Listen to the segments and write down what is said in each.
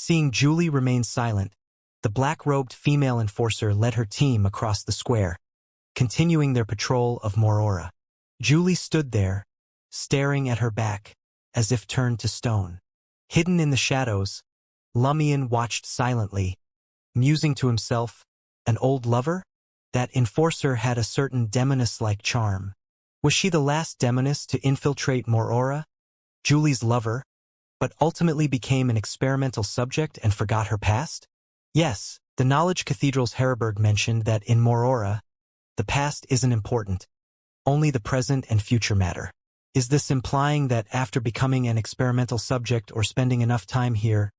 Seeing Julie remain silent, the black-robed female enforcer led her team across the square, continuing their patrol of Morora. Julie stood there, staring at her back, as if turned to stone. Hidden in the shadows, Lumion watched silently, musing to himself, an old lover? That enforcer had a certain demoness-like charm. Was she the last demoness to infiltrate Morora? Julie's lover, but ultimately became an experimental subject and forgot her past? Yes, the Knowledge Cathedral's Herberg mentioned that in Morora, the past isn't important. Only the present and future matter. Is this implying that after becoming an experimental subject or spending enough time here,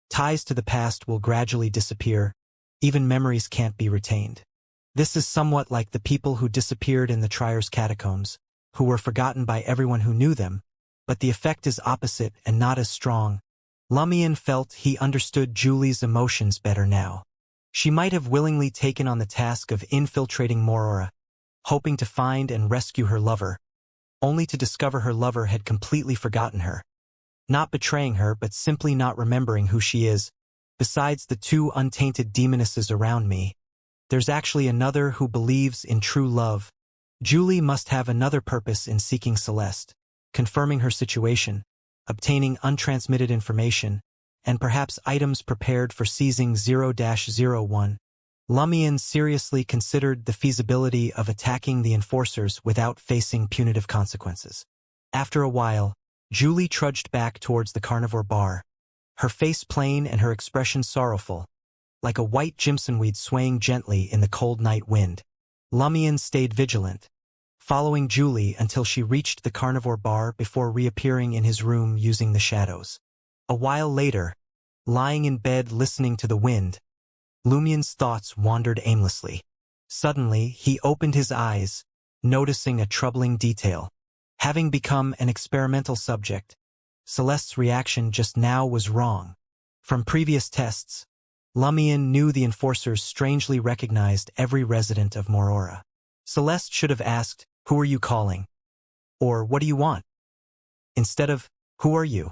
ties to the past will gradually disappear, even memories can't be retained? This is somewhat like the people who disappeared in the Trier's catacombs, who were forgotten by everyone who knew them, but the effect is opposite and not as strong. Lumion felt he understood Julie's emotions better now. She might have willingly taken on the task of infiltrating Morora, hoping to find and rescue her lover, only to discover her lover had completely forgotten her. Not betraying her, but simply not remembering who she is. Besides the two untainted demonesses around me, there's actually another who believes in true love. Julie must have another purpose in seeking Celeste, confirming her situation, obtaining untransmitted information, and perhaps items prepared for seizing 0-01. Lumion seriously considered the feasibility of attacking the enforcers without facing punitive consequences. After a while, Julie trudged back towards the carnivore bar, her face plain and her expression sorrowful, like a white jimsonweed swaying gently in the cold night wind. Lumion stayed vigilant, following Julie until she reached the carnivore bar before reappearing in his room using the shadows. A while later, lying in bed listening to the wind, Lumion's thoughts wandered aimlessly. Suddenly, he opened his eyes, noticing a troubling detail. Having become an experimental subject, Celeste's reaction just now was wrong. From previous tests, Lumion knew the enforcers strangely recognized every resident of Morora. Celeste should have asked, "Who are you calling?" Or "What do you want?" instead of, "Who are you?"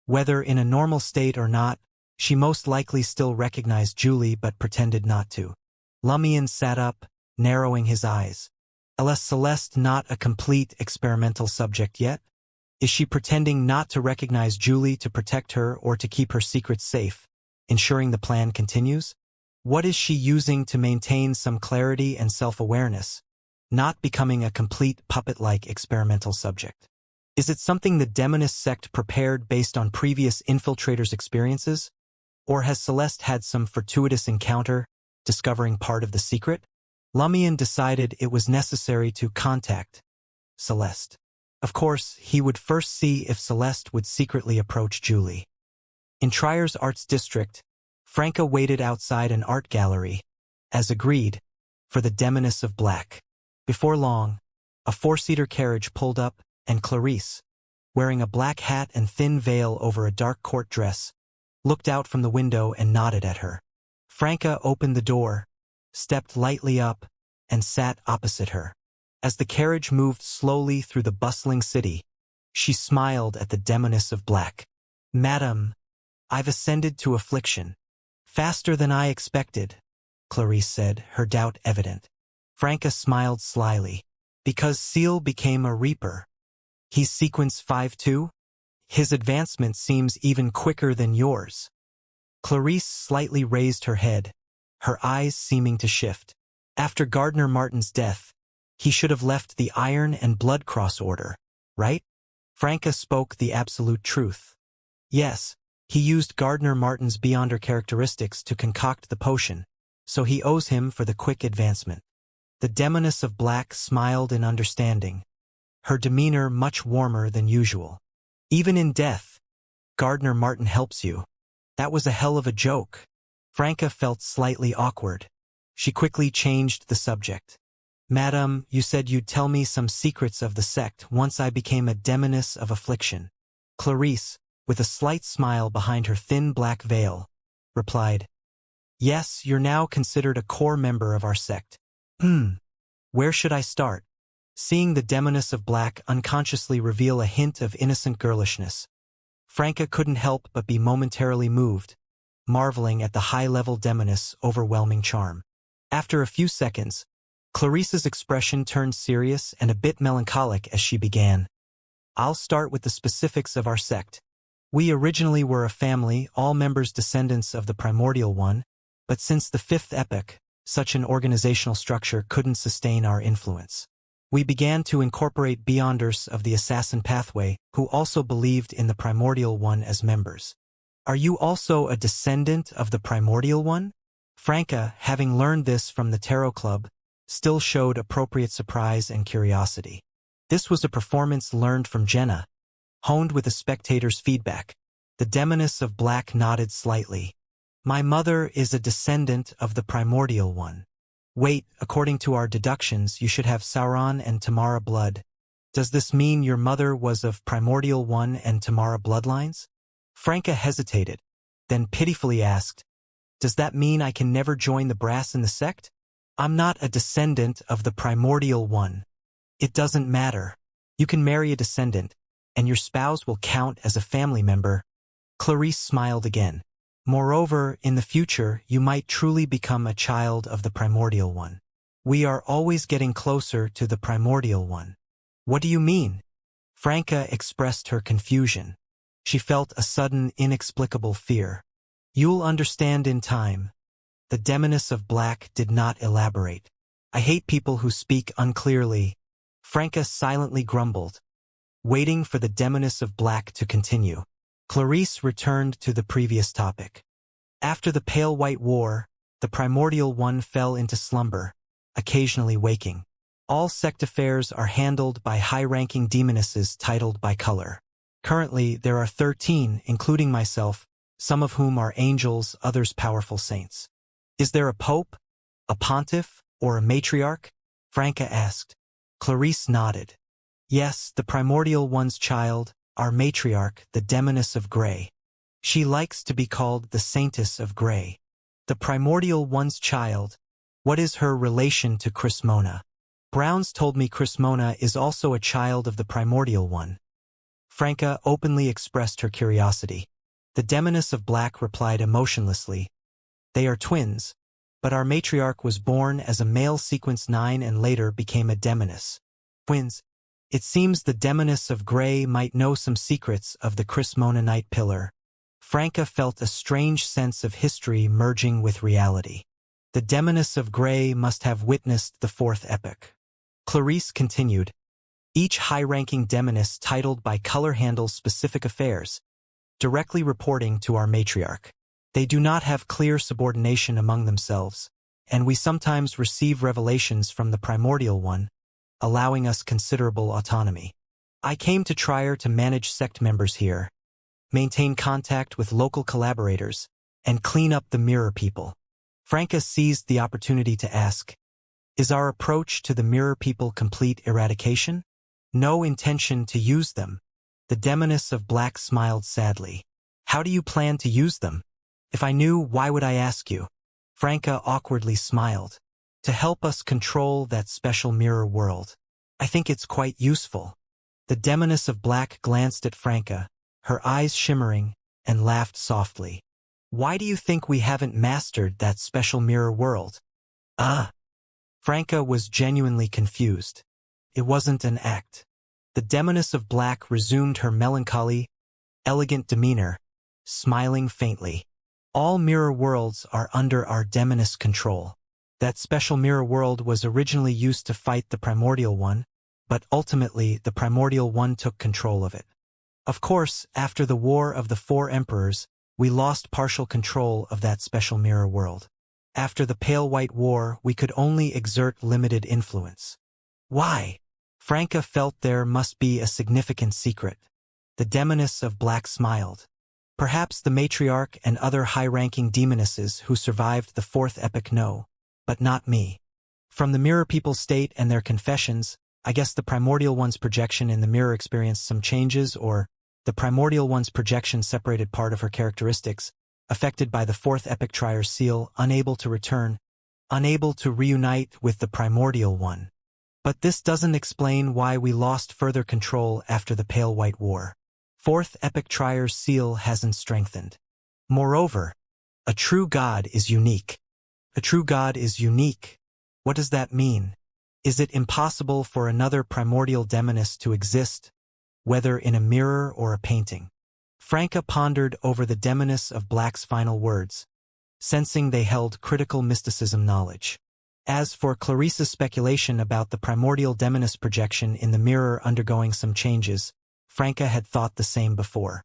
Whether in a normal state or not, she most likely still recognized Julie but pretended not to. Lumion sat up, narrowing his eyes. Is Celeste not a complete experimental subject yet? Is she pretending not to recognize Julie to protect her or to keep her secrets safe, ensuring the plan continues? What is she using to maintain some clarity and self-awareness, not becoming a complete puppet-like experimental subject? Is it something the Demonist sect prepared based on previous infiltrators' experiences? Or has Celeste had some fortuitous encounter, discovering part of the secret? Lumion decided it was necessary to contact Celeste. Of course, he would first see if Celeste would secretly approach Julie. In Trier's Arts District, Franca waited outside an art gallery, as agreed, for the Demoness of Black. Before long, a four-seater carriage pulled up, and Clarice, wearing a black hat and thin veil over a dark court dress, looked out from the window and nodded at her. Franca opened the door, stepped lightly up, and sat opposite her. As the carriage moved slowly through the bustling city, she smiled at the Demoness of Black. "Madam, I've ascended to affliction. Faster than I expected," Clarice said, her doubt evident. Franca smiled slyly. "Because Seal became a Reaper. He's sequence 5-2? His advancement seems even quicker than yours." Clarice slightly raised her head, her eyes seeming to shift. "After Gardner Martin's death, he should have left the Iron and Blood Cross Order, right?" Franca spoke the absolute truth. "Yes, he used Gardner Martin's Beyonder characteristics to concoct the potion, so he owes him for the quick advancement." The Demoness of Black smiled in understanding, her demeanor much warmer than usual. "Even in death, Gardner Martin helps you. That was a hell of a joke." Franca felt slightly awkward. She quickly changed the subject. "Madam, you said you'd tell me some secrets of the sect once I became a Demoness of Affliction." Clarice, with a slight smile behind her thin black veil, replied, "Yes, you're now considered a core member of our sect." Where should I start?" Seeing the Demoness of Black unconsciously reveal a hint of innocent girlishness, Franca couldn't help but be momentarily moved. marveling at the high-level demoness' overwhelming charm. After a few seconds, Clarice's expression turned serious and a bit melancholic as she began. I'll start with the specifics of our sect. We originally were a family, all members descendants of the primordial one, but since the fifth epoch, such an organizational structure couldn't sustain our influence. We began to incorporate Beyonders of the Assassin Pathway, who also believed in the primordial one as members. Are you also a descendant of the primordial one? Franca, having learned this from the Tarot Club, still showed appropriate surprise and curiosity. This was a performance learned from Jenna, honed with a spectator's feedback. The demoness of black nodded slightly. My mother is a descendant of the primordial one. Wait, according to our deductions, you should have Sauron and Tamara blood. Does this mean your mother was of primordial one and Tamara bloodlines? Franca hesitated, then pitifully asked, does that mean I can never join the brass in the sect? I'm not a descendant of the primordial one. It doesn't matter. You can marry a descendant, and your spouse will count as a family member. Clarice smiled again. Moreover, in the future, you might truly become a child of the primordial one. We are always getting closer to the primordial one. What do you mean? Franca expressed her confusion. She felt a sudden, inexplicable fear. You'll understand in time. The demoness of black did not elaborate. I hate people who speak unclearly. Franca silently grumbled, waiting for the demoness of black to continue. Clarice returned to the previous topic. After the Pale White War, the primordial one fell into slumber, occasionally waking. All sect affairs are handled by high-ranking demonesses titled by color. Currently, there are 13, including myself, some of whom are angels, others powerful saints. Is there a pope, a pontiff, or a matriarch? Franca asked. Clarice nodded. Yes, the primordial one's child, our matriarch, the demoness of gray. She likes to be called the saintess of gray. The primordial one's child. What is her relation to Chrismona? Browns told me Chrismona is also a child of the primordial one. Franca openly expressed her curiosity. The demoness of black replied emotionlessly. They are twins, but our matriarch was born as a male sequence 9 and later became a demoness. Twins. It seems the demoness of gray might know some secrets of the Chrismona Night Pillar. Franca felt a strange sense of history merging with reality. The demoness of gray must have witnessed the fourth epoch. Clarice continued. Each high-ranking demoness titled by color handles specific affairs, directly reporting to our matriarch. They do not have clear subordination among themselves, and we sometimes receive revelations from the primordial one, allowing us considerable autonomy. I came to Trier to manage sect members here, maintain contact with local collaborators, and clean up the mirror people. Franca seized the opportunity to ask, is our approach to the mirror people complete eradication? No intention to use them. The demoness of black smiled sadly. How do you plan to use them? If I knew, why would I ask you? Franca awkwardly smiled. To help us control that special mirror world. I think it's quite useful. The demoness of black glanced at Franca, her eyes shimmering, and laughed softly. Why do you think we haven't mastered that special mirror world? Franca was genuinely confused. It wasn't an act. The demoness of black resumed her melancholy, elegant demeanor, smiling faintly. All mirror worlds are under our demoness control. That special mirror world was originally used to fight the primordial one, but ultimately the primordial one took control of it. Of course, after the War of the Four Emperors, we lost partial control of that special mirror world. After the Pale White War, we could only exert limited influence. Why? Franca felt there must be a significant secret. The demoness of black smiled. Perhaps the matriarch and other high-ranking demonesses who survived the fourth epoch know, but not me. From the mirror people's state and their confessions, I guess the primordial one's projection in the mirror experienced some changes, or the primordial one's projection separated part of her characteristics, affected by the fourth epoch Trier's seal, unable to return, unable to reunite with the primordial one. But this doesn't explain why we lost further control after the Pale White War. Fourth epoch Trier's seal hasn't strengthened. Moreover, A true God is unique. A true God is unique. What does that mean? Is it impossible for another primordial demoness to exist, whether in a mirror or a painting? Franca pondered over the demoness of Black's final words, sensing they held critical mysticism knowledge. As for Clarice's speculation about the primordial demoness projection in the mirror undergoing some changes, Franca had thought the same before.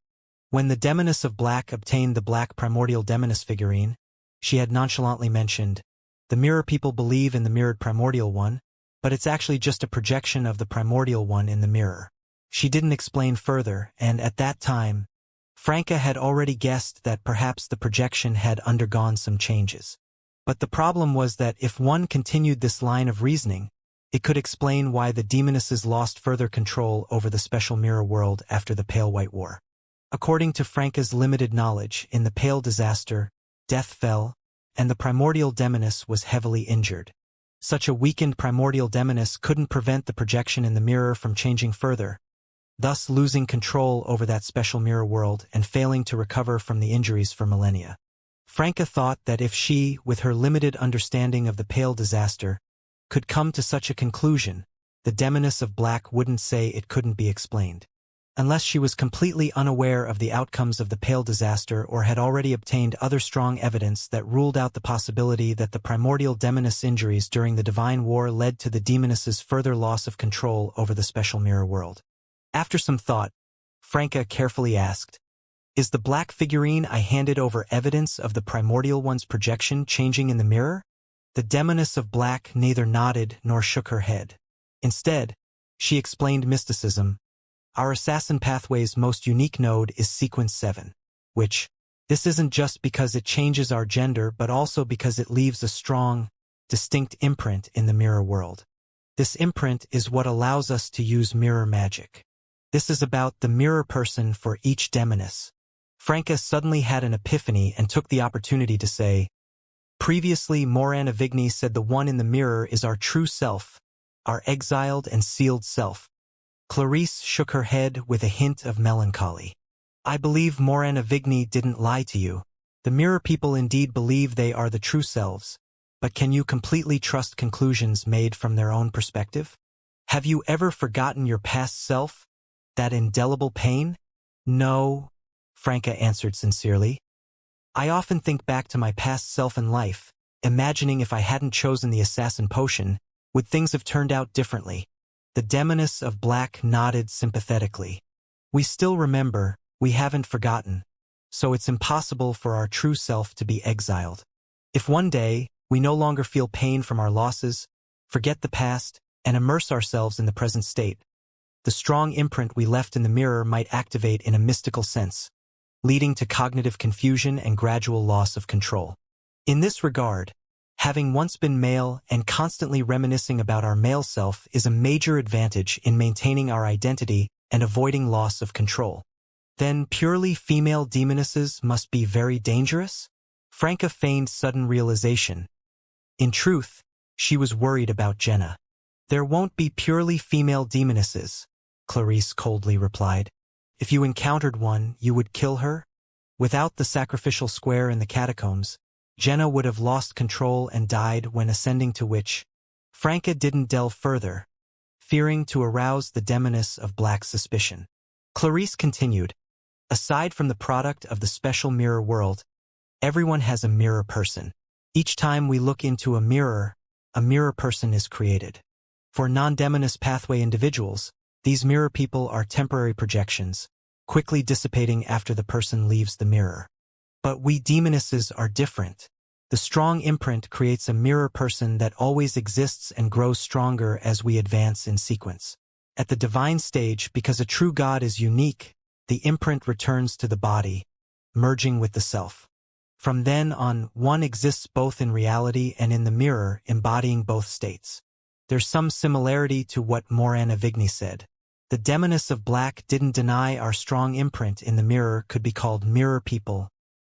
When the demoness of Black obtained the black primordial demoness figurine, she had nonchalantly mentioned, "The mirror people believe in the mirrored primordial one, but it's actually just a projection of the primordial one in the mirror." She didn't explain further, and at that time, Franca had already guessed that perhaps the projection had undergone some changes. But the problem was that if one continued this line of reasoning, it could explain why the demonesses lost further control over the special mirror world after the Pale White War. According to Franca's limited knowledge, in the Pale Disaster, death fell, and the primordial demoness was heavily injured. Such a weakened primordial demoness couldn't prevent the projection in the mirror from changing further, thus losing control over that special mirror world and failing to recover from the injuries for millennia. Franca thought that if she, with her limited understanding of the Pale Disaster, could come to such a conclusion, the demoness of Black wouldn't say it couldn't be explained. Unless she was completely unaware of the outcomes of the Pale Disaster or had already obtained other strong evidence that ruled out the possibility that the primordial demoness injuries during the Divine War led to the demoness's further loss of control over the special mirror world. After some thought, Franca carefully asked, "Is the black figurine I handed over evidence of the primordial one's projection changing in the mirror?" The demoness of Black neither nodded nor shook her head. Instead, she explained mysticism. "Our assassin pathway's most unique node is sequence 7, which, this isn't just because it changes our gender but also because it leaves a strong, distinct imprint in the mirror world. This imprint is what allows us to use mirror magic. This is about the mirror person for each demoness." Franca suddenly had an epiphany and took the opportunity to say, "Previously, Morana Vigny said the one in the mirror is our true self, our exiled and sealed self." Clarice shook her head with a hint of melancholy. "I believe Morana Vigny didn't lie to you. The mirror people indeed believe they are the true selves, but can you completely trust conclusions made from their own perspective? Have you ever forgotten your past self? That indelible pain?" "No," Franca answered sincerely. "I often think back to my past self and life, imagining if I hadn't chosen the assassin potion, would things have turned out differently?" The demoness of Black nodded sympathetically. "We still remember, we haven't forgotten, so it's impossible for our true self to be exiled. If one day, we no longer feel pain from our losses, forget the past, and immerse ourselves in the present state, the strong imprint we left in the mirror might activate in a mystical sense, leading to cognitive confusion and gradual loss of control. In this regard, having once been male and constantly reminiscing about our male self is a major advantage in maintaining our identity and avoiding loss of control. Then purely female demonesses must be very dangerous?" Franca feigned sudden realization. In truth, she was worried about Jenna. "There won't be purely female demonesses," Clarice coldly replied. "If you encountered one, you would kill her? Without the sacrificial square in the catacombs, Jenna would have lost control and died when ascending to which." Franca didn't delve further, fearing to arouse the demoness of Black's suspicion. Clarice continued, "Aside from the product of the special mirror world, everyone has a mirror person. Each time we look into a mirror person is created. For non-demoness pathway individuals, these mirror people are temporary projections, quickly dissipating after the person leaves the mirror. But we demonesses are different. The strong imprint creates a mirror person that always exists and grows stronger as we advance in sequence. At the divine stage, because a true God is unique, the imprint returns to the body, merging with the self. From then on, one exists both in reality and in the mirror, embodying both states. There's some similarity to what Morana Vigny said. The demoness of Black didn't deny our strong imprint in the mirror could be called mirror people.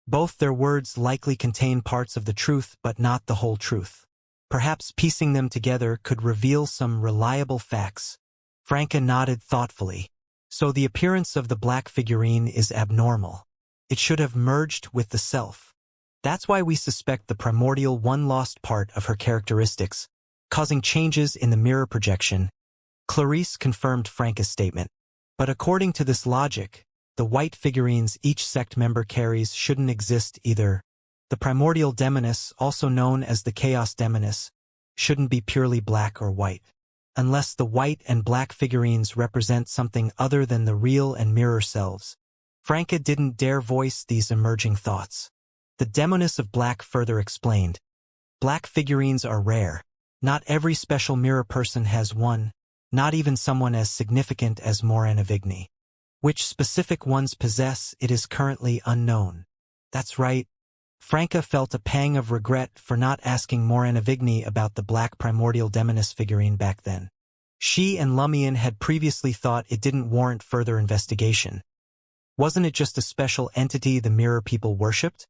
Both their words likely contain parts of the truth but not the whole truth. Perhaps piecing them together could reveal some reliable facts. Franca nodded thoughtfully. So the appearance of the black figurine is abnormal. It should have merged with the self. That's why we suspect the primordial one lost part of her characteristics, causing changes in the mirror projection. Clarice confirmed Franca's statement. But according to this logic, the white figurines each sect member carries shouldn't exist either. The primordial demoness, also known as the chaos demoness, shouldn't be purely black or white. Unless the white and black figurines represent something other than the real and mirror selves. Franca didn't dare voice these emerging thoughts. The demoness of black further explained. Black figurines are rare. Not every special mirror person has one, not even someone as significant as Morana Vigny. Which specific ones possess it is currently unknown. That's right. Franca felt a pang of regret for not asking Morana Vigny about the black primordial demoness figurine back then. She and Lumion had previously thought it didn't warrant further investigation. Wasn't it just a special entity the mirror people worshipped?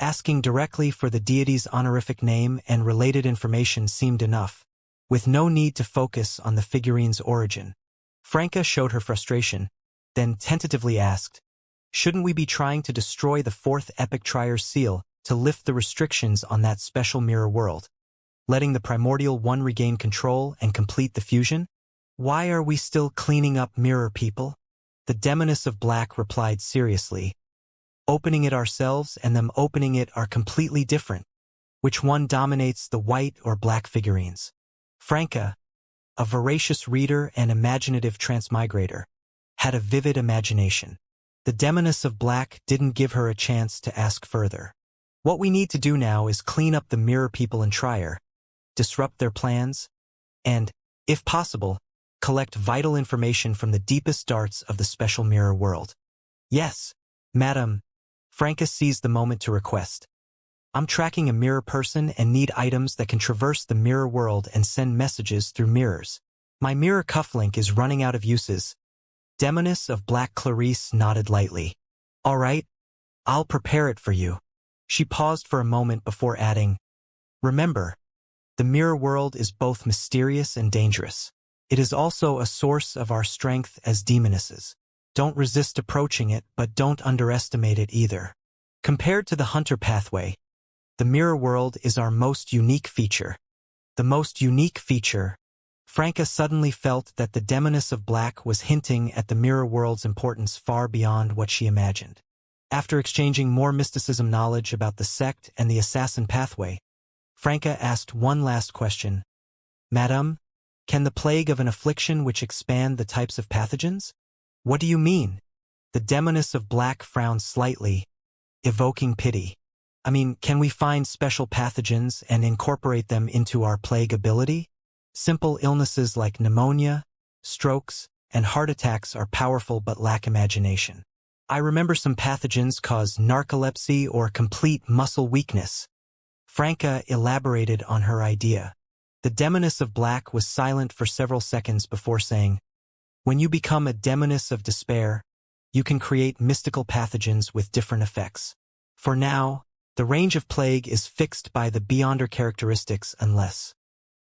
Asking directly for the deity's honorific name and related information seemed enough, with no need to focus on the figurine's origin. Franca showed her frustration, then tentatively asked, shouldn't we be trying to destroy the fourth epic Trier's seal to lift the restrictions on that special mirror world, letting the primordial one regain control and complete the fusion? Why are we still cleaning up mirror people? The demoness of black replied seriously. Opening it ourselves and them opening it are completely different. Which one dominates the white or black figurines? Franca, a voracious reader and imaginative transmigrator, had a vivid imagination. The demoness of black didn't give her a chance to ask further. What we need to do now is clean up the mirror people in Trier, disrupt their plans, and, if possible, collect vital information from the deepest darts of the special mirror world. Yes, madam, Franca seized the moment to request. I'm tracking a mirror person and need items that can traverse the mirror world and send messages through mirrors. My mirror cufflink is running out of uses. Demoness of Black Clarice nodded lightly. All right, I'll prepare it for you. She paused for a moment before adding, remember, the mirror world is both mysterious and dangerous. It is also a source of our strength as demonesses. Don't resist approaching it, but don't underestimate it either. Compared to the hunter pathway, the mirror world is our most unique feature. The most unique feature. Franca suddenly felt that the demoness of black was hinting at the mirror world's importance far beyond what she imagined. After exchanging more mysticism knowledge about the sect and the assassin pathway, Franca asked one last question. Madame, can the plague of an affliction which expand the types of pathogens? What do you mean? The demoness of black frowned slightly, evoking pity. I mean, can we find special pathogens and incorporate them into our plague ability? Simple illnesses like pneumonia, strokes, and heart attacks are powerful but lack imagination. I remember some pathogens cause narcolepsy or complete muscle weakness. Franca elaborated on her idea. The demoness of black was silent for several seconds before saying, when you become a demoness of despair, you can create mystical pathogens with different effects. For now, the range of plague is fixed by the beyonder characteristics unless.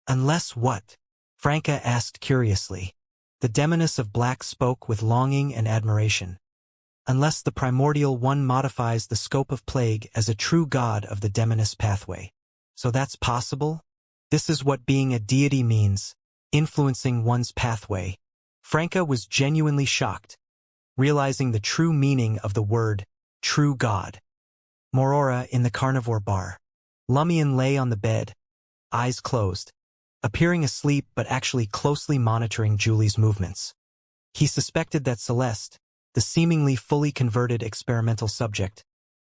Unless what? Franca asked curiously. The demoness of black spoke with longing and admiration. Unless the primordial one modifies the scope of plague as a true god of the demoness pathway. So that's possible? This is what being a deity means, influencing one's pathway. Franca was genuinely shocked, realizing the true meaning of the word, true god. Morora in the carnivore bar. Lumion lay on the bed, eyes closed, appearing asleep but actually closely monitoring Julie's movements. He suspected that Celeste, the seemingly fully converted experimental subject,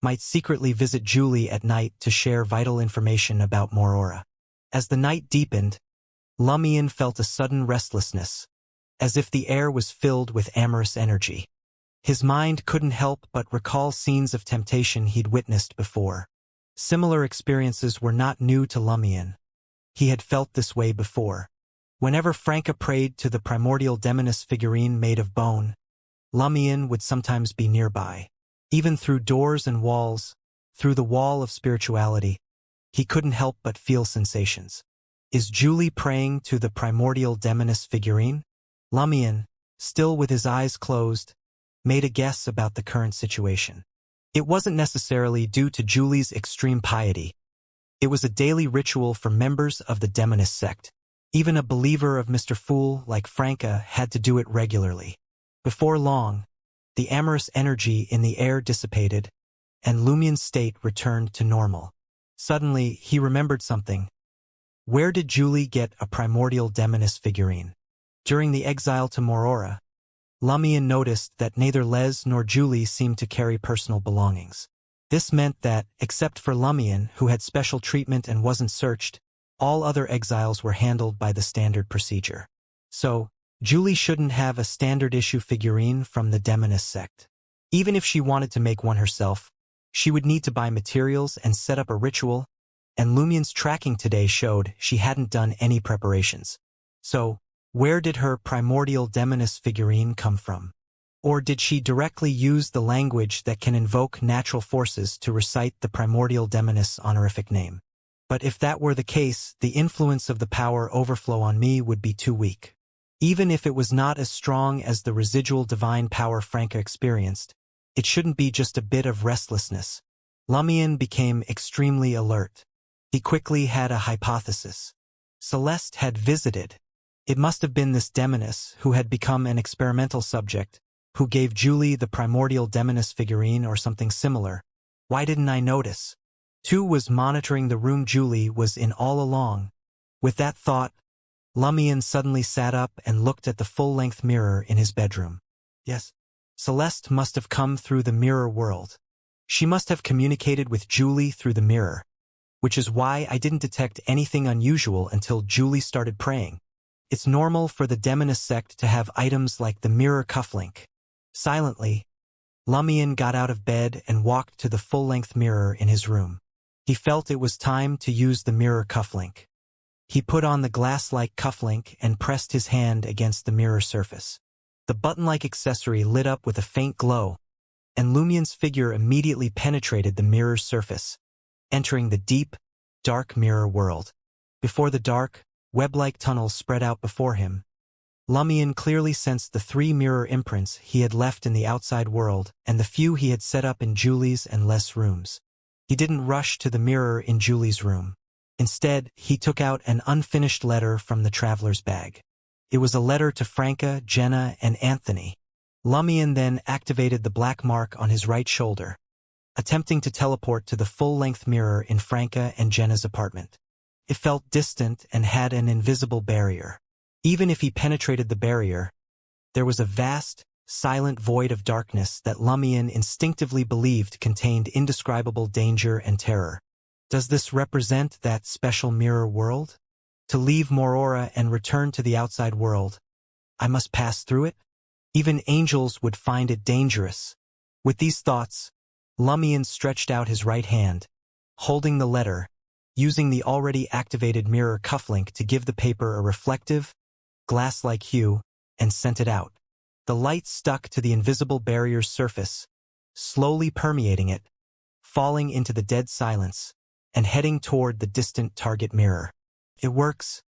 might secretly visit Julie at night to share vital information about Morora. As the night deepened, Lumion felt a sudden restlessness, as if the air was filled with amorous energy. His mind couldn't help but recall scenes of temptation he'd witnessed before. Similar experiences were not new to Lumion. He had felt this way before. Whenever Franca prayed to the primordial demoness figurine made of bone, Lumion would sometimes be nearby. Even through doors and walls, through the wall of spirituality, he couldn't help but feel sensations. Is Julie praying to the primordial demoness figurine? Lumion, still with his eyes closed, made a guess about the current situation. It wasn't necessarily due to Julie's extreme piety. It was a daily ritual for members of the demonist sect. Even a believer of Mr. Fool like Franca had to do it regularly. Before long, the amorous energy in the air dissipated, and Lumien's state returned to normal. Suddenly, he remembered something. Where did Julie get a primordial demonist figurine? During the exile to Morora, Lumien noticed that neither Les nor Julie seemed to carry personal belongings. This meant that, except for Lumien, who had special treatment and wasn't searched, all other exiles were handled by the standard procedure. So, Julie shouldn't have a standard-issue figurine from the demonist sect. Even if she wanted to make one herself, she would need to buy materials and set up a ritual, and Lumien's tracking today showed she hadn't done any preparations. So, where did her primordial demonist figurine come from? Or did she directly use the language that can invoke natural forces to recite the primordial demonist's honorific name? But if that were the case, the influence of the power overflow on me would be too weak. Even if it was not as strong as the residual divine power Franca experienced, it shouldn't be just a bit of restlessness. Lumien became extremely alert. He quickly had a hypothesis. Celeste had visited. It must have been this demoness who had become an experimental subject, who gave Julie the primordial demonist figurine or something similar. Why didn't I notice? 2 was monitoring the room Julie was in all along. With that thought, Lumien suddenly sat up and looked at the full-length mirror in his bedroom. Yes, Celeste must have come through the mirror world. She must have communicated with Julie through the mirror, which is why I didn't detect anything unusual until Julie started praying. It's normal for the demonist sect to have items like the mirror cufflink. Silently, Lumien got out of bed and walked to the full-length mirror in his room. He felt it was time to use the mirror cufflink. He put on the glass-like cufflink and pressed his hand against the mirror surface. The button-like accessory lit up with a faint glow, and Lumien's figure immediately penetrated the mirror's surface, entering the deep, dark mirror world. Before the dark, web-like tunnel spread out before him, Lumien clearly sensed the 3 mirror imprints he had left in the outside world and the few he had set up in Julie's and Les' rooms. He didn't rush to the mirror in Julie's room. Instead, he took out an unfinished letter from the traveler's bag. It was a letter to Franca, Jenna, and Anthony. Lumien then activated the black mark on his right shoulder, attempting to teleport to the full-length mirror in Franca and Jenna's apartment. It felt distant and had an invisible barrier. Even if he penetrated the barrier, there was a vast, silent void of darkness that Lumien instinctively believed contained indescribable danger and terror. Does this represent that special mirror world? To leave Morora and return to the outside world, I must pass through it? Even angels would find it dangerous. With these thoughts, Lumien stretched out his right hand, holding the letter, using the already activated mirror cufflink to give the paper a reflective, glass-like hue, and sent it out. The light stuck to the invisible barrier's surface, slowly permeating it, falling into the dead silence, and heading toward the distant target mirror. It works.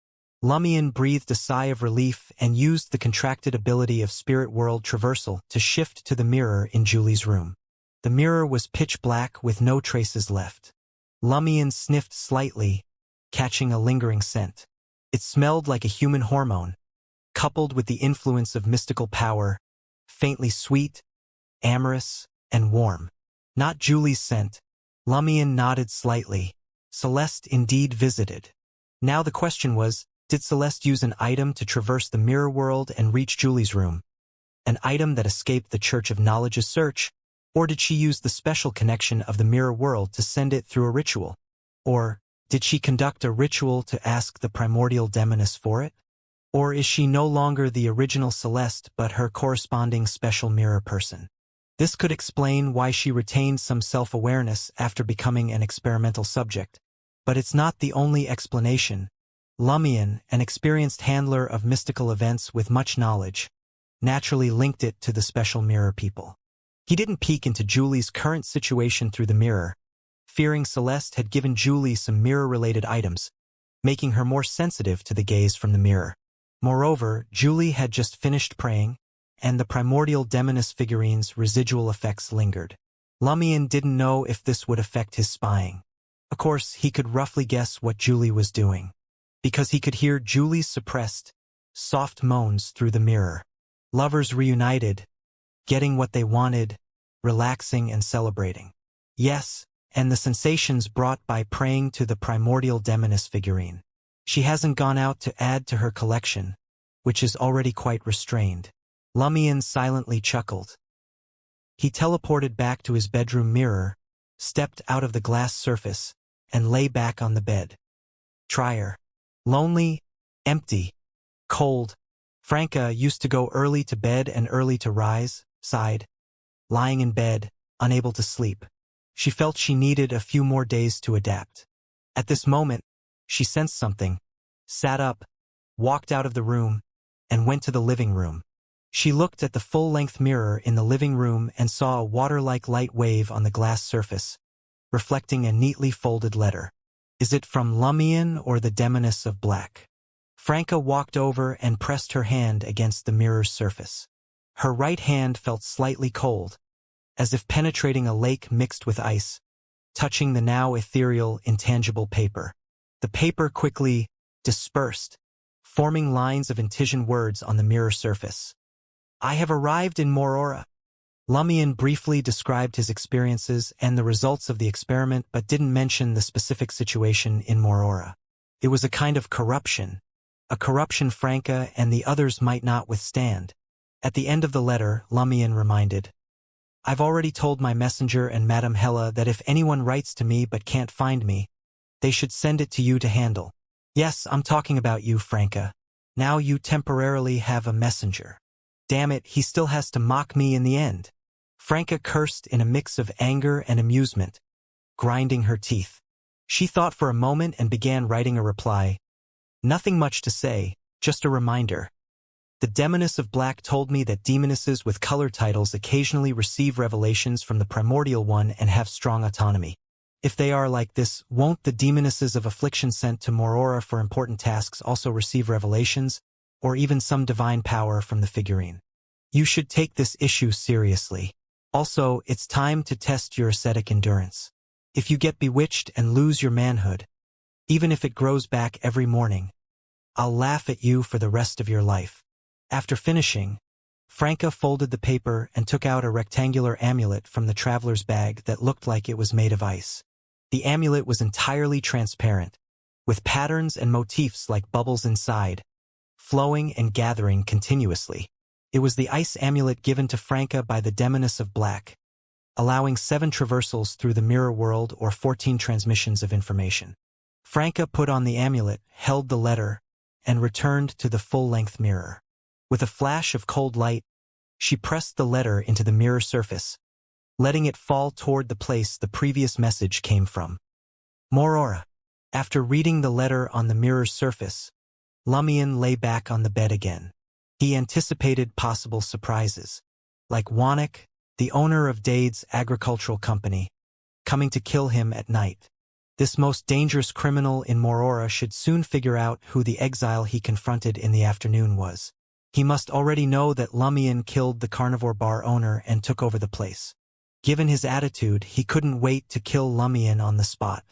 Lumien breathed a sigh of relief and used the contracted ability of spirit world traversal to shift to the mirror in Julie's room. The mirror was pitch black with no traces left. Lumien sniffed slightly, catching a lingering scent. It smelled like a human hormone, coupled with the influence of mystical power, faintly sweet, amorous, and warm. Not Julie's scent. Lumien nodded slightly. Celeste indeed visited. Now the question was, did Celeste use an item to traverse the mirror world and reach Julie's room? An item that escaped the Church of Knowledge's search? Or did she use the special connection of the mirror world to send it through a ritual? Or did she conduct a ritual to ask the primordial demoness for it? Or is she no longer the original Celeste but her corresponding special mirror person? This could explain why she retained some self-awareness after becoming an experimental subject. But it's not the only explanation. Lumien, an experienced handler of mystical events with much knowledge, naturally linked it to the special mirror people. He didn't peek into Julie's current situation through the mirror, fearing Celeste had given Julie some mirror-related items, making her more sensitive to the gaze from the mirror. Moreover, Julie had just finished praying, and the primordial demoness figurine's residual effects lingered. Lumian didn't know if this would affect his spying. Of course, he could roughly guess what Julie was doing, because he could hear Julie's suppressed, soft moans through the mirror. Lovers reunited, getting what they wanted, relaxing and celebrating. Yes, and the sensations brought by praying to the primordial demoness figurine. She hasn't gone out to add to her collection, which is already quite restrained. Lumian silently chuckled. He teleported back to his bedroom mirror, stepped out of the glass surface, and lay back on the bed. Trier. Lonely, empty, cold. Franca used to go early to bed and early to rise, sighed. Lying in bed, unable to sleep. She felt she needed a few more days to adapt. At this moment, she sensed something, sat up, walked out of the room, and went to the living room. She looked at the full-length mirror in the living room and saw a water-like light wave on the glass surface, reflecting a neatly folded letter. Is it from Lumian or the Demoness of Black? Franca walked over and pressed her hand against the mirror's surface. Her right hand felt slightly cold, as if penetrating a lake mixed with ice, touching the now ethereal, intangible paper. The paper quickly dispersed, forming lines of incision words on the mirror surface. I have arrived in Morora. Lumian briefly described his experiences and the results of the experiment but didn't mention the specific situation in Morora. It was a kind of corruption, a corruption Franca and the others might not withstand. At the end of the letter, Lumian reminded, I've already told my messenger and Madame Hella that if anyone writes to me but can't find me, they should send it to you to handle. Yes, I'm talking about you, Franca. Now you temporarily have a messenger. Damn it, he still has to mock me in the end. Franca cursed in a mix of anger and amusement, grinding her teeth. She thought for a moment and began writing a reply. Nothing much to say, just a reminder. The Demoness of Black told me that demonesses with color titles occasionally receive revelations from the primordial one and have strong autonomy. If they are like this, won't the demonesses of affliction sent to Morora for important tasks also receive revelations, or even some divine power from the figurine? You should take this issue seriously. Also, it's time to test your ascetic endurance. If you get bewitched and lose your manhood, even if it grows back every morning, I'll laugh at you for the rest of your life. After finishing, Franca folded the paper and took out a rectangular amulet from the traveler's bag that looked like it was made of ice. The amulet was entirely transparent, with patterns and motifs like bubbles inside, flowing and gathering continuously. It was the ice amulet given to Franca by the Demoness of Black, allowing 7 traversals through the mirror world or 14 transmissions of information. Franca put on the amulet, held the letter, and returned to the full-length mirror. With a flash of cold light, she pressed the letter into the mirror surface, letting it fall toward the place the previous message came from. Morora. After reading the letter on the mirror's surface, Lumian lay back on the bed again. He anticipated possible surprises, like Wannick, the owner of Dade's agricultural company, coming to kill him at night. This most dangerous criminal in Morora should soon figure out who the exile he confronted in the afternoon was. He must already know that Lumian killed the carnivore bar owner and took over the place. Given his attitude, he couldn't wait to kill Lumian on the spot.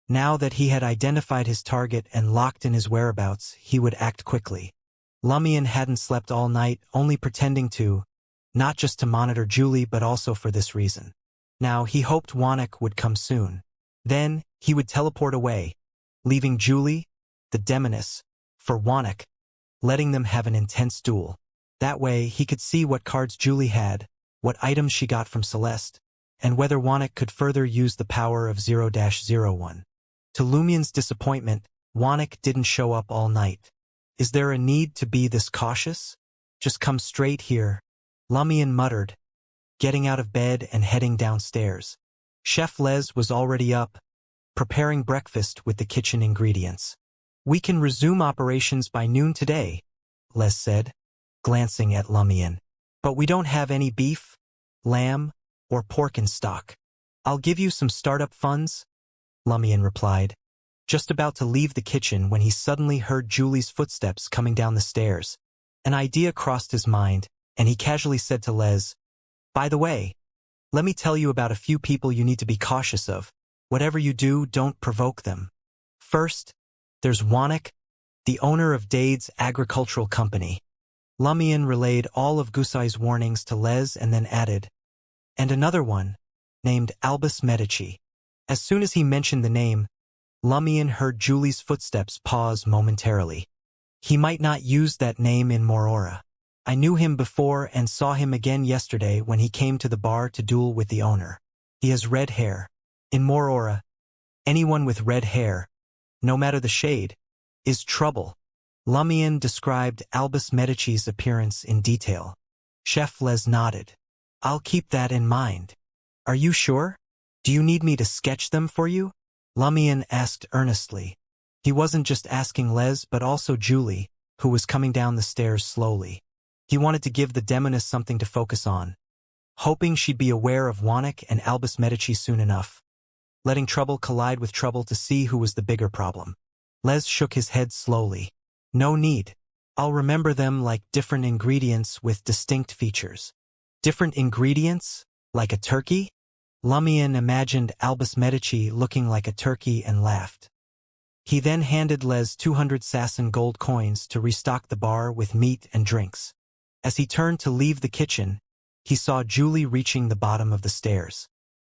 Now that he had identified his target and locked in his whereabouts, he would act quickly. Lumian hadn't slept all night, only pretending to, not just to monitor Julie but also for this reason. Now he hoped Wannick would come soon. Then he would teleport away, leaving Julie, the demoness, for Wannick, letting them have an intense duel. That way he could see what cards Julie had, what items she got from Celeste, and whether Wannick could further use the power of 0-01. To Lumian's disappointment, Wannick didn't show up all night. Is there a need to be this cautious? Just come straight here, Lumian muttered, getting out of bed and heading downstairs. Chef Les was already up, preparing breakfast with the kitchen ingredients. We can resume operations by noon today, Les said, glancing at Lumian. But we don't have any beef, lamb, or pork in stock. I'll give you some startup funds, Lumian replied, just about to leave the kitchen when he suddenly heard Julie's footsteps coming down the stairs. An idea crossed his mind, and he casually said to Les, by the way, Let me tell you about a few people you need to be cautious of. Whatever you do, don't provoke them. First, there's Wanik, the owner of Dade's agricultural company. Lumion relayed all of Gusai's warnings to Les and then added, and another one, named Albus Medici. As soon as he mentioned the name, Lumion heard Julie's footsteps pause momentarily. He might not use that name in Morora. I knew him before and saw him again yesterday when he came to the bar to duel with the owner. He has red hair. In Morora, anyone with red hair, no matter the shade, is trouble. Lumion described Albus Medici's appearance in detail. Chef Les nodded. I'll keep that in mind. Are you sure? Do you need me to sketch them for you? Lumion asked earnestly. He wasn't just asking Les but also Julie, who was coming down the stairs slowly. He wanted to give the demoness something to focus on, hoping she'd be aware of Wanik and Albus Medici soon enough, letting trouble collide with trouble to see who was the bigger problem. Les shook his head slowly. No need. I'll remember them like different ingredients with distinct features. Different ingredients? Like a turkey? Lumion imagined Albus Medici looking like a turkey and laughed. He then handed Les 200 Sasson gold coins to restock the bar with meat and drinks. As he turned to leave the kitchen, he saw Julie reaching the bottom of the stairs.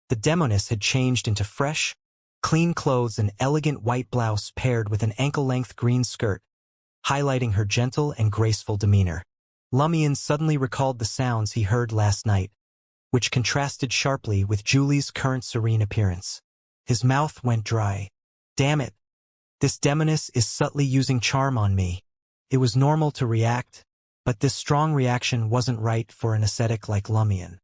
The demoness had changed into fresh, clean clothes and elegant white blouse paired with an ankle-length green skirt, highlighting her gentle and graceful demeanor. Lumion suddenly recalled the sounds he heard last night, which contrasted sharply with Julie's current serene appearance. His mouth went dry. Damn it! This demoness is subtly using charm on me. It was normal to react, but this strong reaction wasn't right for an ascetic like Lumion.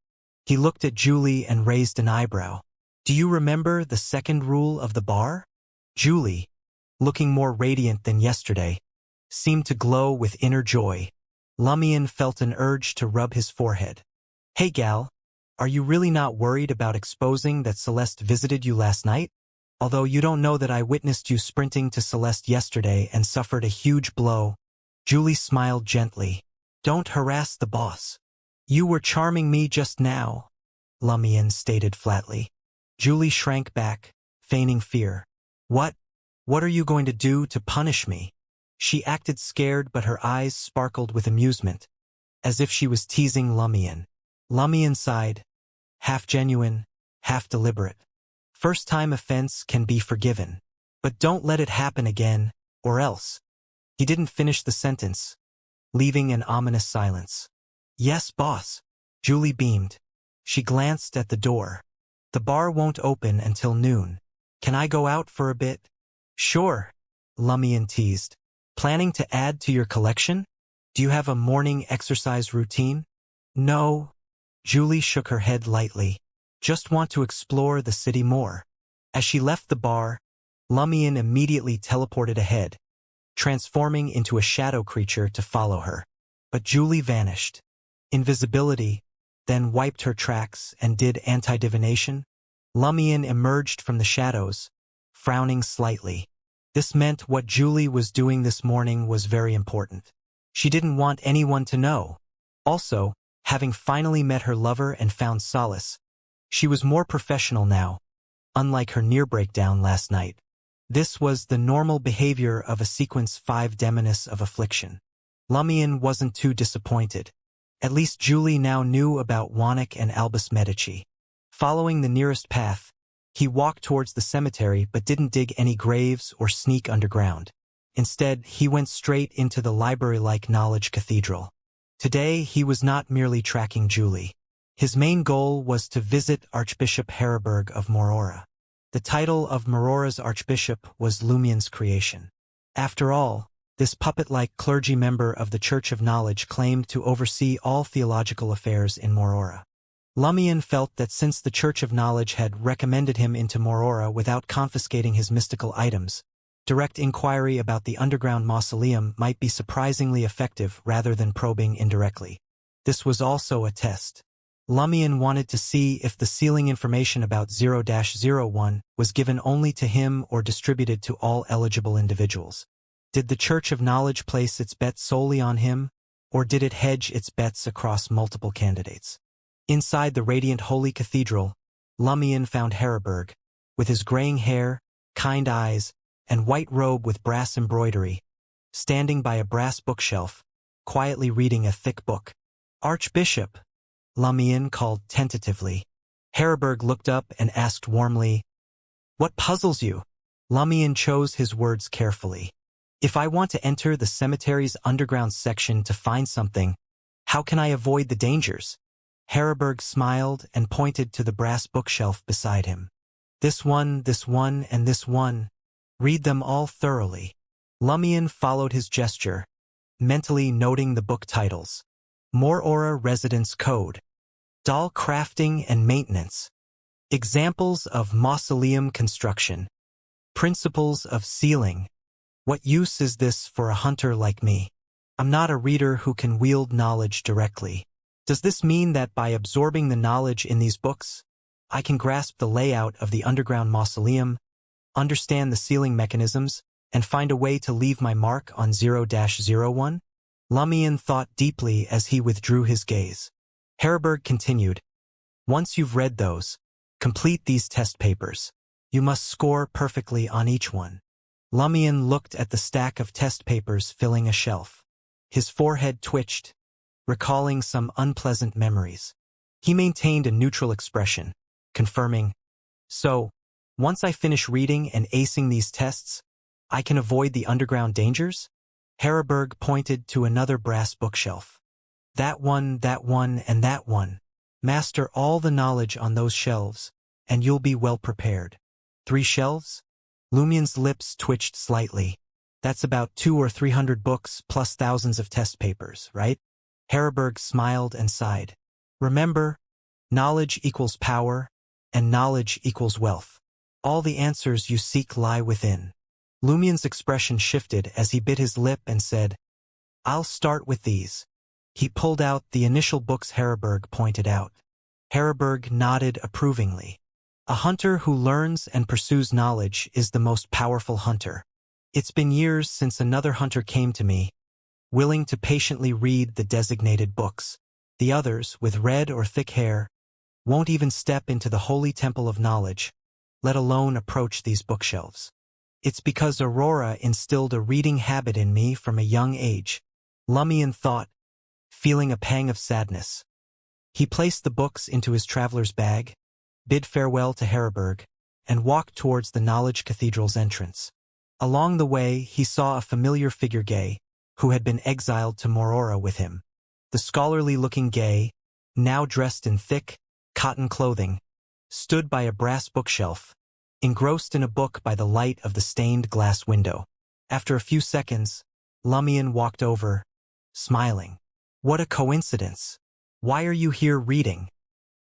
He looked at Julie and raised an eyebrow. Do you remember the second rule of the bar? Julie, looking more radiant than yesterday, seemed to glow with inner joy. Lumion felt an urge to rub his forehead. Hey gal, are you really not worried about exposing that Celeste visited you last night? Although you don't know that I witnessed you sprinting to Celeste yesterday and suffered a huge blow. Julie smiled gently. Don't harass the boss. You were charming me just now, Lumion stated flatly. Julie shrank back, feigning fear. What? What are you going to do to punish me? She acted scared but her eyes sparkled with amusement, as if she was teasing Lumion. Lumion sighed, half genuine, half deliberate. First-time offense can be forgiven, but don't let it happen again, or else. He didn't finish the sentence, leaving an ominous silence. Yes, boss. Julie beamed. She glanced at the door. The bar won't open until noon. Can I go out for a bit? Sure, Lumion teased. Planning to add to your collection? Do you have a morning exercise routine? No. Julie shook her head lightly. Just want to explore the city more. As she left the bar, Lumion immediately teleported ahead, transforming into a shadow creature to follow her. But Julie vanished. Invisibility, then wiped her tracks and did anti-divination. Lumion emerged from the shadows, frowning slightly. This meant what Julie was doing this morning was very important. She didn't want anyone to know. Also, having finally met her lover and found solace, she was more professional now, unlike her near breakdown last night. This was the normal behavior of a Sequence 5 demoness of affliction. Lumion wasn't too disappointed. At least Julie now knew about Wanik and Albus Medici. Following the nearest path, he walked towards the cemetery but didn't dig any graves or sneak underground. Instead, he went straight into the library-like knowledge cathedral. Today, he was not merely tracking Julie. His main goal was to visit Archbishop Heriberg of Morora. The title of Morora's archbishop was Lumion's creation. After all, this puppet-like clergy member of the Church of Knowledge claimed to oversee all theological affairs in Morora. Lumion felt that since the Church of Knowledge had recommended him into Morora without confiscating his mystical items, direct inquiry about the underground mausoleum might be surprisingly effective rather than probing indirectly. This was also a test. Lumion wanted to see if the sealing information about 0-01 was given only to him or distributed to all eligible individuals. Did the Church of Knowledge place its bet solely on him, or did it hedge its bets across multiple candidates? Inside the radiant holy cathedral, Lumion found Heraberg, with his graying hair, kind eyes, and white robe with brass embroidery, standing by a brass bookshelf, quietly reading a thick book. "Archbishop," Lumion called tentatively. Heraberg looked up and asked warmly, "What puzzles you?" Lumion chose his words carefully. "If I want to enter the cemetery's underground section to find something, how can I avoid the dangers?" Heraberg smiled and pointed to the brass bookshelf beside him. This one, and this one. Read them all thoroughly." Lumion followed his gesture, mentally noting the book titles. Morora Residence Code, Doll Crafting and Maintenance, Examples of Mausoleum Construction, Principles of Sealing. What use is this for a hunter like me? I'm not a reader who can wield knowledge directly. Does this mean that by absorbing the knowledge in these books, I can grasp the layout of the underground mausoleum, understand the sealing mechanisms, and find a way to leave my mark on 0-01? Lumion thought deeply as he withdrew his gaze. Heraberg continued, "Once you've read those, complete these test papers. You must score perfectly on each one." Lumion looked at the stack of test papers filling a shelf. His forehead twitched, recalling some unpleasant memories. He maintained a neutral expression, confirming, "So, once I finish reading and acing these tests, I can avoid the underground dangers?" Heraberg pointed to another brass bookshelf. That one, and that one. Master all the knowledge on those shelves, and you'll be well prepared." 3 shelves? Lumion's lips twitched slightly. "That's about 200 or 300 books plus thousands of test papers, right?" Heraberg smiled and sighed. "Remember, knowledge equals power, and knowledge equals wealth. All the answers you seek lie within." Lumion's expression shifted as he bit his lip and said, "I'll start with these." He pulled out the initial books Heraberg pointed out. Heraberg nodded approvingly. "A hunter who learns and pursues knowledge is the most powerful hunter. It's been years since another hunter came to me, willing to patiently read the designated books. The others, with red or thick hair, won't even step into the holy temple of knowledge, let alone approach these bookshelves. It's because Aurora instilled a reading habit in me from a young age." Lumion thought, feeling a pang of sadness. He placed the books into his traveler's bag, bid farewell to Heraberg, and walked towards the Knowledge Cathedral's entrance. Along the way, he saw a familiar figure Gay, who had been exiled to Morora with him. The scholarly-looking Gay, now dressed in thick, cotton clothing, stood by a brass bookshelf, engrossed in a book by the light of the stained glass window. After a few seconds, Lumion walked over, smiling. "What a coincidence. Why are you here reading?"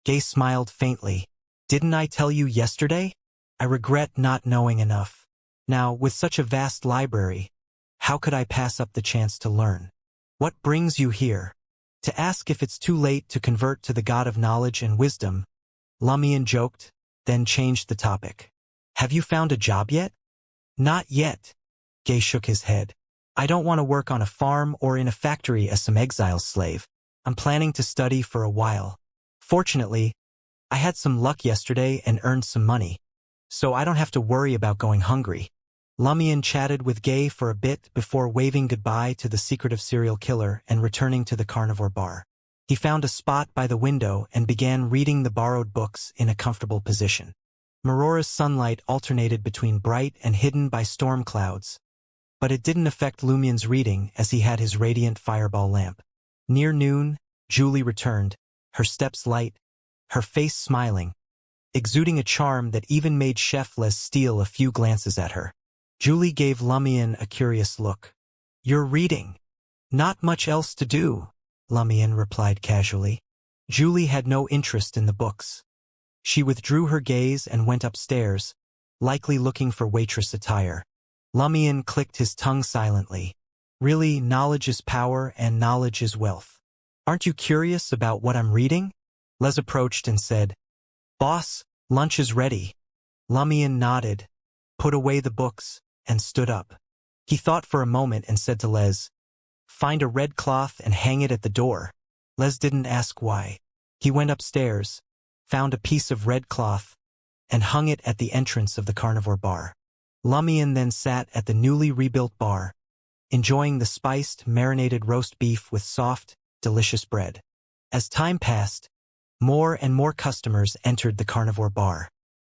Gay smiled faintly. "Didn't I tell you yesterday? I regret not knowing enough. Now, with such a vast library, how could I pass up the chance to learn?" "What brings you here?" "To ask if it's too late to convert to the God of knowledge and wisdom," Lumion joked, then changed the topic. "Have you found a job yet?" "Not yet." Gay shook his head. "I don't want to work on a farm or in a factory as some exile slave. I'm planning to study for a while. Fortunately, I had some luck yesterday and earned some money, so I don't have to worry about going hungry." Lumion chatted with Gay for a bit before waving goodbye to the secretive serial killer and returning to the carnivore bar. He found a spot by the window and began reading the borrowed books in a comfortable position. Maurora's sunlight alternated between bright and hidden by storm clouds, but it didn't affect Lumion's reading as he had his radiant fireball lamp. Near noon, Julie returned, her steps light, her face smiling, exuding a charm that even made Chef Les steal a few glances at her. Julie gave Lumion a curious look. "You're reading." "Not much else to do," Lumion replied casually. Julie had no interest in the books. She withdrew her gaze and went upstairs, likely looking for waitress attire. Lumion clicked his tongue silently. "Really, knowledge is power and knowledge is wealth. Aren't you curious about what I'm reading?" Les approached and said, "Boss, lunch is ready." Lumion nodded, put away the books, and stood up. He thought for a moment and said to Les, "Find a red cloth and hang it at the door." Les didn't ask why. He went upstairs, found a piece of red cloth, and hung it at the entrance of the carnivore bar. Lumion then sat at the newly rebuilt bar, enjoying the spiced, marinated roast beef with soft, delicious bread. As time passed, more and more customers entered the carnivore bar.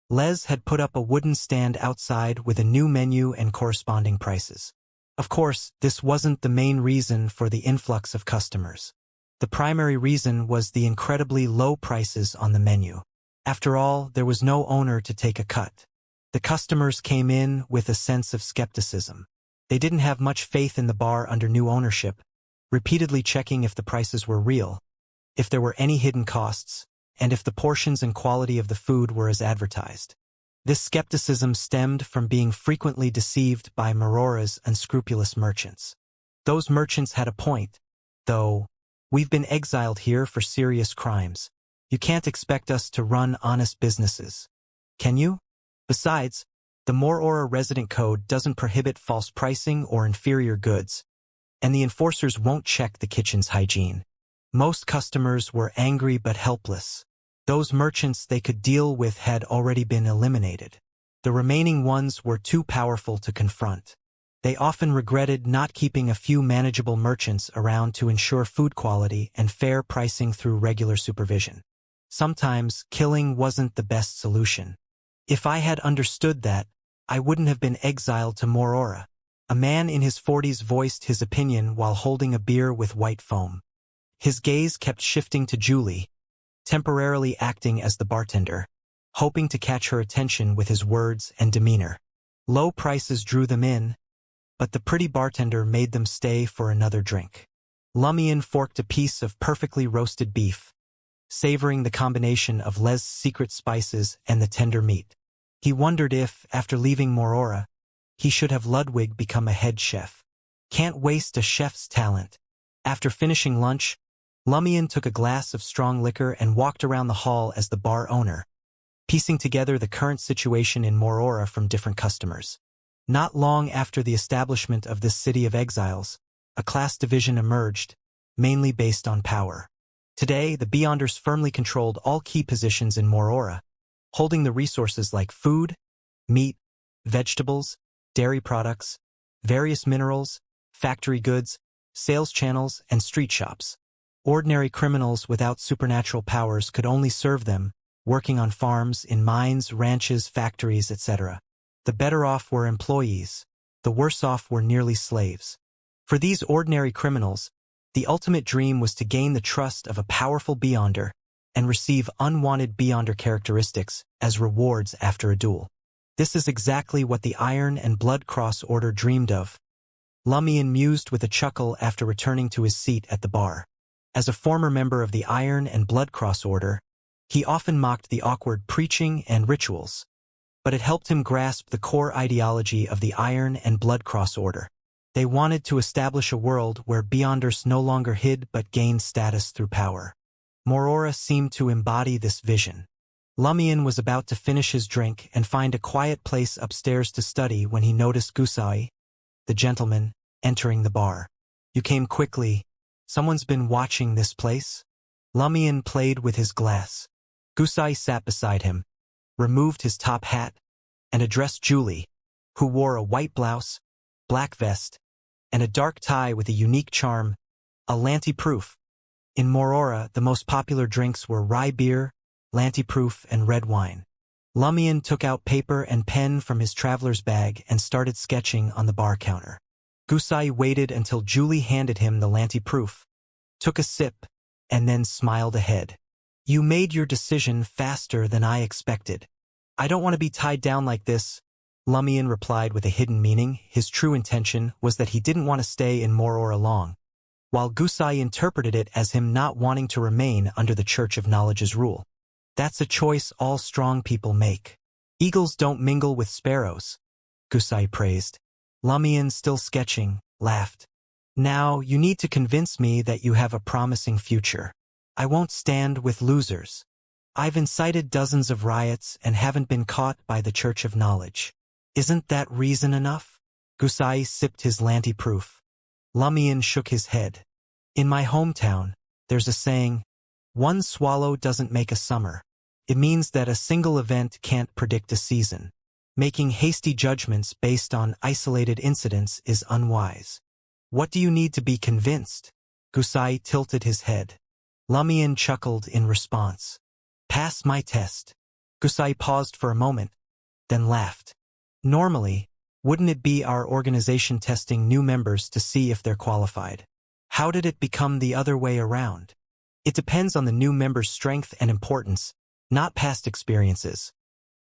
Les had put up a wooden stand outside with a new menu and corresponding prices. Of course, this wasn't the main reason for the influx of customers. The primary reason was the incredibly low prices on the menu. After all, there was no owner to take a cut. The customers came in with a sense of skepticism. They didn't have much faith in the bar under new ownership, repeatedly checking if the prices were real, if there were any hidden costs, and if the portions and quality of the food were as advertised. This skepticism stemmed from being frequently deceived by Maurora's unscrupulous merchants. Those merchants had a point, though. We've been exiled here for serious crimes. You can't expect us to run honest businesses. Can you? Besides, the Mauroa resident code doesn't prohibit false pricing or inferior goods, and the enforcers won't check the kitchen's hygiene. Most customers were angry but helpless. Those merchants they could deal with had already been eliminated. The remaining ones were too powerful to confront. They often regretted not keeping a few manageable merchants around to ensure food quality and fair pricing through regular supervision. Sometimes, killing wasn't the best solution. If I had understood that, I wouldn't have been exiled to Mauroa. A man in his 40s voiced his opinion while holding a beer with white foam. His gaze kept shifting to Julie, temporarily acting as the bartender, hoping to catch her attention with his words and demeanor. Low prices drew them in, but the pretty bartender made them stay for another drink. Lumion forked a piece of perfectly roasted beef, savoring the combination of Les' secret spices and the tender meat. He wondered if, after leaving Mauroa, he should have Ludwig become a head chef. Can't waste a chef's talent. After finishing lunch, Lumion took a glass of strong liquor and walked around the hall as the bar owner, piecing together the current situation in Mauroa from different customers. Not long after the establishment of this city of exiles, a class division emerged, mainly based on power. Today, the Beyonders firmly controlled all key positions in Mauroa, holding the resources like food, meat, vegetables, dairy products, various minerals, factory goods, sales channels, and street shops. Ordinary criminals without supernatural powers could only serve them, working on farms, in mines, ranches, factories, etc. The better off were employees, the worse off were nearly slaves. For these ordinary criminals, the ultimate dream was to gain the trust of a powerful Beyonder and receive unwanted Beyonder characteristics as rewards after a duel. This is exactly what the Iron and Blood Cross Order dreamed of. Lumion mused with a chuckle after returning to his seat at the bar. As a former member of the Iron and Blood Cross Order, he often mocked the awkward preaching and rituals, but it helped him grasp the core ideology of the Iron and Blood Cross Order. They wanted to establish a world where Beyonders no longer hid but gained status through power. Mauroa seemed to embody this vision. Lumion was about to finish his drink and find a quiet place upstairs to study when he noticed Gusai, the gentleman, entering the bar. You came quickly. Someone's been watching this place? Lumion played with his glass. Gusai sat beside him, removed his top hat, and addressed Julie, who wore a white blouse, black vest, and a dark tie with a unique charm, a Lanty-proof. In Mauroa, the most popular drinks were rye beer, Lanty-proof, and red wine. Lumion took out paper and pen from his traveler's bag and started sketching on the bar counter. Gusai waited until Julie handed him the Lanty-proof, took a sip, and then smiled ahead. You made your decision faster than I expected. I don't want to be tied down like this, Lumion replied with a hidden meaning. His true intention was that he didn't want to stay in Mauroa long, while Gusai interpreted it as him not wanting to remain under the Church of Knowledge's rule. That's a choice all strong people make. Eagles don't mingle with sparrows, Gusai praised. Lumion, still sketching, laughed. Now you need to convince me that you have a promising future. I won't stand with losers. I've incited dozens of riots and haven't been caught by the Church of Knowledge. Isn't that reason enough? Gusai sipped his Lanty-proof. Lumion shook his head. In my hometown, there's a saying, One swallow doesn't make a summer. It means that a single event can't predict a season. Making hasty judgments based on isolated incidents is unwise. What do you need to be convinced? Gusai tilted his head. Lumian chuckled in response. Pass my test. Gusai paused for a moment, then laughed. Normally, wouldn't it be our organization testing new members to see if they're qualified? How did it become the other way around? It depends on the new member's strength and importance, not past experiences,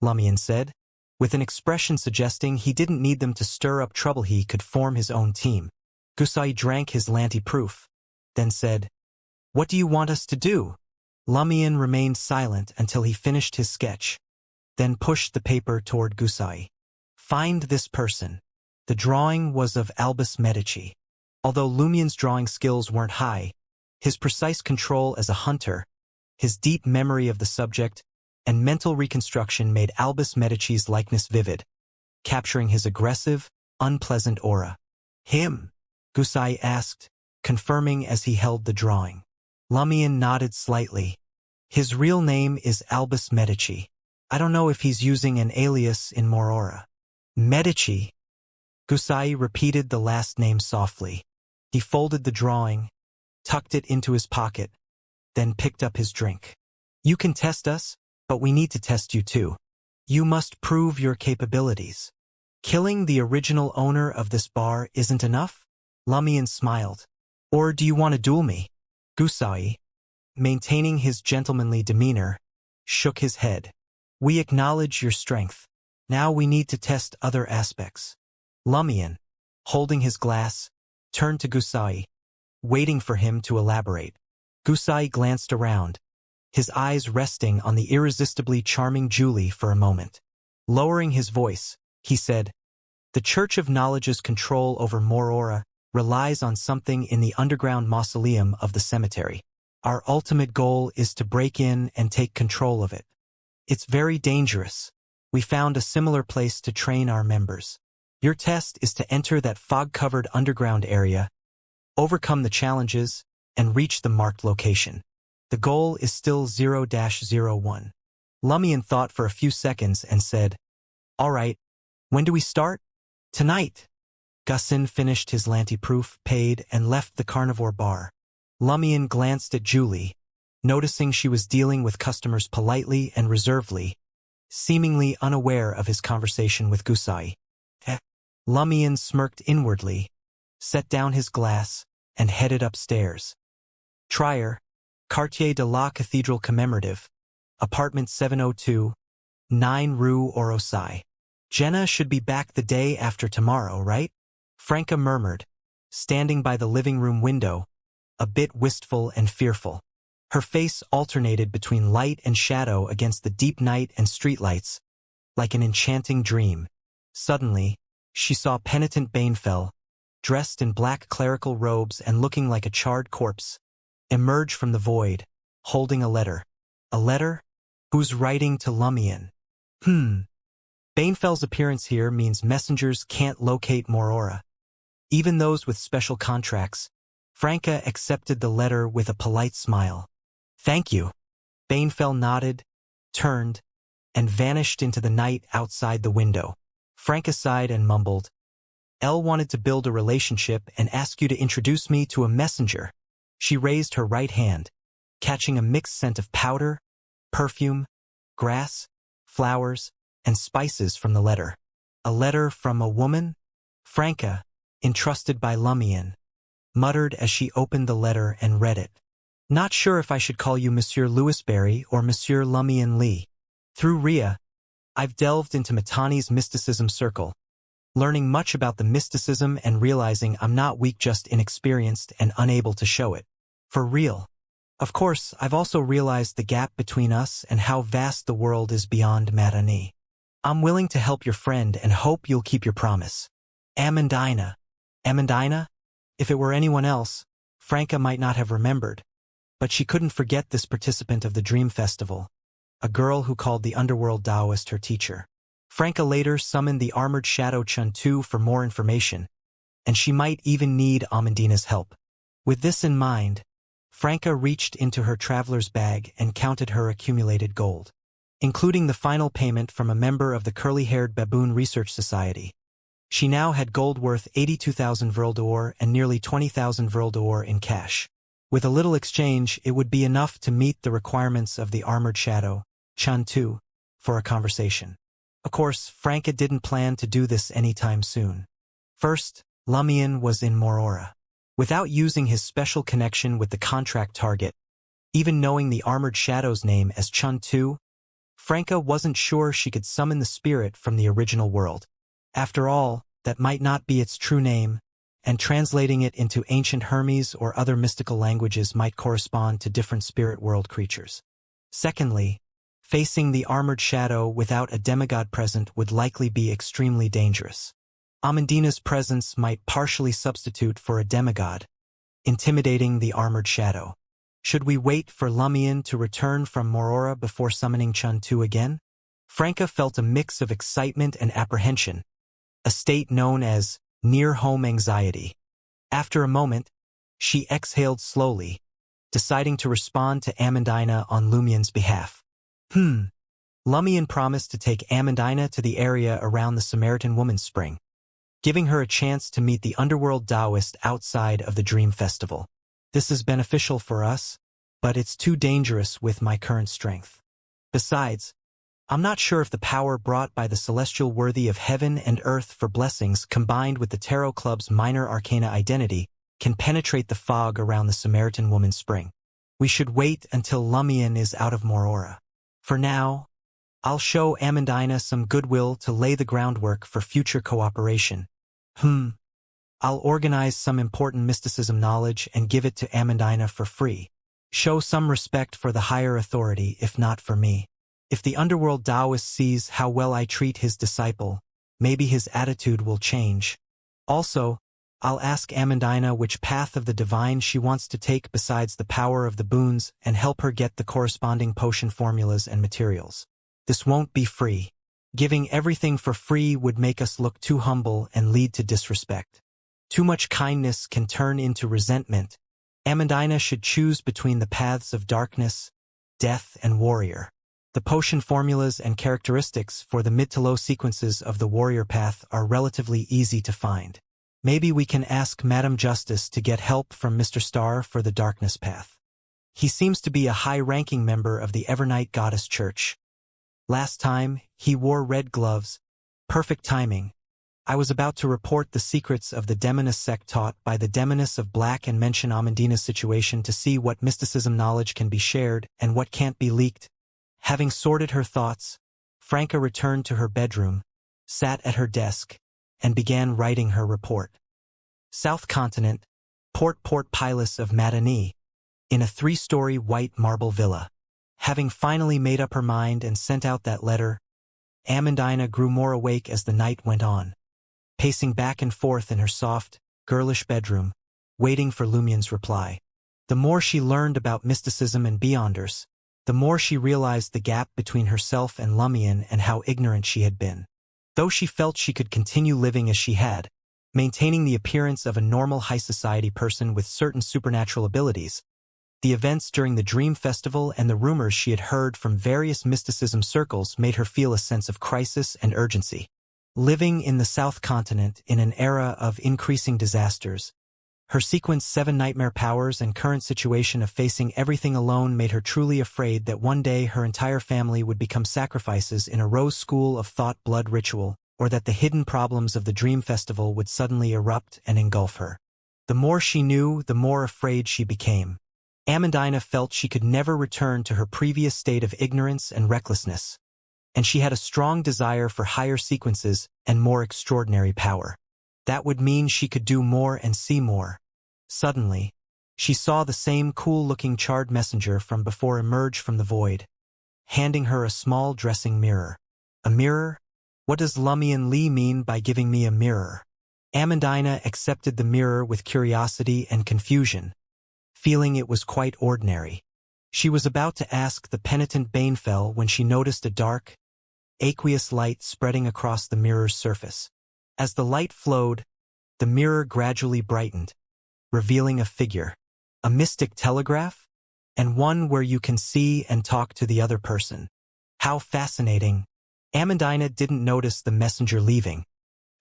Lumian said, with an expression suggesting he didn't need them to stir up trouble. He could form his own team. Gusai drank his Lanti proof, then said, What do you want us to do? Lumian remained silent until he finished his sketch, then pushed the paper toward Gusai. Find this person. The drawing was of Albus Medici. Although Lumian's drawing skills weren't high, his precise control as a hunter, his deep memory of the subject, and mental reconstruction made Albus Medici's likeness vivid, capturing his aggressive, unpleasant aura. Him? Gusai asked, confirming as he held the drawing. Lumian nodded slightly. His real name is Albus Medici. I don't know if he's using an alias in Morora. Medici. Gusai repeated the last name softly. He folded the drawing, tucked it into his pocket, then picked up his drink. You can test us, but we need to test you too. You must prove your capabilities. Killing the original owner of this bar isn't enough? Lumian smiled. Or do you want to duel me? Gusai, maintaining his gentlemanly demeanor, shook his head. We acknowledge your strength. Now we need to test other aspects. Lumian, holding his glass, turned to Gusai, waiting for him to elaborate. Gusai glanced around, his eyes resting on the irresistibly charming Julie for a moment. Lowering his voice, he said, The Church of Knowledge's control over Morora relies on something in the underground mausoleum of the cemetery. Our ultimate goal is to break in and take control of it. It's very dangerous. We found a similar place to train our members. Your test is to enter that fog-covered underground area, overcome the challenges, and reach the marked location. The goal is still 0-01. Lumian thought for a few seconds and said, All right, when do we start? Tonight. Gussin finished his Lanti proof, paid, and left the carnivore bar. Lumian glanced at Julie, noticing she was dealing with customers politely and reservedly, seemingly unaware of his conversation with Gusai. Lumian smirked inwardly, set down his glass, and headed upstairs. Trier, Quartier de la Cathedral Commemorative, Apartment 702, 9 Rue Orosai. Jenna should be back the day after tomorrow, right? Franca murmured, standing by the living room window, a bit wistful and fearful. Her face alternated between light and shadow against the deep night and streetlights, like an enchanting dream. Suddenly, she saw penitent Banefell, dressed in black clerical robes and looking like a charred corpse, emerge from the void, holding a letter. A letter? Who's writing to Lumian? Banefell's appearance here means messengers can't locate Morora. Even those with special contracts. Franca accepted the letter with a polite smile. Thank you. Banefell nodded, turned, and vanished into the night outside the window. Franca sighed and mumbled, Elle wanted to build a relationship and ask you to introduce me to a messenger. She raised her right hand, catching a mixed scent of powder, perfume, grass, flowers, and spices from the letter. A letter from a woman? Franca, entrusted by Lumian, muttered as she opened the letter and read it. Not sure if I should call you Monsieur Lewisberry or Monsieur Lumian Lee. Through Rhea, I've delved into Matani's mysticism circle, learning much about the mysticism and realizing I'm not weak, just inexperienced and unable to show it. For real. Of course, I've also realized the gap between us and how vast the world is beyond Matani. I'm willing to help your friend and hope you'll keep your promise. Amandina. Amandina? If it were anyone else, Franca might not have remembered. But she couldn't forget this participant of the Dream Festival, a girl who called the underworld Taoist her teacher. Franca later summoned the armored shadow Chun-Tu for more information, and she might even need Amandina's help. With this in mind, Franca reached into her traveler's bag and counted her accumulated gold, including the final payment from a member of the curly-haired Baboon Research Society. She now had gold worth 82,000 vril d'or and nearly 20,000 vril d'or in cash. With a little exchange, it would be enough to meet the requirements of the Armored Shadow, Chun Tu, for a conversation. Of course, Franca didn't plan to do this anytime soon. First, Lumion was in Morora. Without using his special connection with the contract target, even knowing the Armored Shadow's name as Chun Tu, Franca wasn't sure she could summon the spirit from the original world. After all, that might not be its true name, and translating it into ancient Hermes or other mystical languages might correspond to different spirit world creatures. Secondly, facing the Armored Shadow without a demigod present would likely be extremely dangerous. Amandina's presence might partially substitute for a demigod, intimidating the Armored Shadow. Should we wait for Lumion to return from Morora before summoning Chun Tu again? Franca felt a mix of excitement and apprehension, a state known as near-home anxiety. After a moment, she exhaled slowly, deciding to respond to Amandina on Lumion's behalf. Lumion promised to take Amandina to the area around the Samaritan Woman's Spring, giving her a chance to meet the underworld Taoist outside of the Dream Festival. This is beneficial for us, but it's too dangerous with my current strength. Besides, I'm not sure if the power brought by the celestial worthy of heaven and earth for blessings combined with the Tarot Club's minor arcana identity can penetrate the fog around the Samaritan Woman's Spring. We should wait until Lumion is out of Morora. For now, I'll show Amandina some goodwill to lay the groundwork for future cooperation. I'll organize some important mysticism knowledge and give it to Amandina for free. Show some respect for the higher authority, if not for me. If the underworld Taoist sees how well I treat his disciple, maybe his attitude will change. Also, I'll ask Amandina which path of the divine she wants to take besides the power of the boons and help her get the corresponding potion formulas and materials. This won't be free. Giving everything for free would make us look too humble and lead to disrespect. Too much kindness can turn into resentment. Amandina should choose between the paths of darkness, death, and warrior. The potion formulas and characteristics for the mid to low sequences of the warrior path are relatively easy to find. Maybe we can ask Madam Justice to get help from Mr. Star for the darkness path. He seems to be a high-ranking member of the Evernight Goddess Church. Last time, he wore red gloves. Perfect timing. I was about to report the secrets of the Demoness sect taught by the Demoness of Black and mention Amandina's situation to see what mysticism knowledge can be shared and what can't be leaked. Having sorted her thoughts, Franca returned to her bedroom, sat at her desk, and began writing her report. South Continent, Port Pilis of Madani, in a 3-story white marble villa. Having finally made up her mind and sent out that letter, Amandina grew more awake as the night went on, pacing back and forth in her soft, girlish bedroom, waiting for Lumion's reply. The more she learned about mysticism and beyonders, the more she realized the gap between herself and Lumion and how ignorant she had been. Though she felt she could continue living as she had, maintaining the appearance of a normal high society person with certain supernatural abilities, the events during the Dream Festival and the rumors she had heard from various mysticism circles made her feel a sense of crisis and urgency. Living in the South Continent in an era of increasing disasters, her sequence 7 nightmare powers and current situation of facing everything alone made her truly afraid that one day her entire family would become sacrifices in a rose school of thought blood ritual, or that the hidden problems of the Dream Festival would suddenly erupt and engulf her. The more she knew, the more afraid she became. Amandina felt she could never return to her previous state of ignorance and recklessness, and she had a strong desire for higher sequences and more extraordinary power. That would mean she could do more and see more. Suddenly, she saw the same cool-looking charred messenger from before emerge from the void, handing her a small dressing mirror. A mirror? What does Lumion Lee mean by giving me a mirror? Amandina accepted the mirror with curiosity and confusion, feeling it was quite ordinary. She was about to ask the penitent Banefell when she noticed a dark, aqueous light spreading across the mirror's surface. As the light flowed, the mirror gradually brightened, revealing a figure. A mystic telegraph? And one where you can see and talk to the other person. How fascinating. Amandina didn't notice the messenger leaving,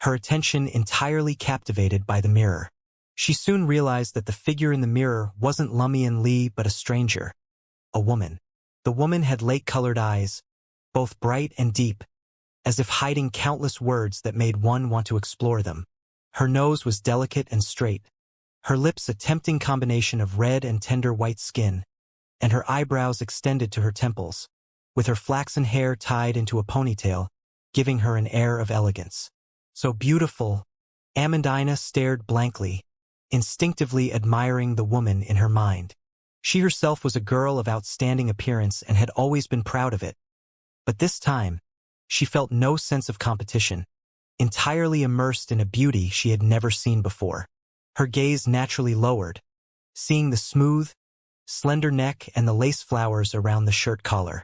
her attention entirely captivated by the mirror. She soon realized that the figure in the mirror wasn't Lumian Lee but a stranger. A woman. The woman had lake-colored eyes, both bright and deep, as if hiding countless words that made one want to explore them. Her nose was delicate and straight, her lips a tempting combination of red and tender white skin, and her eyebrows extended to her temples, with her flaxen hair tied into a ponytail, giving her an air of elegance. So beautiful, Amandina stared blankly, instinctively admiring the woman in her mind. She herself was a girl of outstanding appearance and had always been proud of it. But this time, she felt no sense of competition, entirely immersed in a beauty she had never seen before. Her gaze naturally lowered, seeing the smooth, slender neck and the lace flowers around the shirt collar.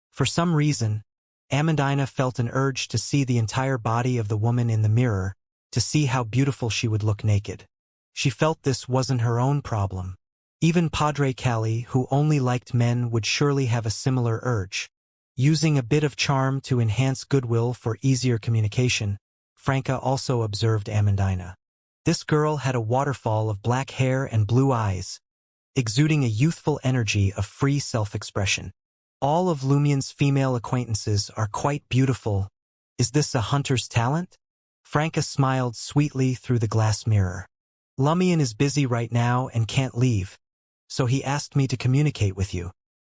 For some reason, Amandina felt an urge to see the entire body of the woman in the mirror, to see how beautiful she would look naked. She felt this wasn't her own problem. Even Padre Cali, who only liked men, would surely have a similar urge. Using a bit of charm to enhance goodwill for easier communication, Franca also observed Amandina. This girl had a waterfall of black hair and blue eyes, exuding a youthful energy of free self-expression. All of Lumian's female acquaintances are quite beautiful. Is this a hunter's talent? Franca smiled sweetly through the glass mirror. Lumian is busy right now and can't leave, so he asked me to communicate with you.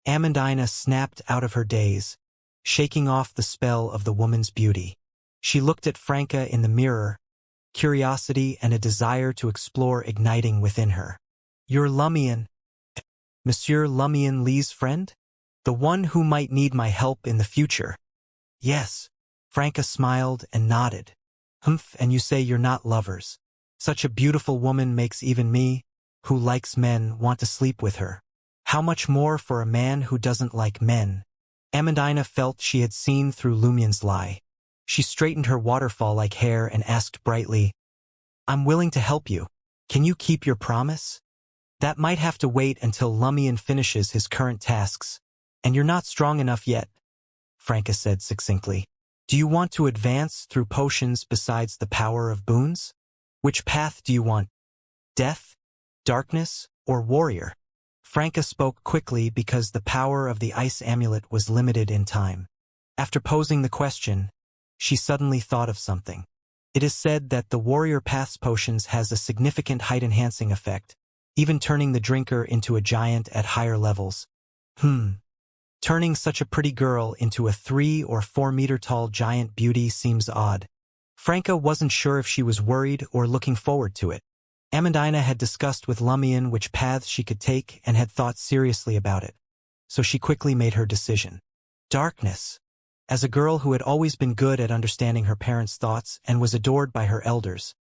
Amandina snapped out of her daze, shaking off the spell of the woman's beauty. She looked at Franca in the mirror, curiosity and a desire to explore igniting within her. You're Lumian, Monsieur Lumian Lee's friend? The one who might need my help in the future. Yes. Franca smiled and nodded. Humph, and you say you're not lovers. Such a beautiful woman makes even me, who likes men, want to sleep with her. How much more for a man who doesn't like men? Amandina felt she had seen through Lumian's lie. She straightened her waterfall-like hair and asked brightly, I'm willing to help you. Can you keep your promise? That might have to wait until Lumian finishes his current tasks. And you're not strong enough yet, Franca said succinctly. Do you want to advance through potions besides the power of boons? Which path do you want? Death, darkness, or warrior? Franca spoke quickly because the power of the ice amulet was limited in time. After posing the question, she suddenly thought of something. It is said that the warrior path's potions has a significant height-enhancing effect, even turning the drinker into a giant at higher levels. Turning such a pretty girl into a 3 or 4 meter tall giant beauty seems odd. Franca wasn't sure if she was worried or looking forward to it. Amandina had discussed with Lumian which paths she could take and had thought seriously about it, so she quickly made her decision. Darkness. As a girl who had always been good at understanding her parents' thoughts and was adored by her elders,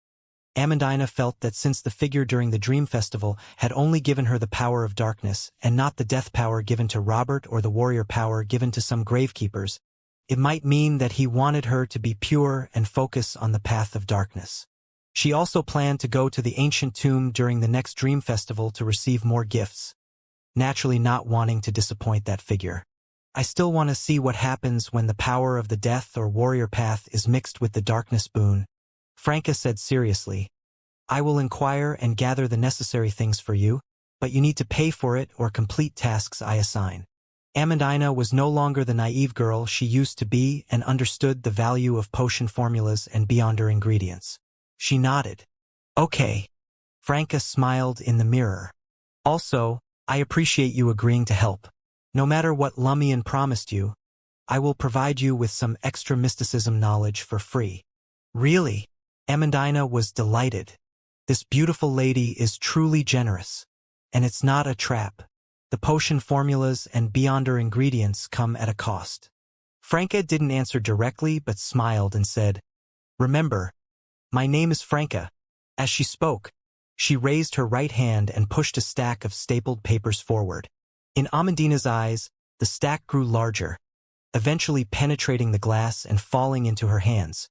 Amandina felt that since the figure during the Dream Festival had only given her the power of darkness and not the death power given to Robert or the warrior power given to some gravekeepers, it might mean that he wanted her to be pure and focus on the path of darkness. She also planned to go to the ancient tomb during the next Dream Festival to receive more gifts, naturally not wanting to disappoint that figure. I still want to see what happens when the power of the death or warrior path is mixed with the darkness boon, Franca said seriously. I will inquire and gather the necessary things for you, but you need to pay for it or complete tasks I assign. Amandina was no longer the naive girl she used to be and understood the value of potion formulas and beyonder ingredients. She nodded. Okay. Franca smiled in the mirror. Also, I appreciate you agreeing to help. No matter what Lumian promised you, I will provide you with some extra mysticism knowledge for free. Really? Amandina was delighted. This beautiful lady is truly generous. And it's not a trap. The potion formulas and beyonder ingredients come at a cost. Franca didn't answer directly but smiled and said, Remember, my name is Franca. As she spoke, she raised her right hand and pushed a stack of stapled papers forward. In Amandina's eyes, the stack grew larger, eventually penetrating the glass and falling into her hands,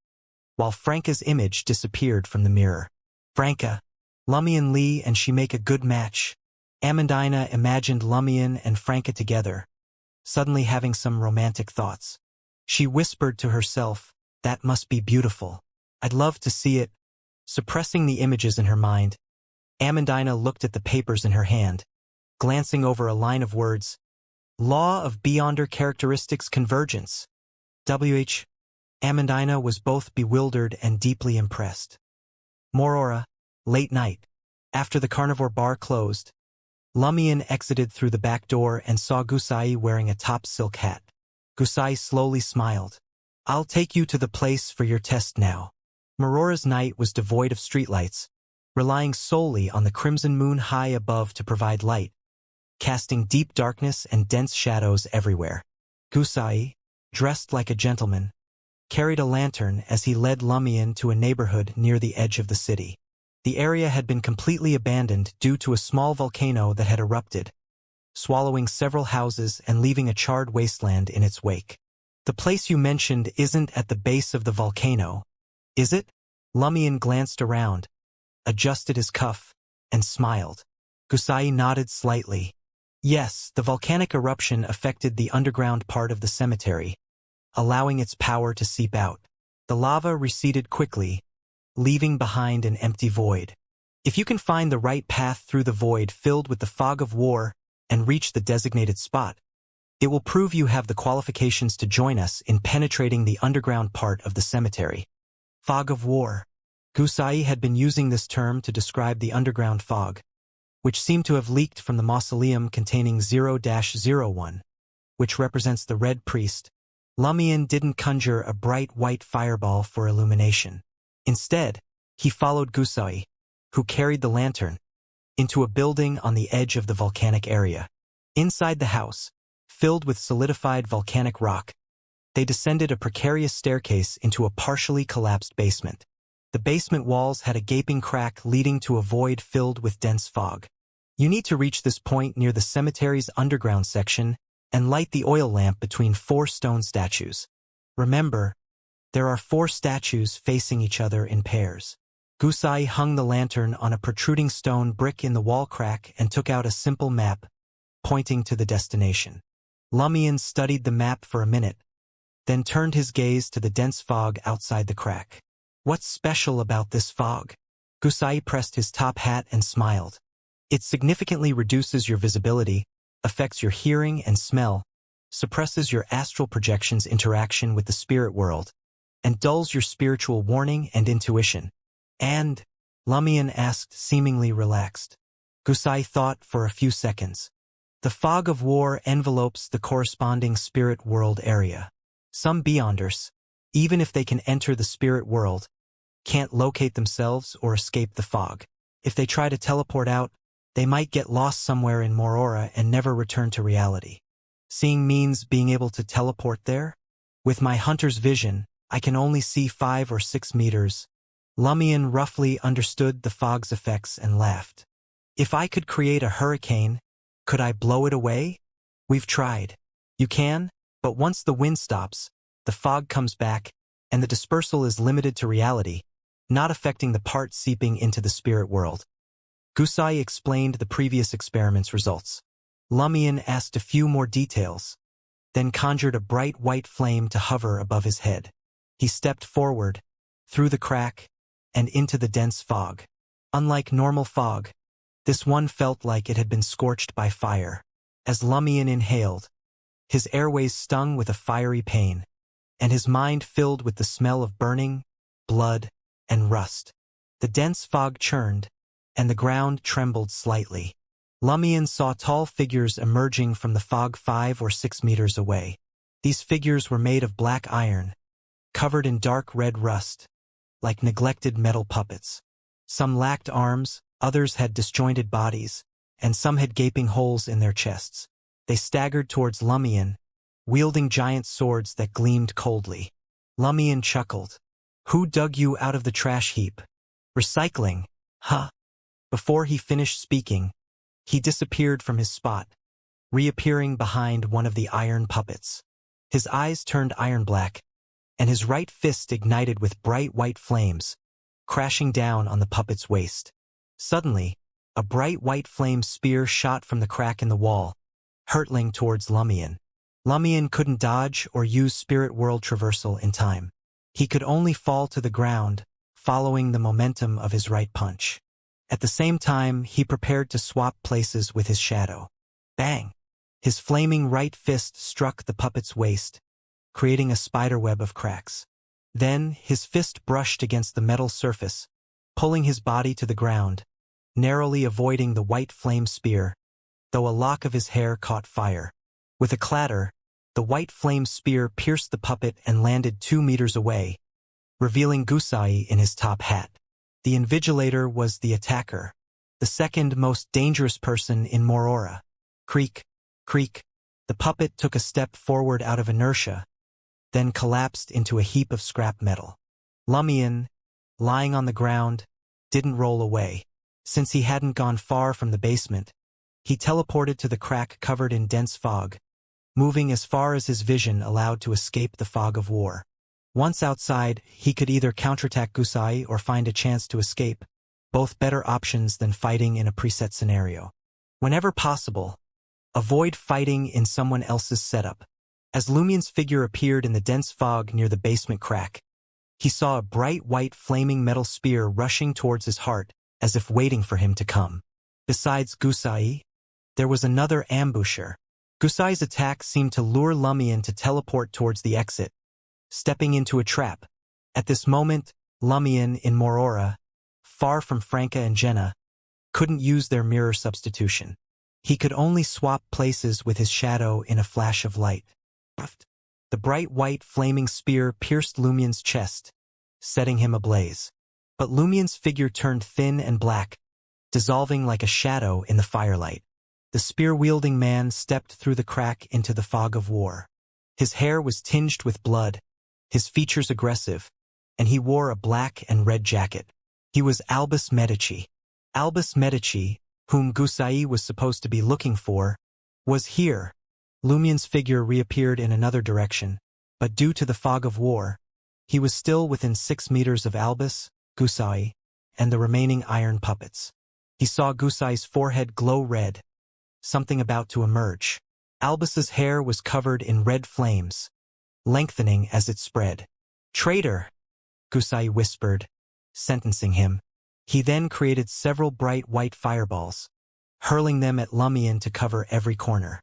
while Franca's image disappeared from the mirror. Franca, Lumian Lee and she make a good match. Amandina imagined Lumion and Franca together, suddenly having some romantic thoughts. She whispered to herself, "That must be beautiful. I'd love to see it." Suppressing the images in her mind, Amandina looked at the papers in her hand, glancing over a line of words. Law of Beyonder Characteristics Convergence. W.H. Amandina was both bewildered and deeply impressed. Moreover, late night, after the carnivore bar closed, Lumion exited through the back door and saw Gusai wearing a top silk hat. Gusai slowly smiled. "I'll take you to the place for your test now." Maurora's night was devoid of streetlights, relying solely on the crimson moon high above to provide light, casting deep darkness and dense shadows everywhere. Gusai, dressed like a gentleman, carried a lantern as he led Lumion to a neighborhood near the edge of the city. The area had been completely abandoned due to a small volcano that had erupted, swallowing several houses and leaving a charred wasteland in its wake. "The place you mentioned isn't at the base of the volcano, is it?" Lumion glanced around, adjusted his cuff, and smiled. Gusai nodded slightly. Yes, the volcanic eruption affected the underground part of the cemetery, allowing its power to seep out. The lava receded quickly, leaving behind an empty void. If you can find the right path through the void filled with the fog of war and reach the designated spot, it will prove you have the qualifications to join us in penetrating the underground part of the cemetery. Fog of war. Gusai had been using this term to describe the underground fog, which seemed to have leaked from the mausoleum containing 0-01, which represents the Red Priest. Lumion didn't conjure a bright white fireball for illumination. Instead, he followed Gusai, who carried the lantern, into a building on the edge of the volcanic area. Inside the house, filled with solidified volcanic rock, they descended a precarious staircase into a partially collapsed basement. The basement walls had a gaping crack leading to a void filled with dense fog. You need to reach this point near the cemetery's underground section and light the oil lamp between 4 stone statues. Remember, there are 4 statues facing each other in pairs. Gusai hung the lantern on a protruding stone brick in the wall crack and took out a simple map, pointing to the destination. Lumion studied the map for a minute, then turned his gaze to the dense fog outside the crack. "What's special about this fog?" Gusai pressed his top hat and smiled. "It significantly reduces your visibility, affects your hearing and smell, suppresses your astral projection's interaction with the spirit world, and dulls your spiritual warning and intuition." "And?" Lumion asked, seemingly relaxed. Gusai thought for a few seconds. "The fog of war envelopes the corresponding spirit world area. Some Beyonders, even if they can enter the spirit world, can't locate themselves or escape the fog. If they try to teleport out, they might get lost somewhere in Morora and never return to reality. Seeing means being able to teleport there? With my hunter's vision, I can only see 5 or 6 meters. Lumion roughly understood the fog's effects and laughed. "If I could create a hurricane, could I blow it away?" "We've tried." "You can, but once the wind stops, the fog comes back, and the dispersal is limited to reality, not affecting the part seeping into the spirit world." Gusai explained the previous experiment's results. Lumion asked a few more details, then conjured a bright white flame to hover above his head. He stepped forward, through the crack, and into the dense fog. Unlike normal fog, this one felt like it had been scorched by fire. As Lumion inhaled, his airways stung with a fiery pain, and his mind filled with the smell of burning, blood, and rust. The dense fog churned, and the ground trembled slightly. Lumion saw tall figures emerging from the fog 5 or 6 meters away. These figures were made of black iron, covered in dark red rust, like neglected metal puppets. Some lacked arms, others had disjointed bodies, and some had gaping holes in their chests. They staggered towards Lumion, wielding giant swords that gleamed coldly. Lumion chuckled. "Who dug you out of the trash heap?" "Recycling, huh?" Before he finished speaking, he disappeared from his spot, reappearing behind one of the iron puppets. His eyes turned iron black, and his right fist ignited with bright white flames, crashing down on the puppet's waist. Suddenly, A bright white flame spear shot from the crack in the wall, hurtling towards Lumion. Lumion couldn't dodge or use spirit world traversal in time. He could only fall to the ground, following the momentum of his right punch. At the same time, he prepared to swap places with his shadow. Bang! His flaming right fist struck the puppet's waist, creating a spiderweb of cracks. Then, his fist brushed against the metal surface, pulling his body to the ground, narrowly avoiding the white flame spear, though a lock of his hair caught fire. With a clatter, the white flame spear pierced the puppet and landed 2 meters away, revealing Gusai in his top hat. The Invigilator was the attacker, the second most dangerous person in Morora. Creak, creak. The puppet took a step forward out of inertia, then collapsed into a heap of scrap metal. Lumion, lying on the ground, didn't roll away. Since he hadn't gone far from the basement, he teleported to the crack covered in dense fog, moving as far as his vision allowed to escape the fog of war. Once outside, he could either counterattack Gusai or find a chance to escape, both better options than fighting in a preset scenario. Whenever possible, avoid fighting in someone else's setup. As Lumion's figure appeared in the dense fog near the basement crack, he saw a bright white flaming metal spear rushing towards his heart, as if waiting for him to come. Besides Gusai, there was another ambusher. Gusai's attack seemed to lure Lumion to teleport towards the exit, stepping into a trap. At this moment, Lumion in Morora, far from Franca and Jenna, couldn't use their mirror substitution. He could only swap places with his shadow in a flash of light. The bright white flaming spear pierced Lumion's chest, setting him ablaze. But Lumion's figure turned thin and black, dissolving like a shadow in the firelight. The spear-wielding man stepped through the crack into the fog of war. His hair was tinged with blood, his features aggressive, and he wore a black and red jacket. He was Albus Medici. Albus Medici, whom Gusai was supposed to be looking for, was here. Lumion's figure reappeared in another direction, but due to the fog of war, he was still within 6 meters of Albus, Gusai, and the remaining iron puppets. He saw Gusai's forehead glow red, something about to emerge. Albus's hair was covered in red flames, lengthening as it spread. "Traitor!" Gusai whispered, sentencing him. He then created several bright white fireballs, hurling them at Lumion to cover every corner.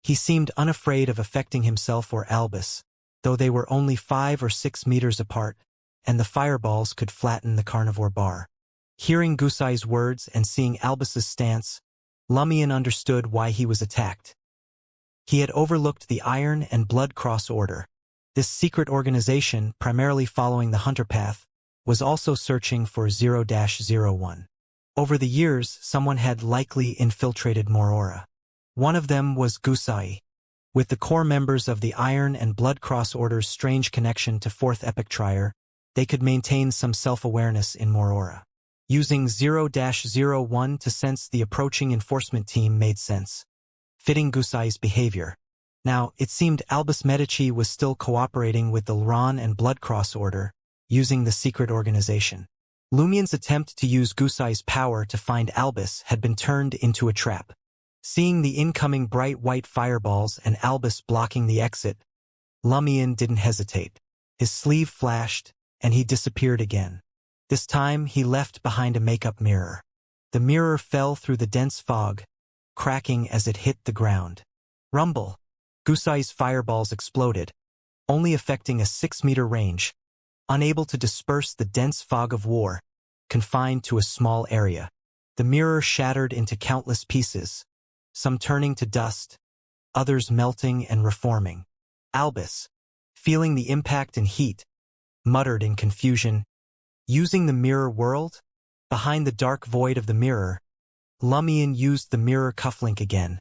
He seemed unafraid of affecting himself or Albus, though they were only 5 or 6 meters apart, and the fireballs could flatten the carnivore bar. Hearing Gusai's words and seeing Albus's stance, Lumion understood why he was attacked. He had overlooked the Iron and Blood Cross Order. This secret organization, primarily following the Hunter Path, was also searching for 0-01. Over the years, someone had likely infiltrated Morora. One of them was Gusai. With the core members of the Iron and Blood Cross Order's strange connection to 4th Epic Trier, they could maintain some self-awareness in Morora. Using 0-01 to sense the approaching enforcement team made sense, fitting Gusai's behavior. Now, it seemed Albus Medici was still cooperating with the Lran and Blood Cross Order, using the secret organization. Lumion's attempt to use Gusai's power to find Albus had been turned into a trap. Seeing the incoming bright white fireballs and Albus blocking the exit, Lumion didn't hesitate. His sleeve flashed, and he disappeared again. This time, he left behind a makeup mirror. The mirror fell through the dense fog, cracking as it hit the ground. Rumble! Gusai's fireballs exploded, only affecting a 6-meter range, unable to disperse the dense fog of war, confined to a small area. The mirror shattered into countless pieces, some turning to dust, others melting and reforming. Albus, feeling the impact and heat, muttered in confusion, "Using the mirror world?" Behind the dark void of the mirror, Lumion used the mirror cufflink again,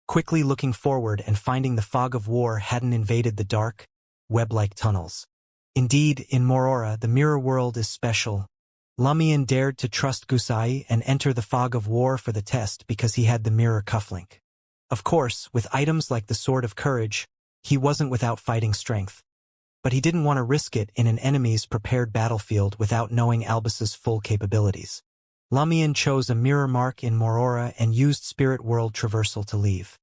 quickly looking forward and finding the fog of war hadn't invaded the dark, web-like tunnels. Indeed, in Morora, the mirror world is special. Lumion dared to trust Gusai and enter the fog of war for the test because he had the mirror cufflink. Of course, with items like the Sword of Courage, he wasn't without fighting strength. But he didn't want to risk it in an enemy's prepared battlefield without knowing Albus's full capabilities. Lumion chose a mirror mark in Morora and used spirit world traversal to leave.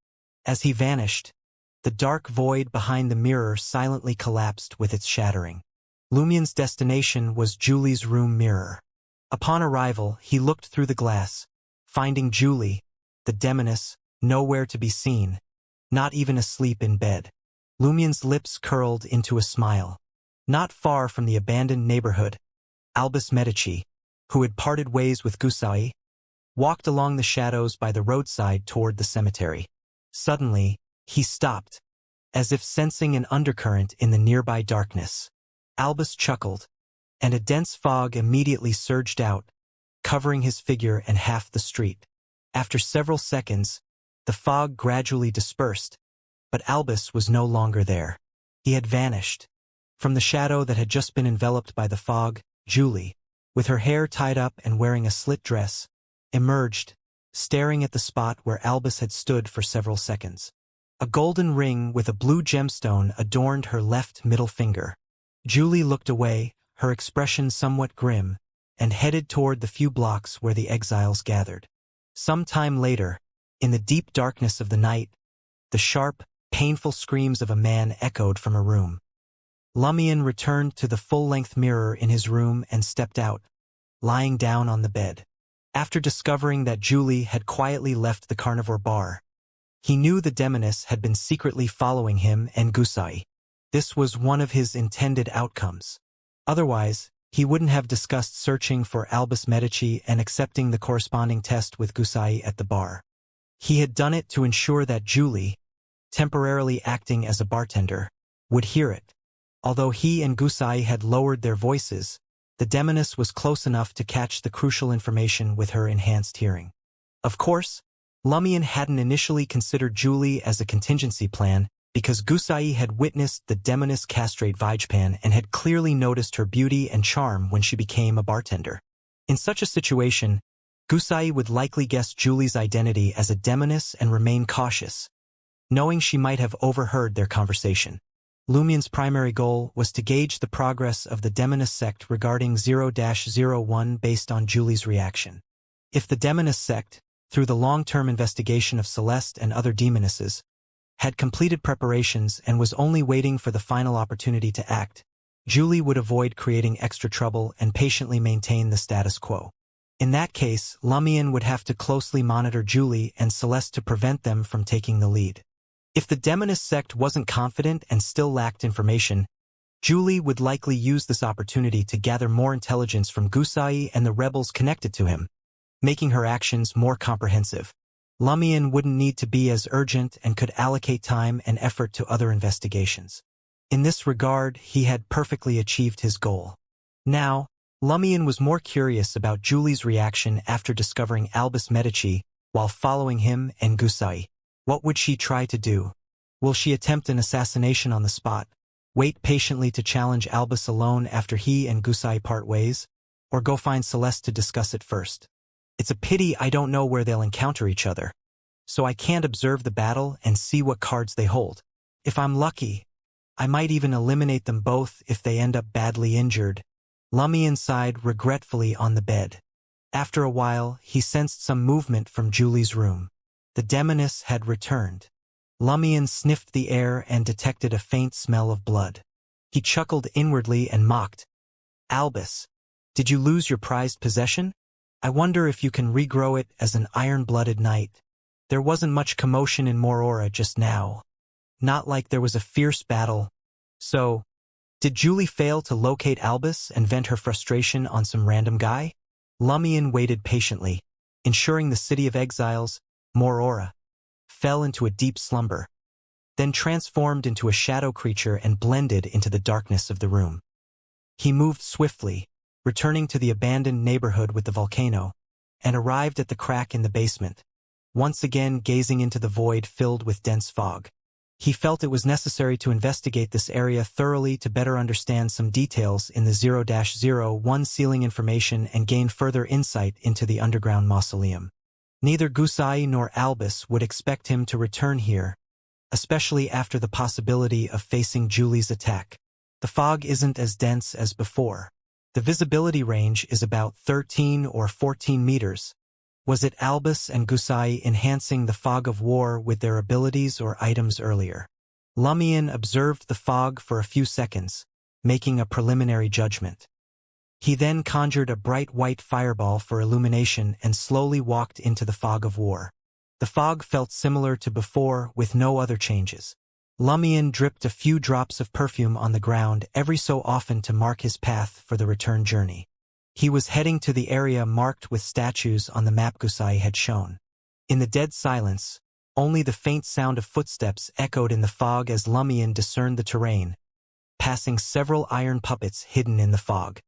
As he vanished, the dark void behind the mirror silently collapsed with its shattering. Lumion's destination was Julie's room mirror. Upon arrival, he looked through the glass, finding Julie, the demoness, nowhere to be seen, not even asleep in bed. Lumion's lips curled into a smile. Not far from the abandoned neighborhood, Albus Medici, who had parted ways with Gusai, walked along the shadows by the roadside toward the cemetery. Suddenly, he stopped, as if sensing an undercurrent in the nearby darkness. Albus chuckled, and a dense fog immediately surged out, covering his figure and half the street. After several seconds, the fog gradually dispersed, but Albus was no longer there. He had vanished. From the shadow that had just been enveloped by the fog, Julie, with her hair tied up and wearing a slit dress, emerged, staring at the spot where Albus had stood for several seconds. A golden ring with a blue gemstone adorned her left middle finger. Julie looked away, her expression somewhat grim, and headed toward the few blocks where the exiles gathered. Some time later, in the deep darkness of the night, the sharp, painful screams of a man echoed from a room. Lumion returned to the full-length mirror in his room and stepped out, lying down on the bed. After discovering that Julie had quietly left the carnivore bar, he knew the demoness had been secretly following him and Gusai. This was one of his intended outcomes. Otherwise, he wouldn't have discussed searching for Albus Medici and accepting the corresponding test with Gusai at the bar. He had done it to ensure that Julie, temporarily acting as a bartender, would hear it. Although he and Gusai had lowered their voices, the demoness was close enough to catch the crucial information with her enhanced hearing. Of course, Lumion hadn't initially considered Julie as a contingency plan because Gusai had witnessed the demoness castrate Vijpan and had clearly noticed her beauty and charm when she became a bartender. In such a situation, Gusai would likely guess Julie's identity as a demoness and remain cautious, knowing she might have overheard their conversation. Lumion's primary goal was to gauge the progress of the demoness sect regarding 0-01 based on Julie's reaction. If the demoness sect, through the long-term investigation of Celeste and other demonesses, had completed preparations and was only waiting for the final opportunity to act, Julie would avoid creating extra trouble and patiently maintain the status quo. In that case, Lumion would have to closely monitor Julie and Celeste to prevent them from taking the lead. If the demoness sect wasn't confident and still lacked information, Julie would likely use this opportunity to gather more intelligence from Gusai and the rebels connected to him, making her actions more comprehensive. Lumion wouldn't need to be as urgent and could allocate time and effort to other investigations. In this regard, he had perfectly achieved his goal. Now, Lumion was more curious about Julie's reaction after discovering Albus Medici while following him and Gusai. What would she try to do? Will she attempt an assassination on the spot, wait patiently to challenge Albus alone after he and Gusai part ways, or go find Celeste to discuss it first? It's a pity I don't know where they'll encounter each other, so I can't observe the battle and see what cards they hold. If I'm lucky, I might even eliminate them both if they end up badly injured. Lumion sighed regretfully on the bed. After a while, he sensed some movement from Julie's room. The demoness had returned. Lumion sniffed the air and detected a faint smell of blood. He chuckled inwardly and mocked. "Albus, did you lose your prized possession? I wonder if you can regrow it as an iron-blooded knight." There wasn't much commotion in Morora just now. Not like there was a fierce battle. So, did Julie fail to locate Albus and vent her frustration on some random guy? Lumion waited patiently, ensuring the city of exiles, Morora, fell into a deep slumber, then transformed into a shadow creature and blended into the darkness of the room. He moved swiftly, returning to the abandoned neighborhood with the volcano, and arrived at the crack in the basement, once again gazing into the void filled with dense fog. He felt it was necessary to investigate this area thoroughly to better understand some details in the 0-01 sealing information and gain further insight into the underground mausoleum. Neither Gusai nor Albus would expect him to return here, especially after the possibility of facing Julie's attack. The fog isn't as dense as before, The visibility range is about 13 or 14 meters. Was it Albus and Gusai enhancing the fog of war with their abilities or items earlier? Lumion observed the fog for a few seconds, making a preliminary judgment. He then conjured a bright white fireball for illumination and slowly walked into the fog of war. The fog felt similar to before, with no other changes. Lumion dripped a few drops of perfume on the ground every so often to mark his path for the return journey. He was heading to the area marked with statues on the map Gusai had shown. In the dead silence, only the faint sound of footsteps echoed in the fog as Lumion discerned the terrain, passing several iron puppets hidden in the fog.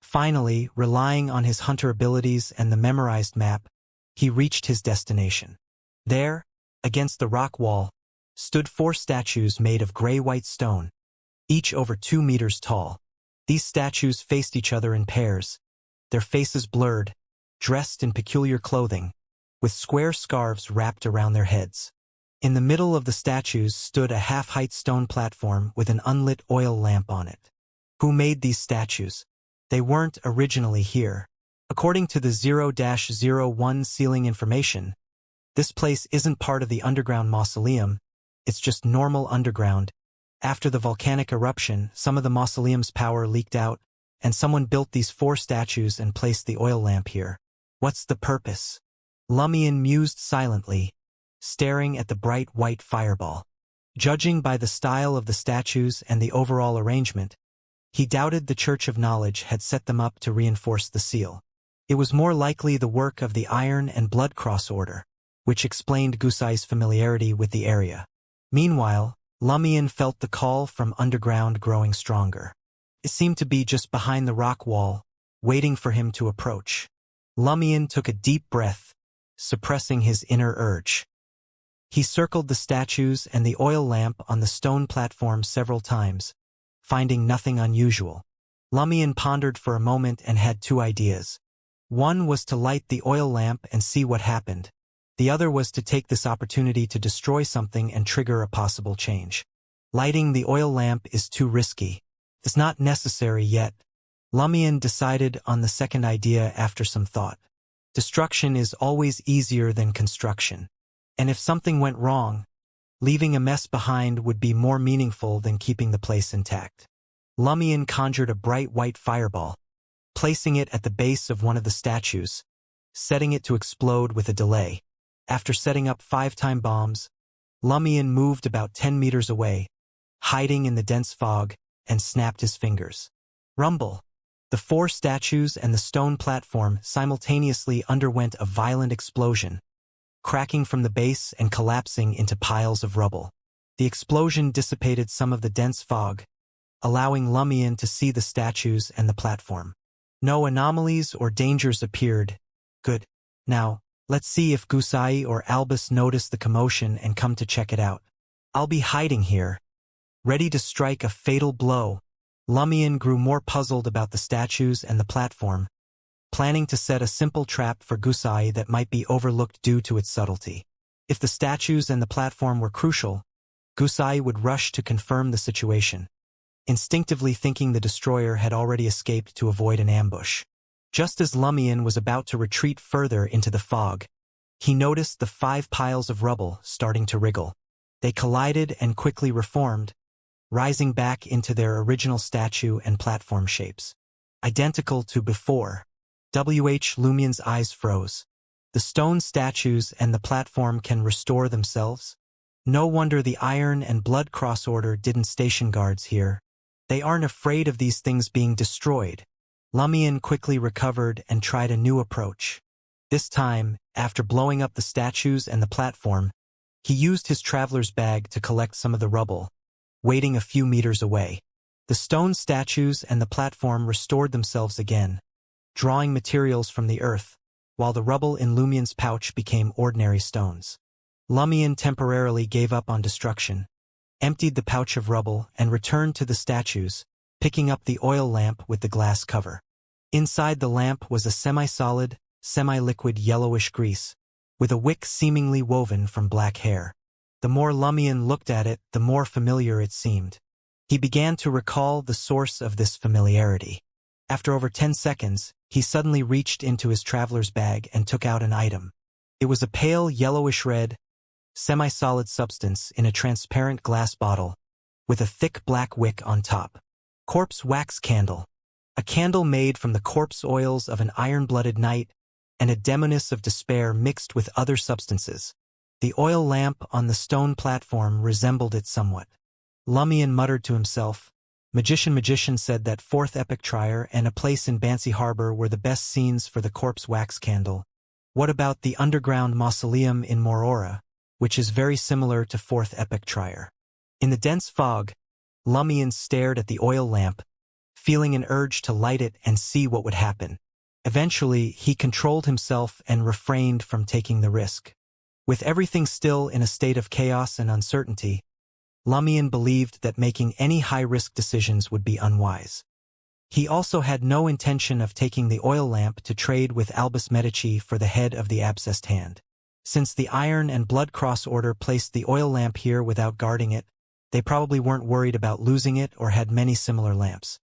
Finally, relying on his hunter abilities and the memorized map, he reached his destination. There, against the rock wall, stood 4 statues made of gray-white stone, each over 2 meters tall. These statues faced each other in pairs, their faces blurred, dressed in peculiar clothing, with square scarves wrapped around their heads. In the middle of the statues stood a half-height stone platform with an unlit oil lamp on it. Who made these statues? They weren't originally here. According to the 0-01 ceiling information, this place isn't part of the underground mausoleum, it's just normal underground. After the volcanic eruption, some of the mausoleum's power leaked out, and someone built these 4 statues and placed the oil lamp here. What's the purpose? Lumion mused silently, staring at the bright white fireball. Judging by the style of the statues and the overall arrangement, he doubted the Church of Knowledge had set them up to reinforce the seal. It was more likely the work of the Iron and Blood Cross Order, which explained Gusai's familiarity with the area. Meanwhile, Lumion felt the call from underground growing stronger. It seemed to be just behind the rock wall, waiting for him to approach. Lumion took a deep breath, suppressing his inner urge. He circled the statues and the oil lamp on the stone platform several times, finding nothing unusual. Lumion pondered for a moment and had 2 ideas. One was to light the oil lamp and see what happened. The other was to take this opportunity to destroy something and trigger a possible change. Lighting the oil lamp is too risky. It's not necessary yet. Lumion decided on the second idea after some thought. Destruction is always easier than construction. And if something went wrong, leaving a mess behind would be more meaningful than keeping the place intact. Lumion conjured a bright white fireball, placing it at the base of one of the statues, setting it to explode with a delay. After setting up 5 time bombs, Lumion moved about 10 meters away, hiding in the dense fog, and snapped his fingers. Rumble! The 4 statues and the stone platform simultaneously underwent a violent explosion, cracking from the base and collapsing into piles of rubble. The explosion dissipated some of the dense fog, allowing Lumion to see the statues and the platform. No anomalies or dangers appeared. Good. Now, let's see if Gusai or Albus notice the commotion and come to check it out. I'll be hiding here, ready to strike a fatal blow. Lumion grew more puzzled about the statues and the platform, planning to set a simple trap for Gusai that might be overlooked due to its subtlety. If the statues and the platform were crucial, Gusai would rush to confirm the situation, instinctively thinking the destroyer had already escaped to avoid an ambush. Just as Lumion was about to retreat further into the fog, he noticed the 5 piles of rubble starting to wriggle. They collided and quickly reformed, rising back into their original statue and platform shapes. Identical to before. Lumion's eyes froze. The stone statues and the platform can restore themselves? No wonder the Iron and Blood Cross Order didn't station guards here. They aren't afraid of these things being destroyed. Lumion quickly recovered and tried a new approach. This time, after blowing up the statues and the platform, he used his traveler's bag to collect some of the rubble, waiting a few meters away. The stone statues and the platform restored themselves again, drawing materials from the earth, while the rubble in Lumion's pouch became ordinary stones. Lumion temporarily gave up on destruction, emptied the pouch of rubble, and returned to the statues, picking up the oil lamp with the glass cover. Inside the lamp was a semi-solid, semi-liquid yellowish grease, with a wick seemingly woven from black hair. The more Lumion looked at it, the more familiar it seemed. He began to recall the source of this familiarity. After over 10 seconds, he suddenly reached into his traveler's bag and took out an item. It was a pale yellowish-red, semi-solid substance in a transparent glass bottle, with a thick black wick on top. Corpse wax candle. A candle made from the corpse oils of an iron-blooded knight and a demoness of despair mixed with other substances. The oil lamp on the stone platform resembled it somewhat. Lumion muttered to himself. Magician said that fourth epic trier and a place in Bancy Harbor were the best scenes for the corpse wax candle. What about the underground mausoleum in Morora, which is very similar to fourth epic trier? In the dense fog, Lumion stared at the oil lamp, feeling an urge to light it and see what would happen. Eventually, he controlled himself and refrained from taking the risk. With everything still in a state of chaos and uncertainty, Lumion believed that making any high-risk decisions would be unwise. He also had no intention of taking the oil lamp to trade with Albus Medici for the head of the abscessed hand. Since the Iron and Blood Cross Order placed the oil lamp here without guarding it, they probably weren't worried about losing it or had many similar lamps.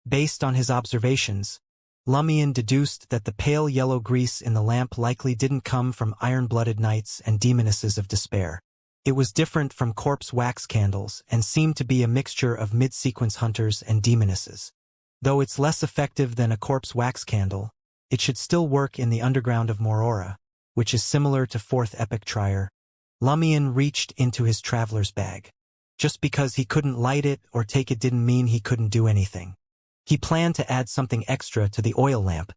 Based on his observations, Lumion deduced that the pale yellow grease in the lamp likely didn't come from iron-blooded knights and demonesses of despair. It was different from corpse wax candles and seemed to be a mixture of mid-sequence hunters and demonesses. Though it's less effective than a corpse wax candle, it should still work in the underground of Morora, which is similar to fourth epic trier. Lumion reached into his traveler's bag. Just because he couldn't light it or take it didn't mean he couldn't do anything. He planned to add something extra to the oil lamp,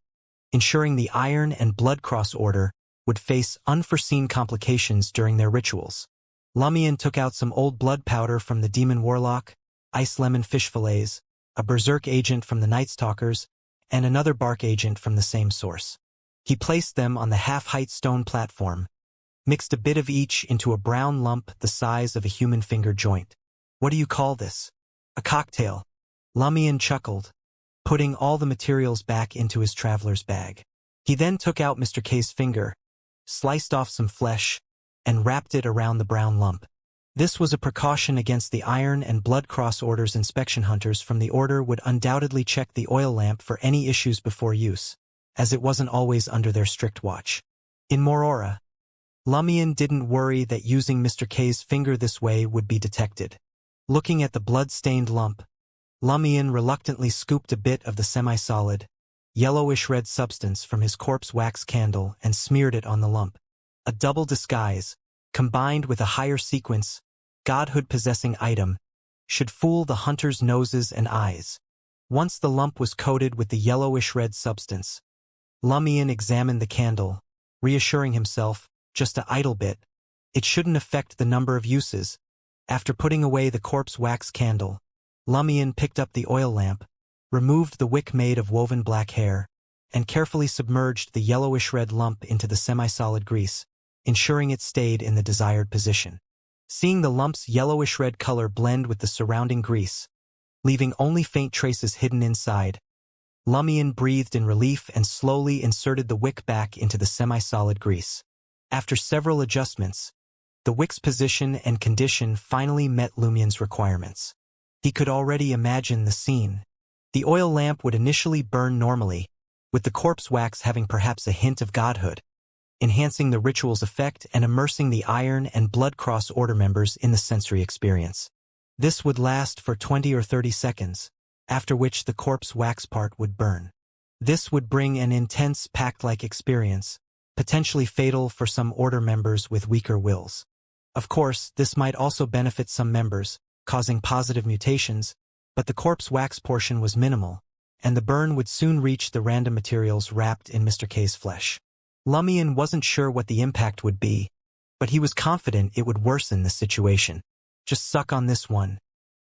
ensuring the Iron and Blood Cross Order would face unforeseen complications during their rituals. Lumion took out some old blood powder from the Demon Warlock, ice lemon fish fillets, a berserk agent from the Night Stalkers, and another bark agent from the same source. He placed them on the half-height stone platform, mixed a bit of each into a brown lump the size of a human finger joint. What do you call this? A cocktail. Lumion chuckled, putting all the materials back into his traveler's bag. He then took out Mr. K's finger, sliced off some flesh, and wrapped it around the brown lump. This was a precaution against the Iron and Blood Cross Order's inspection hunters from the Order would undoubtedly check the oil lamp for any issues before use, as it wasn't always under their strict watch. In Morora, Lumion didn't worry that using Mr. K's finger this way would be detected. Looking at the blood-stained lump, Lumion reluctantly scooped a bit of the semi-solid, yellowish-red substance from his corpse wax candle and smeared it on the lump. A double disguise, combined with a higher sequence, godhood-possessing item, should fool the hunter's noses and eyes. Once the lump was coated with the yellowish-red substance, Lumion examined the candle, reassuring himself, just a idle bit. It shouldn't affect the number of uses. After putting away the corpse wax candle, Lumion picked up the oil lamp, removed the wick made of woven black hair, and carefully submerged the yellowish-red lump into the semi-solid grease, ensuring it stayed in the desired position. Seeing the lump's yellowish-red color blend with the surrounding grease, leaving only faint traces hidden inside, Lumion breathed in relief and slowly inserted the wick back into the semi-solid grease. After several adjustments, the wick's position and condition finally met Lumion's requirements. He could already imagine the scene. The oil lamp would initially burn normally, with the corpse wax having perhaps a hint of godhood, enhancing the ritual's effect and immersing the Iron and Blood Cross Order members in the sensory experience. This would last for 20 or 30 seconds, after which the corpse wax part would burn. This would bring an intense pact-like experience, potentially fatal for some Order members with weaker wills. Of course, this might also benefit some members, causing positive mutations, but the corpse wax portion was minimal, and the burn would soon reach the random materials wrapped in Mr. K's flesh. Lumion wasn't sure what the impact would be, but he was confident it would worsen the situation. Just suck on this one.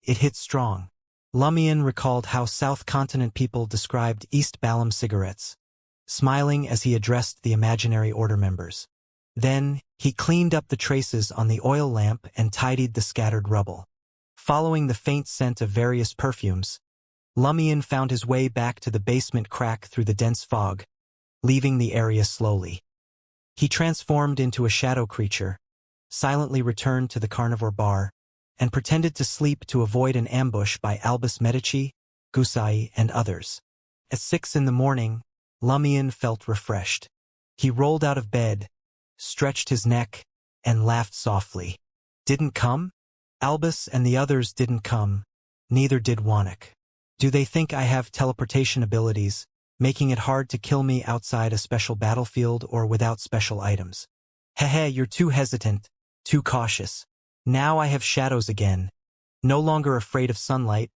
It hit strong. Lumion recalled how South Continent people described East Balam cigarettes, smiling as he addressed the imaginary Order members. Then, he cleaned up the traces on the oil lamp and tidied the scattered rubble. Following the faint scent of various perfumes, Lumion found his way back to the basement crack through the dense fog, leaving the area slowly. He transformed into a shadow creature, silently returned to the carnivore bar, and pretended to sleep to avoid an ambush by Albus Medici, Gusai, and others. At 6 in the morning, Lumion felt refreshed. He rolled out of bed, stretched his neck, and laughed softly. Didn't come? Albus and the others didn't come. Neither did Wannik. Do they think I have teleportation abilities, making it hard to kill me outside a special battlefield or without special items? Hehe, you're too hesitant, too cautious. Now I have shadows again, no longer afraid of sunlight,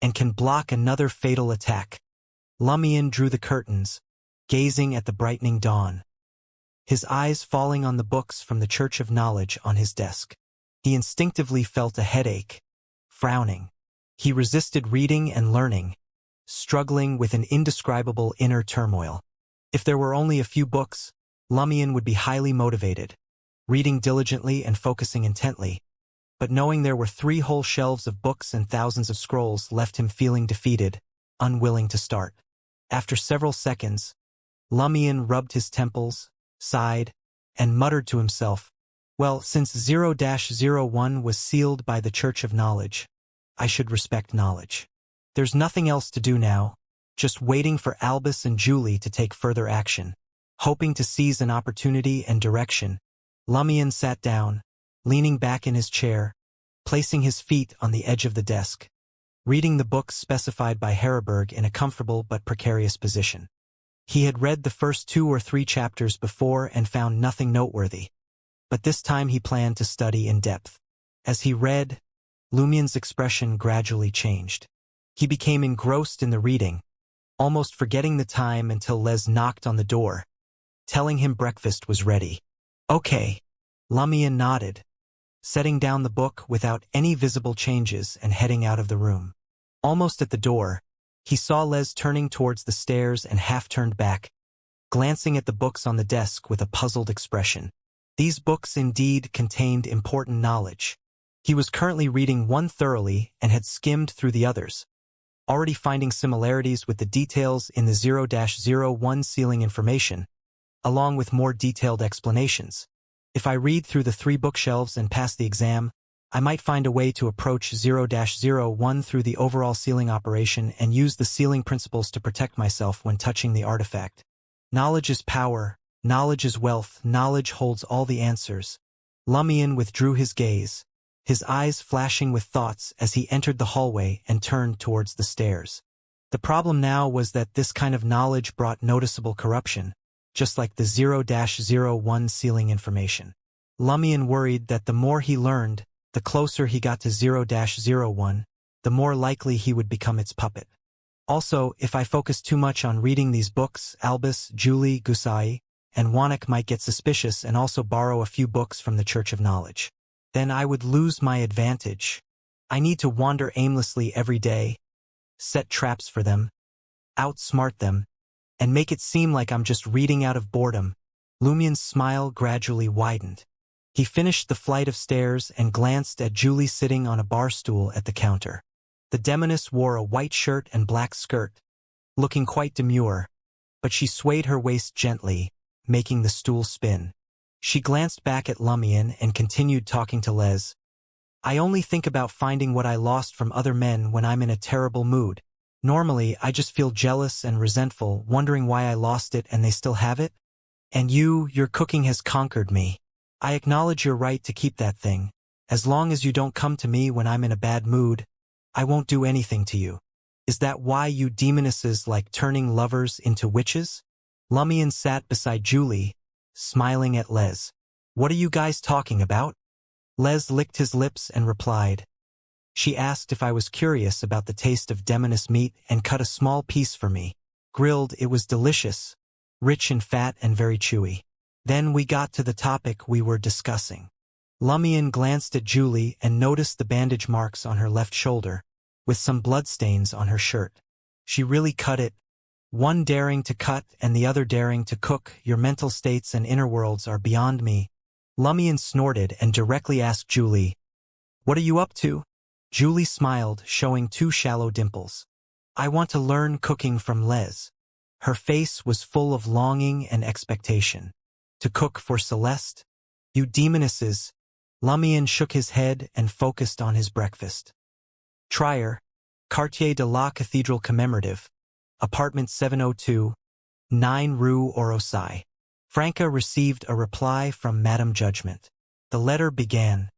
and can block another fatal attack. Lumion drew the curtains, gazing at the brightening dawn. His eyes falling on the books from the Church of Knowledge on his desk. He instinctively felt a headache, frowning. He resisted reading and learning, struggling with an indescribable inner turmoil. If there were only a few books, Lumion would be highly motivated, reading diligently and focusing intently. But knowing there were 3 whole shelves of books and thousands of scrolls left him feeling defeated, unwilling to start. After several seconds, Lumion rubbed his temples, sighed, and muttered to himself, well, since 0-01 was sealed by the Church of Knowledge, I should respect knowledge. There's nothing else to do now, just waiting for Albus and Julie to take further action. Hoping to seize an opportunity and direction, Lumion sat down, leaning back in his chair, placing his feet on the edge of the desk, reading the books specified by Heraberg in a comfortable but precarious position. He had read the first 2 or 3 chapters before and found nothing noteworthy, but this time he planned to study in depth. As he read, Lumion's expression gradually changed. He became engrossed in the reading, almost forgetting the time until Les knocked on the door, telling him breakfast was ready. Okay, Lumion nodded, setting down the book without any visible changes and heading out of the room. Almost at the door, he saw Les turning towards the stairs and half turned back, glancing at the books on the desk with a puzzled expression. These books indeed contained important knowledge. He was currently reading one thoroughly and had skimmed through the others, already finding similarities with the details in the 0-01 sealing information, along with more detailed explanations. If I read through the 3 bookshelves and pass the exam, I might find a way to approach 0-01 through the overall sealing operation and use the sealing principles to protect myself when touching the artifact. Knowledge is power, knowledge is wealth, knowledge holds all the answers. Lumion withdrew his gaze, his eyes flashing with thoughts as he entered the hallway and turned towards the stairs. The problem now was that this kind of knowledge brought noticeable corruption, just like the 0-01 sealing information. Lumion worried that the more he learned, the closer he got to 0-01, the more likely he would become its puppet. Also, if I focus too much on reading these books, Albus, Julie, Gusai, and Wannik might get suspicious and also borrow a few books from the Church of Knowledge. Then I would lose my advantage. I need to wander aimlessly every day, set traps for them, outsmart them, and make it seem like I'm just reading out of boredom. Lumion's smile gradually widened. He finished the flight of stairs and glanced at Julie sitting on a bar stool at the counter. The demoness wore a white shirt and black skirt, looking quite demure, but she swayed her waist gently, making the stool spin. She glanced back at Lumion and continued talking to Les. I only think about finding what I lost from other men when I'm in a terrible mood. Normally, I just feel jealous and resentful, wondering why I lost it and they still have it. And your cooking has conquered me. I acknowledge your right to keep that thing. As long as you don't come to me when I'm in a bad mood, I won't do anything to you. Is that why you demonesses like turning lovers into witches? Lumion sat beside Julie, smiling at Les. What are you guys talking about? Les licked his lips and replied. She asked if I was curious about the taste of demoness meat and cut a small piece for me. Grilled, it was delicious, rich in fat and very chewy. Then we got to the topic we were discussing. Lumion glanced at Julie and noticed the bandage marks on her left shoulder, with some bloodstains on her shirt. She really cut it. One daring to cut and the other daring to cook. Your mental states and inner worlds are beyond me. Lumion snorted and directly asked Julie, "What are you up to?" Julie smiled, showing 2 shallow dimples. "I want to learn cooking from Les." Her face was full of longing and expectation. "To cook for Celeste? You demonesses." Lumion shook his head and focused on his breakfast. Trier, Quartier de la Cathedral commemorative, apartment 702, 9 Rue Orosai. Franca received a reply from Madame Judgment. The letter began,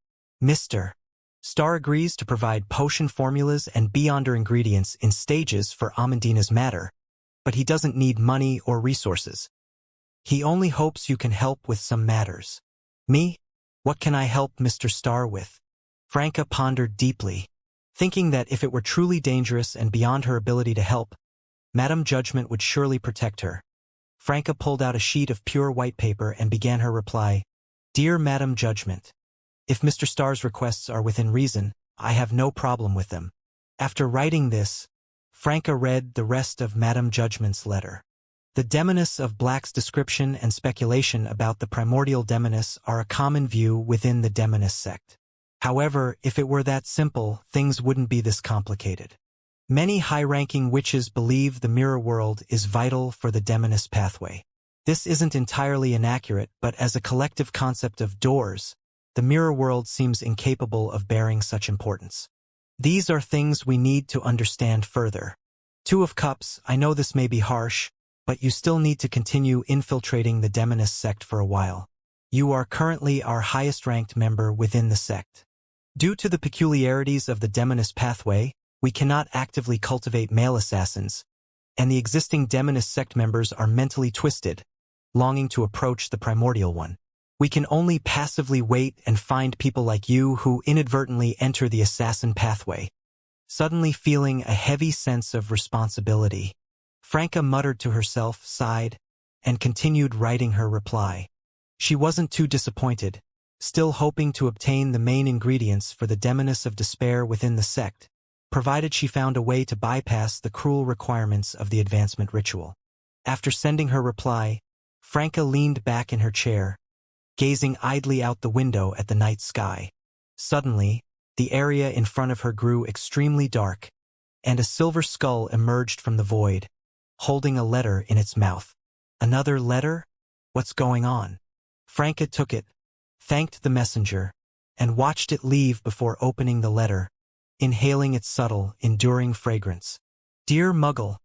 Mr. Star agrees to provide potion formulas and beyonder ingredients in stages for Amandina's matter, but he doesn't need money or resources. He only hopes you can help with some matters. Me? What can I help Mr. Star with? Franca pondered deeply, thinking that if it were truly dangerous and beyond her ability to help, Madame Judgment would surely protect her. Franca pulled out a sheet of pure white paper and began her reply. Dear Madame Judgment, if Mr. Star's requests are within reason, I have no problem with them. After writing this, Franca read the rest of Madame Judgment's letter. The demoness of Black's description and speculation about the primordial demoness are a common view within the demoness sect. However, if it were that simple, things wouldn't be this complicated. Many high-ranking witches believe the mirror world is vital for the demoness pathway. This isn't entirely inaccurate, but as a collective concept of doors, the mirror world seems incapable of bearing such importance. These are things we need to understand further. Two of Cups, I know this may be harsh, but you still need to continue infiltrating the demoness sect for a while. You are currently our highest-ranked member within the sect. Due to the peculiarities of the demoness pathway, we cannot actively cultivate male assassins, and the existing demoness sect members are mentally twisted, longing to approach the primordial one. We can only passively wait and find people like you who inadvertently enter the assassin pathway. Suddenly feeling a heavy sense of responsibility, Franca muttered to herself, sighed, and continued writing her reply. She wasn't too disappointed, still hoping to obtain the main ingredients for the demoness of despair within the sect, provided she found a way to bypass the cruel requirements of the advancement ritual. After sending her reply, Franca leaned back in her chair, gazing idly out the window at the night sky. Suddenly, the area in front of her grew extremely dark, and a silver skull emerged from the void, holding a letter in its mouth. Another letter? What's going on? Franca took it, thanked the messenger, and watched it leave before opening the letter, inhaling its subtle, enduring fragrance. Dear Muggle,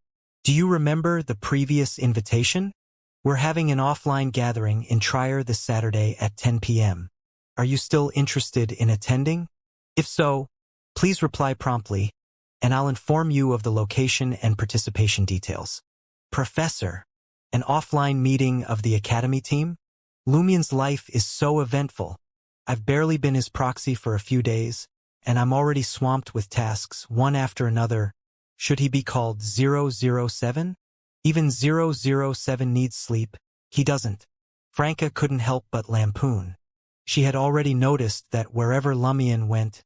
do you remember the previous invitation? We're having an offline gathering in Trier this Saturday at 10 p.m. Are you still interested in attending? If so, please reply promptly, and I'll inform you of the location and participation details. Professor, an offline meeting of the Academy team? Lumien's life is so eventful. I've barely been his proxy for a few days, and I'm already swamped with tasks, one after another. Should he be called 007? Even 007 needs sleep. He doesn't. Franca couldn't help but lampoon. She had already noticed that wherever Lumien went,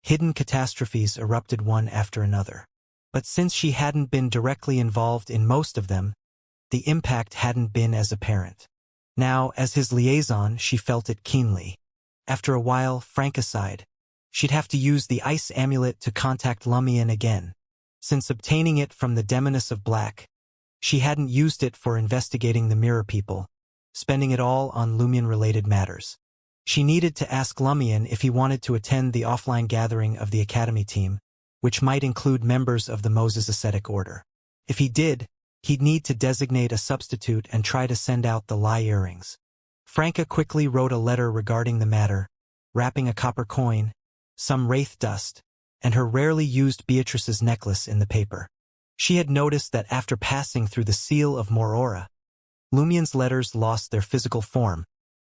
hidden catastrophes erupted one after another. But since she hadn't been directly involved in most of them, the impact hadn't been as apparent. Now, as his liaison, she felt it keenly. After a while, Franca sighed. She'd have to use the ice amulet to contact Lumien again. Since obtaining it from the Demoness of Black, she hadn't used it for investigating the Mirror People, spending it all on Lumien-related matters. She needed to ask Lumien if he wanted to attend the offline gathering of the Academy team, which might include members of the Moses Ascetic Order. If he did, he'd need to designate a substitute and try to send out the lie earrings. Franca quickly wrote a letter regarding the matter, wrapping a copper coin, some wraith dust, and her rarely used Beatrice's necklace in the paper. She had noticed that after passing through the seal of Morora, Lumien's letters lost their physical form,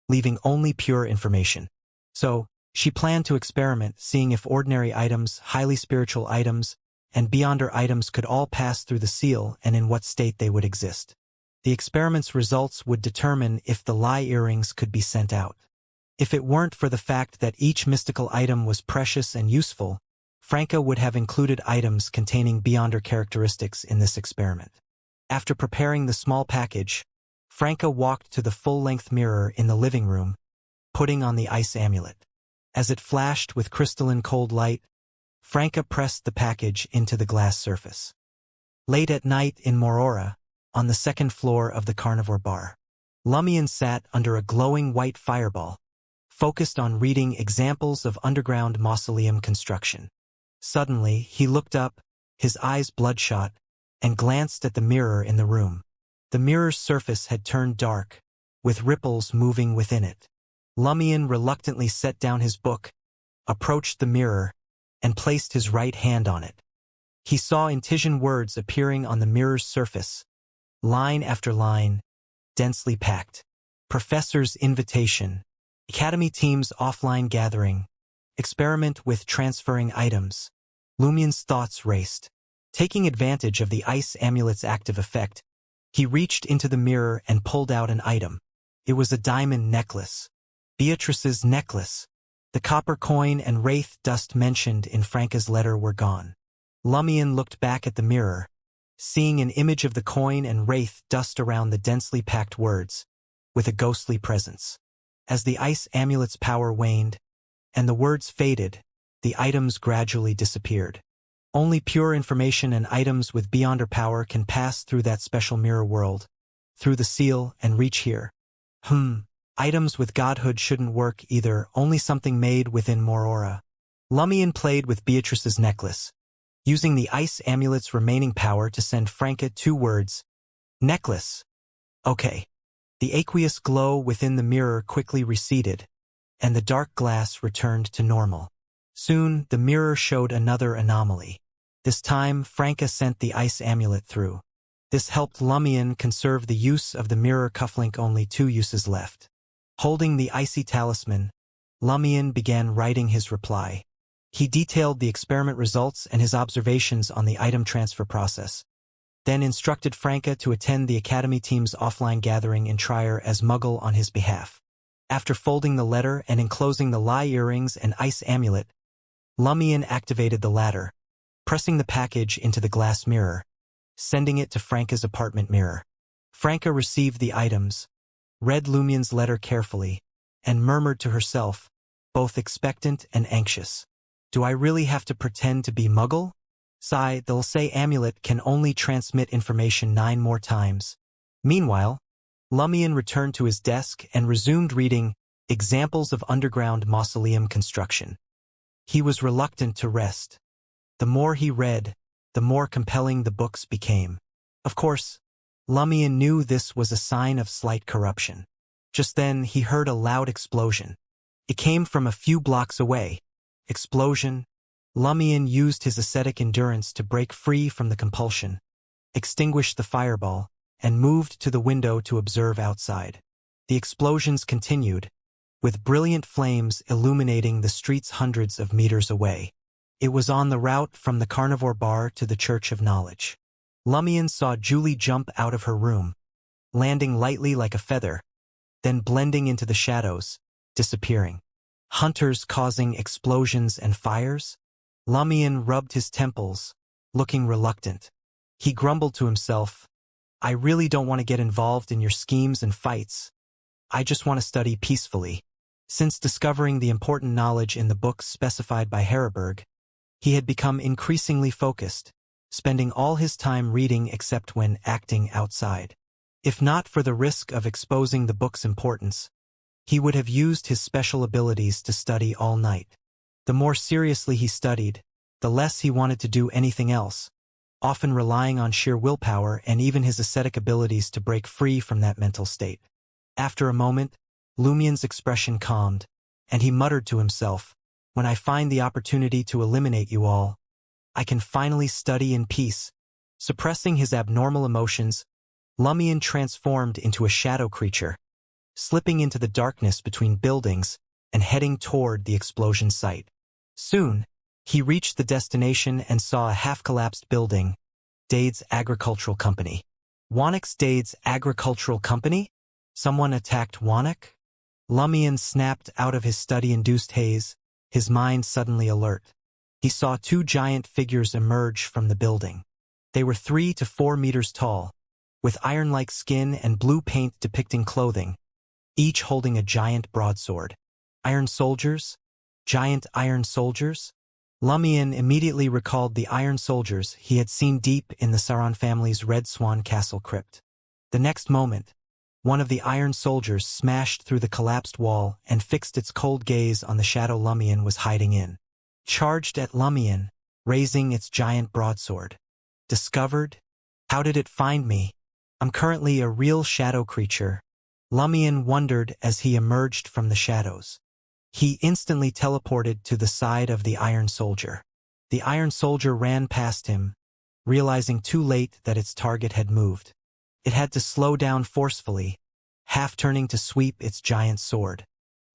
leaving only pure information. So, she planned to experiment, seeing if ordinary items, highly spiritual items, and beyonder items could all pass through the seal and in what state they would exist. The experiment's results would determine if the lie earrings could be sent out. If it weren't for the fact that each mystical item was precious and useful, Franca would have included items containing beyonder characteristics in this experiment. After preparing the small package, Franca walked to the full-length mirror in the living room, putting on the ice amulet. As it flashed with crystalline cold light, Franca pressed the package into the glass surface. Late at night in Morora, on the second floor of the carnivore bar, Lumien sat under a glowing white fireball, focused on reading examples of underground mausoleum construction. Suddenly, he looked up, his eyes bloodshot, and glanced at the mirror in the room. The mirror's surface had turned dark, with ripples moving within it. Lumion reluctantly set down his book, approached the mirror, and placed his right hand on it. He saw incision words appearing on the mirror's surface, line after line, densely packed. Professor's invitation. Academy team's offline gathering. Experiment with transferring items. Lumion's thoughts raced. Taking advantage of the ice amulet's active effect, he reached into the mirror and pulled out an item. It was a diamond necklace. Beatrice's necklace. The copper coin and wraith dust mentioned in Franca's letter were gone. Lumion looked back at the mirror, seeing an image of the coin and wraith dust around the densely packed words, with a ghostly presence. As the ice amulet's power waned, and the words faded, the items gradually disappeared. Only pure information and items with beyonder power can pass through that special mirror world, through the seal, and reach here. Items with godhood shouldn't work either, only something made within more aura. Lumion played with Beatrice's necklace, using the ice amulet's remaining power to send Franca 2 words. Necklace. Okay. The aqueous glow within the mirror quickly receded, and the dark glass returned to normal. Soon, the mirror showed another anomaly. This time, Franca sent the ice amulet through. This helped Lumion conserve the use of the mirror cufflink, only 2 uses left. Holding the icy talisman, Lumion began writing his reply. He detailed the experiment results and his observations on the item transfer process, then instructed Franca to attend the Academy team's offline gathering in Trier as Muggle on his behalf. After folding the letter and enclosing the lie earrings and ice amulet, Lumion activated the latter, pressing the package into the glass mirror, sending it to Franca's apartment mirror. Franca received the items, read Lumion's letter carefully, and murmured to herself, both expectant and anxious. Do I really have to pretend to be Muggle? Sigh, they'll say amulet can only transmit information 9 more times. Meanwhile, Lumion returned to his desk and resumed reading Examples of Underground Mausoleum Construction. He was reluctant to rest. The more he read, the more compelling the books became. Of course, Lumion knew this was a sign of slight corruption. Just then, he heard a loud explosion. It came from a few blocks away. Explosion. Lumion used his ascetic endurance to break free from the compulsion, extinguished the fireball, and moved to the window to observe outside. The explosions continued, with brilliant flames illuminating the streets hundreds of meters away. It was on the route from the carnivore bar to the Church of Knowledge. Lumion saw Julie jump out of her room, landing lightly like a feather, then blending into the shadows, disappearing. Hunters causing explosions and fires? Lumion rubbed his temples, looking reluctant. He grumbled to himself, I really don't want to get involved in your schemes and fights. I just want to study peacefully. Since discovering the important knowledge in the books specified by Harroburg, he had become increasingly focused, spending all his time reading except when acting outside. If not for the risk of exposing the book's importance, he would have used his special abilities to study all night. The more seriously he studied, the less he wanted to do anything else, often relying on sheer willpower and even his ascetic abilities to break free from that mental state. After a moment, Lumion's expression calmed, and he muttered to himself, when I find the opportunity to eliminate you all, I can finally study in peace. Suppressing his abnormal emotions, Lumion transformed into a shadow creature, slipping into the darkness between buildings and heading toward the explosion site. Soon, he reached the destination and saw a half-collapsed building, Dade's Agricultural Company. Wannock's Dade's Agricultural Company? Someone attacked Wannock? Lumion snapped out of his study-induced haze, his mind suddenly alert. He saw 2 giant figures emerge from the building. They were 3 to 4 meters tall, with iron-like skin and blue paint depicting clothing, each holding a giant broadsword. Iron soldiers? Giant iron soldiers? Lumion immediately recalled the iron soldiers he had seen deep in the Sauron family's Red Swan Castle crypt. The next moment, one of the iron soldiers smashed through the collapsed wall and fixed its cold gaze on the shadow Lumion was hiding in. Charged at Lumion, raising its giant broadsword. Discovered? How did it find me? I'm currently a real shadow creature. Lumion wondered as he emerged from the shadows. He instantly teleported to the side of the Iron Soldier. The Iron Soldier ran past him, realizing too late that its target had moved. It had to slow down forcefully, half-turning to sweep its giant sword.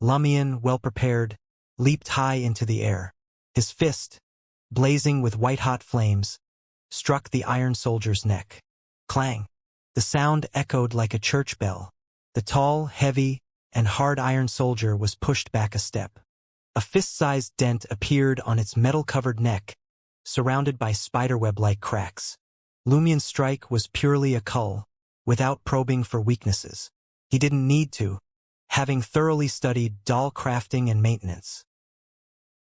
Lumion, well-prepared, leaped high into the air. His fist, blazing with white-hot flames, struck the Iron Soldier's neck. Clang! The sound echoed like a church bell. The tall, heavy, and hard Iron Soldier was pushed back a step. A fist-sized dent appeared on its metal-covered neck, surrounded by spiderweb-like cracks. Lumion's strike was purely a cull, without probing for weaknesses. He didn't need to, having thoroughly studied doll crafting and maintenance.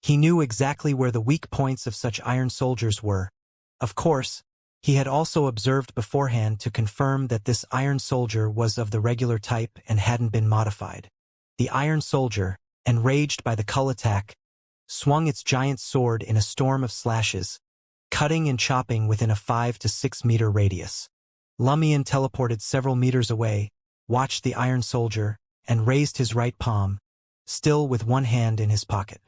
He knew exactly where the weak points of such Iron Soldiers were. Of course, he had also observed beforehand to confirm that this Iron Soldier was of the regular type and hadn't been modified. The Iron Soldier, enraged by the cull attack, swung its giant sword in a storm of slashes, cutting and chopping within a 5 to 6 meter radius. Lumion teleported several meters away, watched the Iron Soldier, and raised his right palm, still with one hand in his pocket.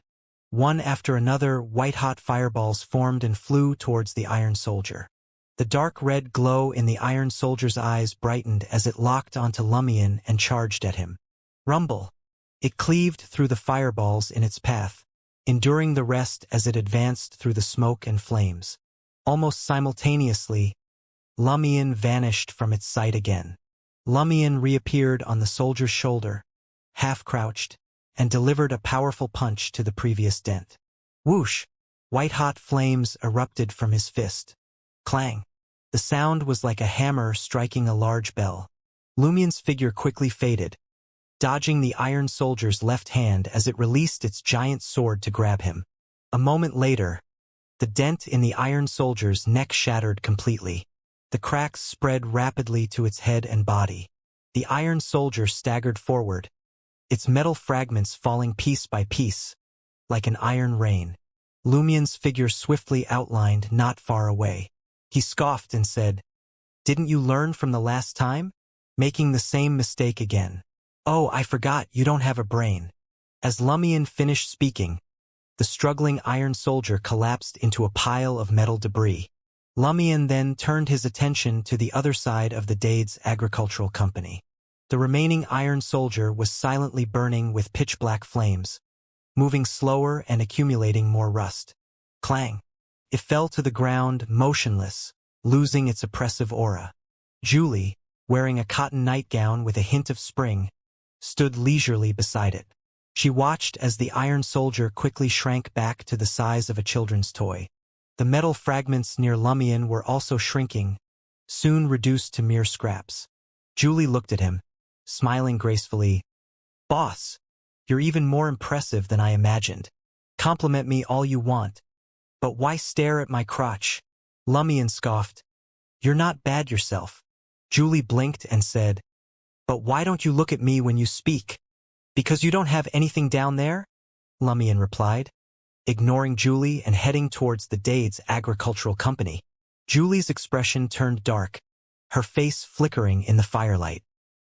One after another, white-hot fireballs formed and flew towards the Iron Soldier. The dark red glow in the Iron Soldier's eyes brightened as it locked onto Lumion and charged at him. Rumble! It cleaved through the fireballs in its path, enduring the rest as it advanced through the smoke and flames. Almost simultaneously, Lumion vanished from its sight again. Lumion reappeared on the soldier's shoulder, half-crouched, and delivered a powerful punch to the previous dent. Whoosh! White-hot flames erupted from his fist. Clang! The sound was like a hammer striking a large bell. Lumion's figure quickly faded, dodging the Iron Soldier's left hand as it released its giant sword to grab him. A moment later, the dent in the Iron Soldier's neck shattered completely. The cracks spread rapidly to its head and body. The Iron Soldier staggered forward, its metal fragments falling piece by piece, like an iron rain. Lumion's figure swiftly outlined not far away. He scoffed and said, "Didn't you learn from the last time? Making the same mistake again. Oh, I forgot you don't have a brain." As Lumion finished speaking, the struggling Iron Soldier collapsed into a pile of metal debris. Lumion then turned his attention to the other side of the Dade's agricultural company. The remaining Iron Soldier was silently burning with pitch-black flames, moving slower and accumulating more rust. Clang! It fell to the ground, motionless, losing its oppressive aura. Julie, wearing a cotton nightgown with a hint of spring, stood leisurely beside it. She watched as the Iron Soldier quickly shrank back to the size of a children's toy. The metal fragments near Lumion were also shrinking, soon reduced to mere scraps. Julie looked at him, smiling gracefully. "Boss, you're even more impressive than I imagined. Compliment me all you want, but why stare at my crotch?" Lumion scoffed. "You're not bad yourself." Julie blinked and said, "But why don't you look at me when you speak? Because you don't have anything down there?" Lumion replied, ignoring Julie and heading towards the Dade's agricultural company. Julie's expression turned dark, her face flickering in the firelight.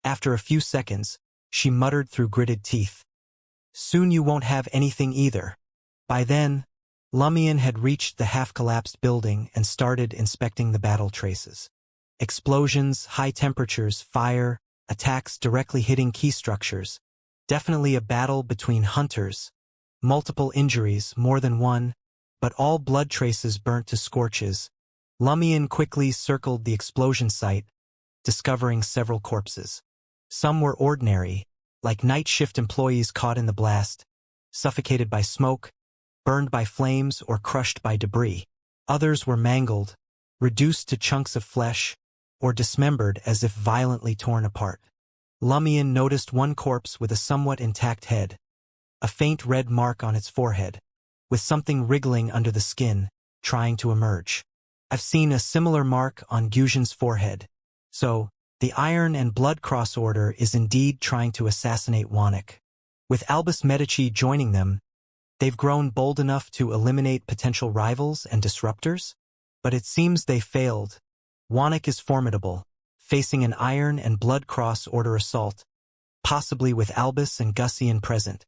After a few seconds, she muttered through gritted teeth, "Soon you won't have anything either." By then, Lumion had reached the half-collapsed building and started inspecting the battle traces. Explosions, high temperatures, fire, attacks directly hitting key structures. Definitely a battle between hunters. Multiple injuries, more than one, but all blood traces burnt to scorches. Lumion quickly circled the explosion site, discovering several corpses. Some were ordinary, like night shift employees caught in the blast, suffocated by smoke, burned by flames, or crushed by debris. Others were mangled, reduced to chunks of flesh, or dismembered as if violently torn apart. Lumion noticed one corpse with a somewhat intact head, a faint red mark on its forehead, with something wriggling under the skin, trying to emerge. I've seen a similar mark on Guzhen's forehead. So, the Iron and Blood Cross Order is indeed trying to assassinate Wannik. With Albus Medici joining them, they've grown bold enough to eliminate potential rivals and disruptors? But it seems they failed. Wanek is formidable, facing an Iron and Blood Cross Order assault, possibly with Albus and Gussian present,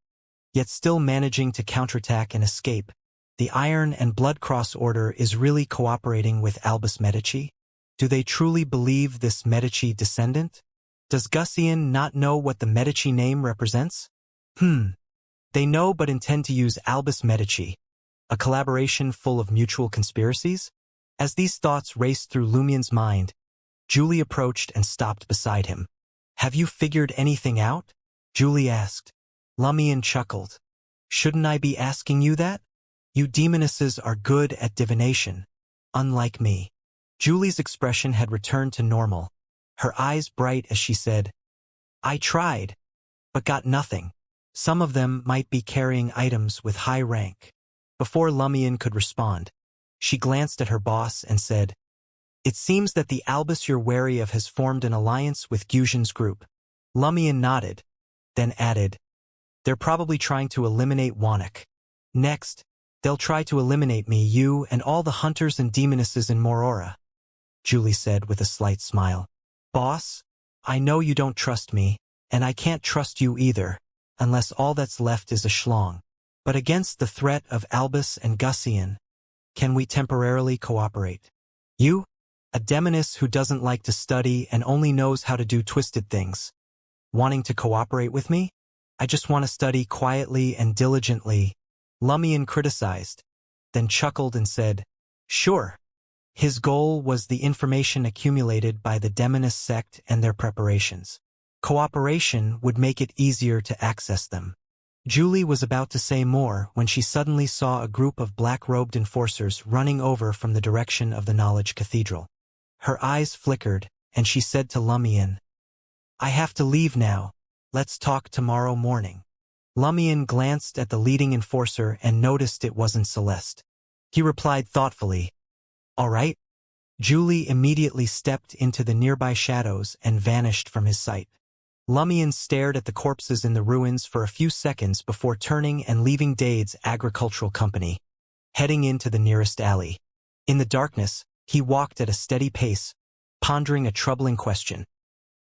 yet still managing to counterattack and escape. The Iron and Blood Cross Order is really cooperating with Albus Medici? Do they truly believe this Medici descendant? Does Gussian not know what the Medici name represents? They know but intend to use Albus Medici, a collaboration full of mutual conspiracies? As these thoughts raced through Lumien's mind, Julie approached and stopped beside him. Have you figured anything out? Julie asked. Lumien chuckled. Shouldn't I be asking you that? You demonesses are good at divination, unlike me. Julie's expression had returned to normal, her eyes bright as she said, I tried, but got nothing. Some of them might be carrying items with high rank. Before Lumien could respond, she glanced at her boss and said, It seems that the Albus you're wary of has formed an alliance with Gusian's group. Lumien nodded, then added, They're probably trying to eliminate Wanek. Next, they'll try to eliminate me, you, and all the hunters and demonesses in Morora, Julie said with a slight smile. Boss, I know you don't trust me, and I can't trust you either, unless all that's left is a schlong. But against the threat of Albus and Gussian, can we temporarily cooperate? You, a demoness who doesn't like to study and only knows how to do twisted things, wanting to cooperate with me? I just want to study quietly and diligently, Lumien criticized, then chuckled and said, Sure. His goal was the information accumulated by the demoness sect and their preparations. Cooperation would make it easier to access them. Julie was about to say more when she suddenly saw a group of black-robed enforcers running over from the direction of the Knowledge Cathedral. Her eyes flickered, and she said to Lumien, I have to leave now. Let's talk tomorrow morning. Lumien glanced at the leading enforcer and noticed it wasn't Celeste. He replied thoughtfully, All right. Julie immediately stepped into the nearby shadows and vanished from his sight. Lumien stared at the corpses in the ruins for a few seconds before turning and leaving Dade's agricultural company, heading into the nearest alley. In the darkness, he walked at a steady pace, pondering a troubling question.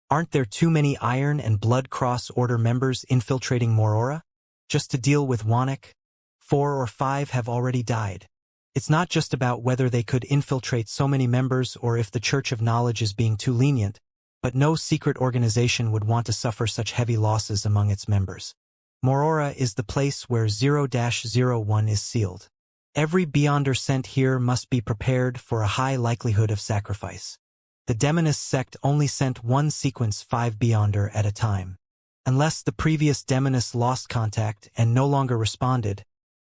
Aren't there too many Iron and Blood Cross Order members infiltrating Morora? Just to deal with Wanek? 4 or 5 have already died. It's not just about whether they could infiltrate so many members or if the Church of Knowledge is being too lenient, but no secret organization would want to suffer such heavy losses among its members. Morora is the place where 0-01 is sealed. Every Beyonder sent here must be prepared for a high likelihood of sacrifice. The Demonist sect only sent one sequence 5 Beyonder at a time. Unless the previous Demonist lost contact and no longer responded,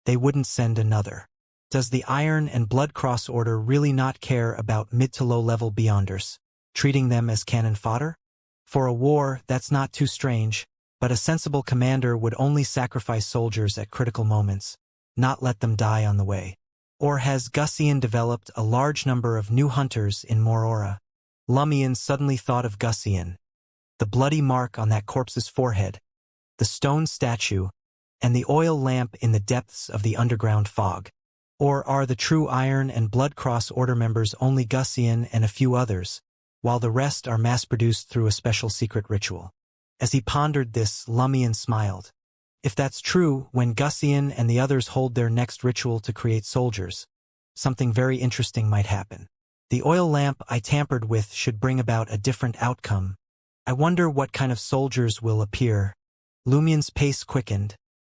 they wouldn't send another. Does the Iron and Blood Cross Order really not care about mid to low-level Beyonders, treating them as cannon fodder? For a war, that's not too strange, but a sensible commander would only sacrifice soldiers at critical moments, not let them die on the way. Or has Gussian developed a large number of new hunters in Morora? Lumien suddenly thought of Gussian, the bloody mark on that corpse's forehead, the stone statue, and the oil lamp in the depths of the underground fog. Or are the true Iron and Blood Cross Order members only Gussian and a few others, while the rest are mass-produced through a special secret ritual? As he pondered this, Lumien smiled. If that's true, when Gussian and the others hold their next ritual to create soldiers, something very interesting might happen. The oil lamp I tampered with should bring about a different outcome. I wonder what kind of soldiers will appear. Lumien's pace quickened,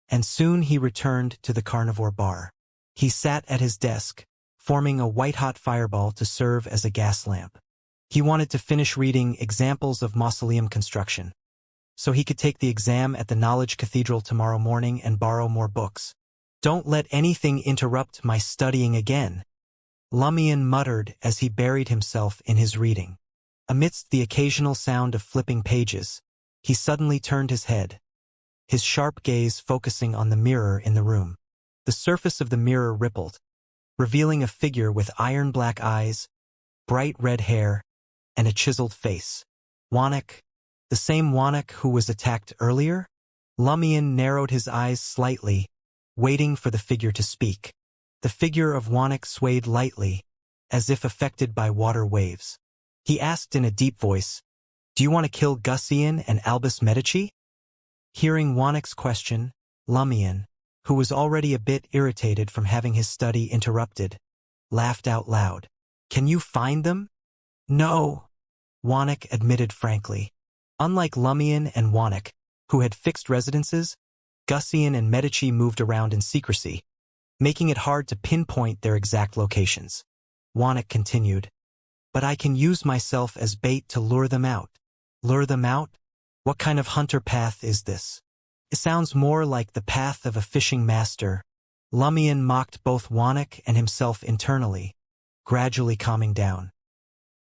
and soon he returned to the carnivore bar. He sat at his desk, forming a white-hot fireball to serve as a gas lamp. He wanted to finish reading Examples of Mausoleum Construction, so he could take the exam at the Knowledge Cathedral tomorrow morning and borrow more books. Don't let anything interrupt my studying again, Lumien muttered as he buried himself in his reading. Amidst the occasional sound of flipping pages, he suddenly turned his head, his sharp gaze focusing on the mirror in the room. The surface of the mirror rippled, revealing a figure with iron-black eyes, bright red hair, and a chiseled face. Wanek, the same Wanek who was attacked earlier? Lumien narrowed his eyes slightly, waiting for the figure to speak. The figure of Wanek swayed lightly, as if affected by water waves. He asked in a deep voice, "Do you want to kill Gussian and Albus Medici?" Hearing Wanek's question, Lumion, who was already a bit irritated from having his study interrupted, laughed out loud. "Can you find them?" "No," Wanek admitted frankly. Unlike Lumion and Wanek, who had fixed residences, Gussian and Medici moved around in secrecy, making it hard to pinpoint their exact locations. Wanek continued, "But I can use myself as bait to lure them out." "Lure them out? What kind of hunter path is this?" "It sounds more like the path of a fishing master." Lumion mocked both Wanek and himself internally, gradually calming down.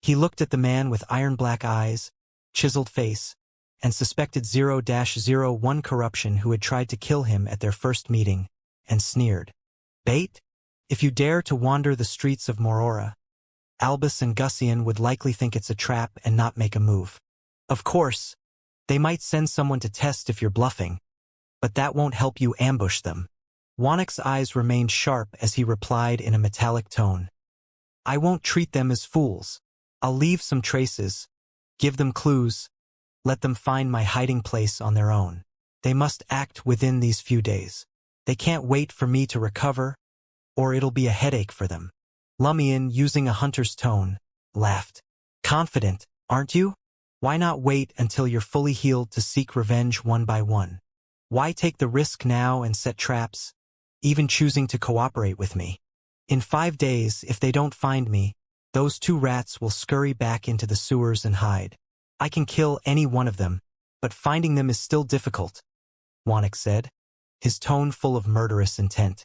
He looked at the man with iron-black eyes, chiseled face, and suspected 0-01 corruption who had tried to kill him at their first meeting, and sneered. "Bait? If you dare to wander the streets of Morora, Albus and Gussian would likely think it's a trap and not make a move. Of course, they might send someone to test if you're bluffing, but that won't help you ambush them." Wanek's eyes remained sharp as he replied in a metallic tone. "I won't treat them as fools. I'll leave some traces, give them clues, let them find my hiding place on their own. They must act within these few days. They can't wait for me to recover, or it'll be a headache for them." Lumion, using a hunter's tone, laughed. "Confident, aren't you? Why not wait until you're fully healed to seek revenge one by one? Why take the risk now and set traps, even choosing to cooperate with me? In 5 days, if they don't find me, those 2 rats will scurry back into the sewers and hide. I can kill any one of them, but finding them is still difficult," Wanek said, his tone full of murderous intent.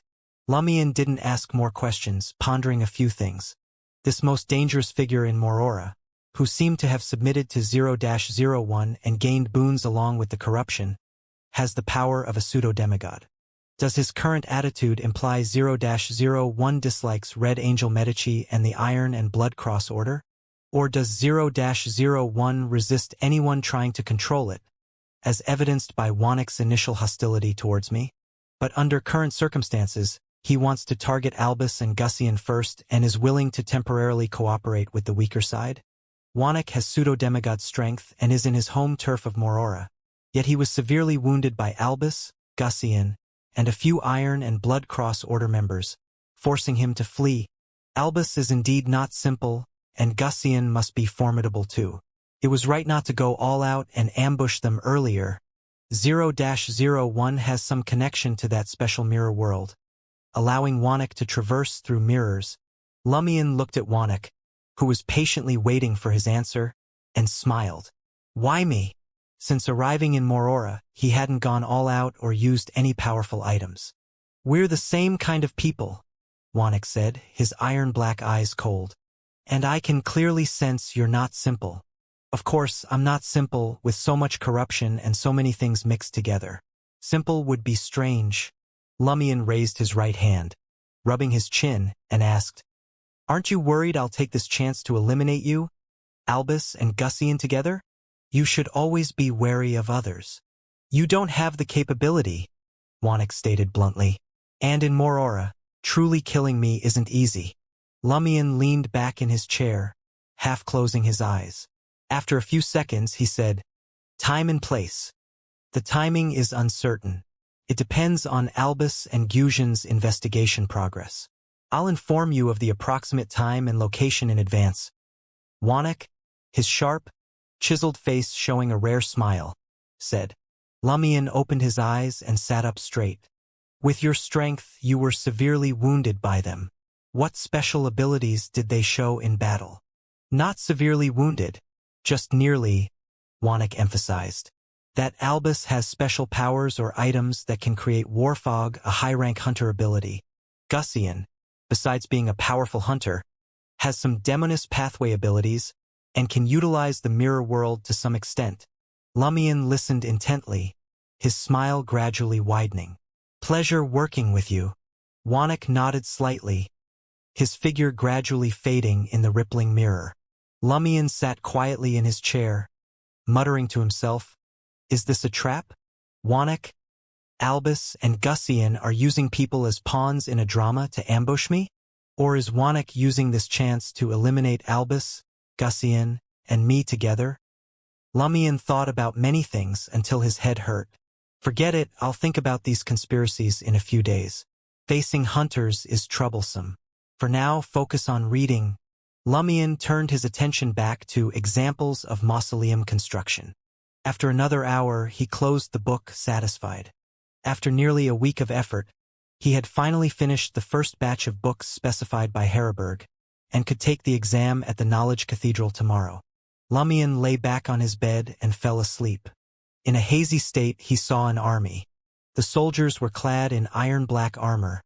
Lumion didn't ask more questions, pondering a few things. This most dangerous figure in Morora, who seemed to have submitted to 0-01 and gained boons along with the corruption, has the power of a pseudo-demigod. Does his current attitude imply 0-01 dislikes Red Angel Medici and the Iron and Blood Cross Order? Or does 0-01 resist anyone trying to control it, as evidenced by Wanek's initial hostility towards me? But under current circumstances, he wants to target Albus and Gussian first and is willing to temporarily cooperate with the weaker side? Wanek has pseudo-demigod strength and is in his home turf of Morora, yet he was severely wounded by Albus, Gussian, and a few Iron and Blood Cross Order members, forcing him to flee. Albus is indeed not simple, and Gussian must be formidable too. It was right not to go all out and ambush them earlier. 0-01 has some connection to that special mirror world, allowing Wanek to traverse through mirrors. Lumion looked at Wanek, who was patiently waiting for his answer, and smiled. Why me? Since arriving in Morora, he hadn't gone all out or used any powerful items. "We're the same kind of people," Wanek said, his iron-black eyes cold. "And I can clearly sense you're not simple." "Of course, I'm not simple with so much corruption and so many things mixed together. Simple would be strange." Lumion raised his right hand, rubbing his chin, and asked, "Aren't you worried I'll take this chance to eliminate you, Albus and Gussian together? You should always be wary of others." "You don't have the capability," Wanek stated bluntly. "And in Morora, truly killing me isn't easy." Lumion leaned back in his chair, half closing his eyes. After a few seconds, he said, "Time and place. The timing is uncertain. It depends on Albus and Gusian's investigation progress. I'll inform you of the approximate time and location in advance." Wanek, his sharp, chiseled face showing a rare smile, said. Lumion opened his eyes and sat up straight. "With your strength, you were severely wounded by them. What special abilities did they show in battle?" "Not severely wounded, just nearly," Wanek emphasized. "That Albus has special powers or items that can create war fog, a high-rank hunter ability. Gussian, besides being a powerful hunter, has some demoness pathway abilities and can utilize the mirror world to some extent." Lumion listened intently, his smile gradually widening. "Pleasure working with you." Wanek nodded slightly, his figure gradually fading in the rippling mirror. Lumion sat quietly in his chair, muttering to himself, "Is this a trap? Wanek, Albus, and Gussian are using people as pawns in a drama to ambush me? Or is Wanek using this chance to eliminate Albus, Gussian, and me together? Lumion thought about many things until his head hurt. Forget it, I'll think about these conspiracies in a few days. Facing hunters is troublesome. For now, focus on reading. Lumion turned his attention back to examples of mausoleum construction. After another hour, he closed the book, satisfied. After nearly a week of effort, he had finally finished the first batch of books specified by Heidelberg, and could take the exam at the Knowledge Cathedral tomorrow. Lumion lay back on his bed and fell asleep. In a hazy state, he saw an army. The soldiers were clad in iron-black armor,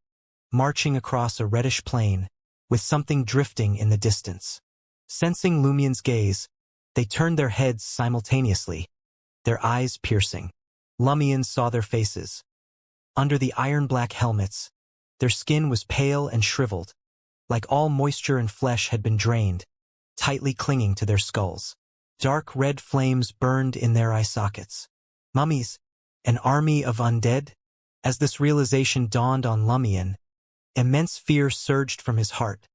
marching across a reddish plain, with something drifting in the distance. Sensing Lumion's gaze, they turned their heads simultaneously, their eyes piercing. Lumion saw their faces. Under the iron-black helmets, their skin was pale and shriveled, like all moisture and flesh had been drained, tightly clinging to their skulls. Dark red flames burned in their eye sockets. Mummies? An army of undead? As this realization dawned on Lumion, immense fear surged from his heart,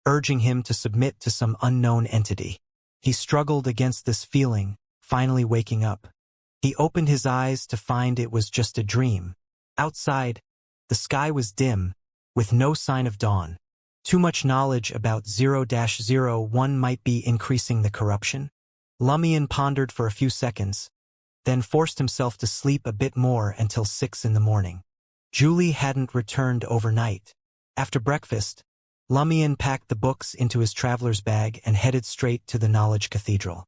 urging him to submit to some unknown entity. He struggled against this feeling, finally waking up. He opened his eyes to find it was just a dream. Outside, the sky was dim, with no sign of dawn. Too much knowledge about 0-01 might be increasing the corruption? Lumion pondered for a few seconds, then forced himself to sleep a bit more until 6 in the morning. Julie hadn't returned overnight. After breakfast, Lumion packed the books into his traveler's bag and headed straight to the Knowledge Cathedral.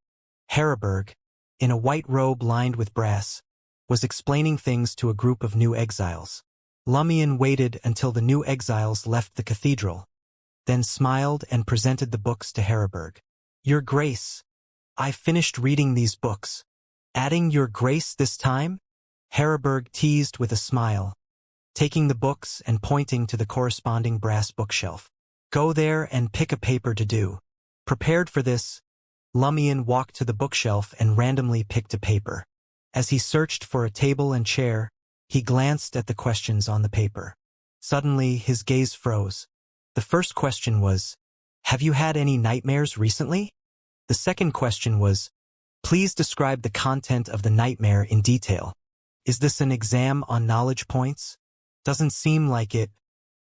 Heidelberg, in a white robe lined with brass, was explaining things to a group of new exiles. Lumion waited until the new exiles left the cathedral, then smiled and presented the books to Heidelberg. Your Grace, I finished reading these books. Adding Your Grace this time? Heidelberg teased with a smile, taking the books and pointing to the corresponding brass bookshelf. Go there and pick a paper to do. Prepared for this, Lumion walked to the bookshelf and randomly picked a paper. As he searched for a table and chair, he glanced at the questions on the paper. Suddenly, his gaze froze. The first question was, have you had any nightmares recently? The second question was, please describe the content of the nightmare in detail. Is this an exam on knowledge points? Doesn't seem like it.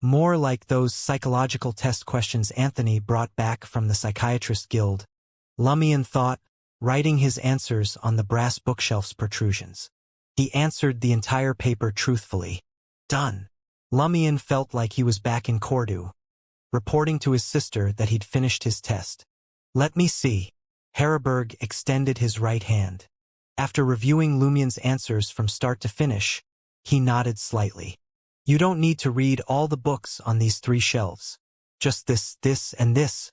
More like those psychological test questions Anthony brought back from the Psychiatrist Guild. Lumion thought, writing his answers on the brass bookshelf's protrusions. He answered the entire paper truthfully. Done. Lumion felt like he was back in Cordu, reporting to his sister that he'd finished his test. Let me see. Heidelberg extended his right hand. After reviewing Lumion's answers from start to finish, he nodded slightly. You don't need to read all the books on these 3 shelves. Just this, and this.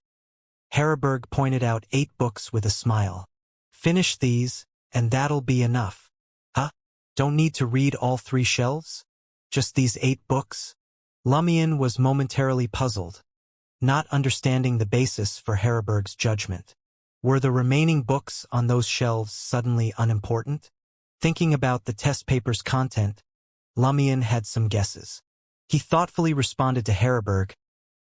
Heidelberg pointed out 8 books with a smile. Finish these, and that'll be enough. Huh? Don't need to read all 3 shelves? Just these 8 books? Lumion was momentarily puzzled, not understanding the basis for Heidelberg's judgment. Were the remaining books on those shelves suddenly unimportant? Thinking about the test paper's content, Lumion had some guesses. He thoughtfully responded to Heidelberg,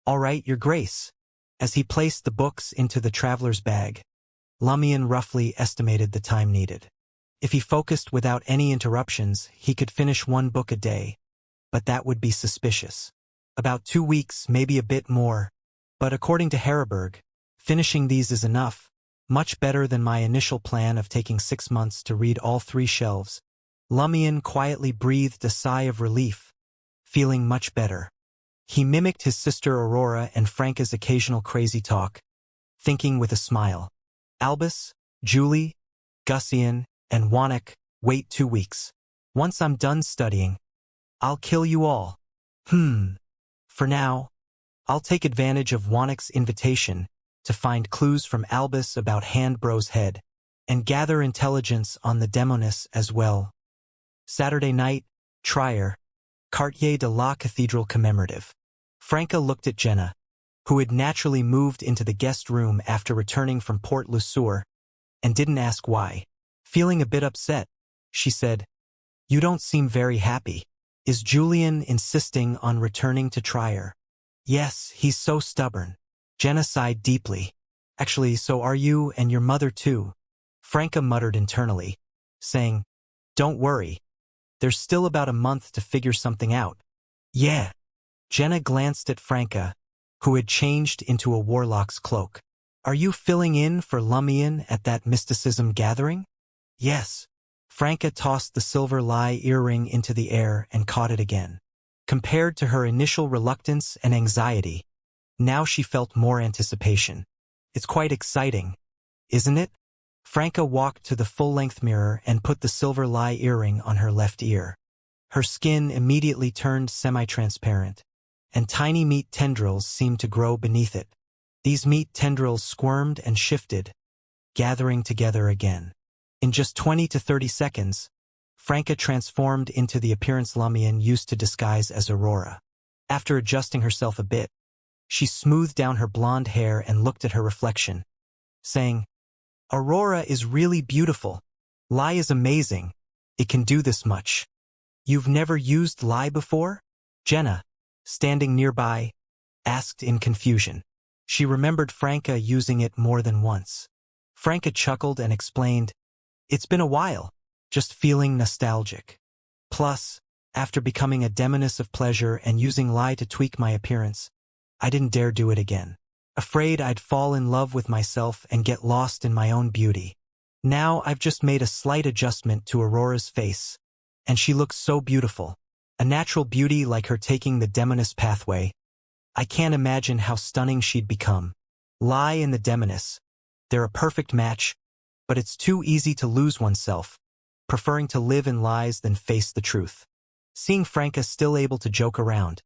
All right, Your Grace. As he placed the books into the traveler's bag, Lumion roughly estimated the time needed. If he focused without any interruptions, he could finish 1 book a day, but that would be suspicious. About 2 weeks, maybe a bit more, but according to Heidelberg, finishing these is enough, much better than my initial plan of taking 6 months to read all 3 shelves. Lumion quietly breathed a sigh of relief, feeling much better. He mimicked his sister Aurora and Franca's occasional crazy talk, thinking with a smile. Albus, Julie, Gussian, and Wannick, wait 2 weeks. Once I'm done studying, I'll kill you all. For now, I'll take advantage of Wannick's invitation to find clues from Albus about Handbro's head, and gather intelligence on the Demonis as well. Saturday night, Trier, Quartier de la Cathedral commemorative. Franca looked at Jenna, who had naturally moved into the guest room after returning from Port Le Sueur, and didn't ask why. Feeling a bit upset, she said, You don't seem very happy. Is Julian insisting on returning to Trier? Yes, he's so stubborn. Jenna sighed deeply. Actually, so are you and your mother too, Franca muttered internally, saying, don't worry. There's still about a month to figure something out. Yeah. Jenna glanced at Franca, who had changed into a warlock's cloak. Are you filling in for Lumion at that mysticism gathering? Yes. Franca tossed the silver lie earring into the air and caught it again. Compared to her initial reluctance and anxiety, now she felt more anticipation. It's quite exciting, isn't it? Franca walked to the full-length mirror and put the silver lie earring on her left ear. Her skin immediately turned semi-transparent, and tiny meat tendrils seemed to grow beneath it. These meat tendrils squirmed and shifted, gathering together again. In just 20 to 30 seconds, Franca transformed into the appearance Lumion used to disguise as Aurora. After adjusting herself a bit, she smoothed down her blonde hair and looked at her reflection, saying, Aurora is really beautiful. Lie is amazing. It can do this much. You've never used Lie before? Jenna, standing nearby, asked in confusion. She remembered Franca using it more than once. Franca chuckled and explained, it's been a while, just feeling nostalgic. Plus, after becoming a demoness of pleasure and using Lie to tweak my appearance, I didn't dare do it again. Afraid I'd fall in love with myself and get lost in my own beauty. Now I've just made a slight adjustment to Aurora's face, and she looks so beautiful. A natural beauty like her taking the demoness pathway. I can't imagine how stunning she'd become. Lie and the demoness. They're a perfect match, but it's too easy to lose oneself, preferring to live in lies than face the truth. Seeing Franca still able to joke around,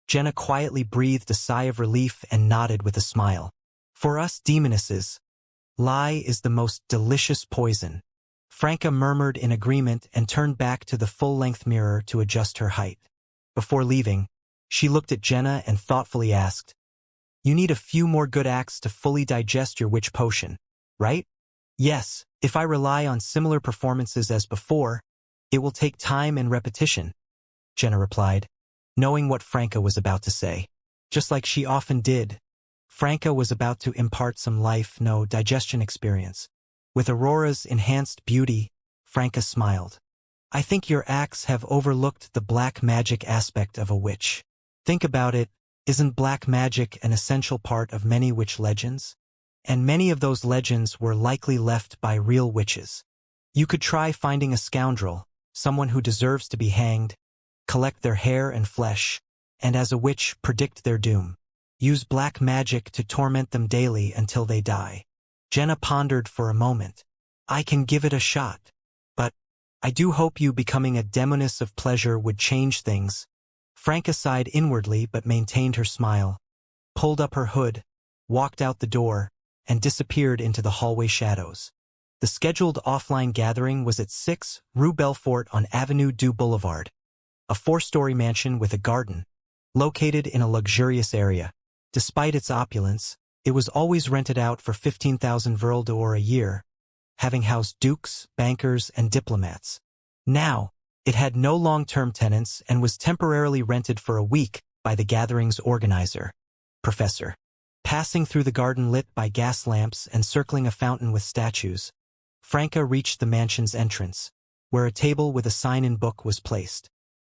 Jenna quietly breathed a sigh of relief and nodded with a smile. For us demonesses, Lie is the most delicious poison. Franca murmured in agreement and turned back to the full-length mirror to adjust her height. Before leaving, she looked at Jenna and thoughtfully asked, you need a few more good acts to fully digest your witch potion, right? Yes, if I rely on similar performances as before, it will take time and repetition, Jenna replied, knowing what Franca was about to say. Just like she often did, Franca was about to impart some digestion experience. With Aurora's enhanced beauty, Franca smiled. I think your acts have overlooked the black magic aspect of a witch. Think about it, isn't black magic an essential part of many witch legends? And many of those legends were likely left by real witches. You could try finding a scoundrel, someone who deserves to be hanged, collect their hair and flesh, and as a witch predict their doom. Use black magic to torment them daily until they die. Jenna pondered for a moment. I can give it a shot. But I do hope you becoming a demoness of pleasure would change things. Franca sighed inwardly but maintained her smile, pulled up her hood, walked out the door, and disappeared into the hallway shadows. The scheduled offline gathering was at 6 Rue Belfort on Avenue du Boulevard, a 4-story mansion with a garden, located in a luxurious area. Despite its opulence, it was always rented out for 15,000 Vril d'Or a year, having housed dukes, bankers, and diplomats. Now, it had no long-term tenants and was temporarily rented for a week by the gathering's organizer, Professor. Passing through the garden lit by gas lamps and circling a fountain with statues, Franca reached the mansion's entrance, where a table with a sign-in book was placed.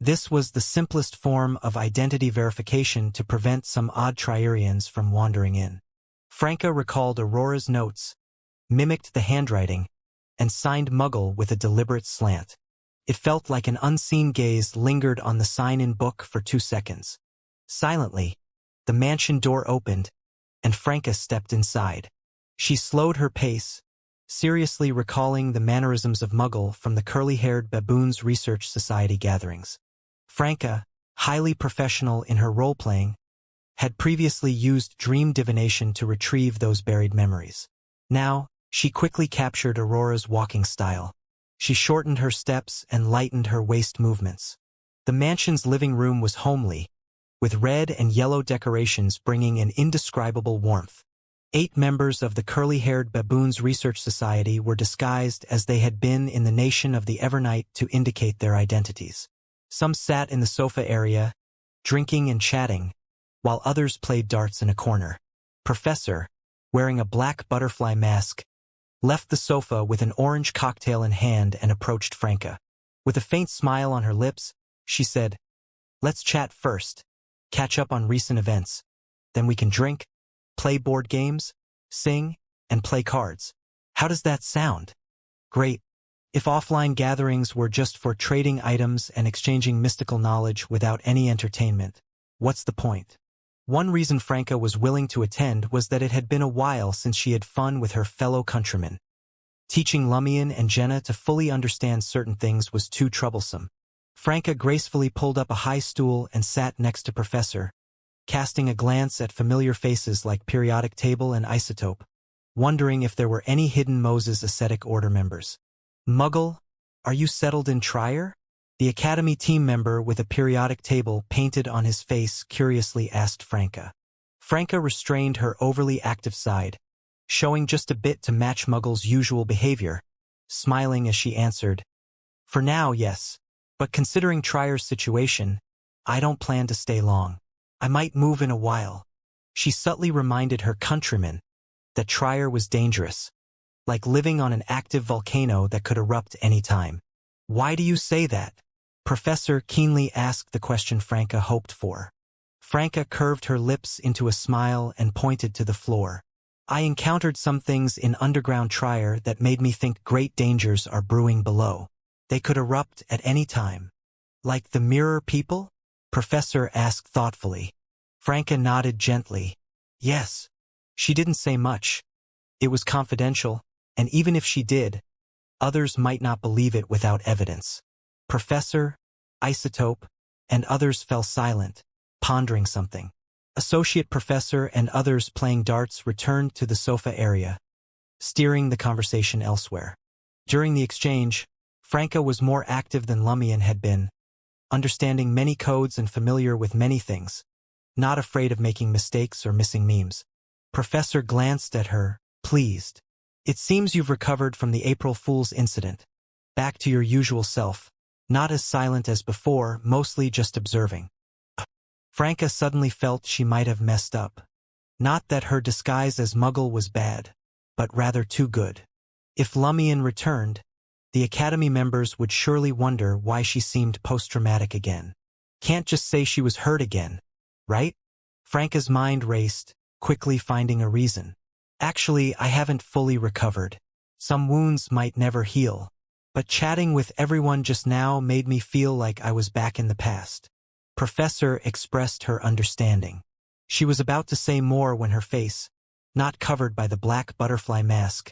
This was the simplest form of identity verification to prevent some odd Trierians from wandering in. Franca recalled Aurora's notes, mimicked the handwriting, and signed Muggle with a deliberate slant. It felt like an unseen gaze lingered on the sign-in book for 2 seconds. Silently, the mansion door opened, and Franca stepped inside. She slowed her pace, seriously recalling the mannerisms of Muggle from the curly-haired Baboons Research Society gatherings. Franca, highly professional in her role-playing, had previously used dream divination to retrieve those buried memories. Now, she quickly captured Aurora's walking style. She shortened her steps and lightened her waist movements. The mansion's living room was homely, with red and yellow decorations bringing an indescribable warmth. 8 members of the curly-haired Baboons Research Society were disguised as they had been in the Nation of the Evernight to indicate their identities. Some sat in the sofa area, drinking and chatting, while others played darts in a corner. Professor, wearing a black butterfly mask, left the sofa with an orange cocktail in hand and approached Franca. With a faint smile on her lips, she said, "Let's chat first, catch up on recent events. Then we can drink, play board games, sing, and play cards. How does that sound?" "Great. If offline gatherings were just for trading items and exchanging mystical knowledge without any entertainment, what's the point?" One reason Franca was willing to attend was that it had been a while since she had fun with her fellow countrymen. Teaching Lumion and Jenna to fully understand certain things was too troublesome. Franca gracefully pulled up a high stool and sat next to Professor, casting a glance at familiar faces like Periodic Table and Isotope, wondering if there were any hidden Moses Ascetic Order members. "Muggle, are you settled in Trier?" The Academy team member with a periodic table painted on his face curiously asked Franca. Franca restrained her overly active side, showing just a bit to match Muggle's usual behavior, smiling as she answered, "For now, yes. But considering Trier's situation, I don't plan to stay long. I might move in a while." She subtly reminded her countrymen that Trier was dangerous, like living on an active volcano that could erupt any time. "Why do you say that?" Professor keenly asked the question Franca hoped for. Franca curved her lips into a smile and pointed to the floor. "I encountered some things in underground Trier that made me think great dangers are brewing below. They could erupt at any time." "Like the mirror people?" Professor asked thoughtfully. Franca nodded gently. "Yes." She didn't say much. It was confidential, and even if she did, others might not believe it without evidence. Professor, Isotope, and others fell silent, pondering something. Associate Professor and others playing darts returned to the sofa area, steering the conversation elsewhere. During the exchange, Franca was more active than Lumion had been, understanding many codes and familiar with many things, not afraid of making mistakes or missing memes. Professor glanced at her, pleased. "It seems you've recovered from the April Fool's incident. Back to your usual self, not as silent as before, mostly just observing." Franca suddenly felt she might have messed up. Not that her disguise as Muggle was bad, but rather too good. If Lumion returned, the Academy members would surely wonder why she seemed post-traumatic again. Can't just say she was hurt again, right? Franca's mind raced, quickly finding a reason. "Actually, I haven't fully recovered. Some wounds might never heal. But chatting with everyone just now made me feel like I was back in the past." Professor expressed her understanding. She was about to say more when her face, not covered by the black butterfly mask,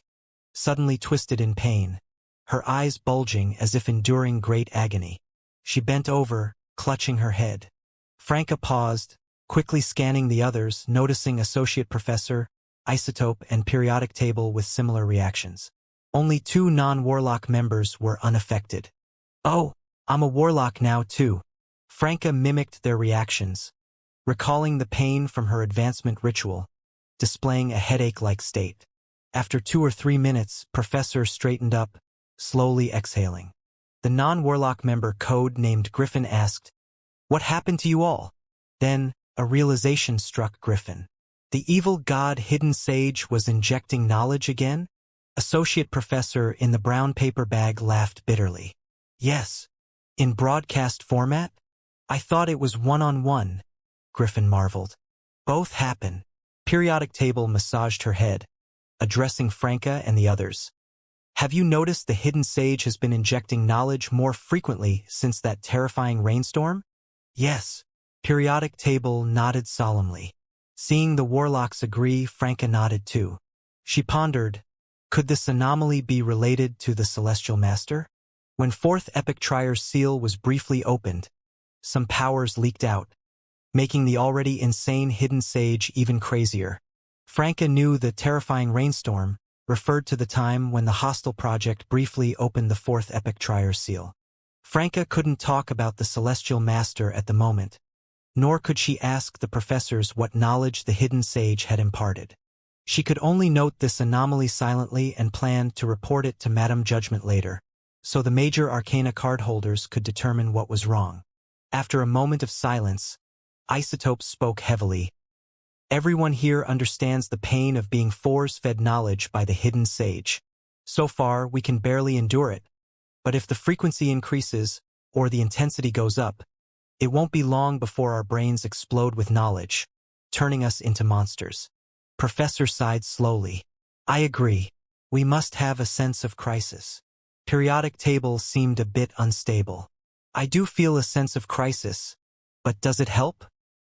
suddenly twisted in pain, her eyes bulging as if enduring great agony. She bent over, clutching her head. Franca paused, quickly scanning the others, noticing Associate Professor, Isotope, and Periodic Table with similar reactions. Only 2 non-Warlock members were unaffected. "Oh, I'm a Warlock now too." Franca mimicked their reactions, recalling the pain from her advancement ritual, displaying a headache-like state. After 2 or 3 minutes, Professor straightened up, slowly exhaling. The non-Warlock member code-named Griffin asked, "What happened to you all?" Then, a realization struck Griffin. The evil god Hidden Sage was injecting knowledge again? Associate Professor in the brown paper bag laughed bitterly. "Yes. In broadcast format? I thought it was one-on-one," Griffin marveled. "Both happen." Periodic Table massaged her head, addressing Franca and the others. "Have you noticed the Hidden Sage has been injecting knowledge more frequently since that terrifying rainstorm?" "Yes." Periodic Table nodded solemnly. Seeing the Warlocks agree, Franca nodded too. She pondered, could this anomaly be related to the Celestial Master? When 4th Epic Trier's seal was briefly opened, some powers leaked out, making the already insane Hidden Sage even crazier. Franca knew the terrifying rainstorm referred to the time when the Hostile Project briefly opened the 4th Epic Trier seal. Franca couldn't talk about the Celestial Master at the moment, nor could she ask the professors what knowledge the Hidden Sage had imparted. She could only note this anomaly silently and planned to report it to Madame Judgment later, so the major arcana card holders could determine what was wrong. After a moment of silence, Isotope spoke heavily. Everyone here understands the pain of being force-fed knowledge by the hidden sage. So far, we can barely endure it. But if the frequency increases, or the intensity goes up, it won't be long before our brains explode with knowledge, turning us into monsters. Professor sighed slowly. I agree. We must have a sense of crisis. Periodic table seemed a bit unstable. I do feel a sense of crisis, but does it help?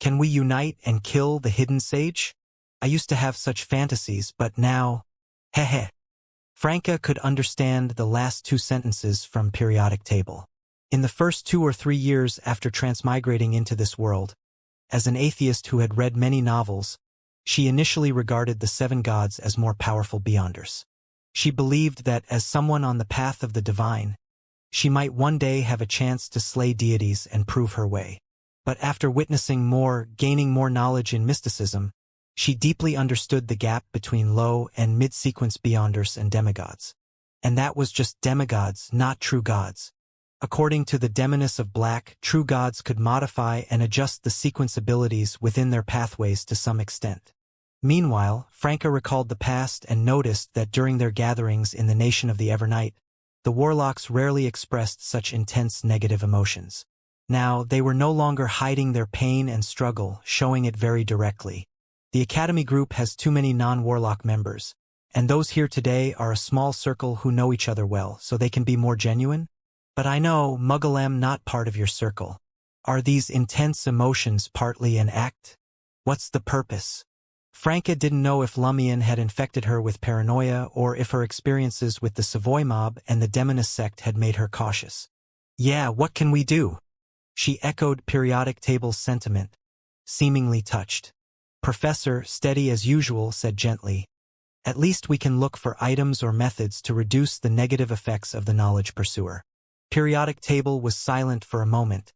Can we unite and kill the hidden sage? I used to have such fantasies, but now… Heh. Franca could understand the last two sentences from periodic table. In the first 2 or 3 years after transmigrating into this world, as an atheist who had read many novels, she initially regarded the 7 gods as more powerful beyonders. She believed that as someone on the path of the divine, she might one day have a chance to slay deities and prove her way. But after gaining more knowledge in mysticism, she deeply understood the gap between low and mid-sequence beyonders and demigods. And that was just demigods, not true gods. According to the demoness of black, true gods could modify and adjust the sequence abilities within their pathways to some extent. Meanwhile, Franca recalled the past and noticed that during their gatherings in the Nation of the Evernight, the warlocks rarely expressed such intense negative emotions. Now, they were no longer hiding their pain and struggle, showing it very directly. The Academy group has too many non-warlock members, and those here today are a small circle who know each other well, so they can be more genuine. But I know, Mugglem, not part of your circle. Are these intense emotions partly an act? What's the purpose? Franca didn't know if Lumion had infected her with paranoia or if her experiences with the Savoy mob and the Demoness sect had made her cautious. Yeah, what can we do? She echoed periodic table's sentiment, seemingly touched. Professor, steady as usual, said gently, at least we can look for items or methods to reduce the negative effects of the knowledge pursuer. Periodic table was silent for a moment,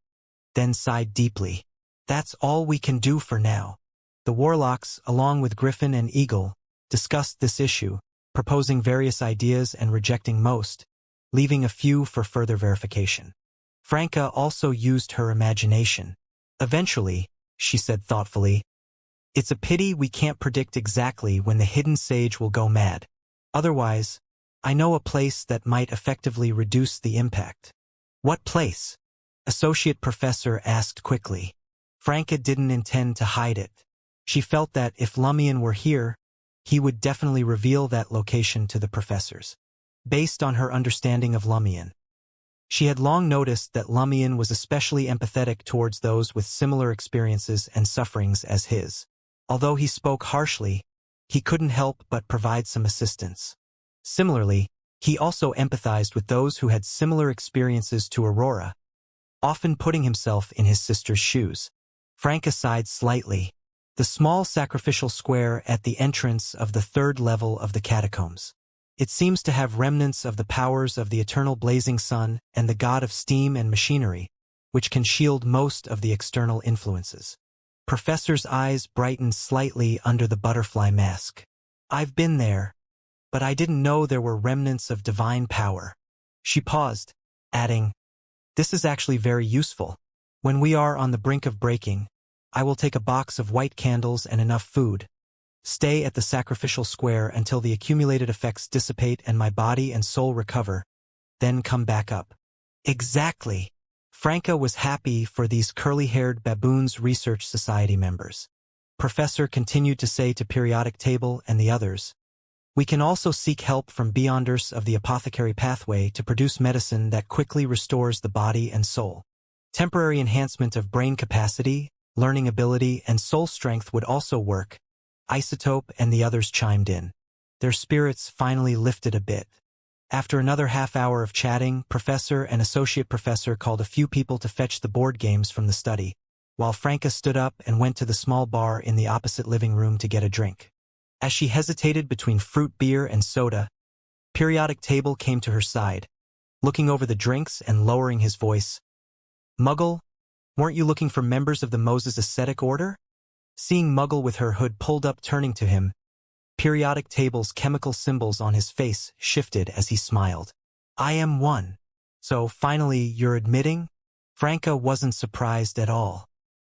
then sighed deeply. That's all we can do for now. The warlocks, along with Griffin and Eagle, discussed this issue, proposing various ideas and rejecting most, leaving a few for further verification. Franca also used her imagination. Eventually, she said thoughtfully, it's a pity we can't predict exactly when the hidden sage will go mad. Otherwise, I know a place that might effectively reduce the impact. What place? Associate Professor asked quickly. Franca didn't intend to hide it. She felt that if Lumion were here, he would definitely reveal that location to the professors. Based on her understanding of Lumion, she had long noticed that Lumion was especially empathetic towards those with similar experiences and sufferings as his. Although he spoke harshly, he couldn't help but provide some assistance. Similarly, he also empathized with those who had similar experiences to Aurora, often putting himself in his sister's shoes. Franca sighed slightly. The small sacrificial square at the entrance of the 3rd level of the catacombs. It seems to have remnants of the powers of the eternal blazing sun and the god of steam and machinery, which can shield most of the external influences. Professor's eyes brightened slightly under the butterfly mask. I've been there, but I didn't know there were remnants of divine power. She paused, adding, this is actually very useful. When we are on the brink of breaking, I will take a box of white candles and enough food. Stay at the sacrificial square until the accumulated effects dissipate and my body and soul recover, then come back up. Exactly. Franca was happy for these curly-haired baboons research society members. Professor continued to say to periodic table and the others, we can also seek help from beyonders of the apothecary pathway to produce medicine that quickly restores the body and soul. Temporary enhancement of brain capacity, learning ability, and soul strength would also work. Isotope and the others chimed in. Their spirits finally lifted a bit. After another half-hour of chatting, Professor and Associate Professor called a few people to fetch the board games from the study, while Franca stood up and went to the small bar in the opposite living room to get a drink. As she hesitated between fruit beer and soda, periodic table came to her side, looking over the drinks and lowering his voice. Muggle, weren't you looking for members of the Moses Ascetic Order? Seeing Muggle with her hood pulled up turning to him, periodic table's chemical symbols on his face shifted as he smiled. I am one. So finally you're admitting? Franca wasn't surprised at all.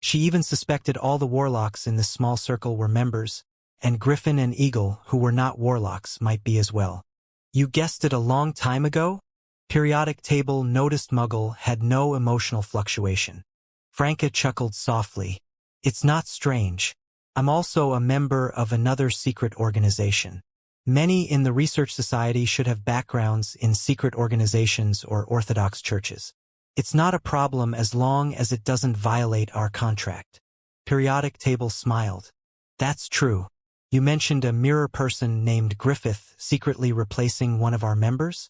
She even suspected all the warlocks in this small circle were members, and Griffin and Eagle, who were not warlocks, might be as well. You guessed it a long time ago? Periodic table noticed Muggle had no emotional fluctuation. Franca chuckled softly. It's not strange. I'm also a member of another secret organization. Many in the Research Society should have backgrounds in secret organizations or Orthodox churches. It's not a problem as long as it doesn't violate our contract. Periodic table smiled. That's true. You mentioned a mirror person named Griffith secretly replacing one of our members?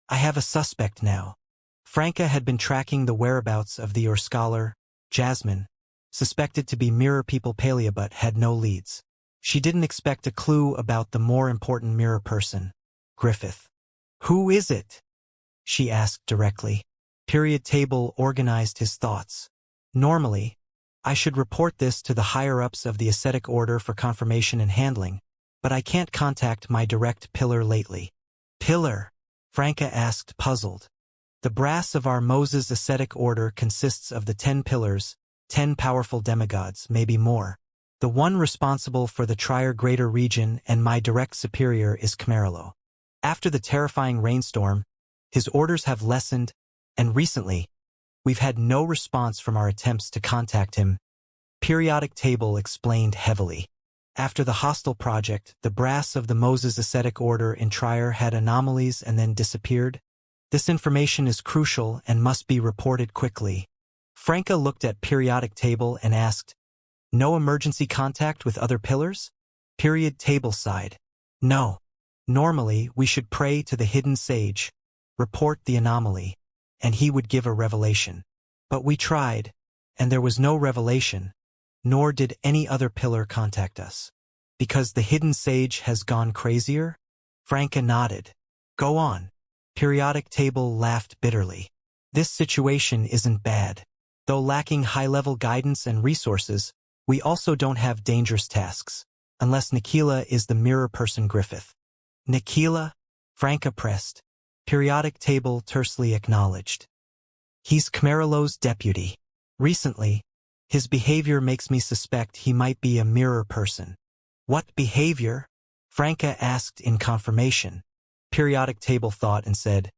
I have a suspect now. Franca had been tracking the whereabouts of the scholar, Jasmine, suspected to be mirror people Palia but had no leads. She didn't expect a clue about the more important mirror person, Griffith. Who is it? She asked directly. Period table organized his thoughts. Normally, I should report this to the higher-ups of the ascetic order for confirmation and handling, but I can't contact my direct pillar lately. Pillar? Franca asked, puzzled. The brass of our Moses ascetic order consists of the 10 pillars, 10 powerful demigods, maybe more. The one responsible for the Trier Greater region and my direct superior is Camarilo. After the terrifying rainstorm, his orders have lessened, and recently, we've had no response from our attempts to contact him. Periodic table explained heavily. After the hostile project, the brass of the Moses ascetic order in Trier had anomalies and then disappeared. This information is crucial and must be reported quickly. Franca looked at periodic table and asked, no emergency contact with other pillars? Period table sighed. No. Normally, we should pray to the hidden sage, report the anomaly, and he would give a revelation. But we tried, and there was no revelation, nor did any other pillar contact us. Because the hidden sage has gone crazier? Franca nodded. Go on. Periodic table laughed bitterly. This situation isn't bad. Though lacking high-level guidance and resources, we also don't have dangerous tasks, unless Nikila is the mirror person Griffith. Nikila? Franca pressed. Periodic table tersely acknowledged. He's Camarilo's deputy. Recently, his behavior makes me suspect he might be a mirror person. What behavior? Franca asked in confirmation. Periodic table thought and said,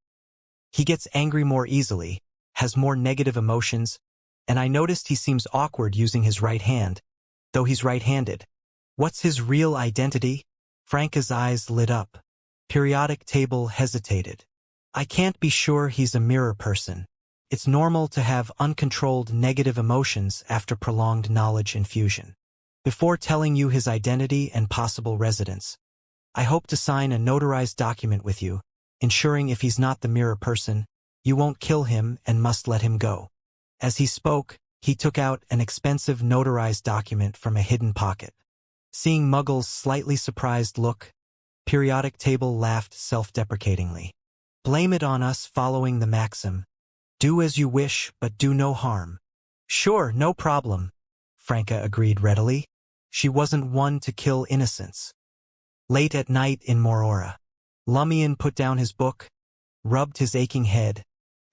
he gets angry more easily, has more negative emotions, and I noticed he seems awkward using his right hand, though he's right-handed. What's his real identity? Franca's eyes lit up. Periodic table hesitated. I can't be sure he's a mirror person. It's normal to have uncontrolled negative emotions after prolonged knowledge infusion. Before telling you his identity and possible residence, I hope to sign a notarized document with you, ensuring if he's not the mirror person, you won't kill him and must let him go. As he spoke, he took out an expensive notarized document from a hidden pocket. Seeing Muggle's slightly surprised look, periodic table laughed self-deprecatingly. Blame it on us following the maxim, do as you wish but do no harm. Sure, no problem, Franca agreed readily. She wasn't one to kill innocents. Late at night in Morora, Lumion put down his book, rubbed his aching head,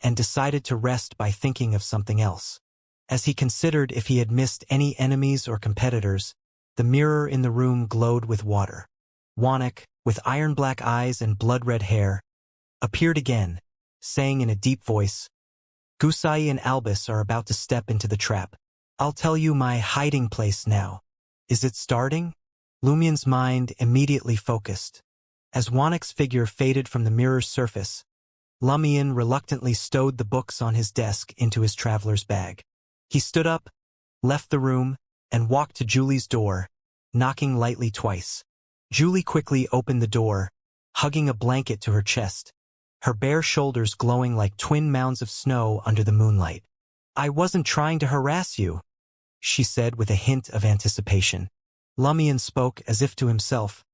and decided to rest by thinking of something else. As he considered if he had missed any enemies or competitors, the mirror in the room glowed with water. Wannock, with iron-black eyes and blood-red hair, appeared again, saying in a deep voice, Gusai and Albus are about to step into the trap. I'll tell you my hiding place now. Is it starting? Lumion's mind immediately focused. As Wannock's figure faded from the mirror's surface, Lumion reluctantly stowed the books on his desk into his traveler's bag. He stood up, left the room, and walked to Julie's door, knocking lightly twice. Julie quickly opened the door, hugging a blanket to her chest, her bare shoulders glowing like twin mounds of snow under the moonlight. I wasn't trying to harass you, she said with a hint of anticipation. Lumion spoke as if to himself.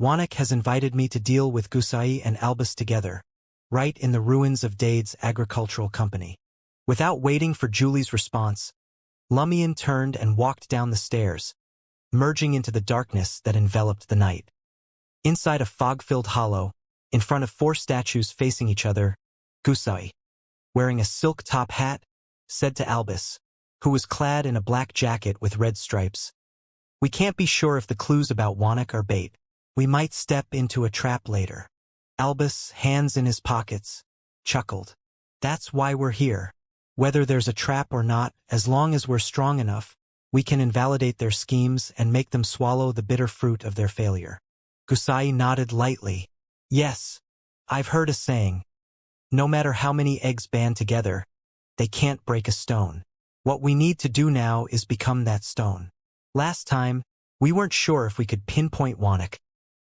Wannock has invited me to deal with Gusai and Albus together, right in the ruins of Dade's agricultural company. Without waiting for Julie's response, Lumion turned and walked down the stairs, merging into the darkness that enveloped the night. Inside a fog-filled hollow, in front of 4 statues facing each other, Gusai, wearing a silk top hat, said to Albus, who was clad in a black jacket with red stripes. "We can't be sure if the clues about Wannock are bait. We might step into a trap later." Albus, hands in his pockets, chuckled. "That's why we're here. Whether there's a trap or not, as long as we're strong enough, we can invalidate their schemes and make them swallow the bitter fruit of their failure." Gusai nodded lightly. "Yes, I've heard a saying. No matter how many eggs band together, they can't break a stone. What we need to do now is become that stone. Last time, we weren't sure if we could pinpoint Wannock,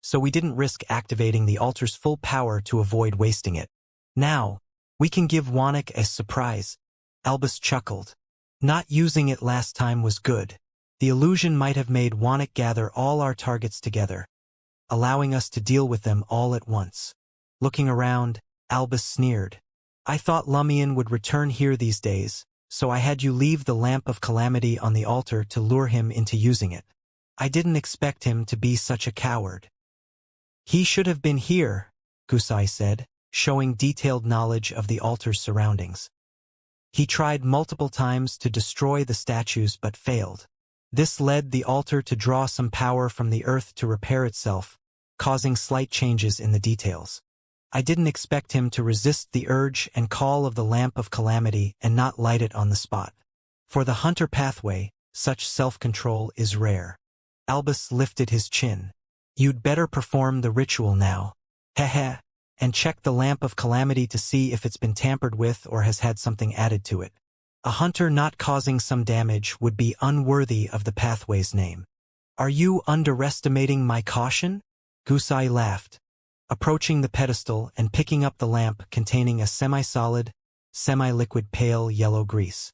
so we didn't risk activating the altar's full power to avoid wasting it. Now, we can give Wannock a surprise." Albus chuckled. "Not using it last time was good. The illusion might have made Wannock gather all our targets together, allowing us to deal with them all at once." Looking around, Albus sneered. "I thought Lumion would return here these days, so I had you leave the lamp of calamity on the altar to lure him into using it. I didn't expect him to be such a coward." "He should have been here," Gusai said, showing detailed knowledge of the altar's surroundings. "He tried multiple times to destroy the statues but failed. This led the altar to draw some power from the earth to repair itself, causing slight changes in the details. I didn't expect him to resist the urge and call of the lamp of calamity and not light it on the spot. For the hunter pathway, such self-control is rare." Albus lifted his chin. "You'd better perform the ritual now. Heh, and check the lamp of calamity to see if it's been tampered with or has had something added to it. A hunter not causing some damage would be unworthy of the pathway's name." "Are you underestimating my caution?" Gusai laughed, approaching the pedestal and picking up the lamp containing a semi-solid, semi-liquid pale yellow grease.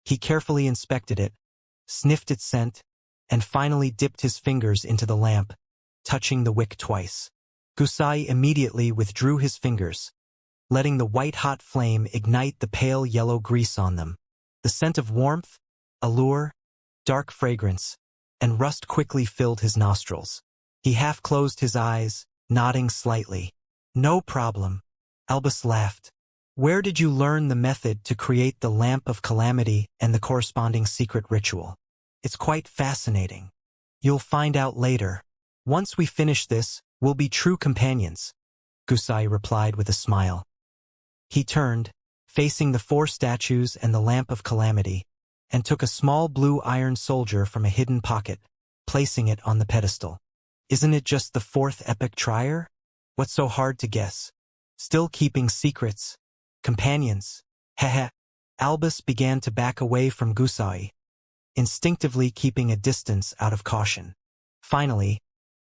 He carefully inspected it, sniffed its scent, and finally dipped his fingers into the lamp, touching the wick twice. Gusai immediately withdrew his fingers, letting the white-hot flame ignite the pale yellow grease on them. The scent of warmth, allure, dark fragrance, and rust quickly filled his nostrils. He half closed his eyes, nodding slightly. "No problem." Albus laughed. "Where did you learn the method to create the lamp of calamity and the corresponding secret ritual? It's quite fascinating. You'll find out later. Once we finish this, we'll be true companions," Gusai replied with a smile. He turned, facing the 4 statues and the lamp of calamity, and took a small blue iron soldier from a hidden pocket, placing it on the pedestal. "Isn't it just the 4th epic trier? What's so hard to guess? Still keeping secrets? Companions? Heh." Albus began to back away from Gusai, instinctively keeping a distance out of caution. Finally,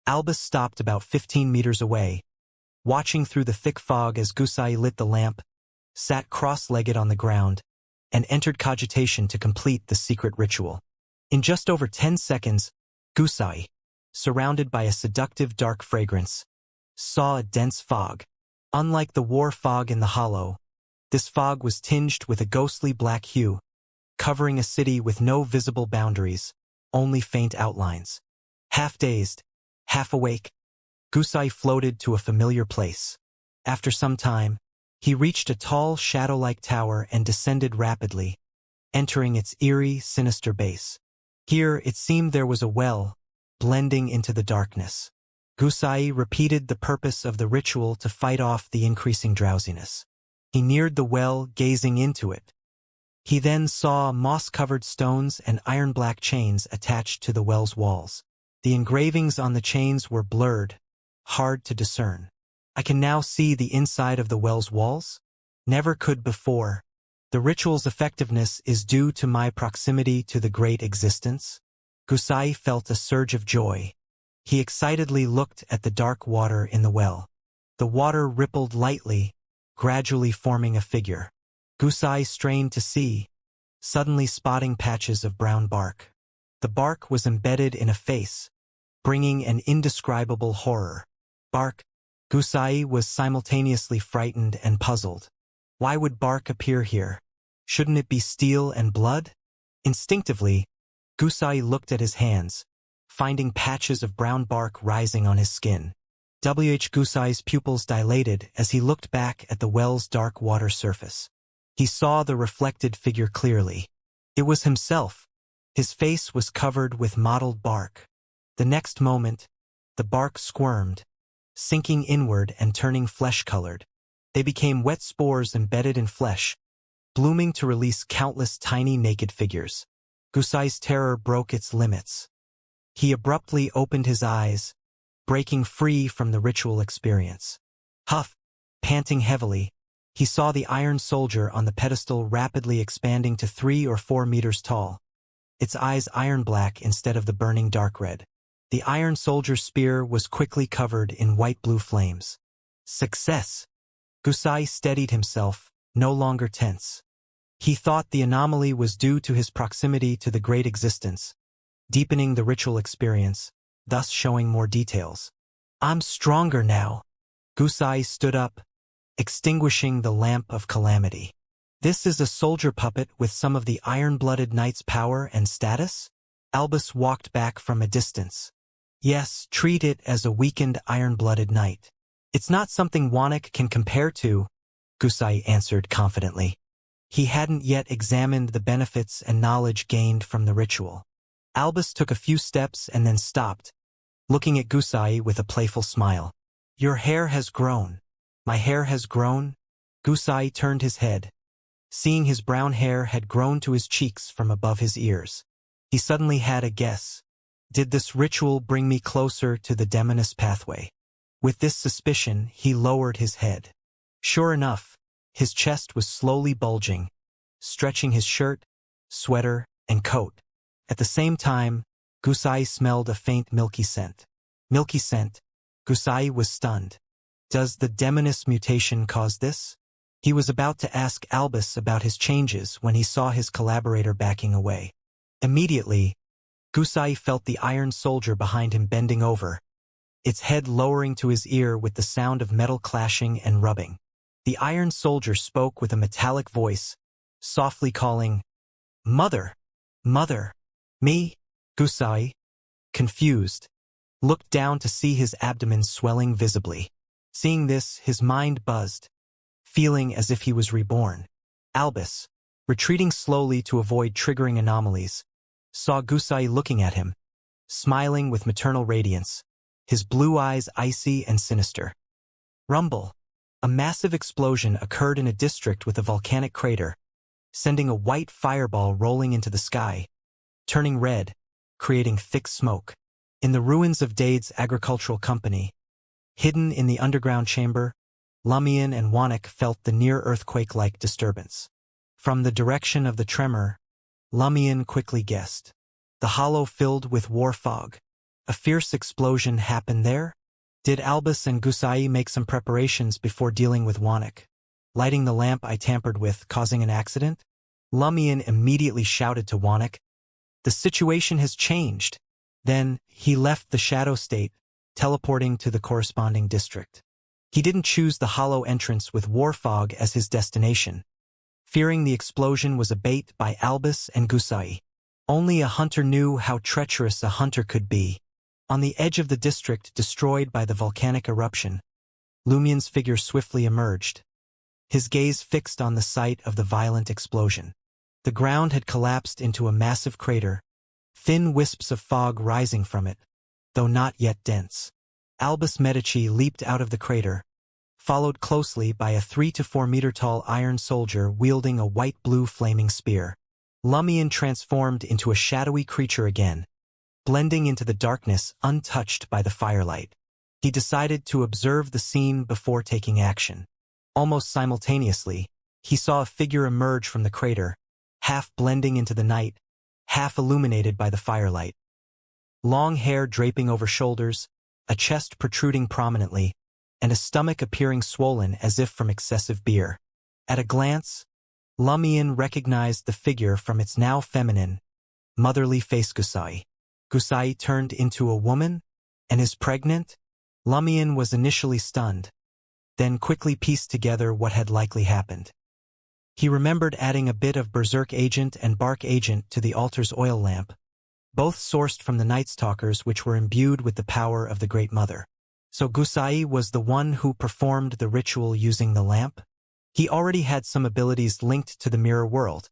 Albus stopped about 15 meters away, watching through the thick fog as Gusai lit the lamp, sat cross-legged on the ground, and entered cogitation to complete the secret ritual. In just over 10 seconds, Gusai, surrounded by a seductive dark fragrance, saw a dense fog. Unlike the war fog in the Hollow, this fog was tinged with a ghostly black hue, covering a city with no visible boundaries, only faint outlines. Half-dazed, half-awake, Gusai floated to a familiar place. After some time, he reached a tall, shadow-like tower and descended rapidly, entering its eerie, sinister base. Here, it seemed there was a well, blending into the darkness. Gusai repeated the purpose of the ritual to fight off the increasing drowsiness. He neared the well, gazing into it. He then saw moss-covered stones and iron-black chains attached to the well's walls. The engravings on the chains were blurred, hard to discern. "I can now see the inside of the well's walls? Never could before. The ritual's effectiveness is due to my proximity to the great existence." Gusai felt a surge of joy. He excitedly looked at the dark water in the well. The water rippled lightly, gradually forming a figure. Gusai strained to see, suddenly spotting patches of brown bark. The bark was embedded in a face, bringing an indescribable horror. Bark. Gusai was simultaneously frightened and puzzled. Why would bark appear here? Shouldn't it be steel and blood? Instinctively, Gusai looked at his hands, finding patches of brown bark rising on his skin. Gusai's pupils dilated as he looked back at the well's dark water surface. He saw the reflected figure clearly. It was himself. His face was covered with mottled bark. The next moment, the bark squirmed, sinking inward and turning flesh-colored. They became wet spores embedded in flesh, blooming to release countless tiny naked figures. Gusai's terror broke its limits. He abruptly opened his eyes, breaking free from the ritual experience. Panting heavily, he saw the iron soldier on the pedestal rapidly expanding to 3 or 4 meters tall, its eyes iron-black instead of the burning dark red. The iron soldier's spear was quickly covered in white-blue flames. Success! Gusai steadied himself, no longer tense. He thought the anomaly was due to his proximity to the great existence, deepening the ritual experience, thus showing more details. I'm stronger now. Gusai stood up, extinguishing the lamp of calamity. This is a soldier puppet with some of the iron-blooded knight's power and status? Albus walked back from a distance. Yes, treat it as a weakened iron-blooded knight. It's not something Wanek can compare to, Gusai answered confidently. He hadn't yet examined the benefits and knowledge gained from the ritual. Albus took a few steps and then stopped, looking at Gusai with a playful smile. Your hair has grown. My hair has grown? Gusai turned his head, seeing his brown hair had grown to his cheeks from above his ears. He suddenly had a guess. Did this ritual bring me closer to the demoness pathway? With this suspicion, he lowered his head. Sure enough, his chest was slowly bulging, stretching his shirt, sweater, and coat. At the same time, Gusai smelled a faint milky scent. Milky scent. Gusai was stunned. Does the demoness mutation cause this? He was about to ask Albus about his changes when he saw his collaborator backing away. Immediately, Gusai felt the iron soldier behind him bending over, its head lowering to his ear with the sound of metal clashing and rubbing. The iron soldier spoke with a metallic voice, softly calling, "Mother! Mother!" Me? Gusai, confused, looked down to see his abdomen swelling visibly. Seeing this, his mind buzzed, feeling as if he was reborn. Albus, retreating slowly to avoid triggering anomalies, saw Gusai looking at him, smiling with maternal radiance, his blue eyes icy and sinister. Rumble. A massive explosion occurred in a district with a volcanic crater, sending a white fireball rolling into the sky, turning red, creating thick smoke. In the ruins of Dade's agricultural company, hidden in the underground chamber, Lumion and Wanek felt the near-earthquake-like disturbance. From the direction of the tremor, Lumion quickly guessed. The hollow filled with war fog. A fierce explosion happened there? Did Albus and Gusai make some preparations before dealing with Wanek, lighting the lamp I tampered with, causing an accident? Lumion immediately shouted to Wanek, "The situation has changed." Then, he left the shadow state, teleporting to the corresponding district. He didn't choose the hollow entrance with war fog as his destination, fearing the explosion was a bait by Albus and Gusai. Only a hunter knew how treacherous a hunter could be. On the edge of the district destroyed by the volcanic eruption, Lumion's figure swiftly emerged, his gaze fixed on the site of the violent explosion. The ground had collapsed into a massive crater, thin wisps of fog rising from it, though not yet dense. Albus Medici leaped out of the crater, followed closely by a 3 to 4 meter tall iron soldier wielding a white-blue flaming spear. Lumion transformed into a shadowy creature again, blending into the darkness untouched by the firelight. He decided to observe the scene before taking action. Almost simultaneously, he saw a figure emerge from the crater, half blending into the night, half illuminated by the firelight. Long hair draping over shoulders, a chest protruding prominently, and a stomach appearing swollen as if from excessive beer. At a glance, Lumion recognized the figure from its now feminine, motherly face. Gusai. Gusai turned into a woman, and is pregnant? Lumion was initially stunned, then quickly pieced together what had likely happened. He remembered adding a bit of Berserk Agent and Bark Agent to the altar's oil lamp, both sourced from the Night Stalkers which were imbued with the power of the Great Mother. So Gusai was the one who performed the ritual using the lamp? He already had some abilities linked to the mirror world,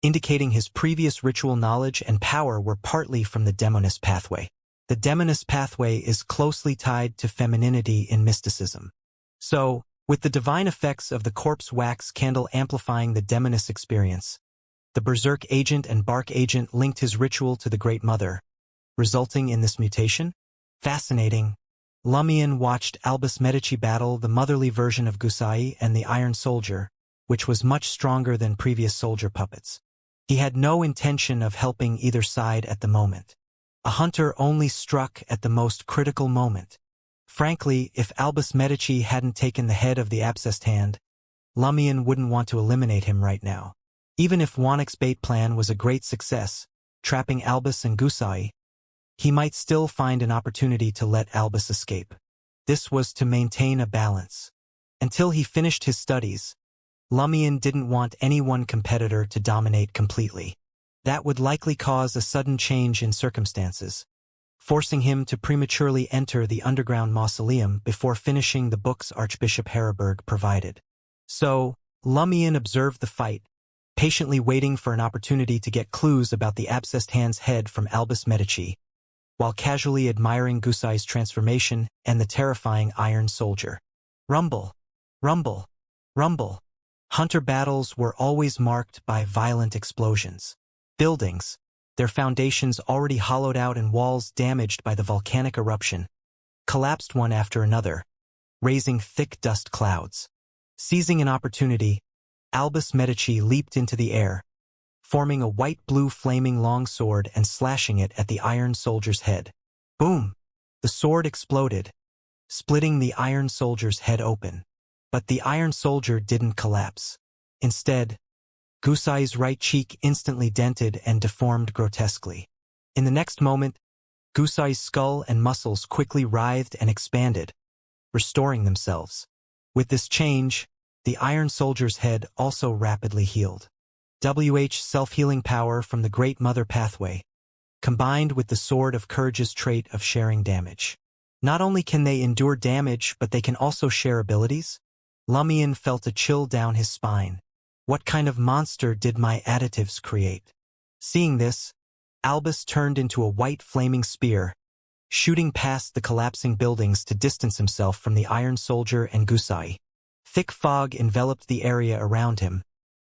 indicating his previous ritual knowledge and power were partly from the demonist pathway. The demonist pathway is closely tied to femininity in mysticism. So, with the divine effects of the corpse wax candle amplifying the demonist experience, the berserk agent and bark agent linked his ritual to the Great Mother, resulting in this mutation? Fascinating. Lumion watched Albus Medici battle the motherly version of Gusai and the Iron Soldier, which was much stronger than previous soldier puppets. He had no intention of helping either side at the moment. A hunter only struck at the most critical moment. Frankly, if Albus Medici hadn't taken the head of the abscessed hand, Lumion wouldn't want to eliminate him right now. Even if Wanek's bait plan was a great success, trapping Albus and Gusai, he might still find an opportunity to let Albus escape. This was to maintain a balance. Until he finished his studies, Lumion didn't want any one competitor to dominate completely. That would likely cause a sudden change in circumstances, forcing him to prematurely enter the underground mausoleum before finishing the books Archbishop Harburg provided. So, Lumion observed the fight, patiently waiting for an opportunity to get clues about the abscessed hand's head from Albus Medici, while casually admiring Gusai's transformation and the terrifying Iron Soldier. Rumble, rumble, rumble. Hunter battles were always marked by violent explosions. Buildings, their foundations already hollowed out and walls damaged by the volcanic eruption, collapsed one after another, raising thick dust clouds. Seizing an opportunity, Albus Medici leaped into the air, forming a white-blue flaming longsword and slashing it at the Iron Soldier's head. Boom! The sword exploded, splitting the Iron Soldier's head open. But the Iron Soldier didn't collapse. Instead, Gusai's right cheek instantly dented and deformed grotesquely. In the next moment, Gusai's skull and muscles quickly writhed and expanded, restoring themselves. With this change, the Iron Soldier's head also rapidly healed. Self-healing power from the Great Mother pathway, combined with the Sword of Courage's trait of sharing damage. Not only can they endure damage, but they can also share abilities? Lumion felt a chill down his spine. What kind of monster did my additives create? Seeing this, Albus turned into a white flaming spear, shooting past the collapsing buildings to distance himself from the Iron Soldier and Gusai. Thick fog enveloped the area around him,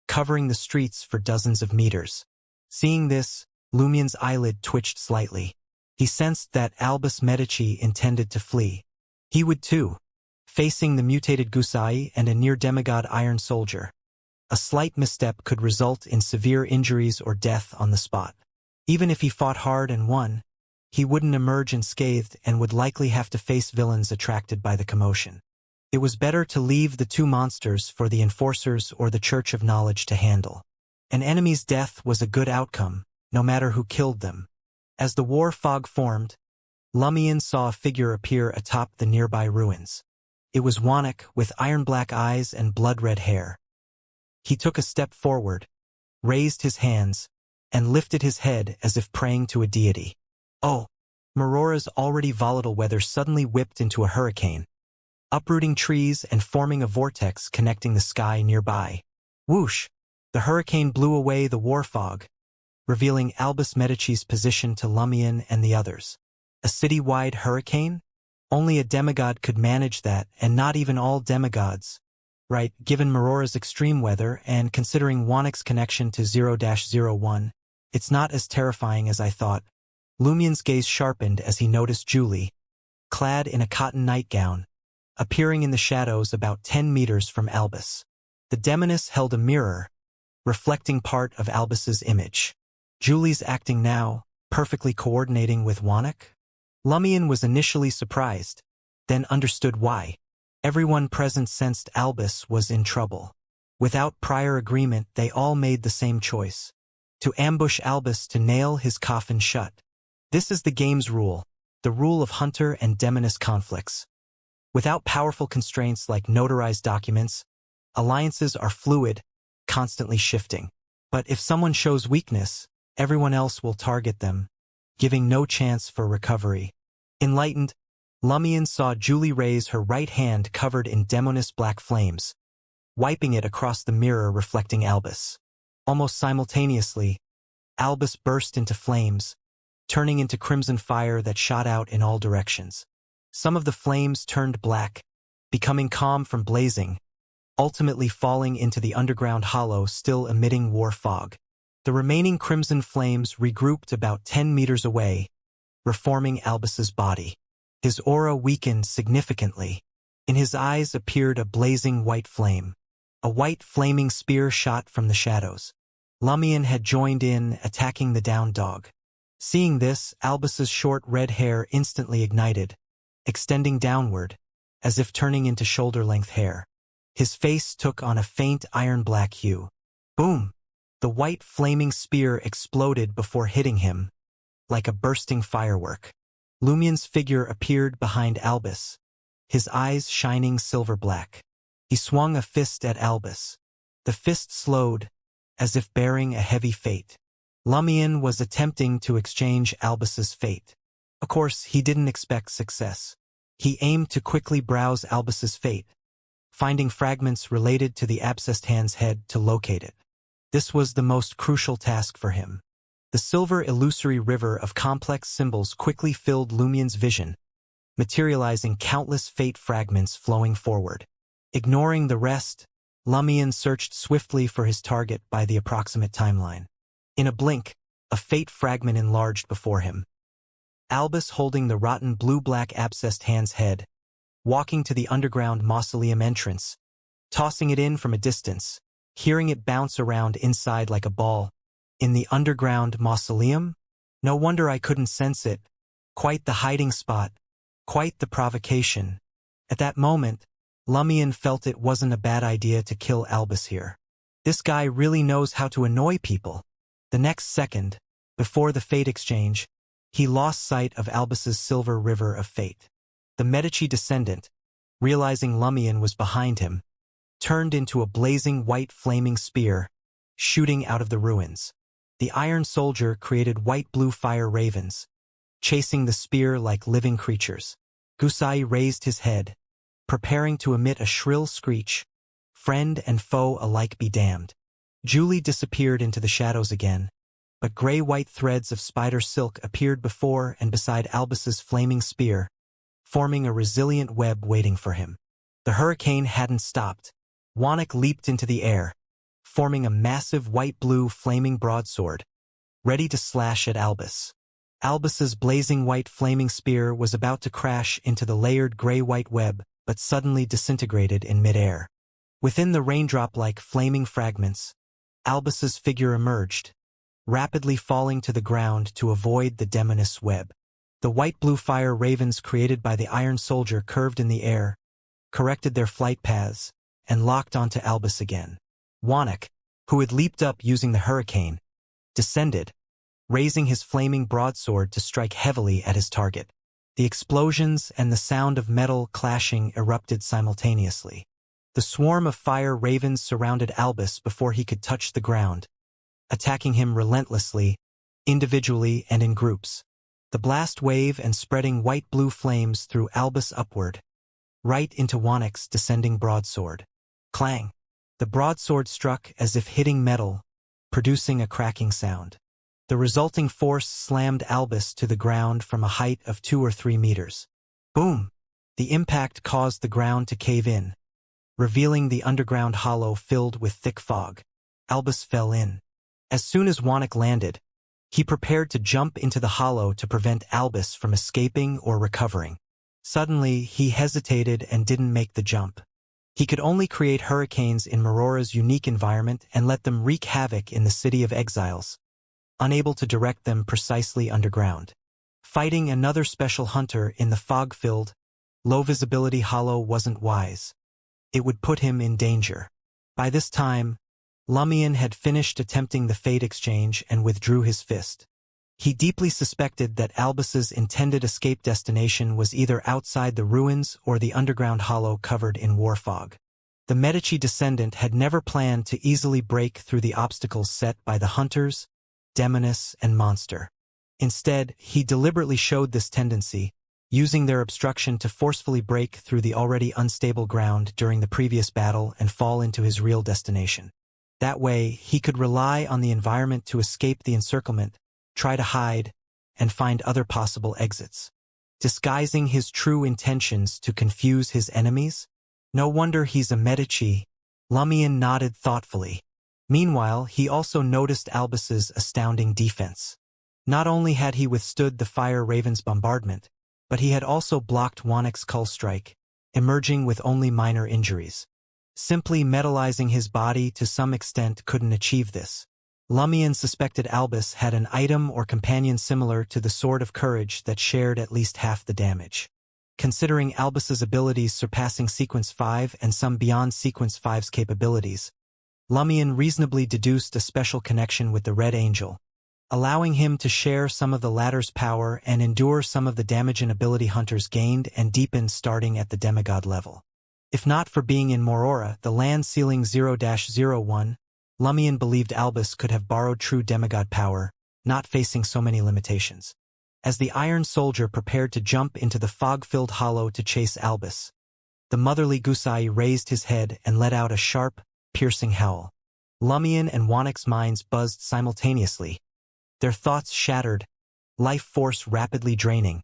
covering the streets for dozens of meters. Seeing this, Lumion's eyelid twitched slightly. He sensed that Albus Medici intended to flee. He would too, facing the mutated Gusai and a near-demigod Iron Soldier. A slight misstep could result in severe injuries or death on the spot. Even if he fought hard and won, he wouldn't emerge unscathed and would likely have to face villains attracted by the commotion. It was better to leave the two monsters for the Enforcers or the Church of Knowledge to handle. An enemy's death was a good outcome, no matter who killed them. As the war fog formed, Lumion saw a figure appear atop the nearby ruins. It was Wanek with iron-black eyes and blood-red hair. He took a step forward, raised his hands, and lifted his head as if praying to a deity. Oh! Maurora's already volatile weather suddenly whipped into a hurricane, uprooting trees and forming a vortex connecting the sky nearby. Whoosh! The hurricane blew away the war fog, revealing Albus Medici's position to Lumion and the others. A city-wide hurricane? Only a demigod could manage that, and not even all demigods. Right, given Maurora's extreme weather and considering Wanek's connection to 0-01, it's not as terrifying as I thought. Lumion's gaze sharpened as he noticed Julie, clad in a cotton nightgown, appearing in the shadows about 10 meters from Albus. The demoness held a mirror, reflecting part of Albus's image. Julie's acting now, perfectly coordinating with Wanek? Lumion was initially surprised, then understood why. Everyone present sensed Albus was in trouble. Without prior agreement, they all made the same choice: to ambush Albus to nail his coffin shut. This is the game's rule, the rule of hunter and demoness conflicts. Without powerful constraints like notarized documents, alliances are fluid, constantly shifting. But if someone shows weakness, everyone else will target them, giving no chance for recovery. Enlightened, Lumion saw Julie raise her right hand covered in demoness black flames, wiping it across the mirror reflecting Albus. Almost simultaneously, Albus burst into flames, turning into crimson fire that shot out in all directions. Some of the flames turned black, becoming calm from blazing, ultimately falling into the underground hollow still emitting war fog. The remaining crimson flames regrouped about 10 meters away, reforming Albus's body. His aura weakened significantly. In his eyes appeared a blazing white flame. A white flaming spear shot from the shadows. Lumion had joined in, attacking the downed dog. Seeing this, Albus's short red hair instantly ignited, extending downward, as if turning into shoulder-length hair. His face took on a faint iron-black hue. Boom! The white flaming spear exploded before hitting him, like a bursting firework. Lumion's figure appeared behind Albus, his eyes shining silver-black. He swung a fist at Albus. The fist slowed, as if bearing a heavy fate. Lumion was attempting to exchange Albus's fate. Of course, he didn't expect success. He aimed to quickly browse Albus's fate, finding fragments related to the abscessed hand's head to locate it. This was the most crucial task for him. The silver illusory river of complex symbols quickly filled Lumion's vision, materializing countless fate fragments flowing forward. Ignoring the rest, Lumion searched swiftly for his target by the approximate timeline. In a blink, a fate fragment enlarged before him. Albus holding the rotten blue-black abscessed hand's head, walking to the underground mausoleum entrance, tossing it in from a distance, hearing it bounce around inside like a ball. In the underground mausoleum? No wonder I couldn't sense it. Quite the hiding spot. Quite the provocation. At that moment, Lumion felt it wasn't a bad idea to kill Albus here. This guy really knows how to annoy people. The next second, before the fate exchange, he lost sight of Albus's silver river of fate. The Medici descendant, realizing Lumion was behind him, turned into a blazing white flaming spear, shooting out of the ruins. The Iron Soldier created white-blue fire ravens, chasing the spear like living creatures. Gusai raised his head, preparing to emit a shrill screech. Friend and foe alike be damned. Julie disappeared into the shadows again, but gray-white threads of spider silk appeared before and beside Albus's flaming spear, forming a resilient web waiting for him. The hurricane hadn't stopped. Wannock leaped into the air, forming a massive white-blue flaming broadsword, ready to slash at Albus. Albus's blazing white flaming spear was about to crash into the layered gray-white web, but suddenly disintegrated in midair. Within the raindrop-like flaming fragments, Albus's figure emerged, rapidly falling to the ground to avoid the demoness web. The white-blue fire ravens created by the Iron Soldier curved in the air, corrected their flight paths, and locked onto Albus again. Wannock, who had leaped up using the hurricane, descended, raising his flaming broadsword to strike heavily at his target. The explosions and the sound of metal clashing erupted simultaneously. The swarm of fire ravens surrounded Albus before he could touch the ground, attacking him relentlessly, individually and in groups. The blast wave and spreading white-blue flames threw Albus upward, right into Wannock's descending broadsword. Clang! The broadsword struck as if hitting metal, producing a cracking sound. The resulting force slammed Albus to the ground from a height of 2 or 3 meters. Boom! The impact caused the ground to cave in, revealing the underground hollow filled with thick fog. Albus fell in. As soon as Wannock landed, he prepared to jump into the hollow to prevent Albus from escaping or recovering. Suddenly, he hesitated and didn't make the jump. He could only create hurricanes in Merora's unique environment and let them wreak havoc in the City of Exiles, unable to direct them precisely underground. Fighting another special hunter in the fog-filled, low-visibility hollow wasn't wise. It would put him in danger. By this time, Lumion had finished attempting the fate exchange and withdrew his fist. He deeply suspected that Albus's intended escape destination was either outside the ruins or the underground hollow covered in war fog. The Medici descendant had never planned to easily break through the obstacles set by the hunters, demoness, and monster. Instead, he deliberately showed this tendency, using their obstruction to forcefully break through the already unstable ground during the previous battle and fall into his real destination. That way, he could rely on the environment to escape the encirclement, try to hide, and find other possible exits. Disguising his true intentions to confuse his enemies? No wonder he's a Medici. Lumion nodded thoughtfully. Meanwhile, he also noticed Albus's astounding defense. Not only had he withstood the Fire Raven's bombardment, but he had also blocked Wanek's cull strike, emerging with only minor injuries. Simply metallizing his body to some extent couldn't achieve this. Lumion suspected Albus had an item or companion similar to the Sword of Courage that shared at least half the damage. Considering Albus's abilities surpassing Sequence 5 and some beyond Sequence 5's capabilities, Lumion reasonably deduced a special connection with the Red Angel, allowing him to share some of the latter's power and endure some of the damage and ability hunters gained and deepened starting at the demigod level. If not for being in Morora, the land ceiling 0-01, Lumion believed Albus could have borrowed true demigod power, not facing so many limitations. As the Iron Soldier prepared to jump into the fog-filled hollow to chase Albus, the motherly Gusai raised his head and let out a sharp, piercing howl. Lumion and Wanek's minds buzzed simultaneously, their thoughts shattered, life force rapidly draining,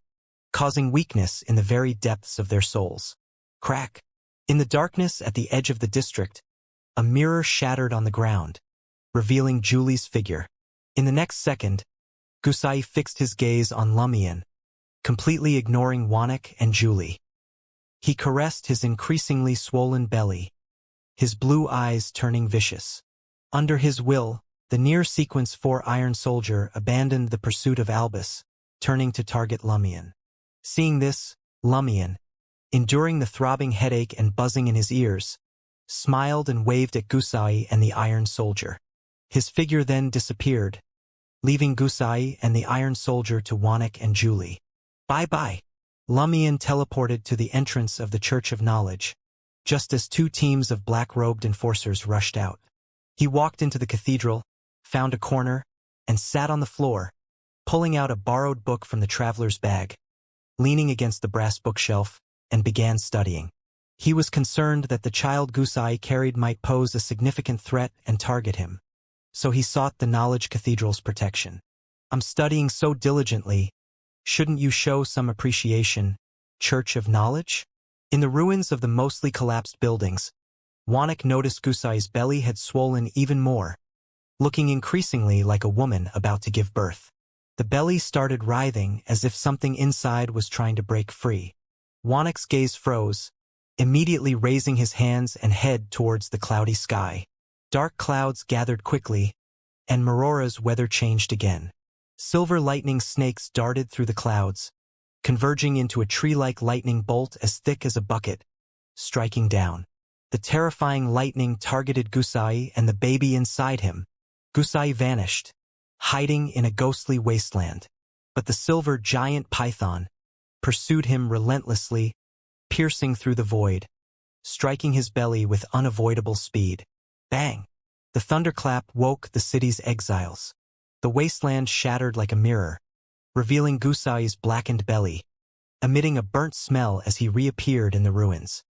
causing weakness in the very depths of their souls. Crack! In the darkness at the edge of the district, a mirror shattered on the ground, revealing Julie's figure. In the next second, Gusai fixed his gaze on Lumion, completely ignoring Wanek and Julie. He caressed his increasingly swollen belly, his blue eyes turning vicious. Under his will, the near Sequence 4 Iron Soldier abandoned the pursuit of Albus, turning to target Lumion. Seeing this, Lumion, enduring the throbbing headache and buzzing in his ears, smiled and waved at Gusai and the Iron Soldier. His figure then disappeared, leaving Gusai and the Iron Soldier to Wanek and Julie. Bye-bye. Lumion teleported to the entrance of the Church of Knowledge, just as two teams of black-robed enforcers rushed out. He walked into the cathedral, found a corner, and sat on the floor, pulling out a borrowed book from the traveler's bag, leaning against the brass bookshelf, and began studying. He was concerned that the child Gusai carried might pose a significant threat and target him, so he sought the Knowledge Cathedral's protection. I'm studying so diligently. Shouldn't you show some appreciation, Church of Knowledge? In the ruins of the mostly collapsed buildings, Wanek noticed Gusai's belly had swollen even more, looking increasingly like a woman about to give birth. The belly started writhing as if something inside was trying to break free. Wanek's gaze froze, immediately raising his hands and head towards the cloudy sky. Dark clouds gathered quickly, and Morora's weather changed again. Silver lightning snakes darted through the clouds, converging into a tree-like lightning bolt as thick as a bucket, striking down. The terrifying lightning targeted Gusai and the baby inside him. Gusai vanished, hiding in a ghostly wasteland. But the silver giant python pursued him relentlessly, piercing through the void, striking his belly with unavoidable speed. Bang! The thunderclap woke the city's exiles. The wasteland shattered like a mirror, revealing Gusai's blackened belly, emitting a burnt smell as he reappeared in the ruins.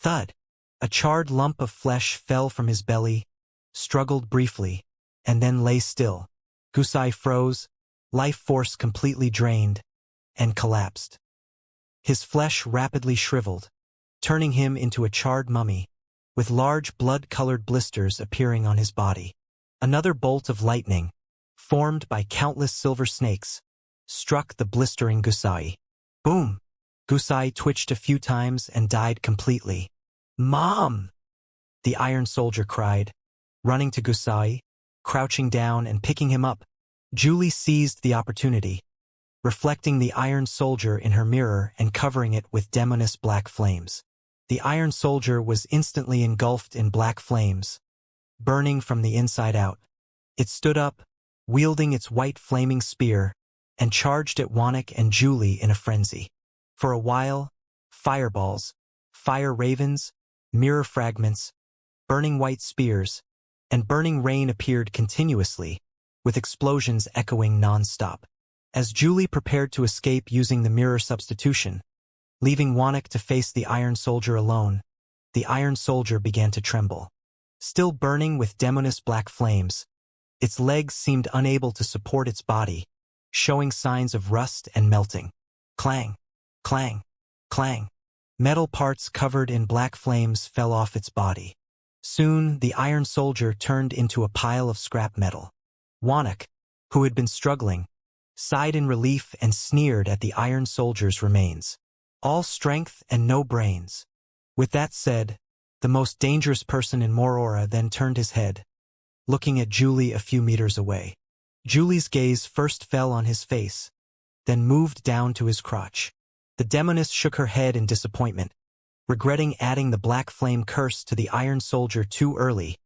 Thud! A charred lump of flesh fell from his belly, struggled briefly, and then lay still. Gusai froze, life force completely drained, and collapsed. His flesh rapidly shriveled, turning him into a charred mummy, with large blood-colored blisters appearing on his body. Another bolt of lightning, formed by countless silver snakes, struck the blistering Gusai. Boom! Gusai twitched a few times and died completely. Mom! The Iron Soldier cried, running to Gusai, crouching down and picking him up. Julie seized the opportunity, reflecting the Iron Soldier in her mirror and covering it with demonous black flames. The Iron Soldier was instantly engulfed in black flames, burning from the inside out. It stood up, wielding its white flaming spear, and charged at Wanek and Julie in a frenzy. For a while, fireballs, fire ravens, mirror fragments, burning white spears, and burning rain appeared continuously, with explosions echoing non-stop. As Julie prepared to escape using the mirror substitution, leaving Wanek to face the Iron Soldier alone, the Iron Soldier began to tremble. still burning with demonous black flames. Its legs seemed unable to support its body, showing signs of rust and melting. Clang, clang, clang. Metal parts covered in black flames fell off its body. Soon, the iron soldier turned into a pile of scrap metal. Wanek, who had been struggling, sighed in relief and sneered at the iron soldier's remains. All strength and no brains. With that said, the most dangerous person in Morora then turned his head, looking at Julie a few meters away. Julie's gaze first fell on his face, then moved down to his crotch. The demoness shook her head in disappointment, regretting adding the black flame curse to the iron soldier too early,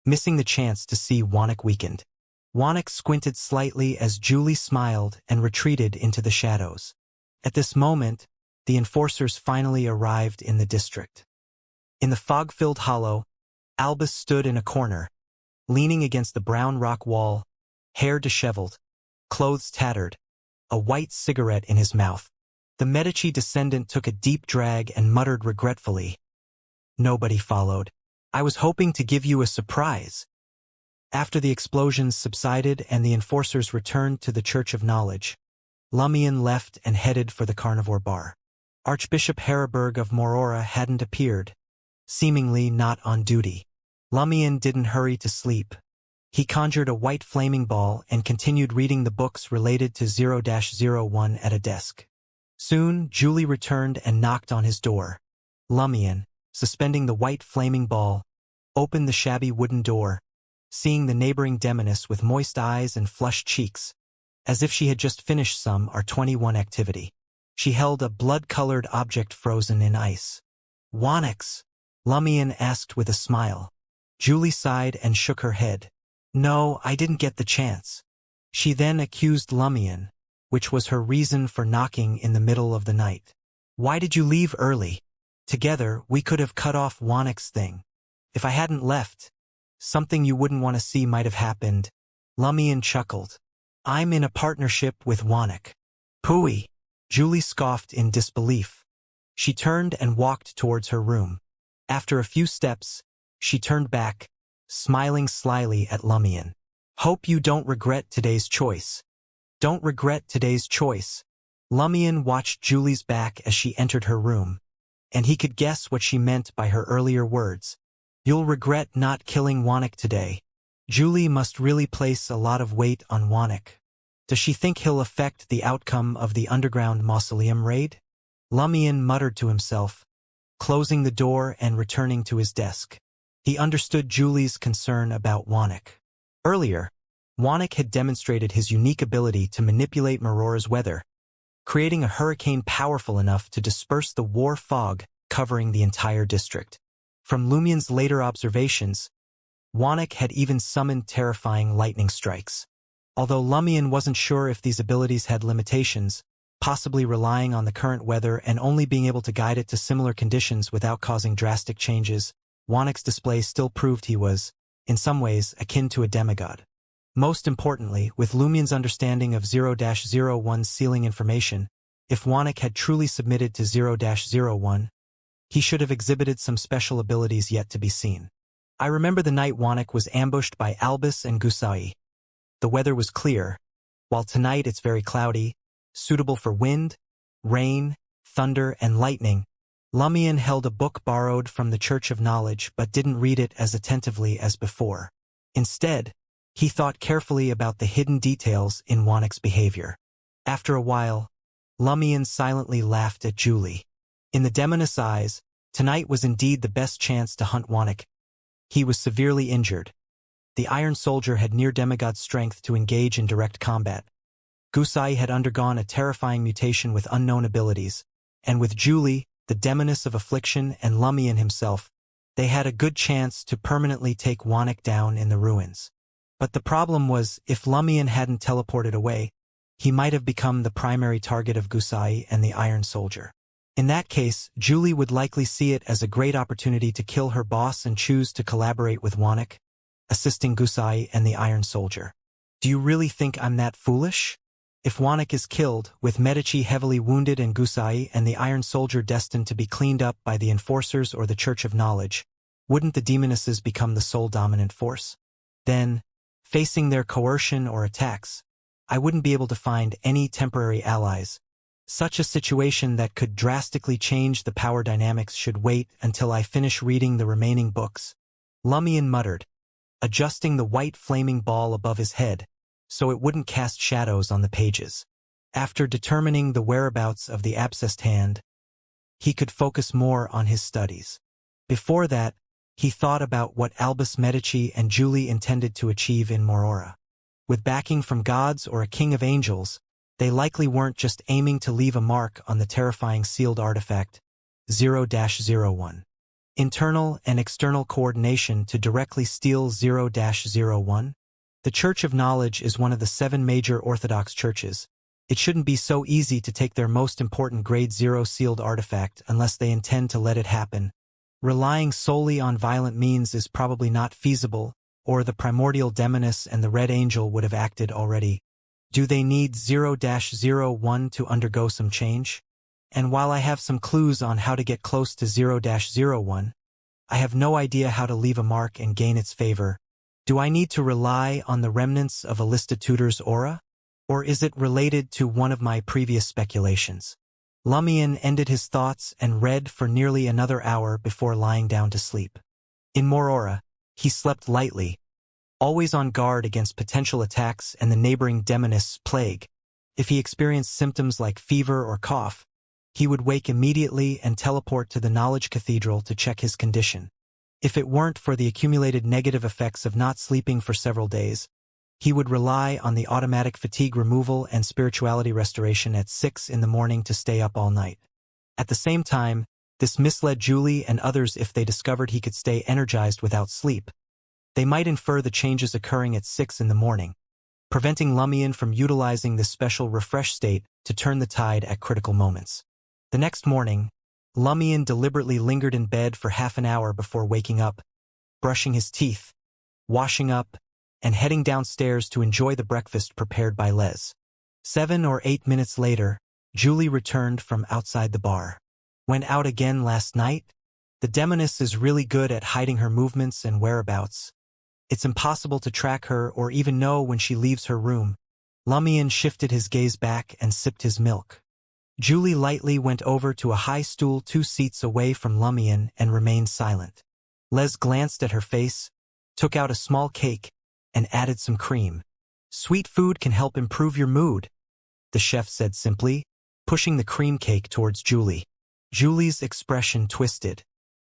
missing the chance to see Wanek weakened. Wanek squinted slightly as Julie smiled and retreated into the shadows. At this moment, the enforcers finally arrived in the district. In the fog-filled hollow, Albus stood in a corner, leaning against the brown rock wall, hair disheveled, clothes tattered, a white cigarette in his mouth. The Medici descendant took a deep drag and muttered regretfully. Nobody followed. I was hoping to give you a surprise. After the explosions subsided and the enforcers returned to the Church of Knowledge, Lumion left and headed for the carnivore bar. Archbishop Heriberg of Morora hadn't appeared, seemingly not on duty. Lumion didn't hurry to sleep. He conjured a white flaming ball and continued reading the books related to 0-01 at a desk. Soon, Julie returned and knocked on his door. Lumion, suspending the white flaming ball, opened the shabby wooden door, seeing the neighboring demoness with moist eyes and flushed cheeks, as if she had just finished some R21 activity. She held a blood-colored object frozen in ice. Wanex? Lumion asked with a smile. Julie sighed and shook her head. No, I didn't get the chance. She then accused Lumion, which was her reason for knocking in the middle of the night. Why did you leave early? Together, we could have cut off Wanek's thing. If I hadn't left, something you wouldn't want to see might have happened. Lumion chuckled. I'm in a partnership with Wanek. Pooey. Julie scoffed in disbelief. She turned and walked towards her room. After a few steps, she turned back, smiling slyly at Lumion. Hope you don't regret today's choice. Don't regret today's choice. Lumion watched Julie's back as she entered her room, and he could guess what she meant by her earlier words. You'll regret not killing Wanek today. Julie must really place a lot of weight on Wanek. Does she think he'll affect the outcome of the underground mausoleum raid? Lumion muttered to himself, closing the door and returning to his desk. He understood Julie's concern about Wanek. Earlier, Wanek had demonstrated his unique ability to manipulate Morora's weather, creating a hurricane powerful enough to disperse the war fog covering the entire district. From Lumion's later observations, Wanek had even summoned terrifying lightning strikes. Although Lumion wasn't sure if these abilities had limitations, possibly relying on the current weather and only being able to guide it to similar conditions without causing drastic changes, Wanek's display still proved he was, in some ways, akin to a demigod. Most importantly, with Lumion's understanding of 0-01's sealing information, if Wanek had truly submitted to 0-01, he should have exhibited some special abilities yet to be seen. I remember the night Wanek was ambushed by Albus and Gusai. The weather was clear, while tonight it's very cloudy, suitable for wind, rain, thunder, and lightning. Lumion held a book borrowed from the Church of Knowledge but didn't read it as attentively as before. Instead, he thought carefully about the hidden details in Wanek's behavior. After a while, Lumion silently laughed at Julie. In the demoness eyes, tonight was indeed the best chance to hunt Wanek. He was severely injured. The Iron Soldier had near demigod strength to engage in direct combat. Gusai had undergone a terrifying mutation with unknown abilities, and with Julie, the demoness of affliction, and Lumion himself, they had a good chance to permanently take Wanek down in the ruins. But the problem was, if Lumion hadn't teleported away, he might have become the primary target of Gusai and the Iron Soldier. In that case, Julie would likely see it as a great opportunity to kill her boss and choose to collaborate with Wanek, assisting Gusai and the Iron Soldier. Do you really think I'm that foolish? If Wanek is killed, with Medici heavily wounded and Gusai and the Iron Soldier destined to be cleaned up by the Enforcers or the Church of Knowledge, Wouldn't the demonesses become the sole dominant force? Then, facing their coercion or attacks, I wouldn't be able to find any temporary allies. Such a situation that could drastically change the power dynamics should wait until I finish reading the remaining books. Lumion muttered, adjusting the white flaming ball above his head, so it wouldn't cast shadows on the pages. After determining the whereabouts of the abscessed hand, he could focus more on his studies. Before that, he thought about what Albus Medici and Julie intended to achieve in Morora. With backing from gods or a king of angels, they likely weren't just aiming to leave a mark on the terrifying sealed artifact, 0-01. Internal and external coordination to directly steal 0-01. The Church of Knowledge is one of the 7 major Orthodox churches. It shouldn't be so easy to take their most important Grade 0 sealed artifact unless they intend to let it happen. Relying solely on violent means is probably not feasible, or the primordial demoness and the Red Angel would have acted already. Do they need 0-01 to undergo some change? And while I have some clues on how to get close to 0-01, I have no idea how to leave a mark and gain its favor. Do I need to rely on the remnants of Alista Tudor's aura? Or is it related to one of my previous speculations? Lumion ended his thoughts and read for nearly another hour before lying down to sleep. In Morora, he slept lightly, always on guard against potential attacks and the neighboring demoness plague. If he experienced symptoms like fever or cough, he would wake immediately and teleport to the Knowledge Cathedral to check his condition. If it weren't for the accumulated negative effects of not sleeping for several days, he would rely on the automatic fatigue removal and spirituality restoration at 6 in the morning to stay up all night. At the same time, this misled Julie and others if they discovered he could stay energized without sleep. They might infer the changes occurring at 6 in the morning, preventing Lumion from utilizing this special refresh state to turn the tide at critical moments. The next morning, Lumion deliberately lingered in bed for half an hour before waking up, brushing his teeth, washing up, and heading downstairs to enjoy the breakfast prepared by Les. 7 or 8 minutes later, Julie returned from outside the bar. Went out again last night? The demoness is really good at hiding her movements and whereabouts. It's impossible to track her or even know when she leaves her room. Lumion shifted his gaze back and sipped his milk. Julie lightly went over to a high stool 2 seats away from Lumion and remained silent. Les glanced at her face, took out a small cake, and added some cream. Sweet food can help improve your mood, the chef said simply, pushing the cream cake towards Julie. Julie's expression twisted.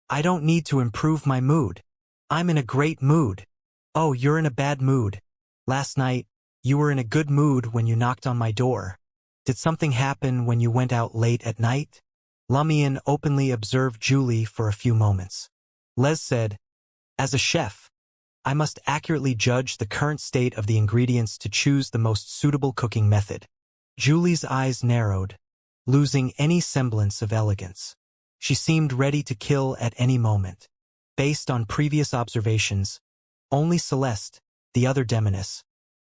I don't need to improve my mood. I'm in a great mood. Oh, you're in a bad mood. Last night, you were in a good mood when you knocked on my door. Did something happen when you went out late at night? Lumion openly observed Julie for a few moments. Les said, as a chef, I must accurately judge the current state of the ingredients to choose the most suitable cooking method. Julie's eyes narrowed, losing any semblance of elegance. She seemed ready to kill at any moment. Based on previous observations, only Celeste, the other demoness,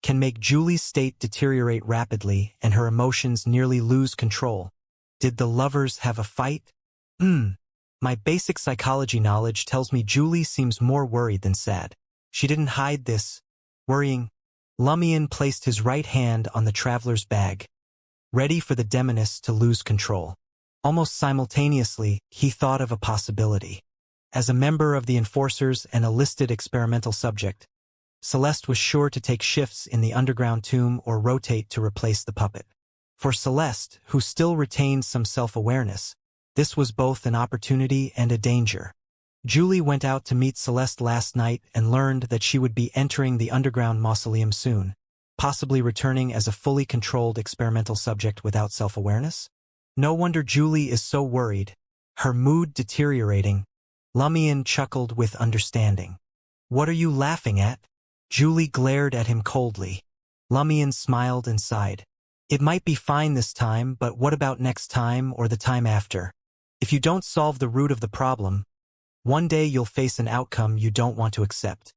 can make Julie's state deteriorate rapidly and her emotions nearly lose control. Did the lovers have a fight? My basic psychology knowledge tells me Julie seems more worried than sad. She didn't hide this, worrying. Lumion placed his right hand on the traveler's bag, ready for the demoness to lose control. Almost simultaneously, he thought of a possibility. As a member of the Enforcers and a listed experimental subject, Celeste was sure to take shifts in the underground tomb or rotate to replace the puppet. For Celeste, who still retained some self-awareness, this was both an opportunity and a danger. Julie went out to meet Celeste last night and learned that she would be entering the underground mausoleum soon, possibly returning as a fully controlled experimental subject without self-awareness. No wonder Julie is so worried, her mood deteriorating. Lumion chuckled with understanding. What are you laughing at? Julie glared at him coldly. Lumion smiled and sighed. It might be fine this time, but what about next time or the time after? If you don't solve the root of the problem, one day you'll face an outcome you don't want to accept.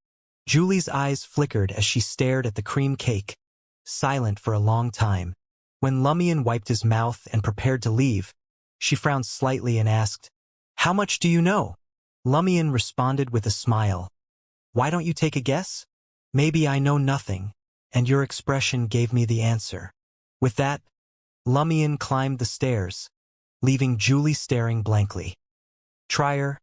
Julie's eyes flickered as she stared at the cream cake, silent for a long time. When Lumion wiped his mouth and prepared to leave, she frowned slightly and asked, How much do you know? Lumion responded with a smile. Why don't you take a guess? Maybe I know nothing, and your expression gave me the answer. With that, Lumion climbed the stairs, leaving Julie staring blankly. Trier,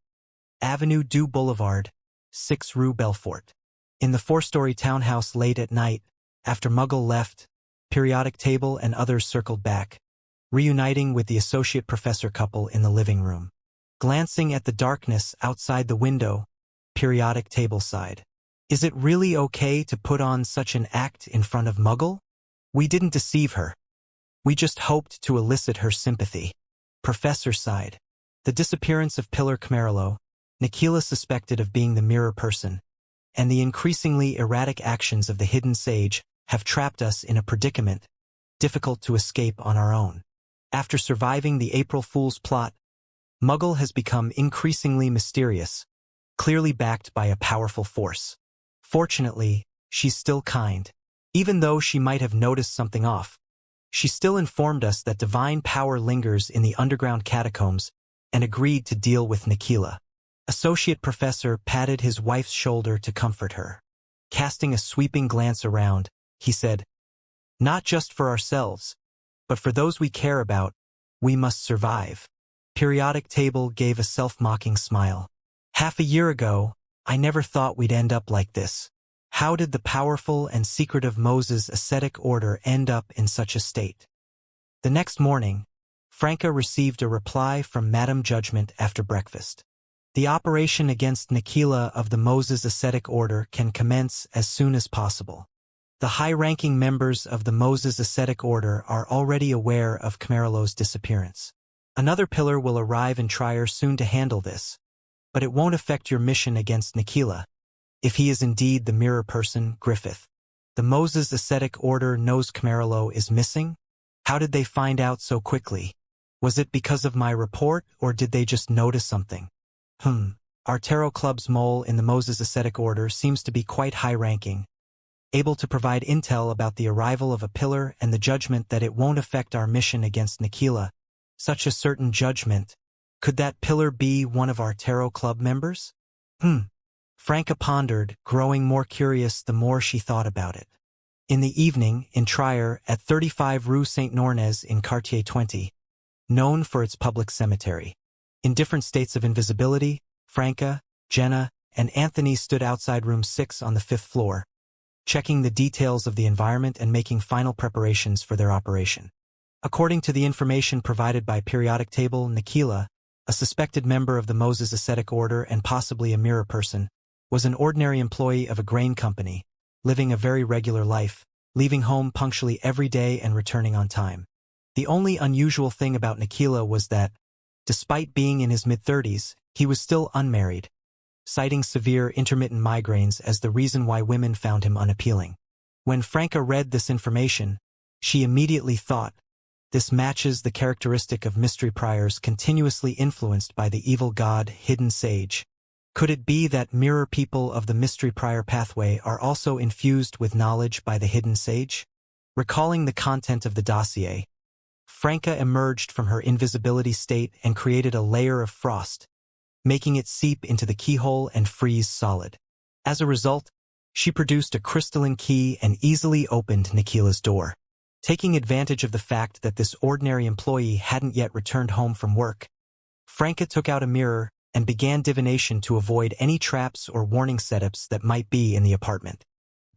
Avenue du Boulevard, 6 Rue Belfort. In the 4-story townhouse late at night, after Muggle left, periodic table and others circled back, reuniting with the associate professor couple in the living room. Glancing at the darkness outside the window, periodic table sighed. Is it really okay to put on such an act in front of Muggle? We didn't deceive her. We just hoped to elicit her sympathy. Professor sighed. The disappearance of Pillar Camarilo, Nikila suspected of being the mirror person, and the increasingly erratic actions of the hidden sage have trapped us in a predicament, difficult to escape on our own. After surviving the April Fool's plot, Muggle has become increasingly mysterious, clearly backed by a powerful force. Fortunately, she's still kind. Even though she might have noticed something off, she still informed us that divine power lingers in the underground catacombs and agreed to deal with Nikila. Associate Professor patted his wife's shoulder to comfort her. Casting a sweeping glance around, he said, "Not just for ourselves, but for those we care about, we must survive." Periodic table gave a self-mocking smile. Half a year ago, I never thought we'd end up like this. How did the powerful and secretive Moses ascetic order end up in such a state? The next morning, Franca received a reply from Madame Judgment after breakfast. The operation against Nikila of the Moses ascetic order can commence as soon as possible. The high-ranking members of the Moses ascetic order are already aware of Camarilo's disappearance. Another pillar will arrive in Trier soon to handle this, but it won't affect your mission against Nikila, if he is indeed the mirror person, Griffith. The Moses ascetic order knows Camarilo is missing? How did they find out so quickly? Was it because of my report, or did they just notice something? Our Tarot Club's mole in the Moses ascetic order seems to be quite high-ranking, able to provide intel about the arrival of a pillar and the judgment that it won't affect our mission against Nikila. Such a certain judgment. Could that pillar be one of our Tarot Club members? Franca pondered, growing more curious the more she thought about it. In the evening, in Trier, at 35 Rue Saint-Nornez in Quartier 20, known for its public cemetery. In different states of invisibility, Franca, Jenna, and Anthony stood outside room 6 on the 5th floor, checking the details of the environment and making final preparations for their operation. According to the information provided by periodic table, Nikila, a suspected member of the Moses ascetic order and possibly a mirror person, was an ordinary employee of a grain company, living a very regular life, leaving home punctually every day and returning on time. The only unusual thing about Nikila was that, despite being in his mid-30s, he was still unmarried, citing severe intermittent migraines as the reason why women found him unappealing. When Franca read this information, she immediately thought, this matches the characteristic of mystery priors continuously influenced by the evil god Hidden Sage. Could it be that mirror people of the mystery prior pathway are also infused with knowledge by the Hidden Sage? Recalling the content of the dossier, Franca emerged from her invisibility state and created a layer of frost, making it seep into the keyhole and freeze solid. As a result, she produced a crystalline key and easily opened Nikila's door. Taking advantage of the fact that this ordinary employee hadn't yet returned home from work, Franca took out a mirror and began divination to avoid any traps or warning setups that might be in the apartment.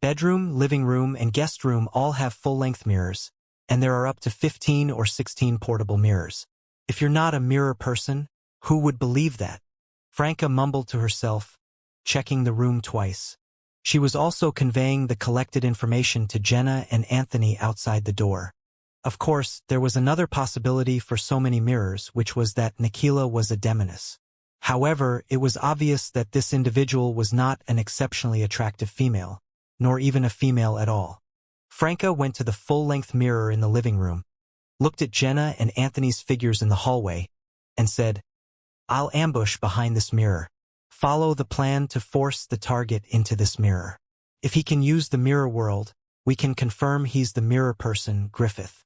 Bedroom, living room, and guest room all have full-length mirrors, and there are up to 15 or 16 portable mirrors. If you're not a mirror person, who would believe that? Franca mumbled to herself, checking the room twice. She was also conveying the collected information to Jenna and Anthony outside the door. Of course, there was another possibility for so many mirrors, which was that Nikila was a demoness. However, it was obvious that this individual was not an exceptionally attractive female, nor even a female at all. Franca went to the full-length mirror in the living room, looked at Jenna and Anthony's figures in the hallway, and said, "I'll ambush behind this mirror. Follow the plan to force the target into this mirror. If he can use the mirror world, we can confirm he's the mirror person, Griffith."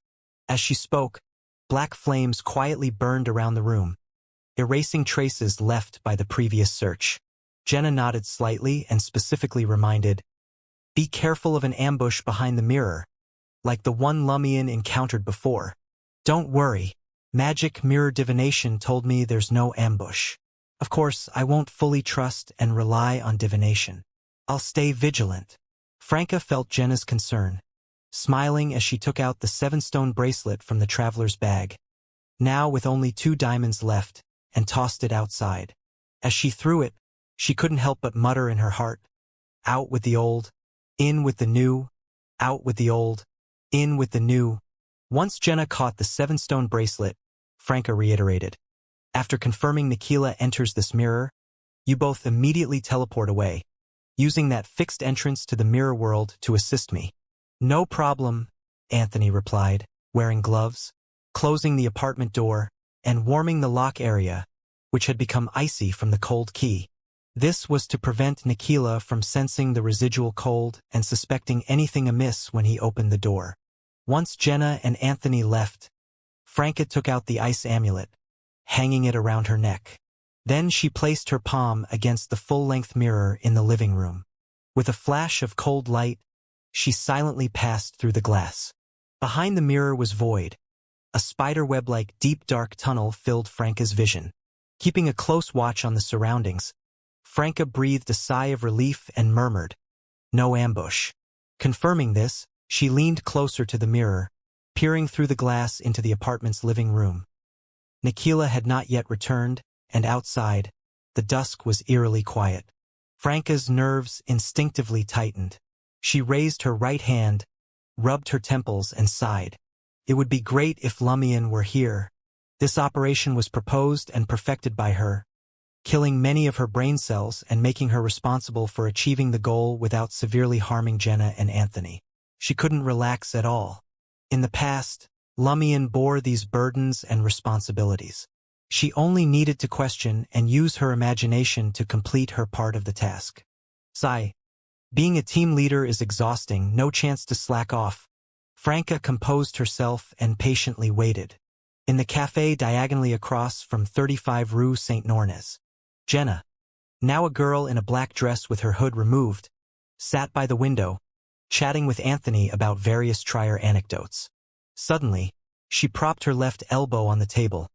As she spoke, black flames quietly burned around the room, erasing traces left by the previous search. Jenna nodded slightly and specifically reminded, "Be careful of an ambush behind the mirror, like the one Lumion encountered before." "Don't worry. Magic mirror divination told me there's no ambush. Of course, I won't fully trust and rely on divination. I'll stay vigilant." Franca felt Jenna's concern, smiling as she took out the 7-stone bracelet from the traveler's bag, now with only 2 diamonds left, and tossed it outside. As she threw it, she couldn't help but mutter in her heart, "Out with the old, in with the new, out with the old, in with the new." Once Jenna caught the 7-stone bracelet, Franca reiterated, "After confirming Nikila enters this mirror, you both immediately teleport away, using that fixed entrance to the mirror world to assist me." "No problem," Anthony replied, wearing gloves, closing the apartment door, and warming the lock area, which had become icy from the cold key. This was to prevent Nikila from sensing the residual cold and suspecting anything amiss when he opened the door. Once Jenna and Anthony left, Franca took out the ice amulet, hanging it around her neck. Then she placed her palm against the full-length mirror in the living room. With a flash of cold light, she silently passed through the glass. Behind the mirror was void. A spiderweb-like deep dark tunnel filled Franca's vision. Keeping a close watch on the surroundings, Franca breathed a sigh of relief and murmured, "No ambush." Confirming this, she leaned closer to the mirror, peering through the glass into the apartment's living room. Nikila had not yet returned, and outside, the dusk was eerily quiet. Franca's nerves instinctively tightened. She raised her right hand, rubbed her temples, and sighed. It would be great if Lumion were here. This operation was proposed and perfected by her, killing many of her brain cells and making her responsible for achieving the goal without severely harming Jenna and Anthony. She couldn't relax at all. In the past, Lumion bore these burdens and responsibilities. She only needed to question and use her imagination to complete her part of the task. Being a team leader is exhausting, no chance to slack off. Franca composed herself and patiently waited. In the cafe diagonally across from 35 Rue St. Nornes, Jenna, now a girl in a black dress with her hood removed, sat by the window, chatting with Anthony about various Trier anecdotes. Suddenly, she propped her left elbow on the table,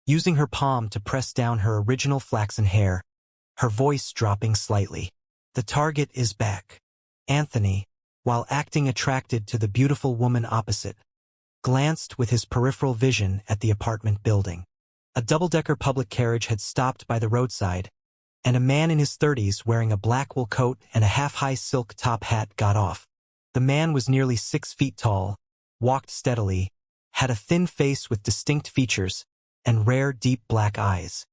using her palm to press down her original flaxen hair, her voice dropping slightly. "The target is back." Anthony, while acting attracted to the beautiful woman opposite, glanced with his peripheral vision at the apartment building. A double-decker public carriage had stopped by the roadside, and a man in his 30s wearing a black wool coat and a half-high silk top hat got off. The man was nearly 6 feet tall, walked steadily, had a thin face with distinct features, and rare deep black eyes.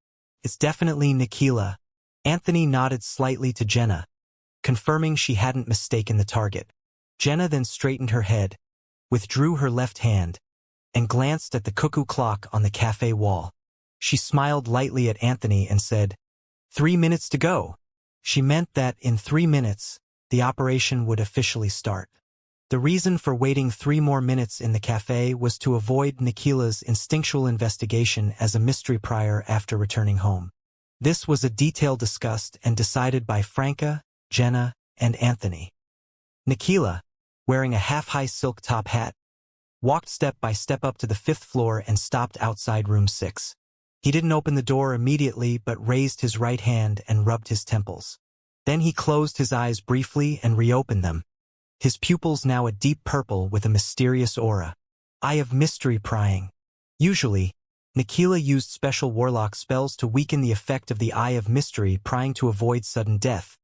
"It's definitely Nikila." Anthony nodded slightly to Jenna, confirming she hadn't mistaken the target. Jenna then straightened her head, withdrew her left hand, and glanced at the cuckoo clock on the cafe wall. She smiled lightly at Anthony and said, 3 minutes to go." She meant that in 3 minutes, the operation would officially start. The reason for waiting 3 more minutes in the cafe was to avoid Nikila's instinctual investigation as a mystery prior after returning home. This was a detail discussed and decided by Franca, Jenna, and Anthony. Nikila, wearing a half-high silk top hat, walked step by step up to the 5th floor and stopped outside room 6. He didn't open the door immediately but raised his right hand and rubbed his temples. Then he closed his eyes briefly and reopened them, his pupils now a deep purple with a mysterious aura. Eye of mystery prying. Usually, Nikila used special warlock spells to weaken the effect of the Eye of Mystery prying to avoid sudden death,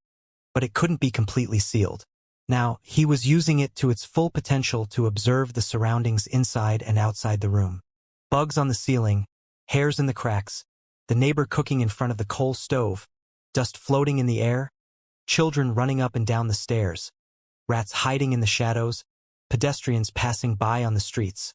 but it couldn't be completely sealed. Now, he was using it to its full potential to observe the surroundings inside and outside the room. Bugs on the ceiling, hairs in the cracks, the neighbor cooking in front of the coal stove, dust floating in the air, children running up and down the stairs, rats hiding in the shadows, pedestrians passing by on the streets.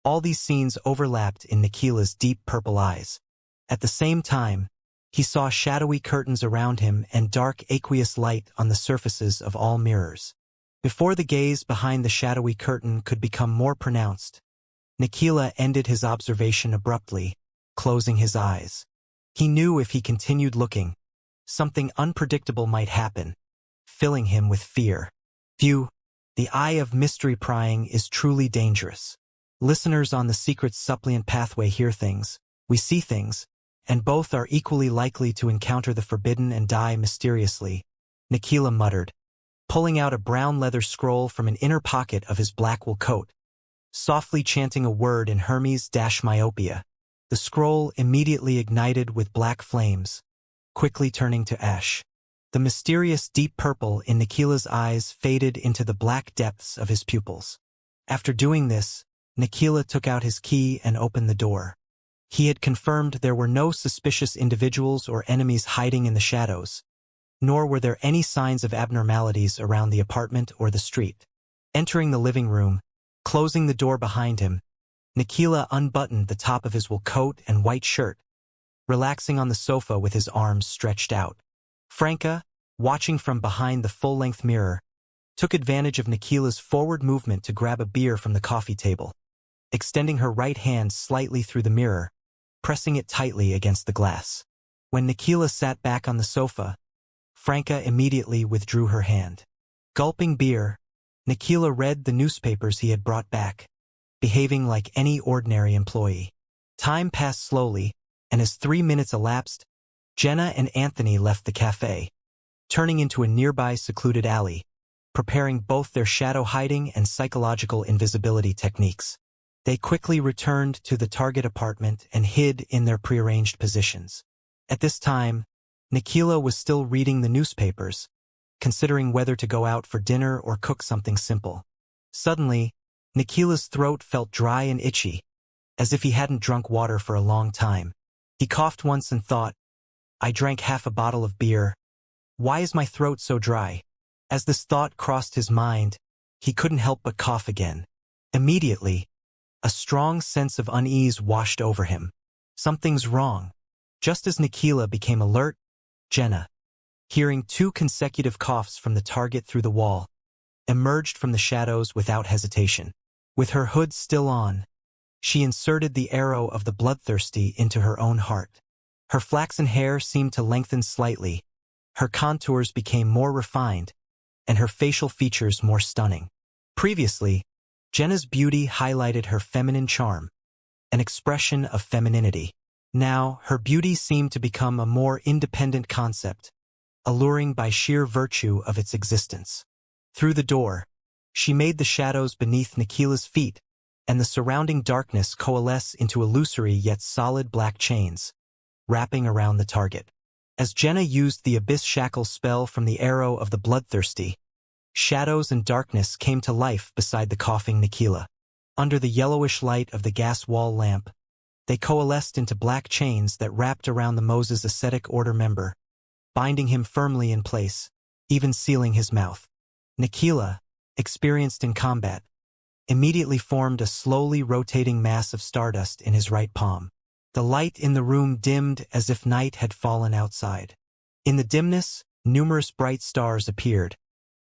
All these scenes overlapped in Nikila's deep purple eyes. At the same time, he saw shadowy curtains around him and dark aqueous light on the surfaces of all mirrors. Before the gaze behind the shadowy curtain could become more pronounced, Nikila ended his observation abruptly, closing his eyes. He knew if he continued looking, something unpredictable might happen, filling him with fear. Phew, the eye of mystery prying is truly dangerous. Listeners on the secret suppliant pathway hear things, we see things, and both are equally likely to encounter the forbidden and die mysteriously, Nikila muttered, pulling out a brown leather scroll from an inner pocket of his black wool coat. Softly chanting a word in Hermes-myopia, the scroll immediately ignited with black flames, quickly turning to ash. The mysterious deep purple in Nikila's eyes faded into the black depths of his pupils. After doing this, Nikila took out his key and opened the door. He had confirmed there were no suspicious individuals or enemies hiding in the shadows, nor were there any signs of abnormalities around the apartment or the street. Entering the living room, closing the door behind him, Nikila unbuttoned the top of his wool coat and white shirt, relaxing on the sofa with his arms stretched out. Franca, watching from behind the full-length mirror, took advantage of Nikila's forward movement to grab a beer from the coffee table, extending her right hand slightly through the mirror, pressing it tightly against the glass. When Nikila sat back on the sofa, Franca immediately withdrew her hand. Gulping beer, Nikila read the newspapers he had brought back, behaving like any ordinary employee. Time passed slowly, and as 3 minutes elapsed, Jenna and Anthony left the cafe, turning into a nearby secluded alley, preparing both their shadow hiding and psychological invisibility techniques. They quickly returned to the target apartment and hid in their prearranged positions. At this time, Nikila was still reading the newspapers, considering whether to go out for dinner or cook something simple. Suddenly, Nikila's throat felt dry and itchy, as if he hadn't drunk water for a long time. He coughed once and thought, I drank half a bottle of beer. Why is my throat so dry? As this thought crossed his mind, he couldn't help but cough again. Immediately, a strong sense of unease washed over him. Something's wrong. Just as Nikila became alert, Jenna, hearing 2 consecutive coughs from the target through the wall, emerged from the shadows without hesitation. With her hood still on, she inserted the arrow of the bloodthirsty into her own heart. Her flaxen hair seemed to lengthen slightly, her contours became more refined, and her facial features more stunning. Previously, Jenna's beauty highlighted her feminine charm, an expression of femininity. Now, her beauty seemed to become a more independent concept, alluring by sheer virtue of its existence. Through the door, she made the shadows beneath Nikila's feet and the surrounding darkness coalesce into illusory yet solid black chains, wrapping around the target. As Jenna used the Abyss Shackle spell from the arrow of the bloodthirsty, shadows and darkness came to life beside the coughing Nikila. Under the yellowish light of the gas wall lamp, they coalesced into black chains that wrapped around the Moses ascetic order member, binding him firmly in place, even sealing his mouth. Nikila, experienced in combat, immediately formed a slowly rotating mass of stardust in his right palm. The light in the room dimmed as if night had fallen outside. In the dimness, numerous bright stars appeared,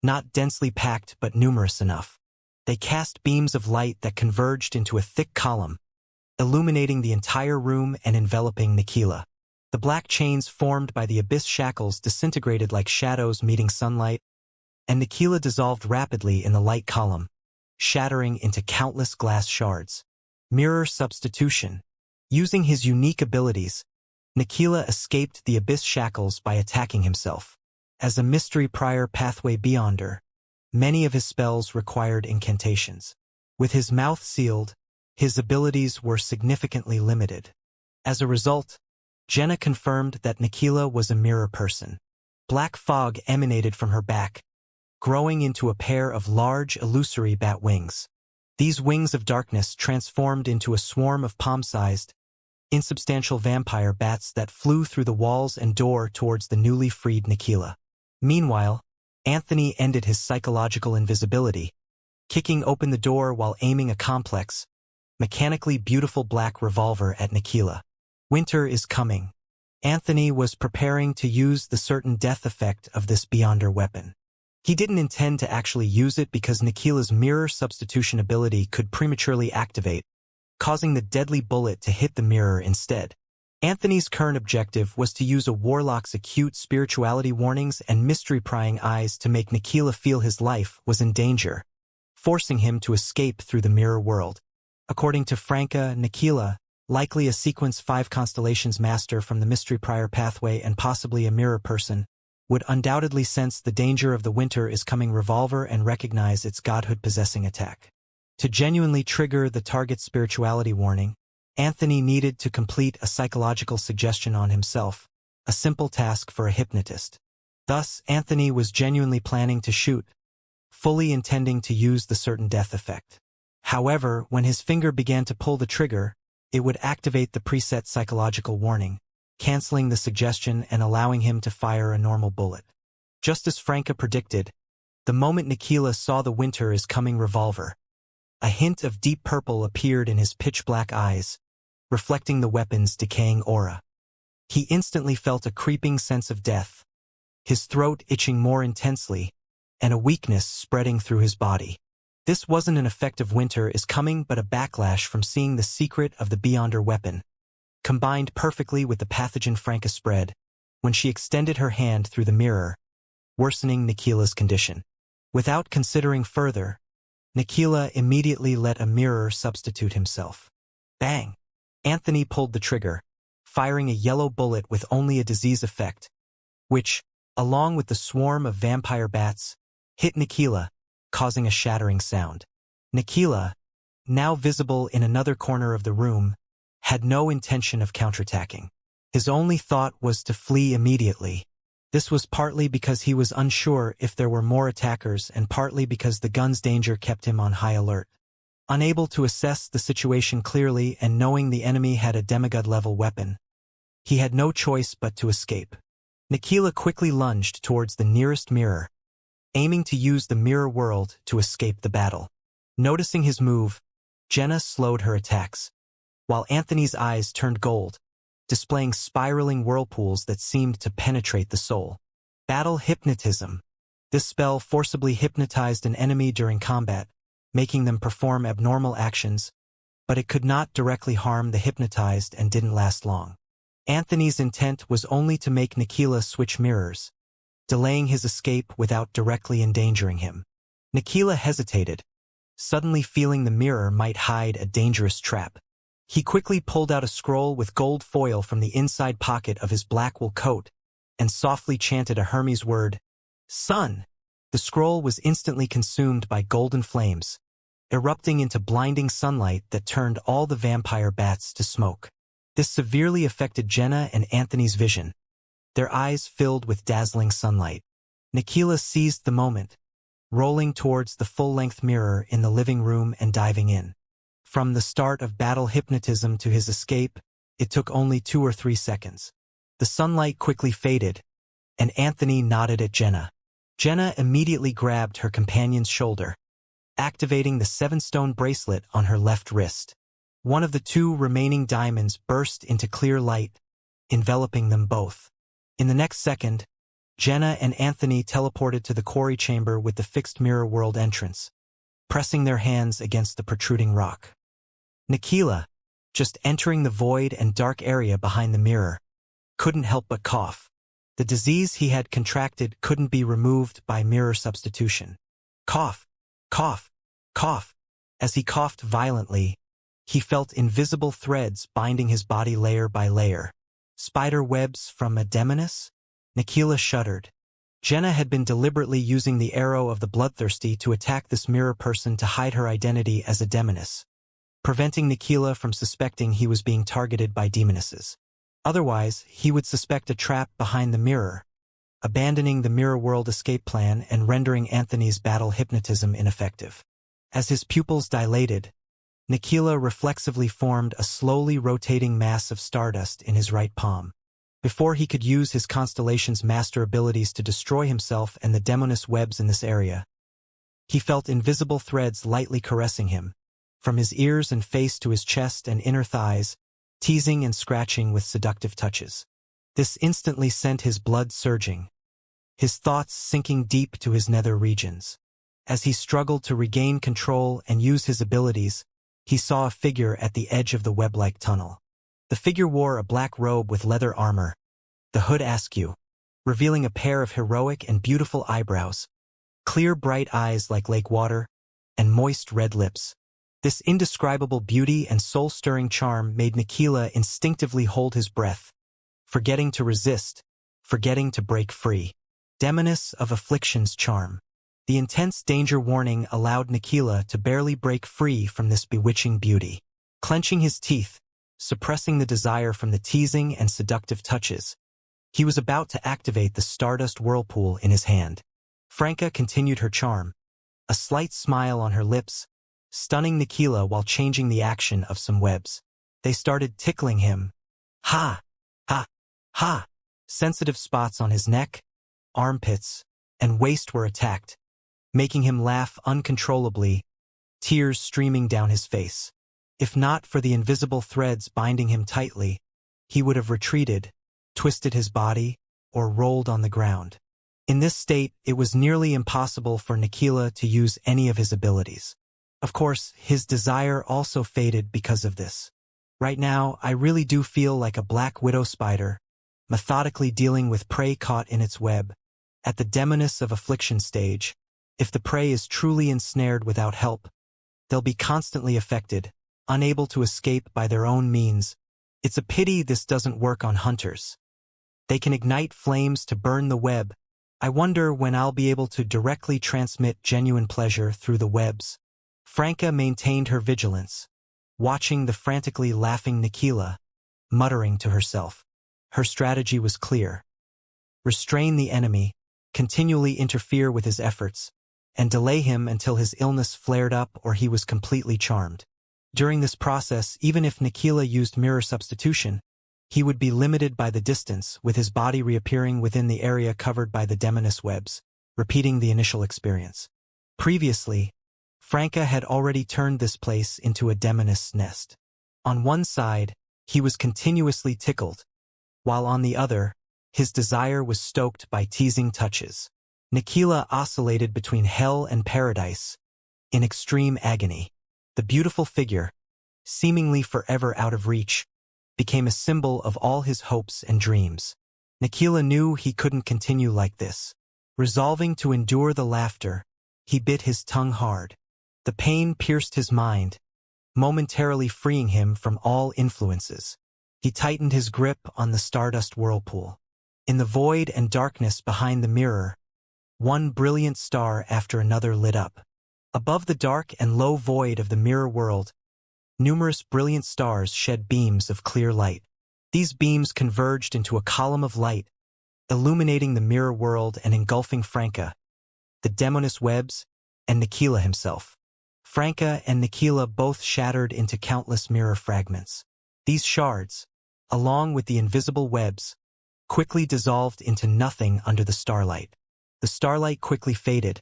not densely packed but numerous enough. They cast beams of light that converged into a thick column, illuminating the entire room and enveloping Nikila. The black chains formed by the Abyss Shackles disintegrated like shadows meeting sunlight, and Nikila dissolved rapidly in the light column, shattering into countless glass shards. Mirror substitution. Using his unique abilities, Nikila escaped the Abyss Shackles by attacking himself. As a mystery prior pathway beyonder, many of his spells required incantations. With his mouth sealed, his abilities were significantly limited. As a result, Jenna confirmed that Nikila was a mirror person. Black fog emanated from her back, growing into a pair of large, illusory bat wings. These wings of darkness transformed into a swarm of palm-sized, insubstantial vampire bats that flew through the walls and door towards the newly freed Nikila. Meanwhile, Anthony ended his psychological invisibility, kicking open the door while aiming a complex, mechanically beautiful black revolver at Nikila. Winter is coming. Anthony was preparing to use the certain death effect of this beyonder weapon. He didn't intend to actually use it because Nikila's mirror substitution ability could prematurely activate, causing the deadly bullet to hit the mirror instead. Anthony's current objective was to use a warlock's acute spirituality warnings and mystery-prying eyes to make Nikila feel his life was in danger, forcing him to escape through the mirror world. According to Franca, Nikila, likely a Sequence 5 Constellations master from the Mystery Prior pathway and possibly a mirror person, would undoubtedly sense the danger of the winter is coming revolver and recognize its godhood-possessing attack. To genuinely trigger the target's spirituality warning, Anthony needed to complete a psychological suggestion on himself, a simple task for a hypnotist. Thus, Anthony was genuinely planning to shoot, fully intending to use the certain death effect. However, when his finger began to pull the trigger, it would activate the preset psychological warning, canceling the suggestion and allowing him to fire a normal bullet. Just as Franca predicted, the moment Nikila saw the winter is coming revolver, a hint of deep purple appeared in his pitch-black eyes, reflecting the weapon's decaying aura. He instantly felt a creeping sense of death, his throat itching more intensely, and a weakness spreading through his body. This wasn't an effect of winter is coming but a backlash from seeing the secret of the Beyonder weapon, combined perfectly with the pathogen Franca spread, when she extended her hand through the mirror, worsening Nikila's condition. Without considering further, Nikila immediately let a mirror substitute himself. Bang! Anthony pulled the trigger, firing a yellow bullet with only a disease effect, which, along with the swarm of vampire bats, hit Nikila, causing a shattering sound. Nikila, now visible in another corner of the room, had no intention of counterattacking. His only thought was to flee immediately. This was partly because he was unsure if there were more attackers and partly because the gun's danger kept him on high alert. Unable to assess the situation clearly and knowing the enemy had a demigod-level weapon, he had no choice but to escape. Nikila quickly lunged towards the nearest mirror, aiming to use the mirror world to escape the battle. Noticing his move, Jenna slowed her attacks, while Anthony's eyes turned gold, displaying spiraling whirlpools that seemed to penetrate the soul. Battle hypnotism. This spell forcibly hypnotized an enemy during combat, making them perform abnormal actions, but it could not directly harm the hypnotized and didn't last long. Anthony's intent was only to make Nikila switch mirrors, delaying his escape without directly endangering him. Nikila hesitated, suddenly feeling the mirror might hide a dangerous trap. He quickly pulled out a scroll with gold foil from the inside pocket of his black wool coat and softly chanted a Hermes word, "Sun!" The scroll was instantly consumed by golden flames, erupting into blinding sunlight that turned all the vampire bats to smoke. This severely affected Jenna and Anthony's vision, their eyes filled with dazzling sunlight. Nikila seized the moment, rolling towards the full-length mirror in the living room and diving in. From the start of battle hypnotism to his escape, it took only 2 or 3 seconds. The sunlight quickly faded, and Anthony nodded at Jenna. Jenna immediately grabbed her companion's shoulder, activating the 7-stone bracelet on her left wrist. One of the 2 remaining diamonds burst into clear light, enveloping them both. In the next second, Jenna and Anthony teleported to the quarry chamber with the fixed mirror world entrance, pressing their hands against the protruding rock. Nikila, just entering the void and dark area behind the mirror, couldn't help but cough. The disease he had contracted couldn't be removed by mirror substitution. Cough, cough, cough. As he coughed violently, he felt invisible threads binding his body layer by layer. Spider webs from a demoness? Nikila shuddered. Jenna had been deliberately using the arrow of the bloodthirsty to attack this mirror person to hide her identity as a demoness, preventing Nikila from suspecting he was being targeted by demonesses. Otherwise, he would suspect a trap behind the mirror, abandoning the mirror world escape plan and rendering Anthony's battle hypnotism ineffective. As his pupils dilated, Nikila reflexively formed a slowly rotating mass of stardust in his right palm. Before he could use his constellation's master abilities to destroy himself and the demoness webs in this area, he felt invisible threads lightly caressing him, from his ears and face to his chest and inner thighs, teasing and scratching with seductive touches. This instantly sent his blood surging, his thoughts sinking deep to his nether regions. As he struggled to regain control and use his abilities, he saw a figure at the edge of the web-like tunnel. The figure wore a black robe with leather armor, the hood askew, revealing a pair of heroic and beautiful eyebrows, clear bright eyes like lake water, and moist red lips. This indescribable beauty and soul-stirring charm made Nikila instinctively hold his breath, forgetting to resist, forgetting to break free. Demoness of Affliction's charm. The intense danger warning allowed Nikila to barely break free from this bewitching beauty. Clenching his teeth, suppressing the desire from the teasing and seductive touches, he was about to activate the stardust whirlpool in his hand. Franca continued her charm, a slight smile on her lips, stunning Nikila while changing the action of some webs. They started tickling him. Ha! Ha! Ha! Sensitive spots on his neck, armpits, and waist were attacked, making him laugh uncontrollably, tears streaming down his face. If not for the invisible threads binding him tightly, he would have retreated, twisted his body, or rolled on the ground. In this state, it was nearly impossible for Nikila to use any of his abilities. Of course, his desire also faded because of this. Right now, I really do feel like a black widow spider, methodically dealing with prey caught in its web. At the Demoness of Affliction stage, if the prey is truly ensnared without help, they'll be constantly affected, unable to escape by their own means. It's a pity this doesn't work on hunters. They can ignite flames to burn the web. I wonder when I'll be able to directly transmit genuine pleasure through the webs. Franca maintained her vigilance, watching the frantically laughing Nikila, muttering to herself. Her strategy was clear. Restrain the enemy, continually interfere with his efforts, and delay him until his illness flared up or he was completely charmed. During this process, even if Nikila used mirror substitution, he would be limited by the distance, with his body reappearing within the area covered by the demoness webs, repeating the initial experience. Previously, Franca had already turned this place into a demoness nest. On one side, he was continuously tickled, while on the other, his desire was stoked by teasing touches. Nikila oscillated between hell and paradise, in extreme agony. The beautiful figure, seemingly forever out of reach, became a symbol of all his hopes and dreams. Nikila knew he couldn't continue like this. Resolving to endure the laughter, he bit his tongue hard. The pain pierced his mind, momentarily freeing him from all influences. He tightened his grip on the stardust whirlpool. In the void and darkness behind the mirror, one brilliant star after another lit up. Above the dark and low void of the mirror world, numerous brilliant stars shed beams of clear light. These beams converged into a column of light, illuminating the mirror world and engulfing Franca, the demoness webs, and Nikila himself. Franca and Nikila both shattered into countless mirror fragments. These shards, along with the invisible webs, quickly dissolved into nothing under the starlight. The starlight quickly faded,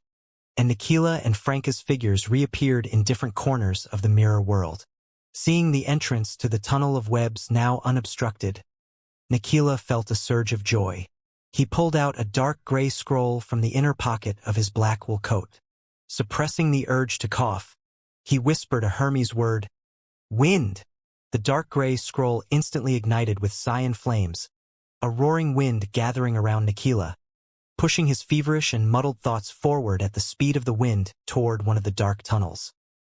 and Nikila and Franca's figures reappeared in different corners of the mirror world. Seeing the entrance to the tunnel of webs now unobstructed, Nikila felt a surge of joy. He pulled out a dark gray scroll from the inner pocket of his black wool coat. Suppressing the urge to cough, he whispered a Hermes word, "Wind!" The dark gray scroll instantly ignited with cyan flames, a roaring wind gathering around Nikila, pushing his feverish and muddled thoughts forward at the speed of the wind toward one of the dark tunnels.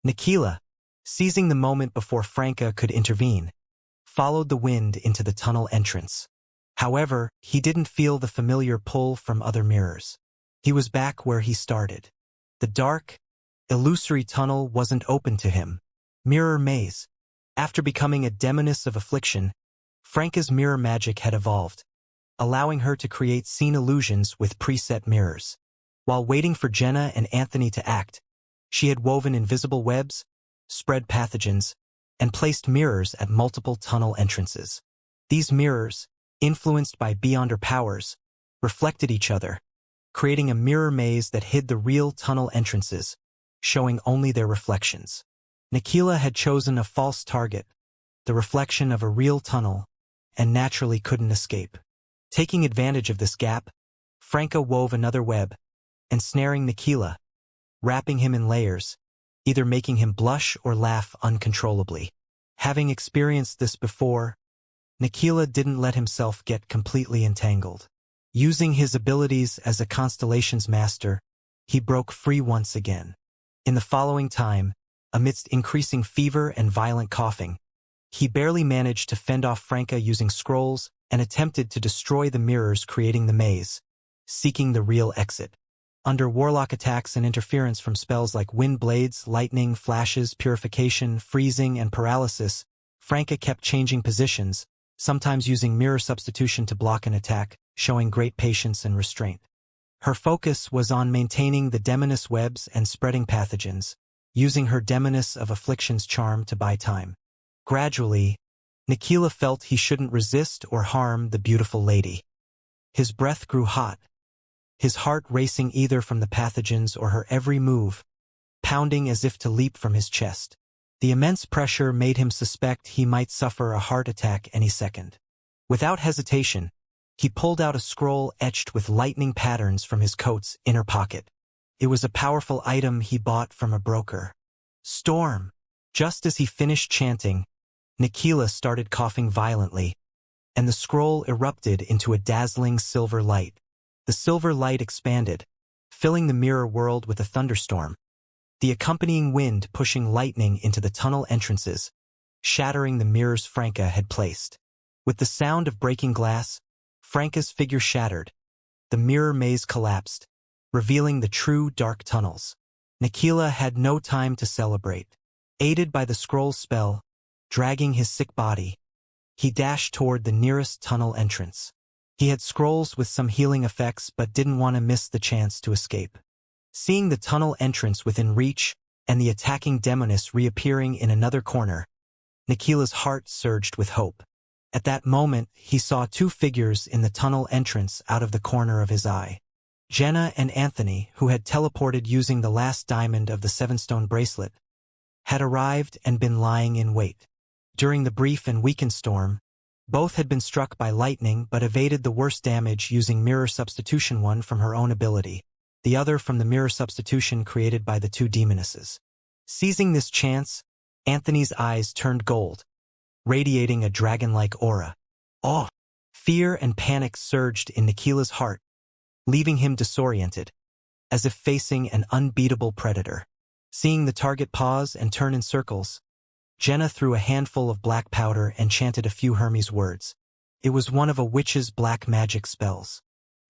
Nikila, seizing the moment before Franca could intervene, followed the wind into the tunnel entrance. However, he didn't feel the familiar pull from other mirrors. He was back where he started. The dark, illusory tunnel wasn't open to him. Mirror maze. After becoming a demoness of affliction, Franca's mirror magic had evolved, allowing her to create scene illusions with preset mirrors. While waiting for Jenna and Anthony to act, she had woven invisible webs, spread pathogens, and placed mirrors at multiple tunnel entrances. These mirrors, influenced by beyonder powers, reflected each other, creating a mirror maze that hid the real tunnel entrances, showing only their reflections. Nikila had chosen a false target, the reflection of a real tunnel, and naturally couldn't escape. Taking advantage of this gap, Franca wove another web, ensnaring Nikila, wrapping him in layers, either making him blush or laugh uncontrollably. Having experienced this before, Nikila didn't let himself get completely entangled. Using his abilities as a constellation's master, he broke free once again. In the following time, amidst increasing fever and violent coughing, he barely managed to fend off Franca using scrolls and attempted to destroy the mirrors creating the maze, seeking the real exit. Under warlock attacks and interference from spells like wind blades, lightning, flashes, purification, freezing, and paralysis, Franca kept changing positions, sometimes using mirror substitution to block an attack, showing great patience and restraint. Her focus was on maintaining the demoness webs and spreading pathogens, using her demoness of affliction's charm to buy time. Gradually, Nikila felt he shouldn't resist or harm the beautiful lady. His breath grew hot, his heart racing either from the pathogens or her every move, pounding as if to leap from his chest. The immense pressure made him suspect he might suffer a heart attack any second. Without hesitation, he pulled out a scroll etched with lightning patterns from his coat's inner pocket. It was a powerful item he bought from a broker. Storm! Just as he finished chanting, Nikila started coughing violently, and the scroll erupted into a dazzling silver light. The silver light expanded, filling the mirror world with a thunderstorm, the accompanying wind pushing lightning into the tunnel entrances, shattering the mirrors Franca had placed. With the sound of breaking glass, Franca's figure shattered. The mirror maze collapsed, revealing the true dark tunnels. Nikila had no time to celebrate. Aided by the scroll spell, dragging his sick body, he dashed toward the nearest tunnel entrance. He had scrolls with some healing effects but didn't want to miss the chance to escape. Seeing the tunnel entrance within reach and the attacking demoness reappearing in another corner, Nikila's heart surged with hope. At that moment, he saw two figures in the tunnel entrance out of the corner of his eye. Jenna and Anthony, who had teleported using the last diamond of the Sevenstone bracelet, had arrived and been lying in wait. During the brief and weakened storm, both had been struck by lightning but evaded the worst damage using mirror substitution, one from her own ability, the other from the mirror substitution created by the two demonesses. Seizing this chance, Anthony's eyes turned gold, radiating a dragon-like aura. Awe! Fear and panic surged in Nikila's heart, leaving him disoriented, as if facing an unbeatable predator. Seeing the target pause and turn in circles, Jenna threw a handful of black powder and chanted a few Hermes words. It was one of a witch's black magic spells.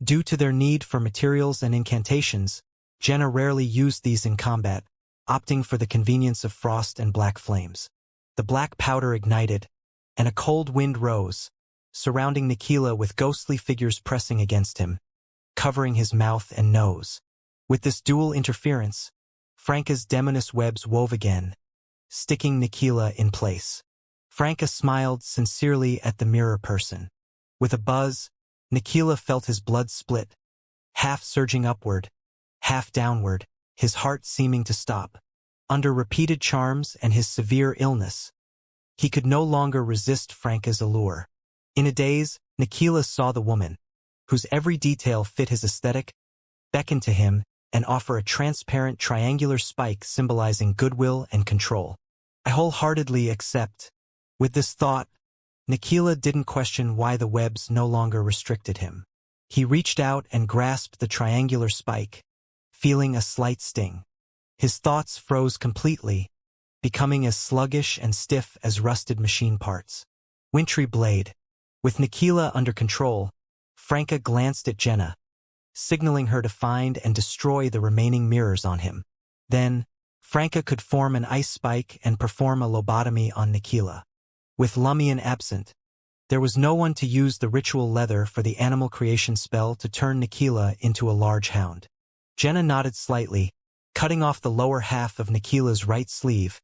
Due to their need for materials and incantations, Jenna rarely used these in combat, opting for the convenience of frost and black flames. The black powder ignited, and a cold wind rose, surrounding Nikila with ghostly figures pressing against him, covering his mouth and nose. With this dual interference, Franca's demoness webs wove again, sticking Nikila in place. Franca smiled sincerely at the mirror person. With a buzz, Nikila felt his blood split, half surging upward, half downward, his heart seeming to stop. Under repeated charms and his severe illness, he could no longer resist Franca's allure. In a daze, Nikila saw the woman, whose every detail fit his aesthetic, beckon to him and offer a transparent triangular spike symbolizing goodwill and control. I wholeheartedly accept. With this thought, Nikila didn't question why the webs no longer restricted him. He reached out and grasped the triangular spike, feeling a slight sting. His thoughts froze completely, becoming as sluggish and stiff as rusted machine parts. Wintry blade. With Nikila under control, Franca glanced at Jenna, signaling her to find and destroy the remaining mirrors on him. Then, Franca could form an ice spike and perform a lobotomy on Nikila. With Lumion absent, there was no one to use the ritual leather for the animal creation spell to turn Nikila into a large hound. Jenna nodded slightly, cutting off the lower half of Nikila's right sleeve,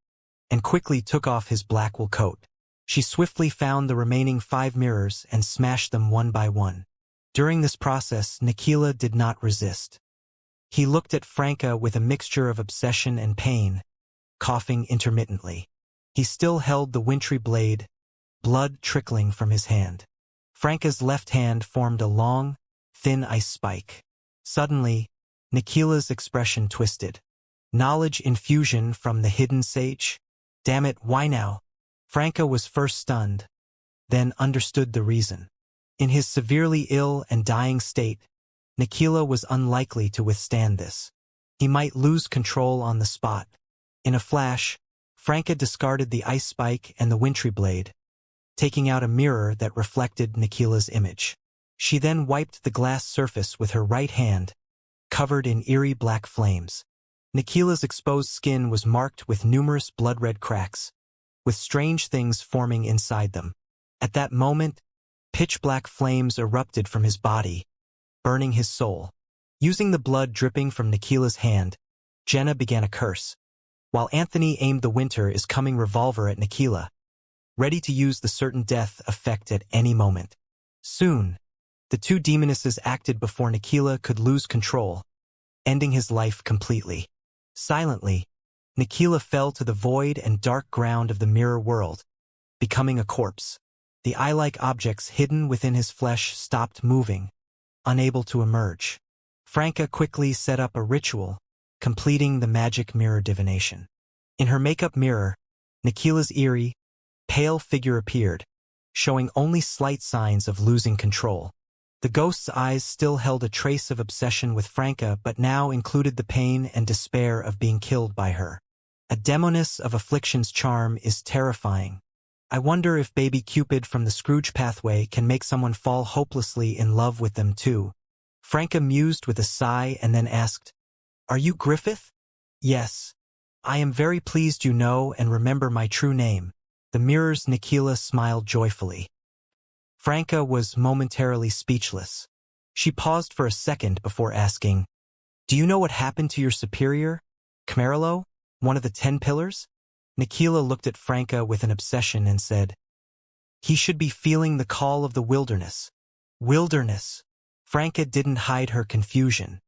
and quickly took off his black wool coat. She swiftly found the remaining 5 mirrors and smashed them one by one. During this process, Nikila did not resist. He looked at Franca with a mixture of obsession and pain, coughing intermittently. He still held the wintry blade, blood trickling from his hand. Franca's left hand formed a long, thin ice spike. Suddenly, Nikila's expression twisted. Knowledge infusion from the hidden sage? Damn it, why now? Franca was first stunned, then understood the reason. In his severely ill and dying state, Nikila was unlikely to withstand this. He might lose control on the spot. In a flash, Franca discarded the ice spike and the wintry blade, taking out a mirror that reflected Nikila's image. She then wiped the glass surface with her right hand, covered in eerie black flames. Nikila's exposed skin was marked with numerous blood-red cracks, with strange things forming inside them. At that moment, pitch-black flames erupted from his body, burning his soul. Using the blood dripping from Nikila's hand, Jenna began a curse, while Anthony aimed the winter is coming revolver at Nikila, ready to use the certain death effect at any moment. Soon, the two demonesses acted before Nikila could lose control, ending his life completely. Silently, Nikila fell to the void and dark ground of the mirror world, becoming a corpse. The eye-like objects hidden within his flesh stopped moving, unable to emerge. Franca quickly set up a ritual, completing the magic mirror divination. In her makeup mirror, Nikila's eerie, pale figure appeared, showing only slight signs of losing control. The ghost's eyes still held a trace of obsession with Franca, but now included the pain and despair of being killed by her. A demoness of affliction's charm is terrifying. I wonder if baby Cupid from the Scrooge pathway can make someone fall hopelessly in love with them too. Franca mused with a sigh and then asked, "Are you Griffith?" "Yes. I am very pleased you know and remember my true name." The mirror's Nikila smiled joyfully. Franca was momentarily speechless. She paused for a second before asking, "Do you know what happened to your superior, Camarilo, one of the 10 pillars?" Nikila looked at Franca with an obsession and said, "He should be feeling the call of the wilderness." Wilderness. Franca didn't hide her confusion.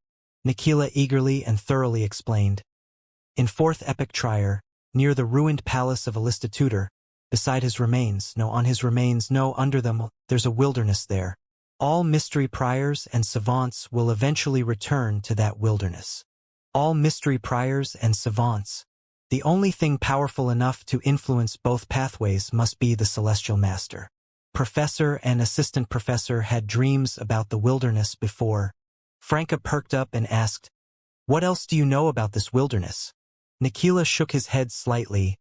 Nikila eagerly and thoroughly explained. In 4th Epic Trier, near the ruined palace of Alista Tudor, beside his remains, no on his remains, no under them, there's a wilderness there. All mystery priors and savants will eventually return to that wilderness. All mystery priors and savants. The only thing powerful enough to influence both pathways must be the Celestial Master. Professor and assistant professor had dreams about the wilderness before. Franca perked up and asked, "What else do you know about this wilderness?" Nikila shook his head slightly,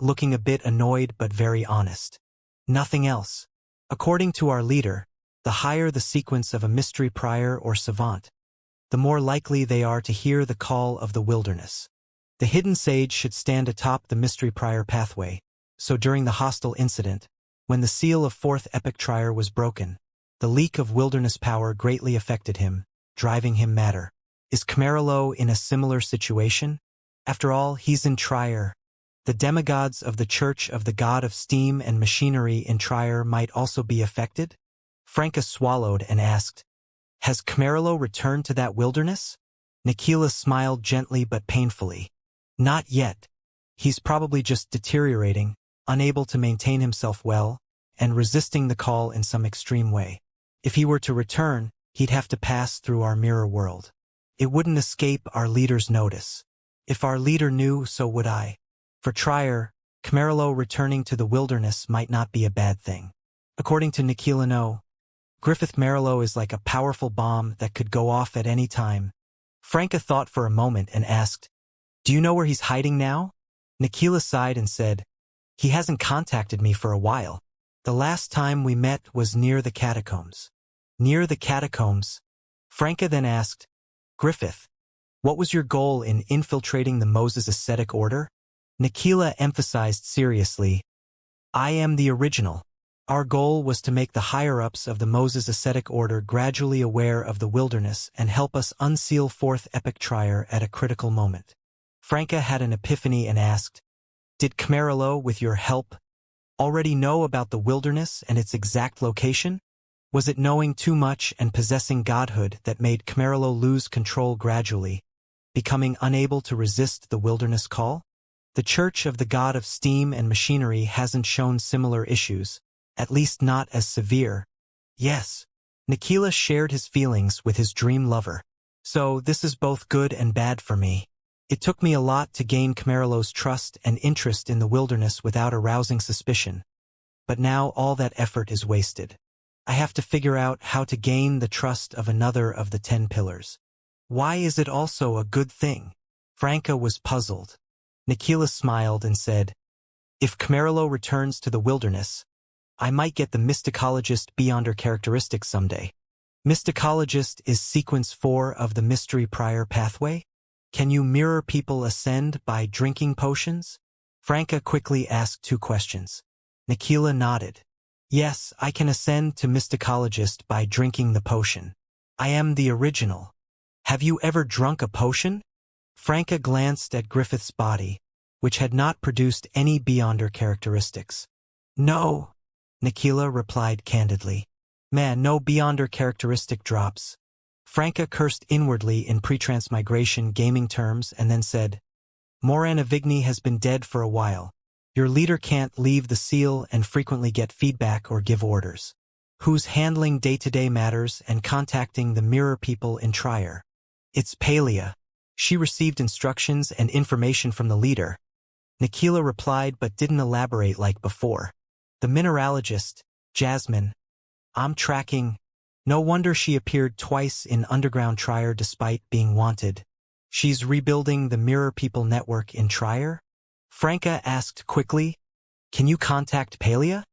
looking a bit annoyed but very honest. "Nothing else. According to our leader, the higher the sequence of a mystery prior or savant, the more likely they are to hear the call of the wilderness. The hidden sage should stand atop the mystery prior pathway, so during the hostile incident, when the seal of 4th Epic Trier was broken, the leak of wilderness power greatly affected him, driving him madder. Is Camarilo in a similar situation? After all, he's in Trier. The demigods of the Church of the God of Steam and Machinery in Trier might also be affected? Franca swallowed and asked, "Has Camarilo returned to that wilderness?" Nikila smiled gently but painfully. "Not yet. He's probably just deteriorating, unable to maintain himself well, and resisting the call in some extreme way. If he were to return, he'd have to pass through our mirror world. It wouldn't escape our leader's notice. If our leader knew, so would I. For Trier, Camarilo returning to the wilderness might not be a bad thing. According to Nikila, no. Griffith Camarilo is like a powerful bomb that could go off at any time." Franca thought for a moment and asked, "Do you know where he's hiding now?" Nikila sighed and said, "He hasn't contacted me for a while. The last time we met was near the catacombs." Near the catacombs? Franca then asked, "Griffith, what was your goal in infiltrating the Moses ascetic order?" Nikila emphasized seriously, "I am the original. Our goal was to make the higher-ups of the Moses ascetic order gradually aware of the wilderness and help us unseal 4th Epic Trier at a critical moment." Franca had an epiphany and asked, "Did Camarilo, with your help, already know about the wilderness and its exact location? Was it knowing too much and possessing godhood that made Camarilo lose control gradually, becoming unable to resist the wilderness call? The Church of the God of Steam and Machinery hasn't shown similar issues, at least not as severe." Yes. Nikila shared his feelings with his dream lover. "So this is both good and bad for me. It took me a lot to gain Camarilo's trust and interest in the wilderness without arousing suspicion. but now all that effort is wasted. I have to figure out how to gain the trust of another of the 10 pillars. Why is it also a good thing? Franca was puzzled. Nikila smiled and said, if Camarilla returns to the wilderness, I might get the mysticologist beyond her characteristics someday. Mysticologist is sequence 4 of the mystery prior pathway? Can you mirror people ascend by drinking potions? Franca quickly asked 2 questions. Nikila nodded. Yes, I can ascend to mysticologist by drinking the potion. I am the original. Have you ever drunk a potion? Franca glanced at Griffith's body, which had not produced any beyonder characteristics. No, Nikila replied candidly. Man, no beyonder characteristic drops. Franca cursed inwardly in pre-transmigration gaming terms and then said, Morana Vigny has been dead for a while. Your leader can't leave the seal and frequently get feedback or give orders. Who's handling day-to-day matters and contacting the mirror people in Trier? It's Palia. She received instructions and information from the leader. Nikila replied but didn't elaborate like before. The mineralogist, Jasmine. I'm tracking. No wonder she appeared twice in Underground Trier despite being wanted. She's rebuilding the Mirror People network in Trier? Franca asked quickly. Can you contact Palia?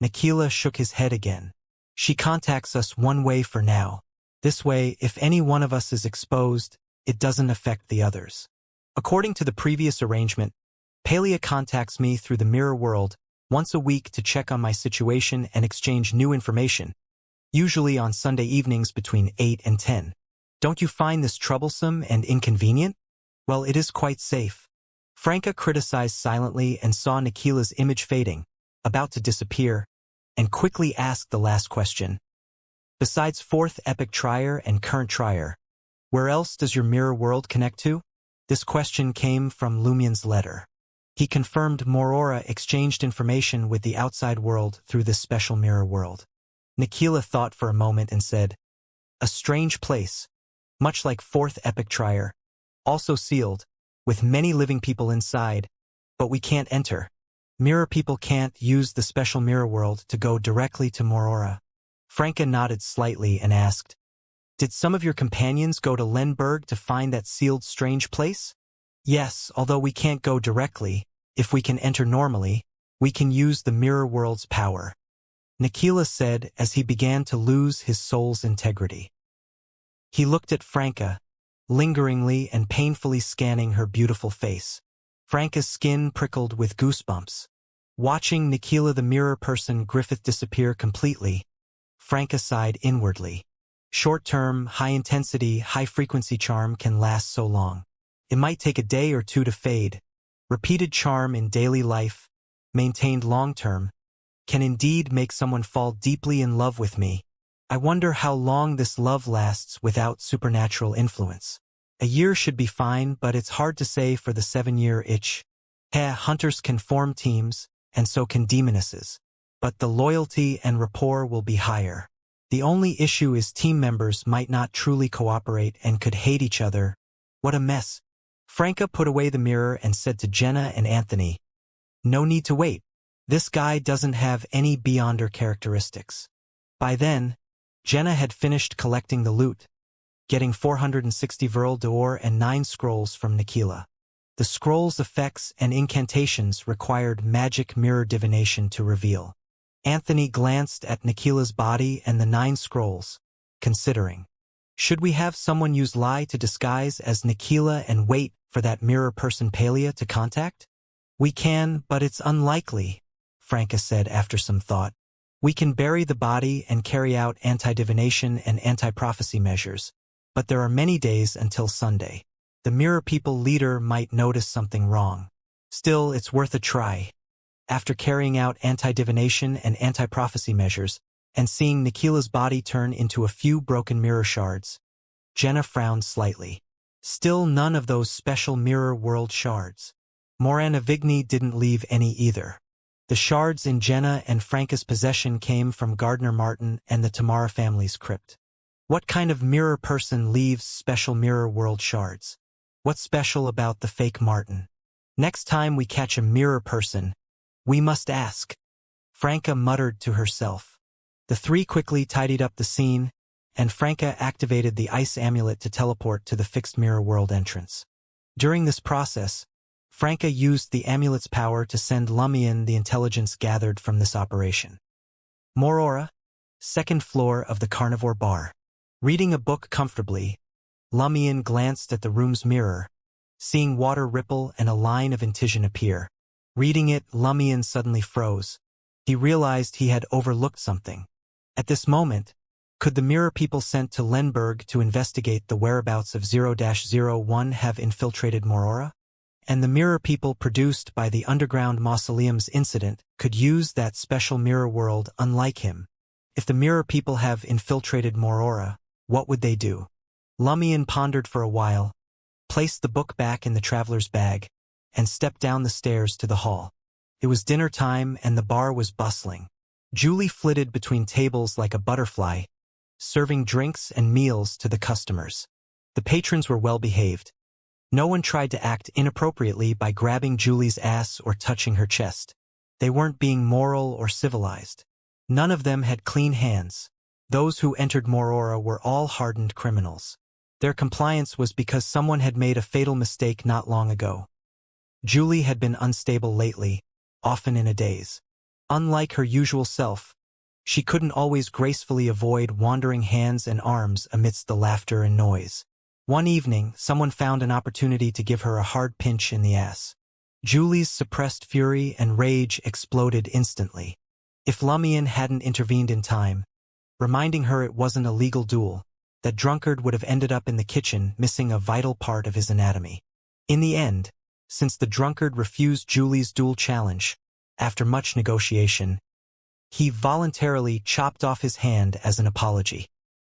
Nikila shook his head again. She contacts us one way for now. This way, if any one of us is exposed, it doesn't affect the others. According to the previous arrangement, Palia contacts me through the mirror world once a week to check on my situation and exchange new information, usually on Sunday evenings between 8 and 10. Don't you find this troublesome and inconvenient? Well, it is quite safe. Franca criticized silently and saw Nikila's image fading, about to disappear, and quickly asked the last question. Besides 4th Epic Trier and current Trier, where else does your mirror world connect to? This question came from Lumian's letter. He confirmed Morora exchanged information with the outside world through this special mirror world. Nikila thought for a moment and said, a strange place, much like 4th Epic Trier, also sealed, with many living people inside, but we can't enter. Mirror people can't use the special mirror world to go directly to Morora. Franca nodded slightly and asked, did some of your companions go to Lenberg to find that sealed strange place? Yes, although we can't go directly, if we can enter normally, we can use the mirror world's power. Nikila said as he began to lose his soul's integrity. He looked at Franca, lingeringly and painfully scanning her beautiful face. Franca's skin prickled with goosebumps. Watching Nikila the mirror person Griffith disappear completely, Franca sighed inwardly. Short-term, high-intensity, high-frequency charm can last so long. It might take a day or 2 to fade. Repeated charm in daily life, maintained long-term, can indeed make someone fall deeply in love with me. I wonder how long this love lasts without supernatural influence. A year should be fine, but it's hard to say for the 7-year itch. Hunters can form teams, and so can demonesses. But the loyalty and rapport will be higher. The only issue is team members might not truly cooperate and could hate each other. What a mess. Franca put away the mirror and said to Jenna and Anthony, no need to wait. This guy doesn't have any beyonder characteristics. By then, Jenna had finished collecting the loot, getting 460 Verl d'Or and 9 scrolls from Nikila. The scrolls' effects and incantations required magic mirror divination to reveal. Anthony glanced at Nikila's body and the 9 scrolls, considering. Should we have someone use lie to disguise as Nikila and wait for that mirror person Palia to contact? We can, but it's unlikely, Franca said after some thought. We can bury the body and carry out anti-divination and anti-prophecy measures, but there are many days until Sunday. The mirror people leader might notice something wrong. Still, it's worth a try. After carrying out anti-divination and anti-prophecy measures, and seeing Nikila's body turn into a few broken mirror shards, Jenna frowned slightly. Still none of those special mirror world shards. Morana Vigny didn't leave any either. The shards in Jenna and Franca's possession came from Gardner Martin and the Tamara family's crypt. What kind of mirror person leaves special mirror world shards? What's special about the fake Martin? Next time we catch a mirror person, we must ask. Franca muttered to herself. The three quickly tidied up the scene, and Franca activated the ice amulet to teleport to the fixed mirror world entrance. During this process, Franca used the amulet's power to send Lumion the intelligence gathered from this operation. Morora, second floor of the carnivore bar. Reading a book comfortably, Lumion glanced at the room's mirror, seeing water ripple and a line of incision appear. Reading it, Lumion suddenly froze. He realized he had overlooked something. At this moment, could the mirror people sent to Lenberg to investigate the whereabouts of 0-01 have infiltrated Morora? And the mirror people produced by the underground mausoleum's incident could use that special mirror world unlike him. If the mirror people have infiltrated Morora, what would they do? Lumion pondered for a while, placed the book back in the traveler's bag, and stepped down the stairs to the hall. It was dinner time and the bar was bustling. Julie flitted between tables like a butterfly, serving drinks and meals to the customers. The patrons were well behaved. No one tried to act inappropriately by grabbing Julie's ass or touching her chest. They weren't being moral or civilized. None of them had clean hands. Those who entered Morora were all hardened criminals. Their compliance was because someone had made a fatal mistake not long ago. Julie had been unstable lately, often in a daze. Unlike her usual self, she couldn't always gracefully avoid wandering hands and arms amidst the laughter and noise. One evening, someone found an opportunity to give her a hard pinch in the ass. Julie's suppressed fury and rage exploded instantly. If Lumion hadn't intervened in time, reminding her it wasn't a legal duel, that drunkard would have ended up in the kitchen missing a vital part of his anatomy. In the end, since the drunkard refused Julie's duel challenge, after much negotiation, he voluntarily chopped off his hand as an apology.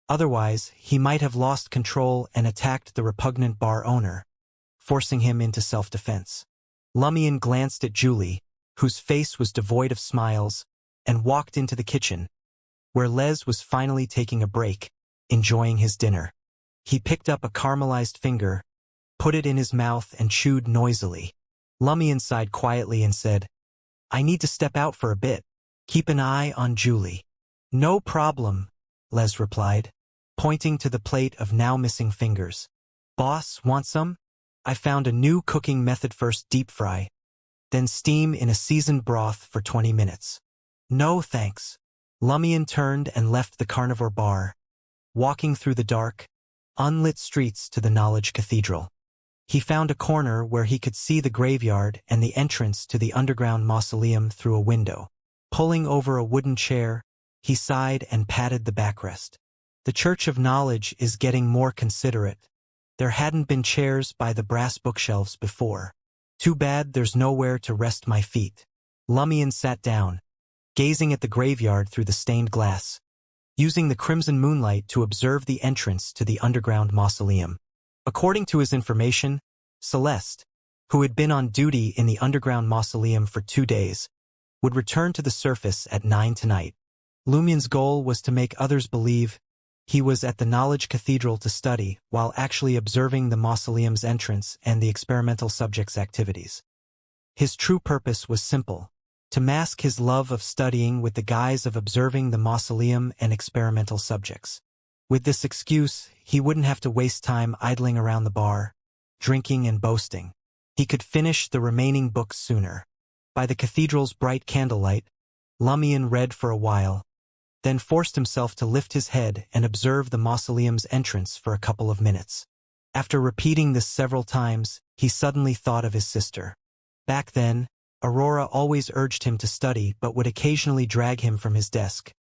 Otherwise, he might have lost control and attacked the repugnant bar owner, forcing him into self-defense. Lumion glanced at Julie, whose face was devoid of smiles, and walked into the kitchen, where Les was finally taking a break, enjoying his dinner. He picked up a caramelized finger, put it in his mouth and chewed noisily. Lumion sighed quietly and said, "I need to step out for a bit. Keep an eye on Julie." "No problem," Les replied, pointing to the plate of now missing fingers. "Boss, want some? I found a new cooking method. First deep fry, then steam in a seasoned broth for 20 minutes. "No thanks." Lumion turned and left the carnivore bar, walking through the dark, unlit streets to the Knowledge Cathedral. He found a corner where he could see the graveyard and the entrance to the underground mausoleum through a window. Pulling over a wooden chair, he sighed and patted the backrest. The Church of Knowledge is getting more considerate. There hadn't been chairs by the brass bookshelves before. Too bad there's nowhere to rest my feet. Lumion sat down, gazing at the graveyard through the stained glass, using the crimson moonlight to observe the entrance to the underground mausoleum. According to his information, Celeste, who had been on duty in the underground mausoleum for 2 days, would return to the surface at 9 tonight. Lumion's goal was to make others believe he was at the Knowledge Cathedral to study, while actually observing the mausoleum's entrance and the experimental subject's activities. His true purpose was simple: to mask his love of studying with the guise of observing the mausoleum and experimental subjects. With this excuse, he wouldn't have to waste time idling around the bar, drinking and boasting. He could finish the remaining books sooner. By the cathedral's bright candlelight, Lumion read for a while, then forced himself to lift his head and observe the mausoleum's entrance for a couple of minutes. After repeating this several times, he suddenly thought of his sister. Back then, Aurora always urged him to study but would occasionally drag him from his desk,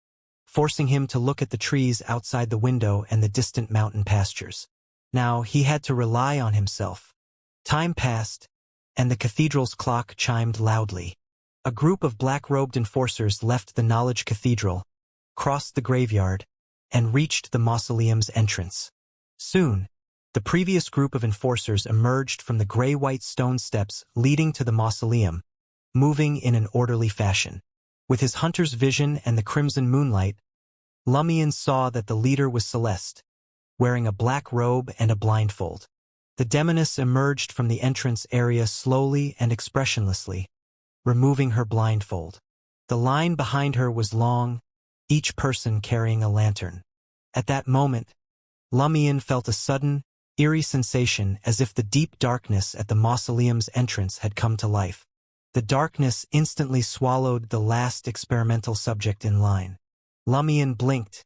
forcing him to look at the trees outside the window and the distant mountain pastures. Now he had to rely on himself. Time passed, and the cathedral's clock chimed loudly. A group of black-robed enforcers left the Knowledge Cathedral, crossed the graveyard, and reached the mausoleum's entrance. Soon, the previous group of enforcers emerged from the gray-white stone steps leading to the mausoleum, moving in an orderly fashion. With his hunter's vision and the crimson moonlight, Lumion saw that the leader was Celeste, wearing a black robe and a blindfold. The demoness emerged from the entrance area slowly and expressionlessly, removing her blindfold. The line behind her was long, each person carrying a lantern. At that moment, Lumion felt a sudden, eerie sensation as if the deep darkness at the mausoleum's entrance had come to life. The darkness instantly swallowed the last experimental subject in line. Lumion blinked,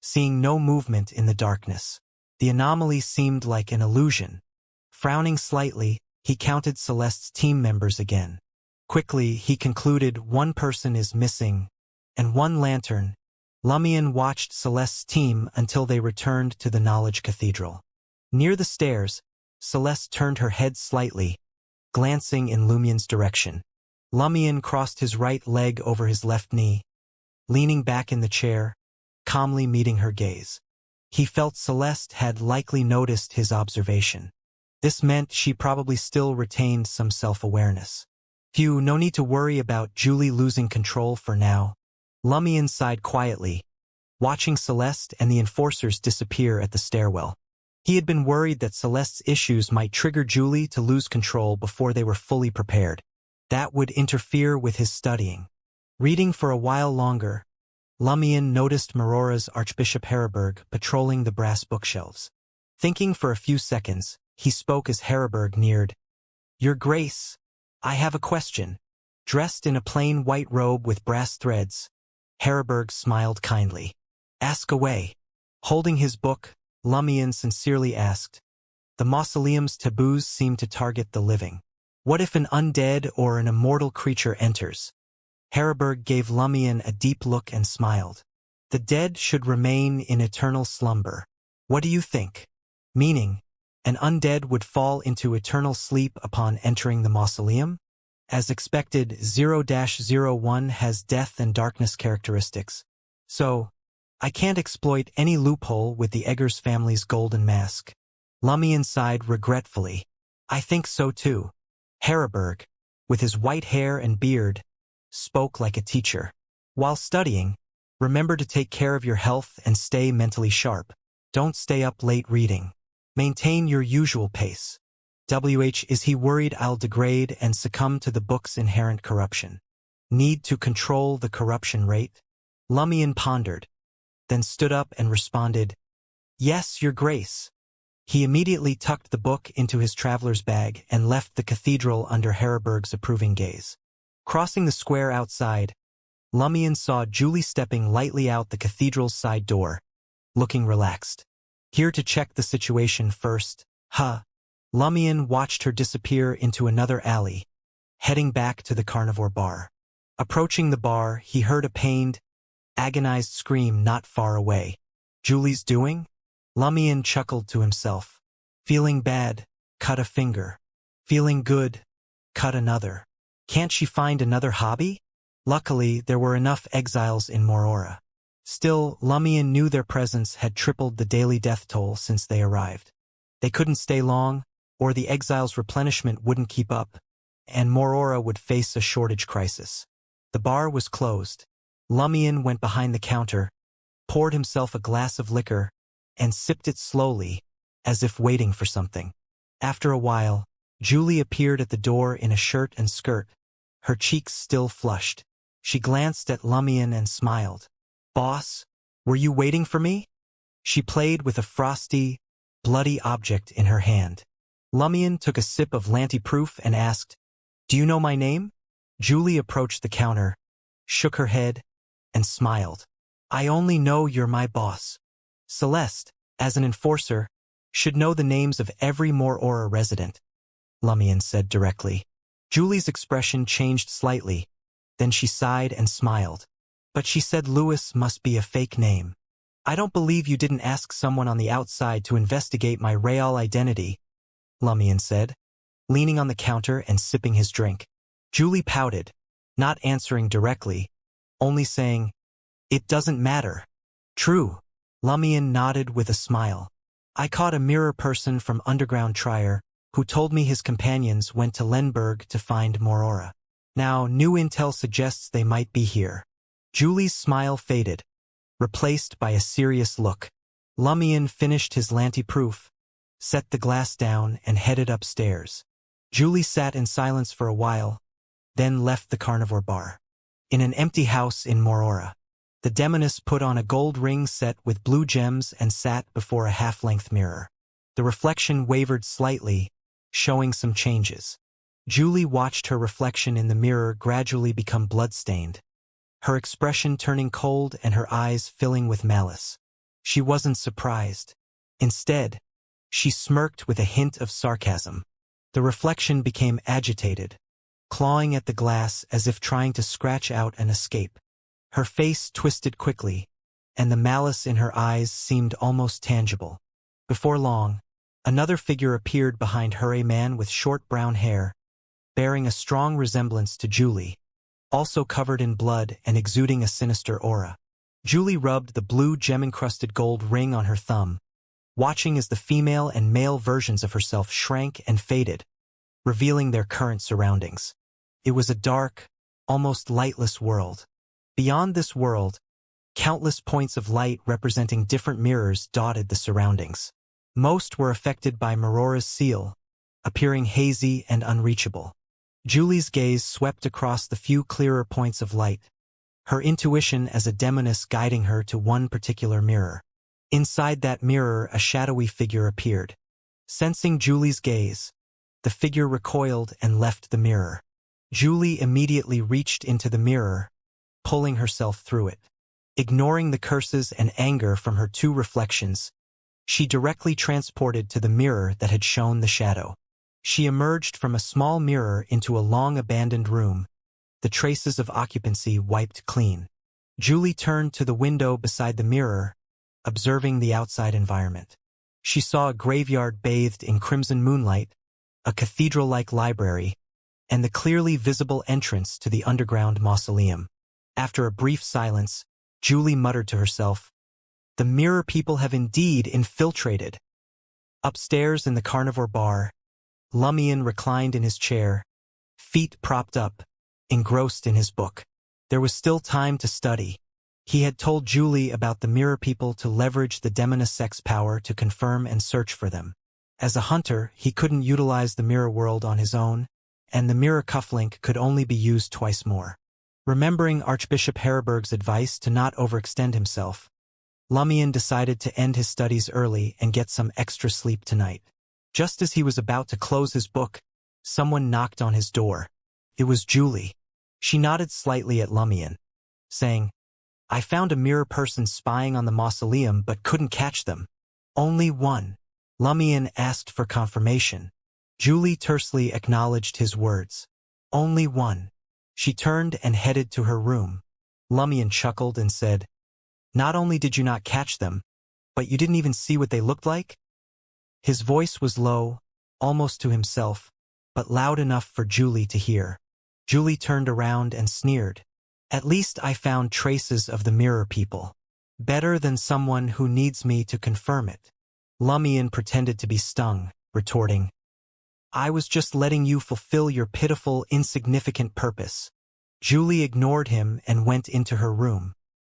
seeing no movement in the darkness. The anomaly seemed like an illusion. Frowning slightly, he counted Celeste's team members again. Quickly, he concluded one person is missing, and one lantern. Lumion watched Celeste's team until they returned to the Knowledge Cathedral. Near the stairs, Celeste turned her head slightly, glancing in Lumion's direction. Lumion crossed his right leg over his left knee, leaning back in the chair, calmly meeting her gaze. He felt Celeste had likely noticed his observation. This meant she probably still retained some self-awareness. Phew, no need to worry about Julie losing control for now. Lumion sighed quietly, watching Celeste and the enforcers disappear at the stairwell. He had been worried that Celeste's issues might trigger Julie to lose control before they were fully prepared. That would interfere with his studying. Reading for a while longer, Lumion noticed Maurora's Archbishop Heriberg patrolling the brass bookshelves. Thinking for a few seconds, he spoke as Heriberg neared. "Your Grace, I have a question." Dressed in a plain white robe with brass threads, Heriberg smiled kindly. "Ask away." Holding his book, Lumion sincerely asked, "The mausoleum's taboos seem to target the living. What if an undead or an immortal creature enters?" Heriberg gave Lumion a deep look and smiled. "The dead should remain in eternal slumber. What do you think?" Meaning, an undead would fall into eternal sleep upon entering the mausoleum? As expected, 0-01 has death and darkness characteristics. So, I can't exploit any loophole with the Eggers family's golden mask. Lumion sighed regretfully. "I think so too." Heriberg, with his white hair and beard, spoke like a teacher. "While studying, remember to take care of your health and stay mentally sharp. Don't stay up late reading. Maintain your usual pace. Is he worried I'll degrade and succumb to the book's inherent corruption? Need to control the corruption rate?" Lumion pondered, then stood up and responded, "Yes, Your Grace." He immediately tucked the book into his traveler's bag and left the cathedral under Heriberg's approving gaze. Crossing the square outside, Lumion saw Julie stepping lightly out the cathedral's side door, looking relaxed. "Here to check the situation first, huh?" Lumion watched her disappear into another alley, heading back to the carnivore bar. Approaching the bar, he heard a pained, agonized scream not far away. "Julie's doing?" Lumion chuckled to himself. "Feeling bad, cut a finger. Feeling good, cut another. Can't she find another hobby?" Luckily, there were enough exiles in Maurora. Still, Lumion knew their presence had tripled the daily death toll since they arrived. They couldn't stay long, or the exiles' replenishment wouldn't keep up, and Maurora would face a shortage crisis. The bar was closed. Lumion went behind the counter, poured himself a glass of liquor, and sipped it slowly, as if waiting for something. After a while, Julie appeared at the door in a shirt and skirt, her cheeks still flushed. She glanced at Lumion and smiled. "Boss, were you waiting for me?" She played with a frosty, bloody object in her hand. Lumion took a sip of Lanti-proof and asked, "Do you know my name?" Julie approached the counter, shook her head, and smiled. "I only know you're my boss. Celeste, as an enforcer, should know the names of every Maurora resident," Lumion said directly. Julie's expression changed slightly, then she sighed and smiled. "But she said Lewis must be a fake name. I don't believe you didn't ask someone on the outside to investigate my real identity," Lumion said, leaning on the counter and sipping his drink. Julie pouted, not answering directly, only saying, "It doesn't matter." "True." Lumion nodded with a smile. "I caught a mirror person from Underground Trier who told me his companions went to Lenberg to find Maurora. Now, new intel suggests they might be here." Julie's smile faded, replaced by a serious look. Lumion finished his Lanti-proof, set the glass down, and headed upstairs. Julie sat in silence for a while, then left the carnivore bar. In an empty house in Morora, the demoness put on a gold ring set with blue gems and sat before a half-length mirror. The reflection wavered slightly, showing some changes. Julie watched her reflection in the mirror gradually become blood-stained, her expression turning cold and her eyes filling with malice. She wasn't surprised. Instead, she smirked with a hint of sarcasm. The reflection became agitated, clawing at the glass as if trying to scratch out an escape. Her face twisted quickly, and the malice in her eyes seemed almost tangible. Before long, another figure appeared behind her, a man with short brown hair, bearing a strong resemblance to Julie, also covered in blood and exuding a sinister aura. Julie rubbed the blue gem-encrusted gold ring on her thumb, watching as the female and male versions of herself shrank and faded, revealing their current surroundings. It was a dark, almost lightless world. Beyond this world, countless points of light representing different mirrors dotted the surroundings. Most were affected by Maurora's seal, appearing hazy and unreachable. Julie's gaze swept across the few clearer points of light, her intuition as a demoness guiding her to one particular mirror. Inside that mirror, a shadowy figure appeared. Sensing Julie's gaze, the figure recoiled and left the mirror. Julie immediately reached into the mirror, pulling herself through it. Ignoring the curses and anger from her two reflections, she directly transported to the mirror that had shown the shadow. She emerged from a small mirror into a long-abandoned room, the traces of occupancy wiped clean. Julie turned to the window beside the mirror, observing the outside environment. She saw a graveyard bathed in crimson moonlight, a cathedral-like library, and the clearly visible entrance to the underground mausoleum. After a brief silence, Julie muttered to herself, "The mirror people have indeed infiltrated." Upstairs in the carnivore bar, Lumion reclined in his chair, feet propped up, engrossed in his book. There was still time to study. He had told Julie about the mirror people to leverage the demoness sex power to confirm and search for them. As a hunter, he couldn't utilize the mirror world on his own, and the mirror cufflink could only be used twice more. Remembering Archbishop Heriberg's advice to not overextend himself, Lumion decided to end his studies early and get some extra sleep tonight. Just as he was about to close his book, someone knocked on his door. It was Julie. She nodded slightly at Lumion, saying, "I found a mirror person spying on the mausoleum but couldn't catch them." "Only one?" Lumion asked for confirmation. Julie tersely acknowledged his words. "Only one." She turned and headed to her room. Lumion chuckled and said, "Not only did you not catch them, but you didn't even see what they looked like?" His voice was low, almost to himself, but loud enough for Julie to hear. Julie turned around and sneered. "At least I found traces of the mirror people. Better than someone who needs me to confirm it." Lumion pretended to be stung, retorting, "I was just letting you fulfill your pitiful, insignificant purpose." Julie ignored him and went into her room.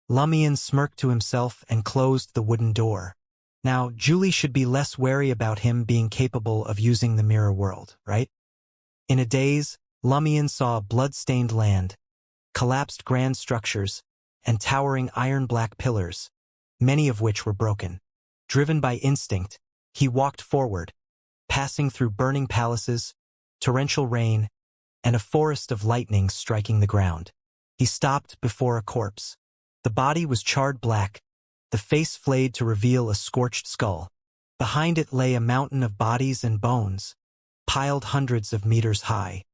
Lumion smirked to himself and closed the wooden door. Now, Julie should be less wary about him being capable of using the mirror world, right? In a daze, Lumion saw a blood-stained land, collapsed grand structures, and towering iron-black pillars, many of which were broken. Driven by instinct, he walked forward, passing through burning palaces, torrential rain, and a forest of lightning striking the ground. He stopped before a corpse. The body was charred black, the face flayed to reveal a scorched skull. Behind it lay a mountain of bodies and bones, piled hundreds of meters high.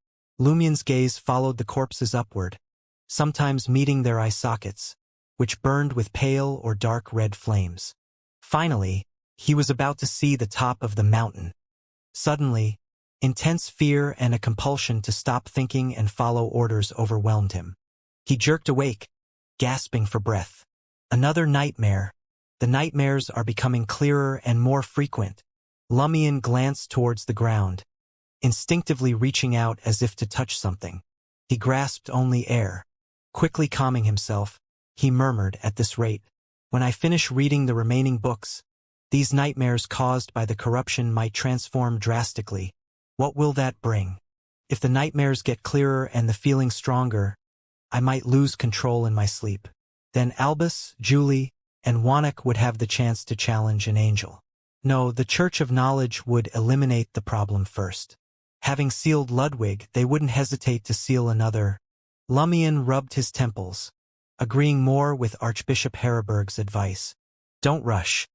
Lumion's gaze followed the corpses upward, sometimes meeting their eye sockets, which burned with pale or dark red flames. Finally, he was about to see the top of the mountain. Suddenly, intense fear and a compulsion to stop thinking and follow orders overwhelmed him. He jerked awake, gasping for breath. Another nightmare. The nightmares are becoming clearer and more frequent. Lumion glanced towards the ground, instinctively reaching out as if to touch something. He grasped only air. Quickly calming himself, he murmured, "At this rate, when I finish reading the remaining books, these nightmares caused by the corruption might transform drastically. What will that bring? If the nightmares get clearer and the feeling stronger, I might lose control in my sleep. Then Albus, Julie, and Wannock would have the chance to challenge an angel. No, the Church of Knowledge would eliminate the problem first. Having sealed Ludwig, they wouldn't hesitate to seal another. Lumion rubbed his temples, agreeing more with Archbishop Harburg's advice. Don't rush.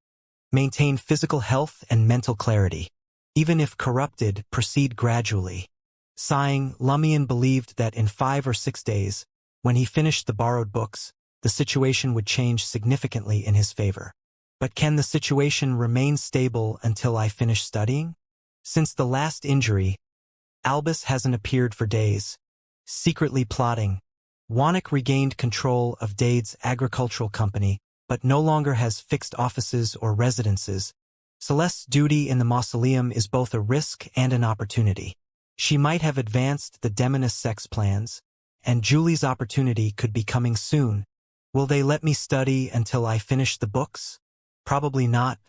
Maintain physical health and mental clarity. Even if corrupted, proceed gradually. Sighing, Lumion believed that in 5 or 6 days, when he finished the borrowed books, the situation would change significantly in his favor. But can the situation remain stable until I finish studying? Since the last injury, Albus hasn't appeared for days. Secretly plotting, Wannock regained control of Dade's agricultural company, but no longer has fixed offices or residences. Celeste's duty in the mausoleum is both a risk and an opportunity. She might have advanced the Demoness sex plans, and Julie's opportunity could be coming soon. Will they let me study until I finish the books? Probably not.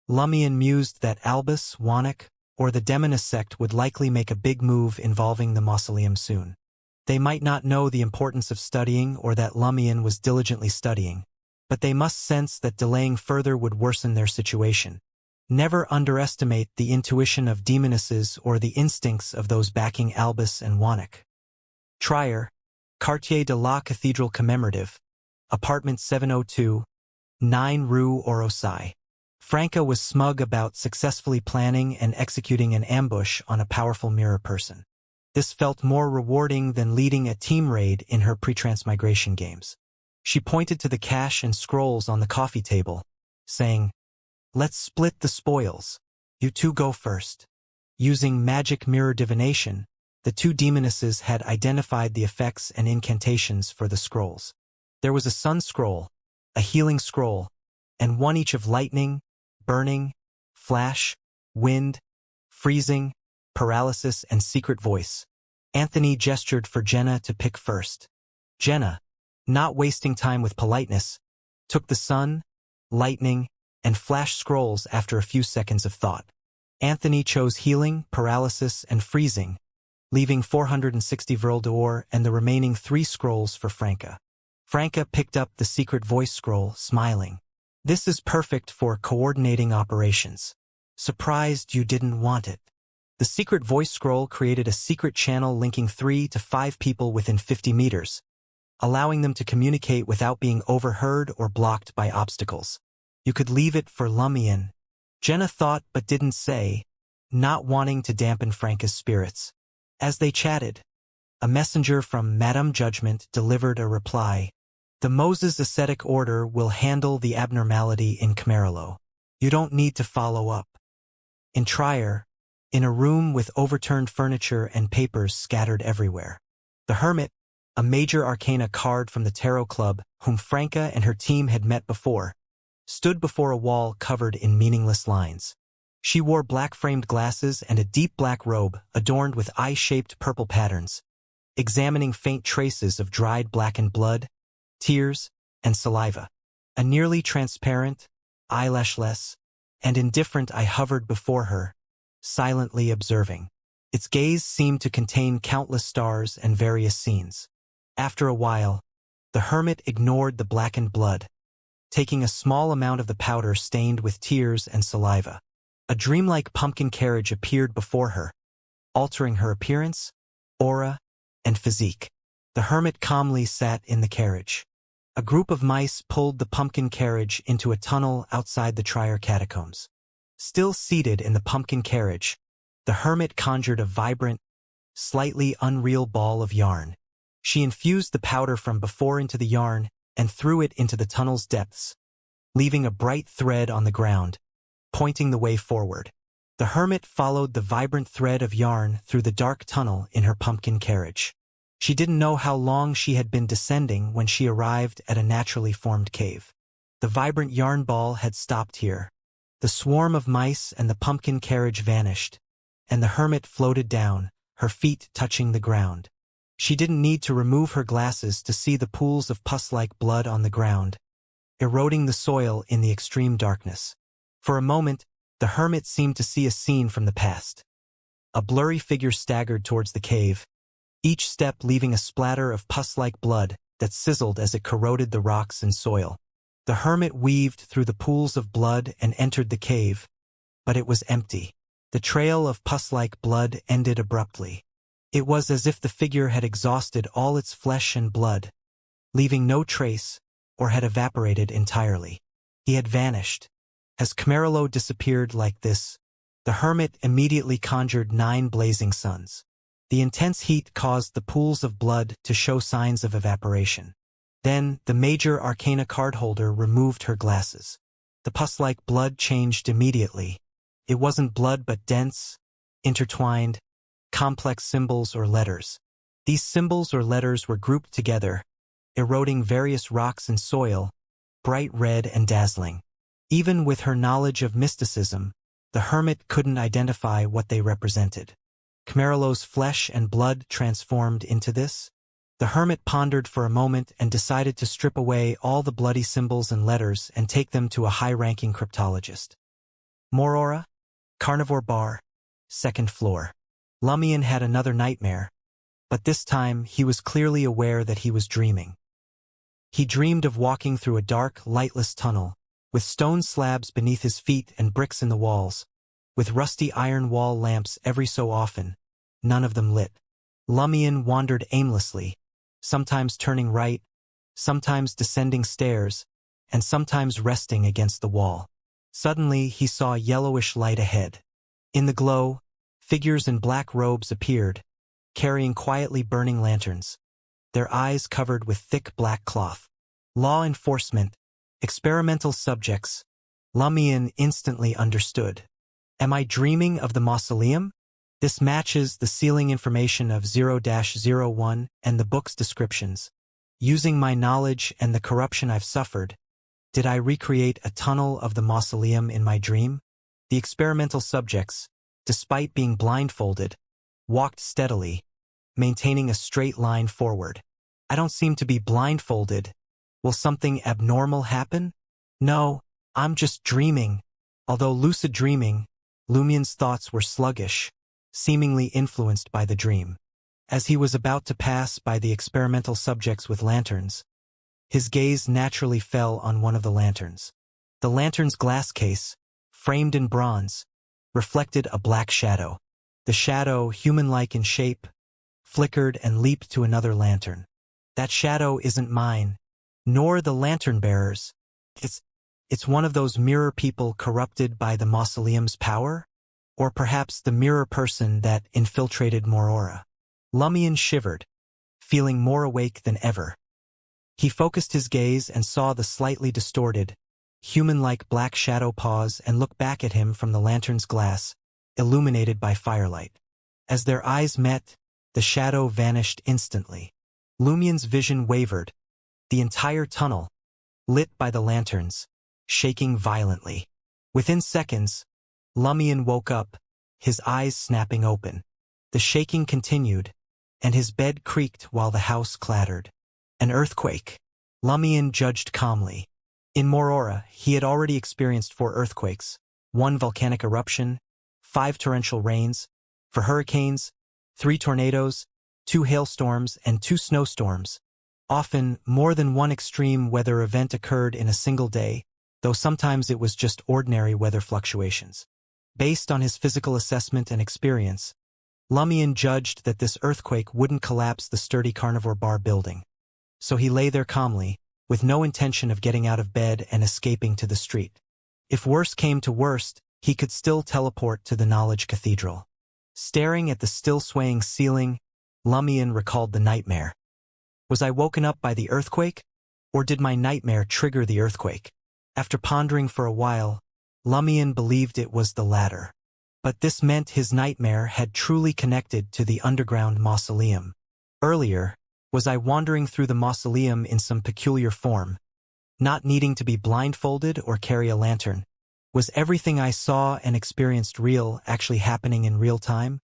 Lumion mused that Albus, Wannock, or the Demoness sect would likely make a big move involving the mausoleum soon. They might not know the importance of studying or that Lumion was diligently studying, but they must sense that delaying further would worsen their situation. Never underestimate the intuition of demonesses or the instincts of those backing Albus and Wannock. Trier, Quartier de la Cathedral Commemorative, Apartment 702, 9 Rue Orosai. Franca was smug about successfully planning and executing an ambush on a powerful mirror person. This felt more rewarding than leading a team raid in her pre-transmigration games. She pointed to the cash and scrolls on the coffee table, saying, "Let's split the spoils. You two go first." Using magic mirror divination, the two demonesses had identified the effects and incantations for the scrolls. There was a sun scroll, a healing scroll, and one each of lightning, burning, flash, wind, freezing, paralysis, and secret voice. Anthony gestured for Jenna to pick first. Jenna, not wasting time with politeness, took the sun, lightning, and flash scrolls after a few seconds of thought. Anthony chose healing, paralysis, and freezing, leaving 460 Vril d'Or and the remaining 3 scrolls for Franca. Franca picked up the secret voice scroll, smiling. "This is perfect for coordinating operations. Surprised you didn't want it." The secret voice scroll created a secret channel linking 3 to 5 people within 50 meters, allowing them to communicate without being overheard or blocked by obstacles. You could leave it for Lumion. Jenna thought but didn't say, not wanting to dampen Franca's spirits. As they chatted, a messenger from Madame Judgment delivered a reply. "The Moses Ascetic Order will handle the abnormality in Camerolo. You don't need to follow up." In Trier, in a room with overturned furniture and papers scattered everywhere, the Hermit, a major arcana card from the Tarot Club whom Franca and her team had met before, stood before a wall covered in meaningless lines. She wore black-framed glasses and a deep black robe adorned with eye-shaped purple patterns, examining faint traces of dried blackened blood, tears, and saliva. A nearly transparent, eyelashless, and indifferent eye hovered before her, silently observing. Its gaze seemed to contain countless stars and various scenes. After a while, the Hermit ignored the blackened blood, taking a small amount of the powder stained with tears and saliva. A dreamlike pumpkin carriage appeared before her, altering her appearance, aura, and physique. The Hermit calmly sat in the carriage. A group of mice pulled the pumpkin carriage into a tunnel outside the Trier catacombs. Still seated in the pumpkin carriage, the Hermit conjured a vibrant, slightly unreal ball of yarn. She infused the powder from before into the yarn and threw it into the tunnel's depths, leaving a bright thread on the ground, pointing the way forward. The Hermit followed the vibrant thread of yarn through the dark tunnel in her pumpkin carriage. She didn't know how long she had been descending when she arrived at a naturally formed cave. The vibrant yarn ball had stopped here. The swarm of mice and the pumpkin carriage vanished, and the Hermit floated down, her feet touching the ground. She didn't need to remove her glasses to see the pools of pus-like blood on the ground, eroding the soil in the extreme darkness. For a moment, the Hermit seemed to see a scene from the past. A blurry figure staggered towards the cave, each step leaving a splatter of pus-like blood that sizzled as it corroded the rocks and soil. The hermit weaved through the pools of blood and entered the cave, but it was empty. The trail of pus-like blood ended abruptly. It was as if the figure had exhausted all its flesh and blood, leaving no trace, or had evaporated entirely. He had vanished. As Camerolo disappeared like this, the hermit immediately conjured 9 blazing suns. The intense heat caused the pools of blood to show signs of evaporation. Then, the major arcana cardholder removed her glasses. The pus-like blood changed immediately. It wasn't blood but dense, intertwined, complex symbols or letters. These symbols or letters were grouped together, eroding various rocks and soil, bright red and dazzling. Even with her knowledge of mysticism, the hermit couldn't identify what they represented. Camerolo's flesh and blood transformed into this? The hermit pondered for a moment and decided to strip away all the bloody symbols and letters and take them to a high-ranking cryptologist. Morora? Carnivore Bar, 2nd floor. Lumion had another nightmare, but this time he was clearly aware that he was dreaming. He dreamed of walking through a dark, lightless tunnel, with stone slabs beneath his feet and bricks in the walls, with rusty iron wall lamps every so often, none of them lit. Lumion wandered aimlessly, sometimes turning right, sometimes descending stairs, and sometimes resting against the wall. Suddenly he saw a yellowish light ahead. In the glow, figures in black robes appeared, carrying quietly burning lanterns, their eyes covered with thick black cloth. Law enforcement, experimental subjects. Lumion instantly understood. Am I dreaming of the mausoleum? This matches the ceiling information of 0-01 and the book's descriptions. Using my knowledge and the corruption I've suffered, did I recreate a tunnel of the mausoleum in my dream? The experimental subjects, despite being blindfolded, walked steadily, maintaining a straight line forward. I don't seem to be blindfolded. Will something abnormal happen? No, I'm just dreaming. Although lucid dreaming, Lumion's thoughts were sluggish, seemingly influenced by the dream. As he was about to pass by the experimental subjects with lanterns, his gaze naturally fell on one of the lanterns. The lantern's glass case, framed in bronze, reflected a black shadow. The shadow, human-like in shape, flickered and leaped to another lantern. That shadow isn't mine, nor the lantern-bearer's. It's one of those mirror people corrupted by the mausoleum's power? Or perhaps the mirror person that infiltrated Morora. Lumion shivered, feeling more awake than ever. He focused his gaze and saw the slightly distorted, human-like black shadow pause and look back at him from the lantern's glass, illuminated by firelight. As their eyes met, the shadow vanished instantly. Lumion's vision wavered, the entire tunnel, lit by the lanterns, shaking violently. Within seconds, Lumion woke up, his eyes snapping open. The shaking continued, and his bed creaked while the house clattered. An earthquake. Lumion judged calmly. In Morora, he had already experienced 4 earthquakes, 1 volcanic eruption, 5 torrential rains, for hurricanes, 3 tornadoes, 2 hailstorms, and 2 snowstorms. Often, more than one extreme weather event occurred in a single day, though sometimes it was just ordinary weather fluctuations. Based on his physical assessment and experience, Lumion judged that this earthquake wouldn't collapse the sturdy carnivore bar building. So he lay there calmly, with no intention of getting out of bed and escaping to the street. If worse came to worst, he could still teleport to the Knowledge Cathedral. Staring at the still swaying ceiling, Lumion recalled the nightmare. Was I woken up by the earthquake? Or did my nightmare trigger the earthquake? After pondering for a while, Lumion believed it was the latter. But this meant his nightmare had truly connected to the underground mausoleum. Earlier, was I wandering through the mausoleum in some peculiar form, not needing to be blindfolded or carry a lantern? Was everything I saw and experienced real, actually happening in real time?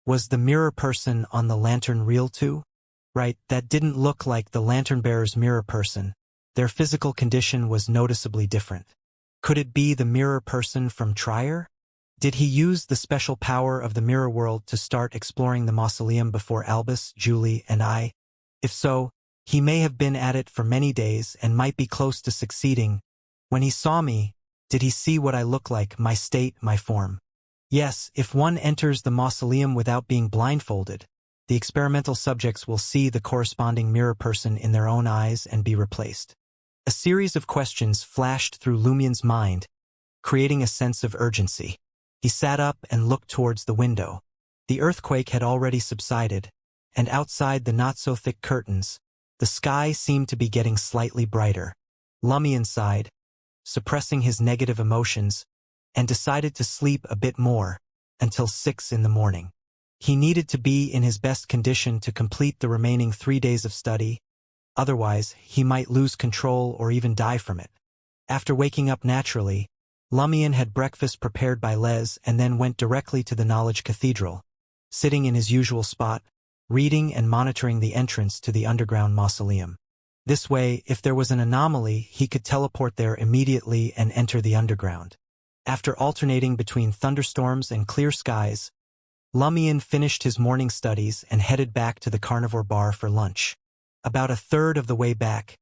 Was the mirror person on the lantern real too? Right, that didn't look like the lantern-bearer's mirror person. Their physical condition was noticeably different. Could it be the mirror person from Trier? Did he use the special power of the mirror world to start exploring the mausoleum before Albus, Julie, and I? If so, he may have been at it for many days and might be close to succeeding. When he saw me, did he see what I look like, my state, my form? Yes, if one enters the mausoleum without being blindfolded, the experimental subjects will see the corresponding mirror person in their own eyes and be replaced. A series of questions flashed through Lumien's mind, creating a sense of urgency. He sat up and looked towards the window. The earthquake had already subsided, and outside the not-so-thick curtains, the sky seemed to be getting slightly brighter. Lumien sighed, suppressing his negative emotions, and decided to sleep a bit more, until 6 in the morning. He needed to be in his best condition to complete the remaining 3 days of study, otherwise he might lose control or even die from it. After waking up naturally, Lumien had breakfast prepared by Les and then went directly to the Knowledge Cathedral, sitting in his usual spot, reading and monitoring the entrance to the underground mausoleum. This way, if there was an anomaly, he could teleport there immediately and enter the underground. After alternating between thunderstorms and clear skies, Lumien finished his morning studies and headed back to the carnivore bar for lunch. About a third of the way back,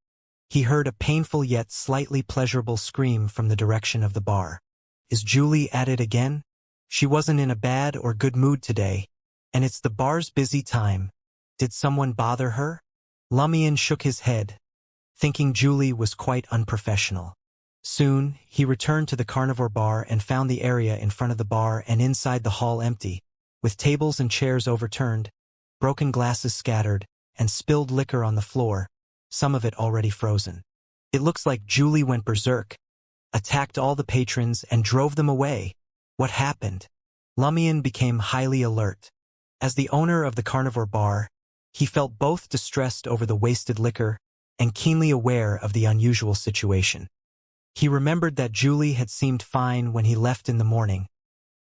he heard a painful yet slightly pleasurable scream from the direction of the bar. Is Julie at it again? She wasn't in a bad or good mood today, and it's the bar's busy time. Did someone bother her? Lumien shook his head, thinking Julie was quite unprofessional. Soon, he returned to the carnivore bar and found the area in front of the bar and inside the hall empty, with tables and chairs overturned, broken glasses scattered, and spilled liquor on the floor, some of it already frozen. It looks like Julie went berserk, attacked all the patrons and drove them away. What happened? Lumien became highly alert. As the owner of the carnivore bar, he felt both distressed over the wasted liquor and keenly aware of the unusual situation. He remembered that Julie had seemed fine when he left in the morning,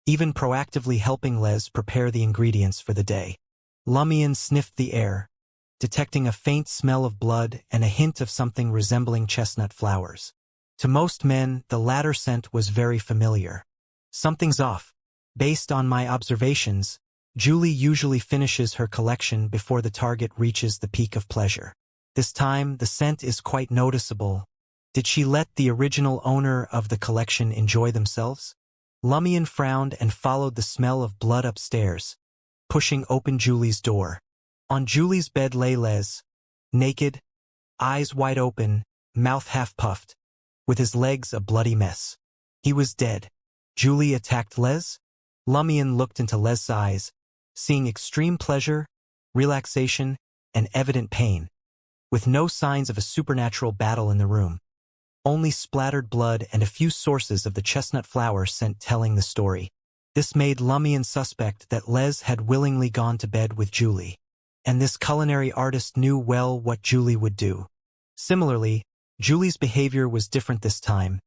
even proactively helping Les prepare the ingredients for the day. Lumien sniffed the air, detecting a faint smell of blood and a hint of something resembling chestnut flowers. To most men, the latter scent was very familiar. Something's off. Based on my observations, Julie usually finishes her collection before the target reaches the peak of pleasure. This time, the scent is quite noticeable. Did she let the original owner of the collection enjoy themselves? Lumien frowned and followed the smell of blood upstairs, pushing open Julie's door. On Julie's bed lay Les, naked, eyes wide open, mouth half-puffed, with his legs a bloody mess. He was dead. Julie attacked Les? Lumien looked into Les' eyes, seeing extreme pleasure, relaxation, and evident pain, with no signs of a supernatural battle in the room. Only splattered blood and a few sources of the chestnut flower scent telling the story. This made Lumien suspect that Les had willingly gone to bed with Julie, and this culinary artist knew well what Julie would do. Similarly, Julie's behavior was different this time,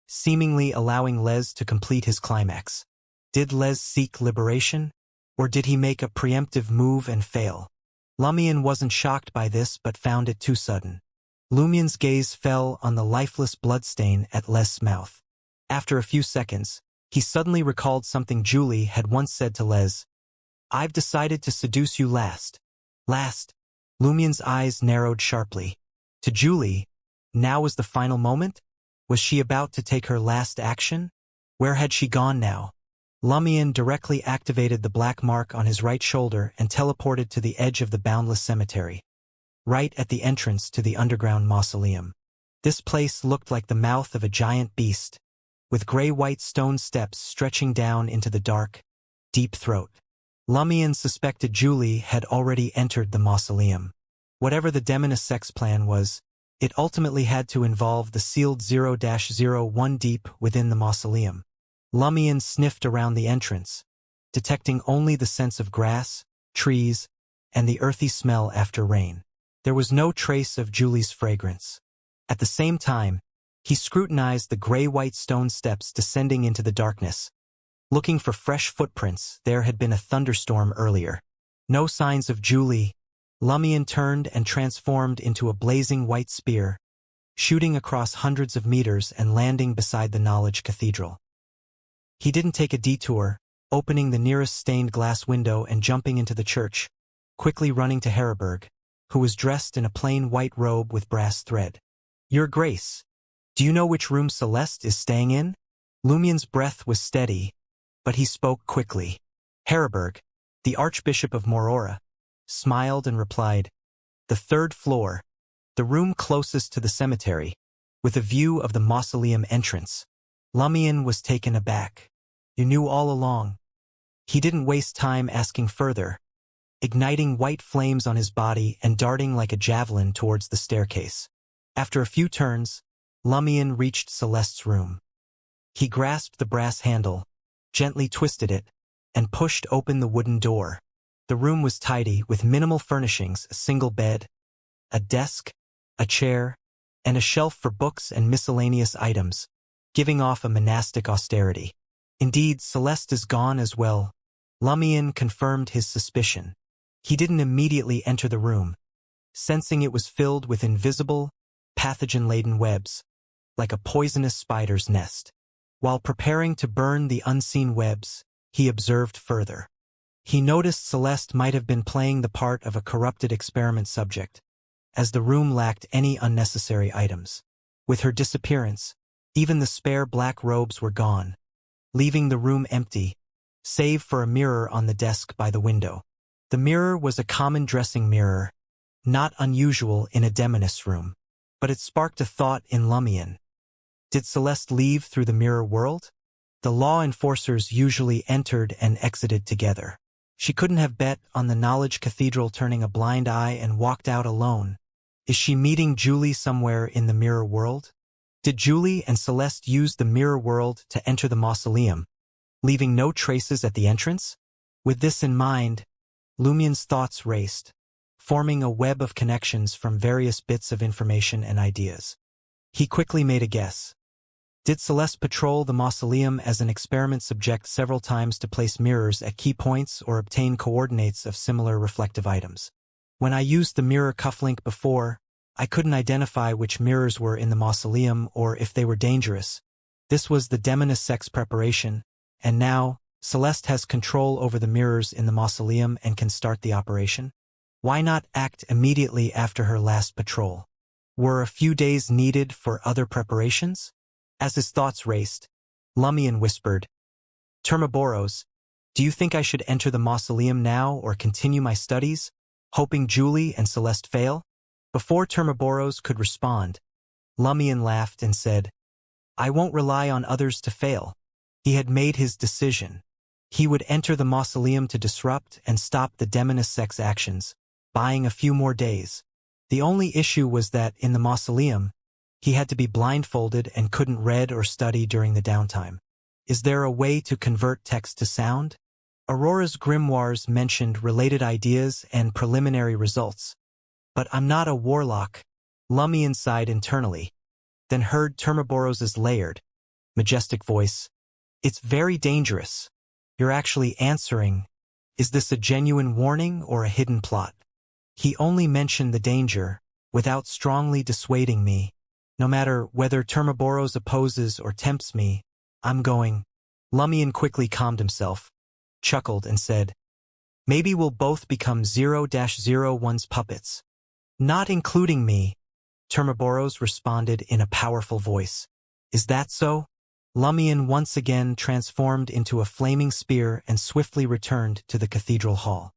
seemingly allowing Les to complete his climax. Did Les seek liberation, or did he make a preemptive move and fail? Lumien wasn't shocked by this but found it too sudden. Lumien's gaze fell on the lifeless bloodstain at Les' mouth. After a few seconds, he suddenly recalled something Julie had once said to Les. I've decided to seduce you last. Last. Lumien's eyes narrowed sharply. To Julie, now was the final moment? Was she about to take her last action? Where had she gone now? Lumien directly activated the black mark on his right shoulder and teleported to the edge of the boundless cemetery, right at the entrance to the underground mausoleum. This place looked like the mouth of a giant beast, with gray-white stone steps stretching down into the dark, deep throat. Lumien suspected Julie had already entered the mausoleum. Whatever the Demoness sex plan was, it ultimately had to involve the sealed 0-01 deep within the mausoleum. Lumien sniffed around the entrance, detecting only the scents of grass, trees, and the earthy smell after rain. There was no trace of Julie's fragrance. At the same time, he scrutinized the gray-white stone steps descending into the darkness. Looking for fresh footprints, there had been a thunderstorm earlier. No signs of Julie. Lumien turned and transformed into a blazing white spear, shooting across hundreds of meters and landing beside the Knowledge Cathedral. He didn't take a detour, opening the nearest stained glass window and jumping into the church, quickly running to Harburg, who was dressed in a plain white robe with brass thread. "Your Grace, do you know which room Celeste is staying in?" Lumien's breath was steady, but he spoke quickly. Harburg, the Archbishop of Morora, smiled and replied, "The 3rd floor, the room closest to the cemetery, with a view of the mausoleum entrance." Lumien was taken aback. "You knew all along." He didn't waste time asking further, igniting white flames on his body and darting like a javelin towards the staircase. After a few turns, Lumien reached Celeste's room. He grasped the brass handle, gently twisted it, and pushed open the wooden door. The room was tidy, with minimal furnishings: a single bed, a desk, a chair, and a shelf for books and miscellaneous items, giving off a monastic austerity. "Indeed, Celeste is gone as well." Lumien confirmed his suspicion. He didn't immediately enter the room, sensing it was filled with invisible, pathogen-laden webs, like a poisonous spider's nest. While preparing to burn the unseen webs, he observed further. He noticed Celeste might have been playing the part of a corrupted experiment subject, as the room lacked any unnecessary items. With her disappearance, even the spare black robes were gone, leaving the room empty, save for a mirror on the desk by the window. The mirror was a common dressing mirror, not unusual in a demoness room, but it sparked a thought in Lumien. Did Celeste leave through the mirror world? The law enforcers usually entered and exited together. She couldn't have bet on the knowledge cathedral turning a blind eye and walked out alone. Is she meeting Julie somewhere in the mirror world? Did Julie and Celeste use the mirror world to enter the mausoleum, leaving no traces at the entrance? With this in mind, Lumien's thoughts raced, forming a web of connections from various bits of information and ideas. He quickly made a guess. Did Celeste patrol the mausoleum as an experiment subject several times to place mirrors at key points or obtain coordinates of similar reflective items? When I used the mirror cufflink before, I couldn't identify which mirrors were in the mausoleum or if they were dangerous. This was the demoness sex preparation, and now Celeste has control over the mirrors in the mausoleum and can start the operation. Why not act immediately after her last patrol? Were a few days needed for other preparations? As his thoughts raced, Lumien whispered, "Termaboros, do you think I should enter the mausoleum now or continue my studies, hoping Julie and Celeste fail?" Before Termaboros could respond, Lumien laughed and said, "I won't rely on others to fail." He had made his decision. He would enter the mausoleum to disrupt and stop the demoness sex actions, buying a few more days. The only issue was that in the mausoleum, he had to be blindfolded and couldn't read or study during the downtime. Is there a way to convert text to sound? Aurora's grimoires mentioned related ideas and preliminary results. But I'm not a warlock, Lumien sighed internally, then heard Termaboros's layered, majestic voice. "It's very dangerous. You're actually answering. Is this a genuine warning or a hidden plot?" He only mentioned the danger, without strongly dissuading me. No matter whether Termaboros opposes or tempts me, I'm going. Lumien quickly calmed himself, chuckled and said, "Maybe we'll both become 0-01's puppets." "Not including me," Termaboros responded in a powerful voice. "Is that so?" Lumien once again transformed into a flaming spear and swiftly returned to the cathedral hall.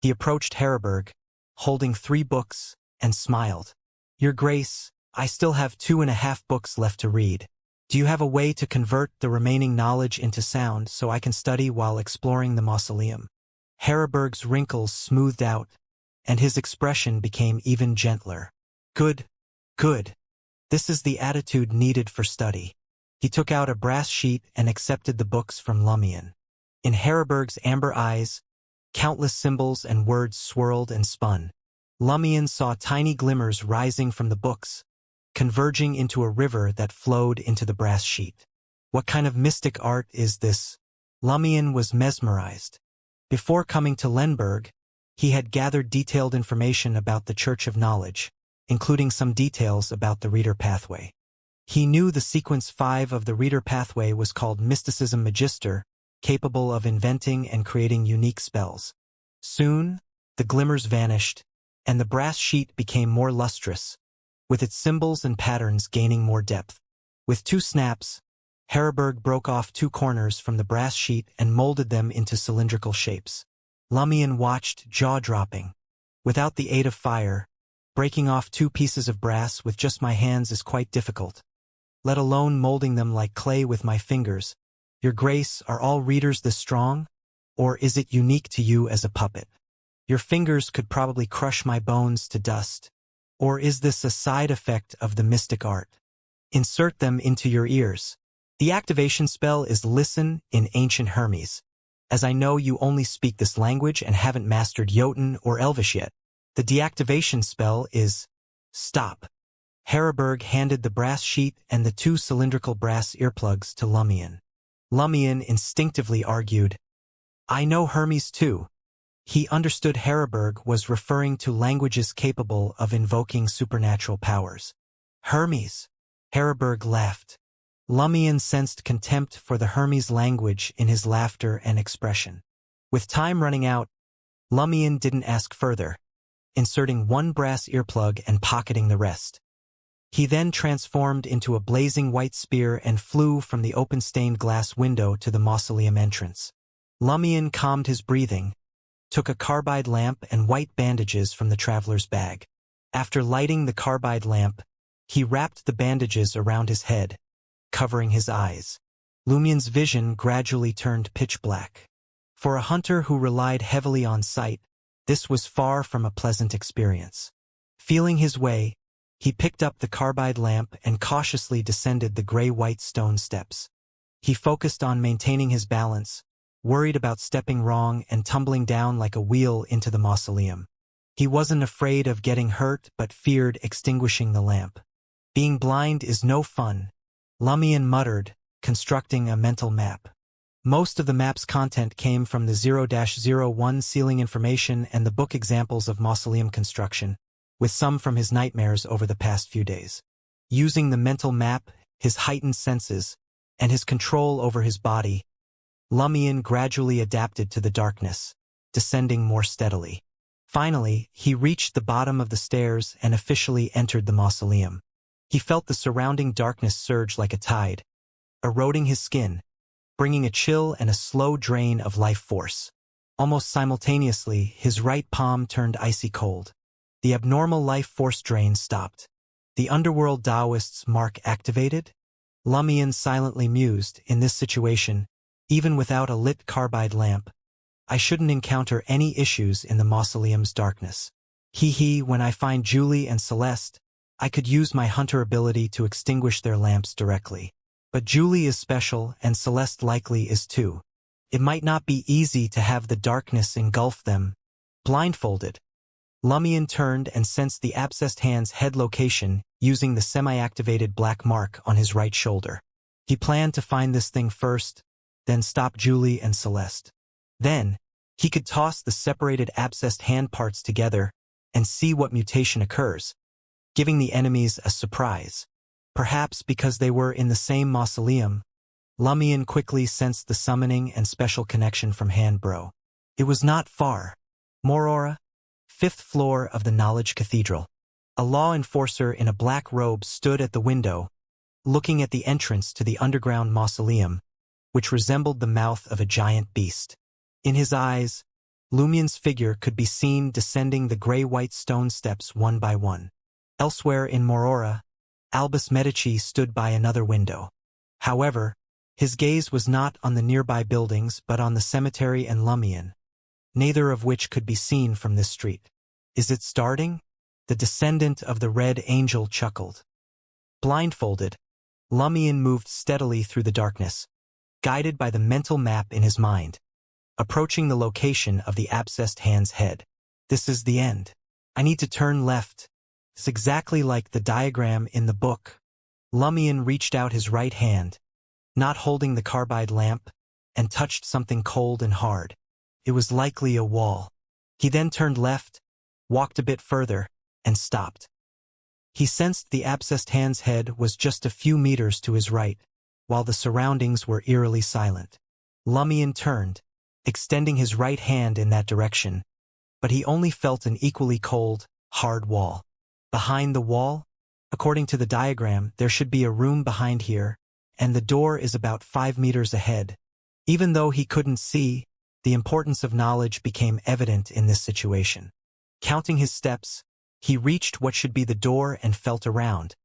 He approached Harburg, holding 3 books, and smiled. "Your Grace, I still have 2.5 books left to read. Do you have a way to convert the remaining knowledge into sound so I can study while exploring the mausoleum?" Harburg's wrinkles smoothed out, and his expression became even gentler. Good. This is the attitude needed for study." He took out a brass sheet and accepted the books from Lumien. In Harburg's amber eyes, countless symbols and words swirled and spun. Lumien saw tiny glimmers rising from the books, converging into a river that flowed into the brass sheet. What kind of mystic art is this? Lumien was mesmerized. Before coming to Lenberg, he had gathered detailed information about the Church of Knowledge, including some details about the reader pathway. He knew the sequence 5 of the reader pathway was called Mysticism Magister, capable of inventing and creating unique spells. Soon, the glimmers vanished, and the brass sheet became more lustrous, with its symbols and patterns gaining more depth. With 2 snaps, Harburg broke off 2 corners from the brass sheet and molded them into cylindrical shapes. Lumion watched, jaw-dropping. Without the aid of fire, breaking off 2 pieces of brass with just my hands is quite difficult, let alone molding them like clay with my fingers. Your Grace, are all readers this strong? Or is it unique to you as a puppet? Your fingers could probably crush my bones to dust. Or is this a side effect of the mystic art? Insert them into your ears. The activation spell is Listen in Ancient Hermes. As I know you only speak this language and haven't mastered Jotun or Elvish yet, the deactivation spell is Stop. Harburg handed the brass sheet and the 2 cylindrical brass earplugs to Lumion. Lumion instinctively argued, I know Hermes too. He understood Harburg was referring to languages capable of invoking supernatural powers. Hermes. Harburg laughed. Lumion sensed contempt for the Hermes language in his laughter and expression. With time running out, Lumion didn't ask further, inserting 1 brass earplug and pocketing the rest. He then transformed into a blazing white spear and flew from the open stained glass window to the mausoleum entrance. Lumion calmed his breathing, took a carbide lamp and white bandages from the traveler's bag. After lighting the carbide lamp, he wrapped the bandages around his head, covering his eyes. Lumion's vision gradually turned pitch black. For a hunter who relied heavily on sight, this was far from a pleasant experience. Feeling his way, he picked up the carbide lamp and cautiously descended the gray-white stone steps. He focused on maintaining his balance, worried about stepping wrong and tumbling down like a wheel into the mausoleum. He wasn't afraid of getting hurt but feared extinguishing the lamp. Being blind is no fun, Lumion muttered, constructing a mental map. Most of the map's content came from the 0-01 ceiling information and the book examples of mausoleum construction, with some from his nightmares over the past few days. Using the mental map, his heightened senses, and his control over his body, Lumion gradually adapted to the darkness, descending more steadily. Finally, he reached the bottom of the stairs and officially entered the mausoleum. He felt the surrounding darkness surge like a tide, eroding his skin, bringing a chill and a slow drain of life force. Almost simultaneously, his right palm turned icy cold. The abnormal life force drain stopped. The underworld Taoist's mark activated? Lumion silently mused, in this situation, even without a lit carbide lamp, I shouldn't encounter any issues in the mausoleum's darkness. When I find Julie and Celeste, I could use my hunter ability to extinguish their lamps directly. But Julie is special and Celeste likely is too. It might not be easy to have the darkness engulf them. Blindfolded, Lumion turned and sensed the abscessed hand's head location using the semi-activated black mark on his right shoulder. He planned to find this thing first, then stop Julie and Celeste. Then, he could toss the separated abscessed hand parts together and see what mutation occurs, giving the enemies a surprise. Perhaps because they were in the same mausoleum, Lumion quickly sensed the summoning and special connection from Handbro. It was not far. Morora, 5th floor of the Knowledge Cathedral. A law enforcer in a black robe stood at the window, looking at the entrance to the underground mausoleum, which resembled the mouth of a giant beast. In his eyes, Lumion's figure could be seen descending the gray-white stone steps one by one. Elsewhere in Morora, Albus Medici stood by another window. However, his gaze was not on the nearby buildings but on the cemetery and Lumion, neither of which could be seen from this street. Is it starting? The descendant of the Red Angel chuckled. Blindfolded, Lumion moved steadily through the darkness, guided by the mental map in his mind, approaching the location of the abscessed hand's head. This is the end. I need to turn left. It's exactly like the diagram in the book. Lumion reached out his right hand, not holding the carbide lamp, and touched something cold and hard. It was likely a wall. He then turned left, walked a bit further, and stopped. He sensed the abscessed hand's head was just a few meters to his right, while the surroundings were eerily silent. Lumion turned, extending his right hand in that direction, but he only felt an equally cold, hard wall. Behind the wall, according to the diagram, there should be a room behind here, and the door is about 5 meters ahead. Even though he couldn't see, the importance of knowledge became evident in this situation. Counting his steps, he reached what should be the door and felt around,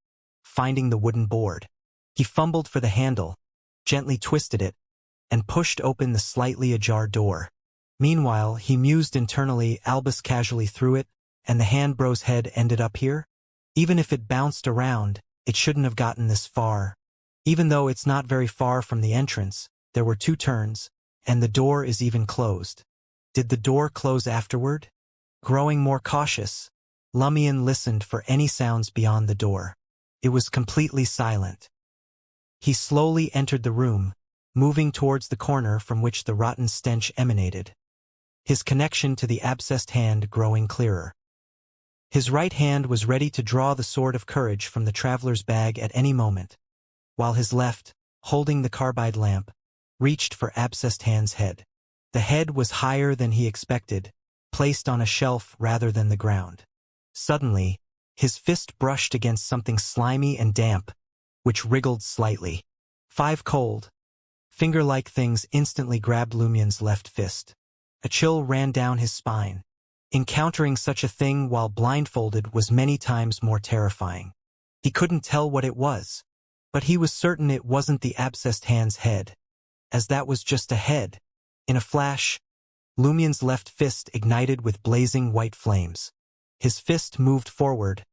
finding the wooden board. He fumbled for the handle, gently twisted it, and pushed open the slightly ajar door. Meanwhile, he mused internally, Albus casually threw it, and the hand bro's head ended up here? Even if it bounced around, it shouldn't have gotten this far. Even though it's not very far from the entrance, there were 2 turns, and the door is even closed. Did the door close afterward? Growing more cautious, Lumion listened for any sounds beyond the door. It was completely silent. He slowly entered the room, moving towards the corner from which the rotten stench emanated, his connection to the abscessed hand growing clearer. His right hand was ready to draw the sword of courage from the traveler's bag at any moment, while his left, holding the carbide lamp, reached for abscessed hand's head. The head was higher than he expected, placed on a shelf rather than the ground. Suddenly, his fist brushed against something slimy and damp, which wriggled slightly. 5 cold, finger-like things instantly grabbed Lumion's left fist. A chill ran down his spine. Encountering such a thing while blindfolded was many times more terrifying. He couldn't tell what it was, but he was certain it wasn't the abscessed hand's head, as that was just a head. In a flash, Lumion's left fist ignited with blazing white flames. His fist moved forward,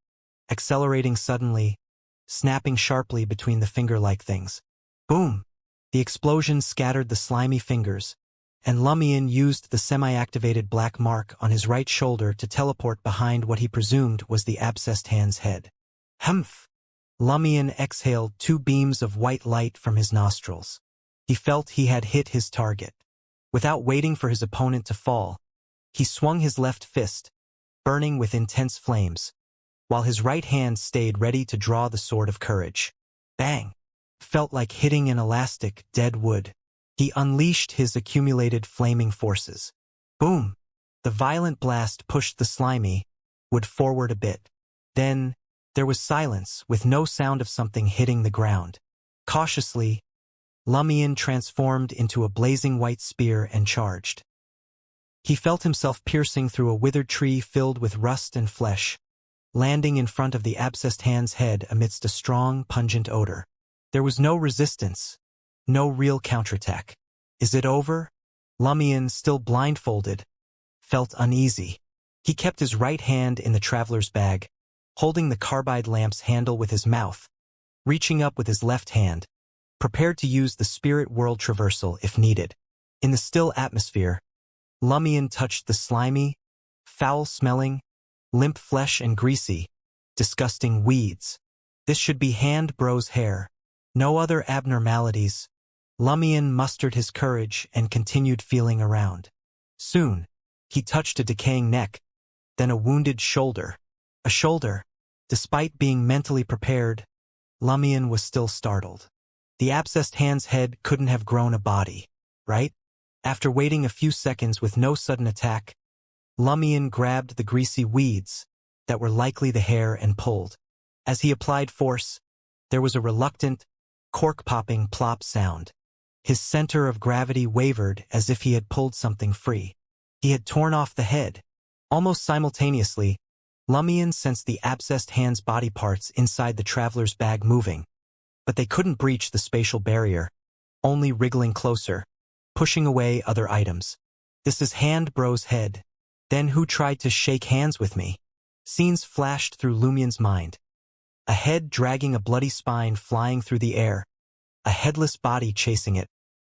accelerating suddenly, snapping sharply between the finger-like things. Boom! The explosion scattered the slimy fingers, and Lumion used the semi-activated black mark on his right shoulder to teleport behind what he presumed was the abscessed hand's head. Humph! Lumion exhaled 2 beams of white light from his nostrils. He felt he had hit his target. Without waiting for his opponent to fall, he swung his left fist, burning with intense flames, while his right hand stayed ready to draw the sword of courage. Bang! Felt like hitting an elastic, dead wood. He unleashed his accumulated flaming forces. Boom! The violent blast pushed the slimy wood forward a bit. Then, there was silence, with no sound of something hitting the ground. Cautiously, Lumion transformed into a blazing white spear and charged. He felt himself piercing through a withered tree filled with rust and flesh, landing in front of the abscessed hand's head amidst a strong, pungent odor. There was no resistance, no real counterattack. Is it over? Lumion, still blindfolded, felt uneasy. He kept his right hand in the traveler's bag, holding the carbide lamp's handle with his mouth, reaching up with his left hand, prepared to use the spirit world traversal if needed. In the still atmosphere, Lumion touched the slimy, foul-smelling, limp flesh and greasy, disgusting weeds. This should be Hand Bro's hair. No other abnormalities. Lumion mustered his courage and continued feeling around. Soon, he touched a decaying neck, then a wounded shoulder. A shoulder. Despite being mentally prepared, Lumion was still startled. The abscessed hand's head couldn't have grown a body, right? After waiting a few seconds with no sudden attack, Lumion grabbed the greasy weeds that were likely the hair and pulled. As he applied force, there was a reluctant, cork-popping plop sound. His center of gravity wavered as if he had pulled something free. He had torn off the head. Almost simultaneously, Lumion sensed the abscessed hand's body parts inside the traveler's bag moving, but they couldn't breach the spatial barrier, only wriggling closer, pushing away other items. This is Hand Bro's head. Then who tried to shake hands with me? Scenes flashed through Lumion's mind. A head dragging a bloody spine flying through the air, a headless body chasing it.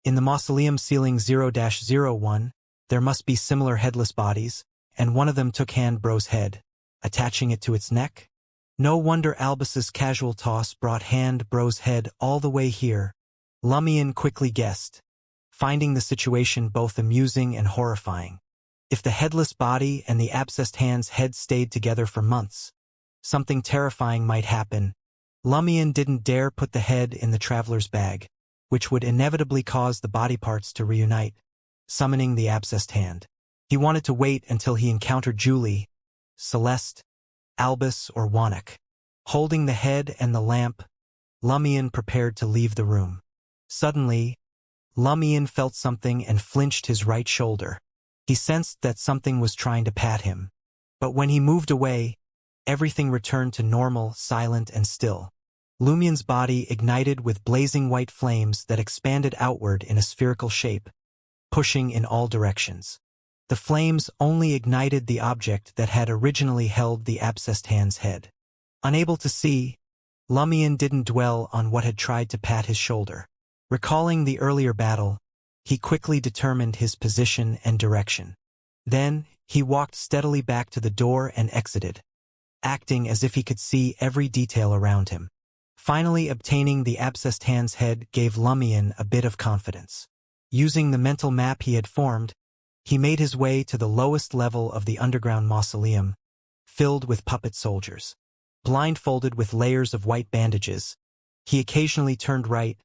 In the mausoleum ceiling 0-01, there must be similar headless bodies, and one of them took Hand Bro's head, attaching it to its neck. No wonder Albus's casual toss brought Hand Bro's head all the way here. Lumion quickly guessed, finding the situation both amusing and horrifying. If the headless body and the abscessed hand's head stayed together for months, Something terrifying might happen. Lumion didn't dare put the head in the traveler's bag, which would inevitably cause the body parts to reunite, summoning the abscessed hand. He wanted to wait until he encountered Julie, Celeste, Albus, or Wannock. Holding the head and the lamp, Lumion prepared to leave the room. Suddenly, Lumion felt something and flinched his right shoulder. He sensed that something was trying to pat him. But when he moved away, everything returned to normal, silent, and still. Lumion's body ignited with blazing white flames that expanded outward in a spherical shape, pushing in all directions. The flames only ignited the object that had originally held the abscessed hand's head. Unable to see, Lumion didn't dwell on what had tried to pat his shoulder. Recalling the earlier battle, he quickly determined his position and direction. Then, he walked steadily back to the door and exited, acting as if he could see every detail around him. Finally obtaining the abscessed hand's head gave Lumion a bit of confidence. Using the mental map he had formed, he made his way to the lowest level of the underground mausoleum, filled with puppet soldiers. Blindfolded with layers of white bandages, he occasionally turned right,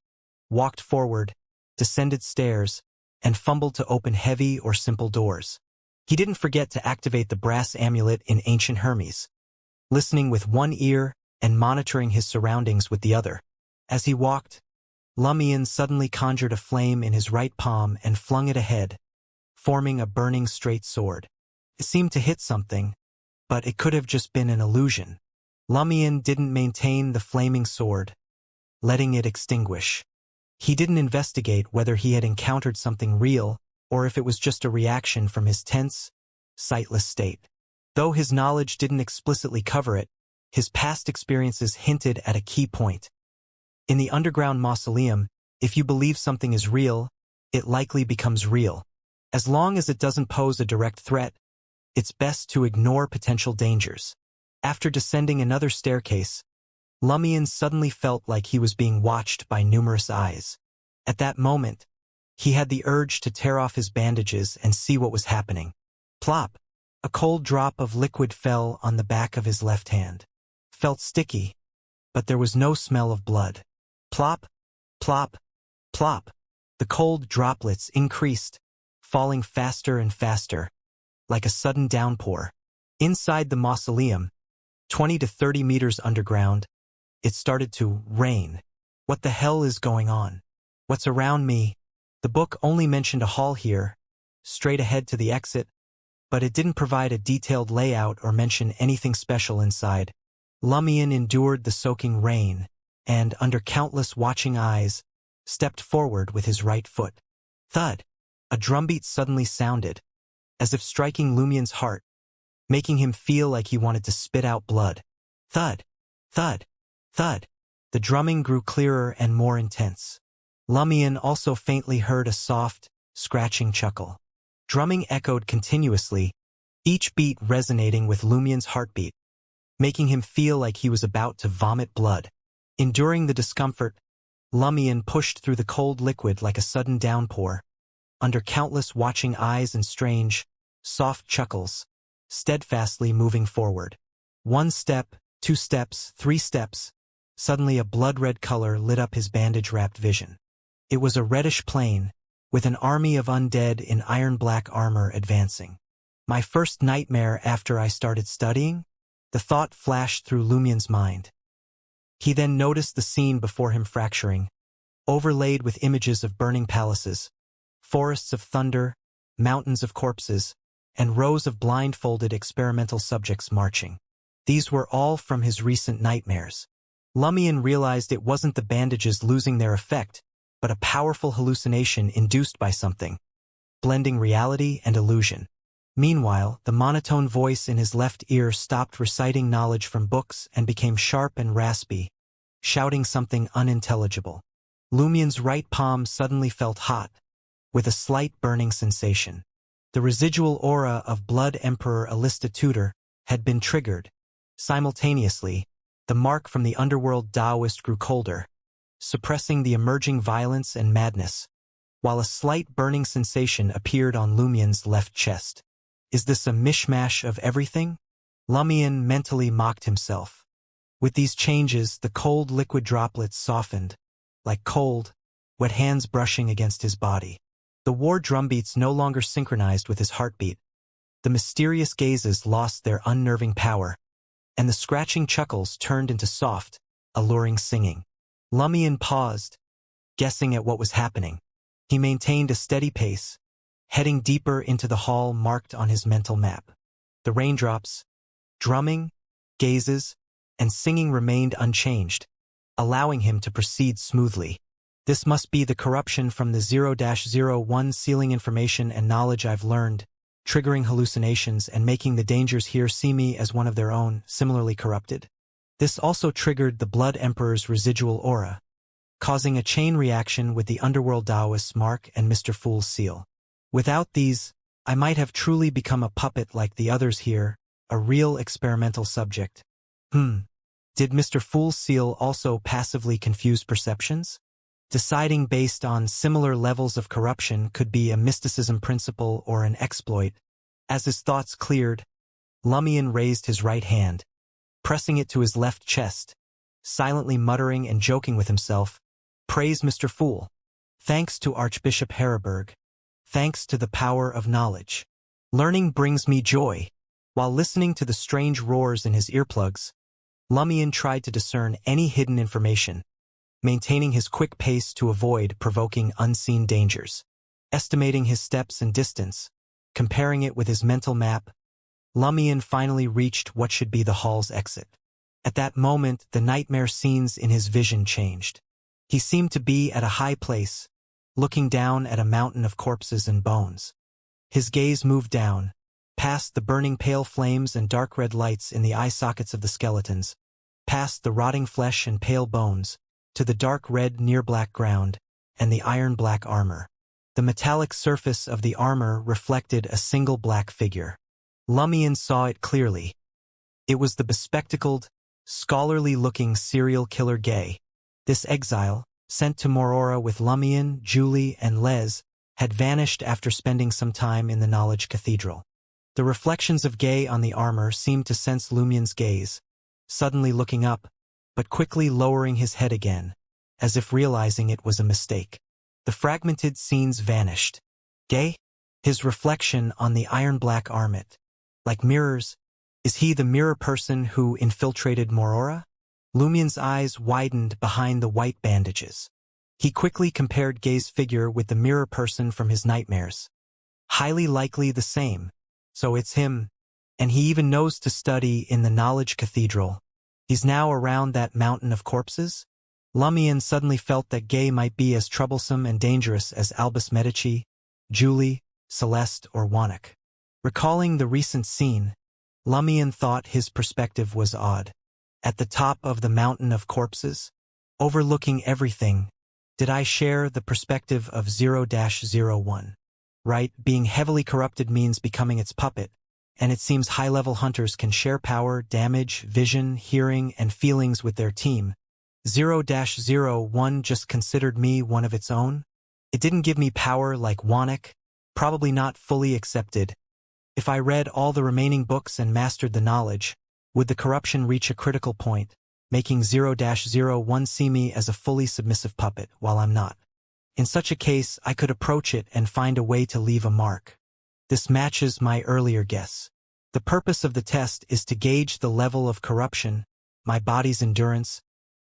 walked forward, descended stairs, and fumbled to open heavy or simple doors. He didn't forget to activate the brass amulet in Ancient Hermes, listening with one ear and monitoring his surroundings with the other. As he walked, Lumion suddenly conjured a flame in his right palm and flung it ahead, forming a burning straight sword. It seemed to hit something, but it could have just been an illusion. Lumion didn't maintain the flaming sword, letting it extinguish. He didn't investigate whether he had encountered something real or if it was just a reaction from his tense, sightless state. Though his knowledge didn't explicitly cover it, his past experiences hinted at a key point. In the underground mausoleum, if you believe something is real, it likely becomes real. As long as it doesn't pose a direct threat, it's best to ignore potential dangers. After descending another staircase, Lumion suddenly felt like he was being watched by numerous eyes. At that moment, he had the urge to tear off his bandages and see what was happening. Plop! A cold drop of liquid fell on the back of his left hand. Felt sticky, but there was no smell of blood. Plop! Plop! Plop! The cold droplets increased, falling faster and faster, like a sudden downpour. Inside the mausoleum, 20 to 30 meters underground, it started to rain. What the hell is going on? What's around me? The book only mentioned a hall here, straight ahead to the exit, but it didn't provide a detailed layout or mention anything special inside. Lumion endured the soaking rain, and, under countless watching eyes, stepped forward with his right foot. Thud! A drumbeat suddenly sounded, as if striking Lumion's heart, making him feel like he wanted to spit out blood. Thud! Thud! Thud! The drumming grew clearer and more intense. Lumion also faintly heard a soft, scratching chuckle. Drumming echoed continuously, each beat resonating with Lumion's heartbeat, making him feel like he was about to vomit blood. Enduring the discomfort, Lumion pushed through the cold liquid like a sudden downpour, under countless watching eyes and strange, soft chuckles, steadfastly moving forward. 1 step, 2 steps, 3 steps. Suddenly a blood-red color lit up his bandage-wrapped vision. It was a reddish plain, with an army of undead in iron-black armor advancing. My first nightmare after I started studying? The thought flashed through Lumion's mind. He then noticed the scene before him fracturing, overlaid with images of burning palaces, forests of thunder, mountains of corpses, and rows of blindfolded experimental subjects marching. These were all from his recent nightmares. Lumion realized it wasn't the bandages losing their effect, but a powerful hallucination induced by something, blending reality and illusion. Meanwhile, the monotone voice in his left ear stopped reciting knowledge from books and became sharp and raspy, shouting something unintelligible. Lumion's right palm suddenly felt hot, with a slight burning sensation. The residual aura of Blood Emperor Alista Tudor had been triggered. Simultaneously, the mark from the underworld Taoist grew colder, suppressing the emerging violence and madness, while a slight burning sensation appeared on Lumion's left chest. Is this a mishmash of everything? Lumion mentally mocked himself. With these changes, the cold liquid droplets softened, like cold, wet hands brushing against his body. The war drumbeats no longer synchronized with his heartbeat. The mysterious gazes lost their unnerving power, and the scratching chuckles turned into soft, alluring singing. Lumion paused, guessing at what was happening. He maintained a steady pace, heading deeper into the hall marked on his mental map. The raindrops, drumming, gazes, and singing remained unchanged, allowing him to proceed smoothly. This must be the corruption from the 0-01 sealing information and knowledge I've learned, triggering hallucinations and making the dangers here see me as one of their own, similarly corrupted. This also triggered the Blood Emperor's residual aura, causing a chain reaction with the Underworld Taoist's mark and Mr. Fool's seal. Without these, I might have truly become a puppet like the others here, a real experimental subject. Did Mr. Fool's seal also passively confuse perceptions? Deciding based on similar levels of corruption could be a mysticism principle or an exploit. As his thoughts cleared, Lumion raised his right hand, pressing it to his left chest, silently muttering and joking with himself, "Praise Mr. Fool. Thanks to Archbishop Harroburg. Thanks to the power of knowledge. Learning brings me joy." While listening to the strange roars in his earplugs, Lumion tried to discern any hidden information, maintaining his quick pace to avoid provoking unseen dangers. Estimating his steps and distance, comparing it with his mental map, Lumion finally reached what should be the hall's exit. At that moment, the nightmare scenes in his vision changed. He seemed to be at a high place, looking down at a mountain of corpses and bones. His gaze moved down, past the burning pale flames and dark red lights in the eye sockets of the skeletons, past the rotting flesh and pale bones, to the dark red near-black ground and the iron-black armor. The metallic surface of the armor reflected a single black figure. Lumion saw it clearly. It was the bespectacled, scholarly-looking serial killer Gay. This exile, sent to Morora with Lumion, Julie, and Les, had vanished after spending some time in the Knowledge Cathedral. The reflections of Gay on the armor seemed to sense Lumion's gaze, suddenly looking up, but quickly lowering his head again, as if realizing it was a mistake. The fragmented scenes vanished. Gay? His reflection on the iron-black armet. Like mirrors, is he the mirror person who infiltrated Morora? Lumion's eyes widened behind the white bandages. He quickly compared Gay's figure with the mirror person from his nightmares. Highly likely the same. So it's him, and he even knows to study in the Knowledge Cathedral. He's now around that mountain of corpses? Lumion suddenly felt that Gay might be as troublesome and dangerous as Albus Medici, Julie, Celeste, or Wannock. Recalling the recent scene, Lumion thought his perspective was odd. At the top of the mountain of corpses, overlooking everything, did I share the perspective of 0-01? Right, being heavily corrupted means becoming its puppet, and it seems high-level hunters can share power, damage, vision, hearing, and feelings with their team. 0-01 just considered me one of its own? It didn't give me power like Wannock, probably not fully accepted. If I read all the remaining books and mastered the knowledge, would the corruption reach a critical point, making 0-01 see me as a fully submissive puppet while I'm not? In such a case, I could approach it and find a way to leave a mark. This matches my earlier guess. The purpose of the test is to gauge the level of corruption, my body's endurance,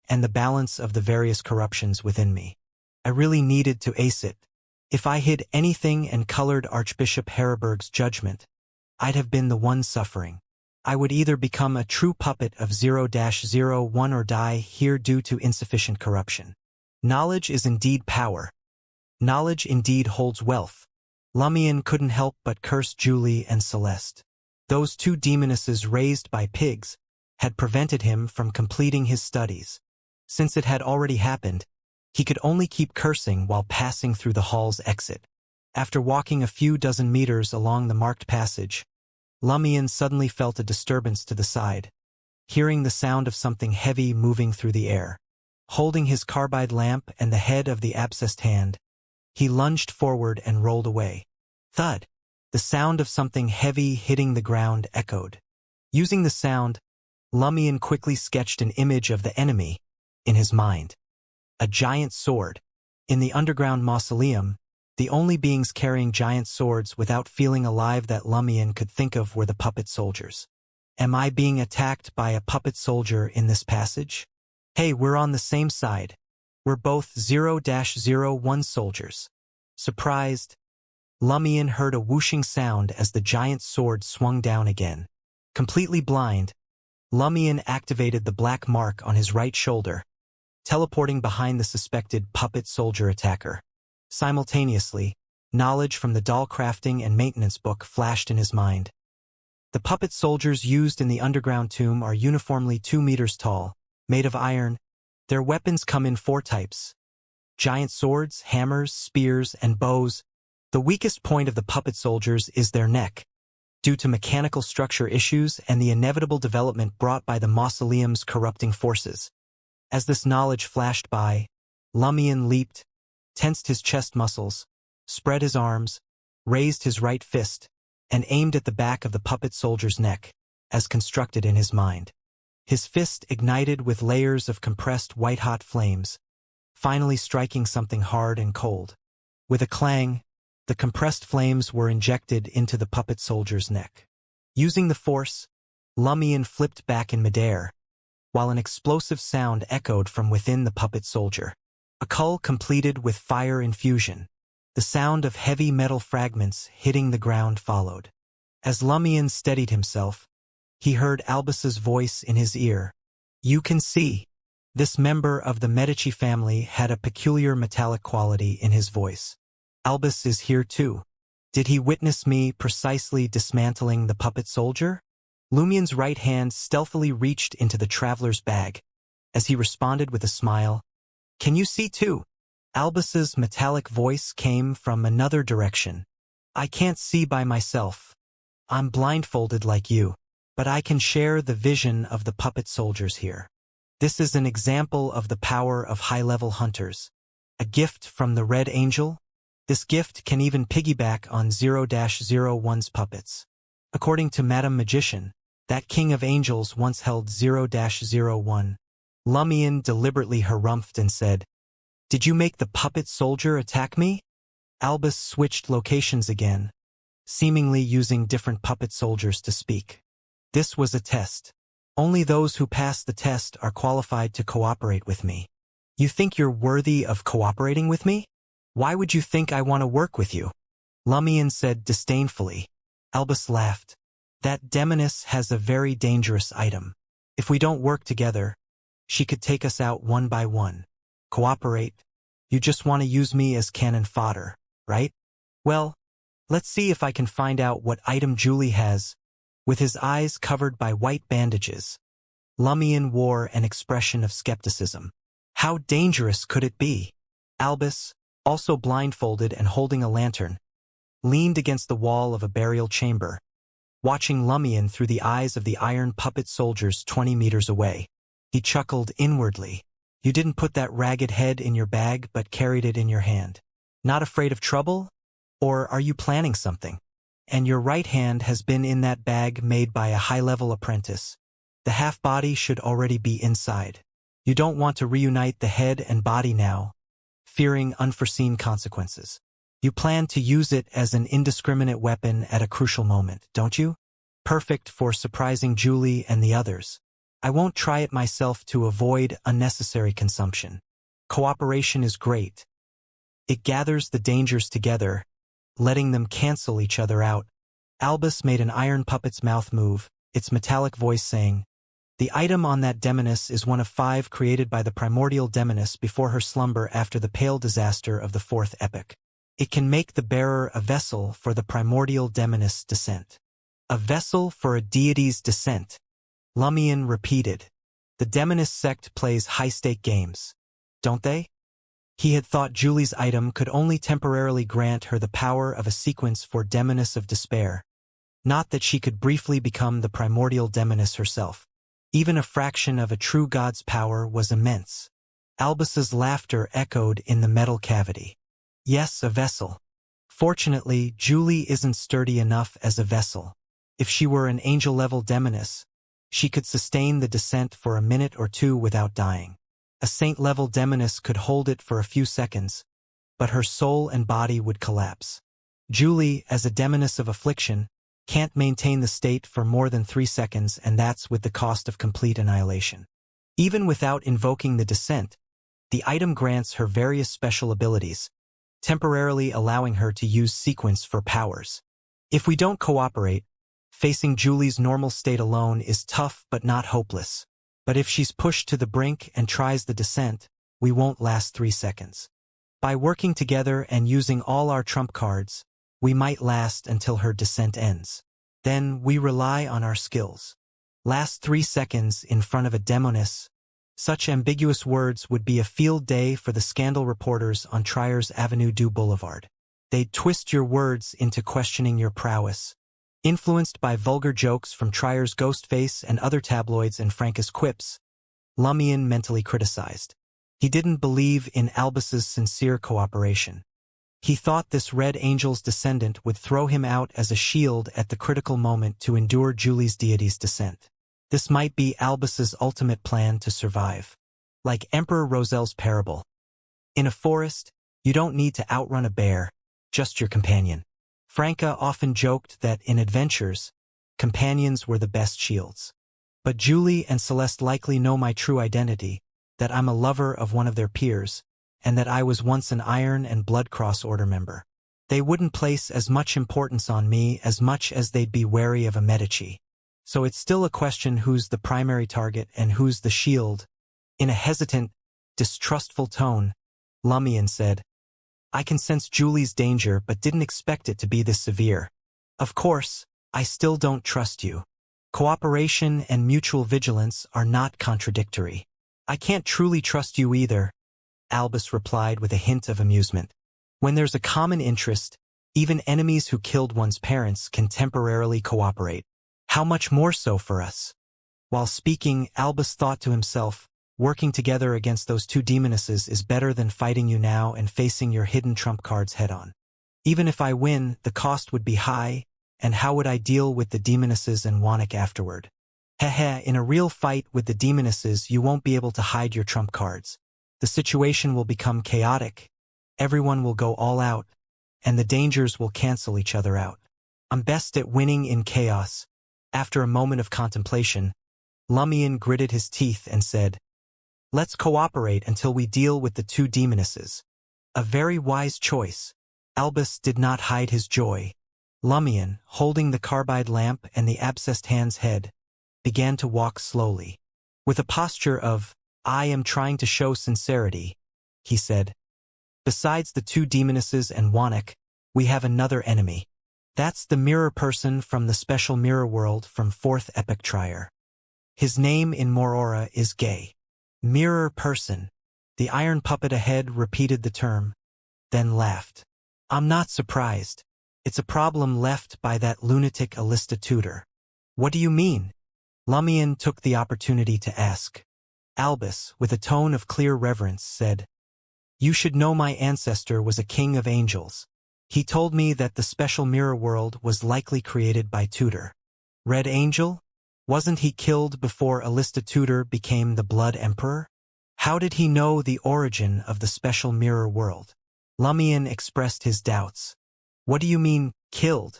and the balance of the various corruptions within me. I really needed to ace it. If I hid anything and colored Archbishop Harroburg's judgment, I'd have been the one suffering. I would either become a true puppet of 0-01 or die here due to insufficient corruption. Knowledge is indeed power. Knowledge indeed holds wealth. Lumion couldn't help but curse Julie and Celeste. Those two demonesses raised by pigs had prevented him from completing his studies. Since it had already happened, he could only keep cursing while passing through the hall's exit. After walking a few dozen meters along the marked passage, Lumion suddenly felt a disturbance to the side, hearing the sound of something heavy moving through the air. Holding his carbide lamp and the head of the abscessed hand, he lunged forward and rolled away. Thud! The sound of something heavy hitting the ground echoed. Using the sound, Lumion quickly sketched an image of the enemy in his mind. A giant sword. In the underground mausoleum, the only beings carrying giant swords without feeling alive that Lumion could think of were the puppet soldiers. Am I being attacked by a puppet soldier in this passage? Hey, we're on the same side. We're both 0-01 soldiers. Surprised, Lumion heard a whooshing sound as the giant sword swung down again. Completely blind, Lumion activated the black mark on his right shoulder, teleporting behind the suspected puppet soldier attacker. Simultaneously, knowledge from the doll crafting and maintenance book flashed in his mind. The puppet soldiers used in the underground tomb are uniformly 2 meters tall, made of iron. Their weapons come in 4 types: giant swords, hammers, spears, and bows. The weakest point of the puppet soldiers is their neck, due to mechanical structure issues and the inevitable development brought by the mausoleum's corrupting forces. As this knowledge flashed by, Lumion leaped, tensed his chest muscles, spread his arms, raised his right fist, and aimed at the back of the puppet soldier's neck, as constructed in his mind. His fist ignited with layers of compressed white-hot flames, finally striking something hard and cold. With a clang, the compressed flames were injected into the puppet soldier's neck. Using the force, Lumion flipped back in midair, while an explosive sound echoed from within the puppet soldier. A cull completed with fire infusion. The sound of heavy metal fragments hitting the ground followed. As Lumion steadied himself, he heard Albus's voice in his ear. You can see. This member of the Medici family had a peculiar metallic quality in his voice. Albus is here too. Did he witness me precisely dismantling the puppet soldier? Lumion's right hand stealthily reached into the traveler's bag. As he responded with a smile, Can you see too? Albus's metallic voice came from another direction. I can't see by myself. I'm blindfolded like you, but I can share the vision of the puppet soldiers here. This is an example of the power of high-level hunters. A gift from the Red Angel? This gift can even piggyback on 0-01's puppets. According to Madame Magician, that king of angels once held 0-01. Lumion deliberately harumphed and said, Did you make the puppet soldier attack me? Albus switched locations again, seemingly using different puppet soldiers to speak. This was a test. Only those who pass the test are qualified to cooperate with me. You think you're worthy of cooperating with me? Why would you think I want to work with you? Lumion said disdainfully. Albus laughed. That demoness has a very dangerous item. If we don't work together, she could take us out one by one. Cooperate? You just want to use me as cannon fodder, right? Well, let's see if I can find out what item Julie has. With his eyes covered by white bandages, Lumion wore an expression of skepticism. How dangerous could it be? Albus, also blindfolded and holding a lantern, leaned against the wall of a burial chamber, watching Lumion through the eyes of the iron puppet soldiers 20 meters away. He chuckled inwardly. You didn't put that ragged head in your bag but carried it in your hand. Not afraid of trouble? Or are you planning something? And your right hand has been in that bag made by a high-level apprentice. The half-body should already be inside. You don't want to reunite the head and body now, fearing unforeseen consequences. You plan to use it as an indiscriminate weapon at a crucial moment, don't you? Perfect for surprising Julie and the others. I won't try it myself to avoid unnecessary consumption. Cooperation is great. It gathers the dangers together, letting them cancel each other out. Albus made an iron puppet's mouth move, its metallic voice saying, The item on that demoness is one of 5 created by the primordial demoness before her slumber after the pale disaster of the 4th epoch. It can make the bearer a vessel for the primordial demoness' descent. A vessel for a deity's descent, Lumion repeated. The demoness sect plays high-stake games, don't they? He had thought Julie's item could only temporarily grant her the power of a sequence for Demoness of Despair, not that she could briefly become the primordial demoness herself. Even a fraction of a true god's power was immense. Albus's laughter echoed in the metal cavity. Yes, a vessel. Fortunately, Julie isn't sturdy enough as a vessel. If she were an angel-level demoness, she could sustain the descent for a minute or two without dying. A saint-level demoness could hold it for a few seconds, but her soul and body would collapse. Julie, as a demoness of affliction, can't maintain the state for more than 3 seconds, and that's with the cost of complete annihilation. Even without invoking the descent, the item grants her various special abilities, temporarily allowing her to use sequence for powers. If we don't cooperate, facing Julie's normal state alone is tough but not hopeless. But if she's pushed to the brink and tries the descent, we won't last 3 seconds. By working together and using all our trump cards, we might last until her descent ends. Then we rely on our skills. Last 3 seconds in front of a demoness. Such ambiguous words would be a field day for the scandal reporters on Trier's Avenue du Boulevard. They'd twist your words into questioning your prowess. Influenced by vulgar jokes from Trier's Ghostface and other tabloids and Franca's quips, Lumion mentally criticized. He didn't believe in Albus's sincere cooperation. He thought this Red Angel's descendant would throw him out as a shield at the critical moment to endure Julie's deity's descent. This might be Albus's ultimate plan to survive. Like Emperor Roselle's parable. In a forest, you don't need to outrun a bear, just your companion. Franca often joked that in adventures, companions were the best shields. But Julie and Celeste likely know my true identity, that I'm a lover of one of their peers, and that I was once an Iron and Blood Cross Order member. They wouldn't place as much importance on me as much as they'd be wary of a Medici. So it's still a question who's the primary target and who's the shield. In a hesitant, distrustful tone, Lumion said, I can sense Julie's danger but didn't expect it to be this severe. Of course, I still don't trust you. Cooperation and mutual vigilance are not contradictory. I can't truly trust you either, Albus replied with a hint of amusement. When there's a common interest, even enemies who killed one's parents can temporarily cooperate. How much more so for us? While speaking, Albus thought to himself, working together against those two demonesses is better than fighting you now and facing your hidden trump cards head-on. Even if I win, the cost would be high, and how would I deal with the demonesses and Wannick afterward? Heh, in a real fight with the demonesses you won't be able to hide your trump cards. The situation will become chaotic, everyone will go all out, and the dangers will cancel each other out. I'm best at winning in chaos. After a moment of contemplation, Lumion gritted his teeth and said, Let's cooperate until we deal with the two demonesses. A very wise choice. Albus did not hide his joy. Lumion, holding the carbide lamp and the abscessed hand's head, began to walk slowly. With a posture of, I am trying to show sincerity, he said. Besides the two demonesses and Wannick, we have another enemy. That's the mirror person from the special mirror world from 4th Epoch Trier. His name in Morora is Gay. Mirror person. The iron puppet ahead repeated the term, then laughed. I'm not surprised. It's a problem left by that lunatic Alista tutor. What do you mean? Lumion took the opportunity to ask. Albus, with a tone of clear reverence, said, You should know my ancestor was a king of angels. He told me that the special mirror world was likely created by Tutor. Red Angel? Wasn't he killed before Alista Tutor became the Blood Emperor? How did he know the origin of the special mirror world? Lumion expressed his doubts. What do you mean, killed?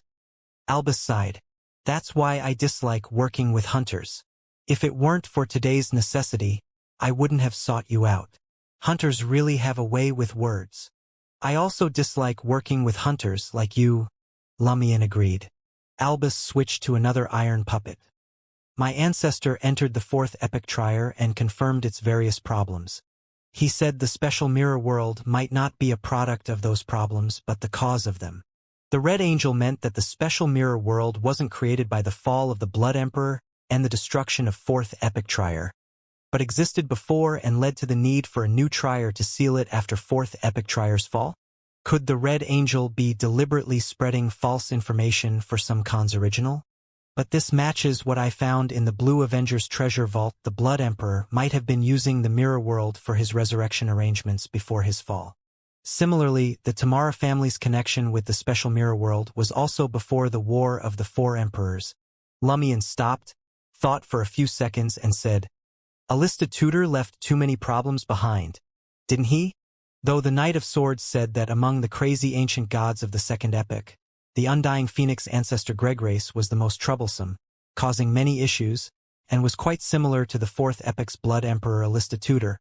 Albus sighed. That's why I dislike working with hunters. If it weren't for today's necessity, I wouldn't have sought you out. Hunters really have a way with words. I also dislike working with hunters like you, Lumion agreed. Albus switched to another iron puppet. My ancestor entered the 4th Epoch Trier and confirmed its various problems. He said the special mirror world might not be a product of those problems but the cause of them. The Red Angel meant that the special mirror world wasn't created by the fall of the Blood Emperor and the destruction of 4th Epoch Trier, but existed before and led to the need for a new Trier to seal it after 4th Epoch Trier's fall? Could the Red Angel be deliberately spreading false information for some Khan's original? But this matches what I found in the Blue Avenger's treasure vault. The Blood Emperor might have been using the mirror world for his resurrection arrangements before his fall. Similarly, the Tamara family's connection with the special mirror world was also before the War of the Four Emperors, Lumion stopped, thought for a few seconds and said, "Alista Tutor left too many problems behind, didn't he?" Though the Knight of Swords said that among the crazy ancient gods of the Second Epic, the undying phoenix ancestor Gregrace was the most troublesome, causing many issues, and was quite similar to the Fourth Epic's Blood Emperor Alista Tutor,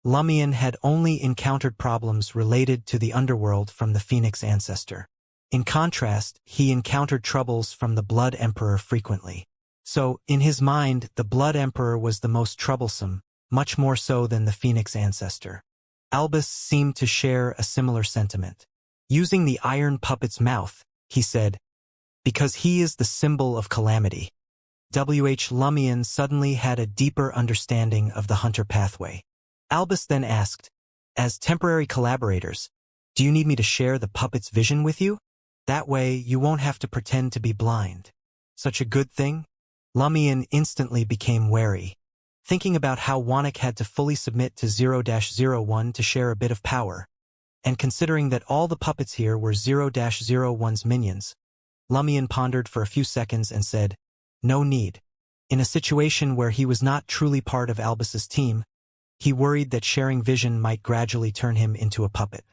Lumion had only encountered problems related to the underworld from the phoenix ancestor. In contrast, he encountered troubles from the Blood Emperor frequently. So, in his mind, the Blood Emperor was the most troublesome, much more so than the phoenix ancestor. Albus seemed to share a similar sentiment. Using the iron puppet's mouth, he said, "Because he is the symbol of calamity." Lumion suddenly had a deeper understanding of the hunter pathway. Albus then asked, "As temporary collaborators, do you need me to share the puppet's vision with you? That way, you won't have to pretend to be blind." Such a good thing? Lumion instantly became wary. Thinking about how Wannick had to fully submit to 0-01 to share a bit of power, and considering that all the puppets here were 0-01's minions, Lumion pondered for a few seconds and said, "No need." In a situation where he was not truly part of Albus's team, he worried that sharing vision might gradually turn him into a puppet.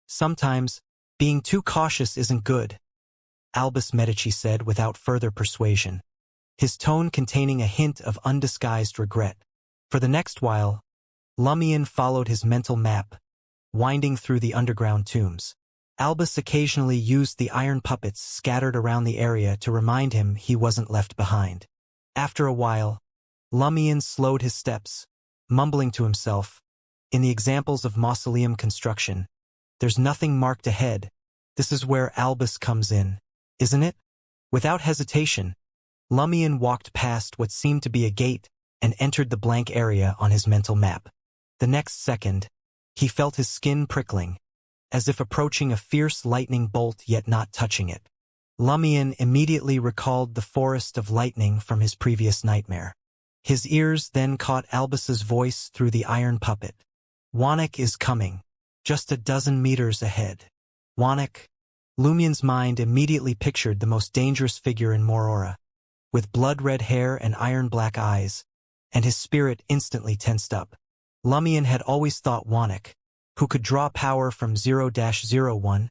Sometimes, being too cautious isn't good, Albus Medici said without further persuasion, his tone containing a hint of undisguised regret. For the next while, Lumion followed his mental map, winding through the underground tombs. Albus occasionally used the iron puppets scattered around the area to remind him he wasn't left behind. After a while, Lumion slowed his steps, mumbling to himself, "In the examples of mausoleum construction, there's nothing marked ahead. This is where Albus comes in, isn't it?" Without hesitation, Lumion walked past what seemed to be a gate and entered the blank area on his mental map. The next second, he felt his skin prickling, as if approaching a fierce lightning bolt yet not touching it. Lumion immediately recalled the forest of lightning from his previous nightmare. His ears then caught Albus's voice through the iron puppet. "Wannick is coming, just a dozen meters ahead." Wannick. Lumion's mind immediately pictured the most dangerous figure in Morora, with blood-red hair and iron-black eyes, and his spirit instantly tensed up. Lumion had always thought Wannick, who could draw power from 0-01,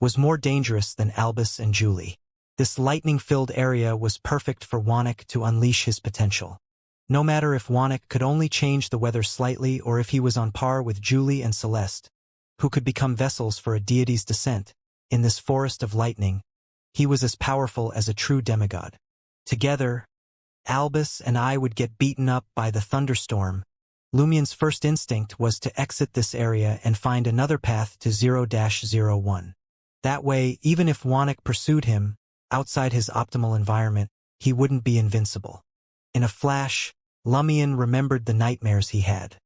was more dangerous than Albus and Julie. This lightning-filled area was perfect for Wannick to unleash his potential. No matter if Wannick could only change the weather slightly or if he was on par with Julie and Celeste, who could become vessels for a deity's descent, in this forest of lightning, he was as powerful as a true demigod. Together, Albus and I would get beaten up by the thunderstorm. Lumion's first instinct was to exit this area and find another path to 0-01. That way, even if Wannick pursued him, outside his optimal environment, he wouldn't be invincible. In a flash, Lumion remembered the nightmares he had.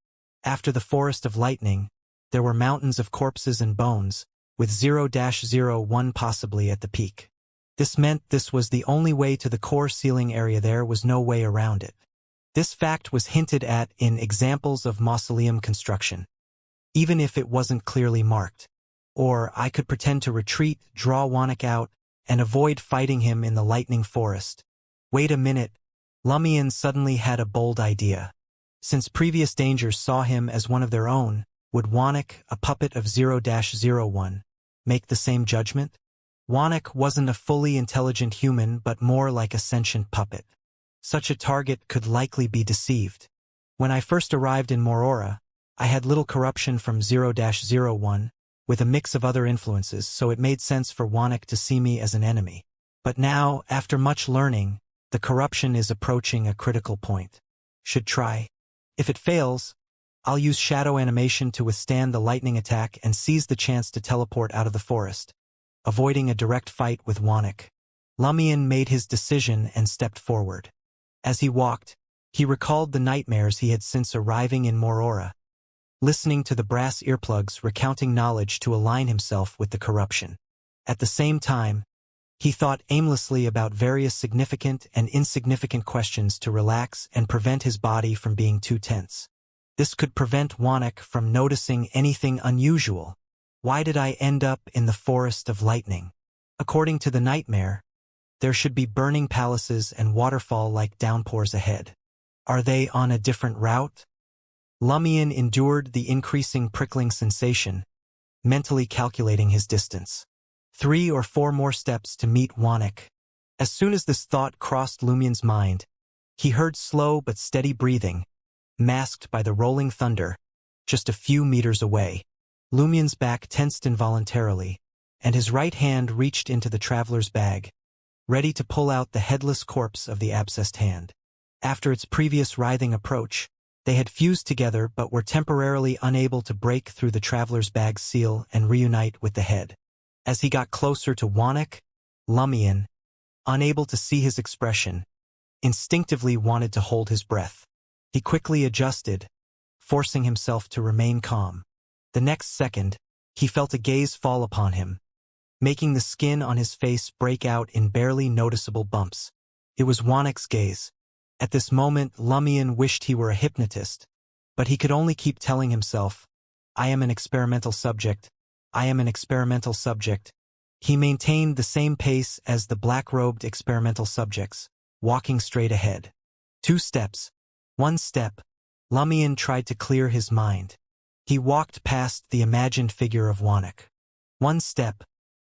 After the forest of lightning, there were mountains of corpses and bones, with 0-01 possibly at the peak. This meant this was the only way to the core ceiling area. There was no way around it. This fact was hinted at in examples of mausoleum construction, even if it wasn't clearly marked. Or I could pretend to retreat, draw Wannick out, and avoid fighting him in the lightning forest. Wait a minute, Lumion suddenly had a bold idea. Since previous dangers saw him as one of their own, would Wannick, a puppet of 0-01, make the same judgment? Wannick wasn't a fully intelligent human but more like a sentient puppet. Such a target could likely be deceived. When I first arrived in Morora, I had little corruption from 0-01, with a mix of other influences, so it made sense for Wannick to see me as an enemy. But now, after much learning, the corruption is approaching a critical point. Should try. If it fails, I'll use shadow animation to withstand the lightning attack and seize the chance to teleport out of the forest, avoiding a direct fight with Wannick. Lumion made his decision and stepped forward. As he walked, he recalled the nightmares he had since arriving in Morora, listening to the brass earplugs recounting knowledge to align himself with the corruption. At the same time, he thought aimlessly about various significant and insignificant questions to relax and prevent his body from being too tense. This could prevent Wannick from noticing anything unusual. Why did I end up in the forest of lightning? According to the nightmare, There should be burning palaces and waterfall-like downpours ahead. Are they on a different route? Lumion endured the increasing prickling sensation, mentally calculating his distance. 3 or 4 more steps to meet Wannik. As soon as this thought crossed Lumion's mind, he heard slow but steady breathing, masked by the rolling thunder, just a few meters away. Lumion's back tensed involuntarily, and his right hand reached into the traveler's bag, ready to pull out the headless corpse of the abscessed hand. After its previous writhing approach, they had fused together but were temporarily unable to break through the traveler's bag's seal and reunite with the head. As he got closer to Wannik, Lumion, unable to see his expression, instinctively wanted to hold his breath. He quickly adjusted, forcing himself to remain calm. The next second, he felt a gaze fall upon him, making the skin on his face break out in barely noticeable bumps. It was Wannik's gaze. At this moment, Lumion wished he were a hypnotist, but he could only keep telling himself, "I am an experimental subject. I am an experimental subject." He maintained the same pace as the black-robed experimental subjects, walking straight ahead. 2 steps. 1 step. Lumion tried to clear his mind. He walked past the imagined figure of Wannik. 1 step.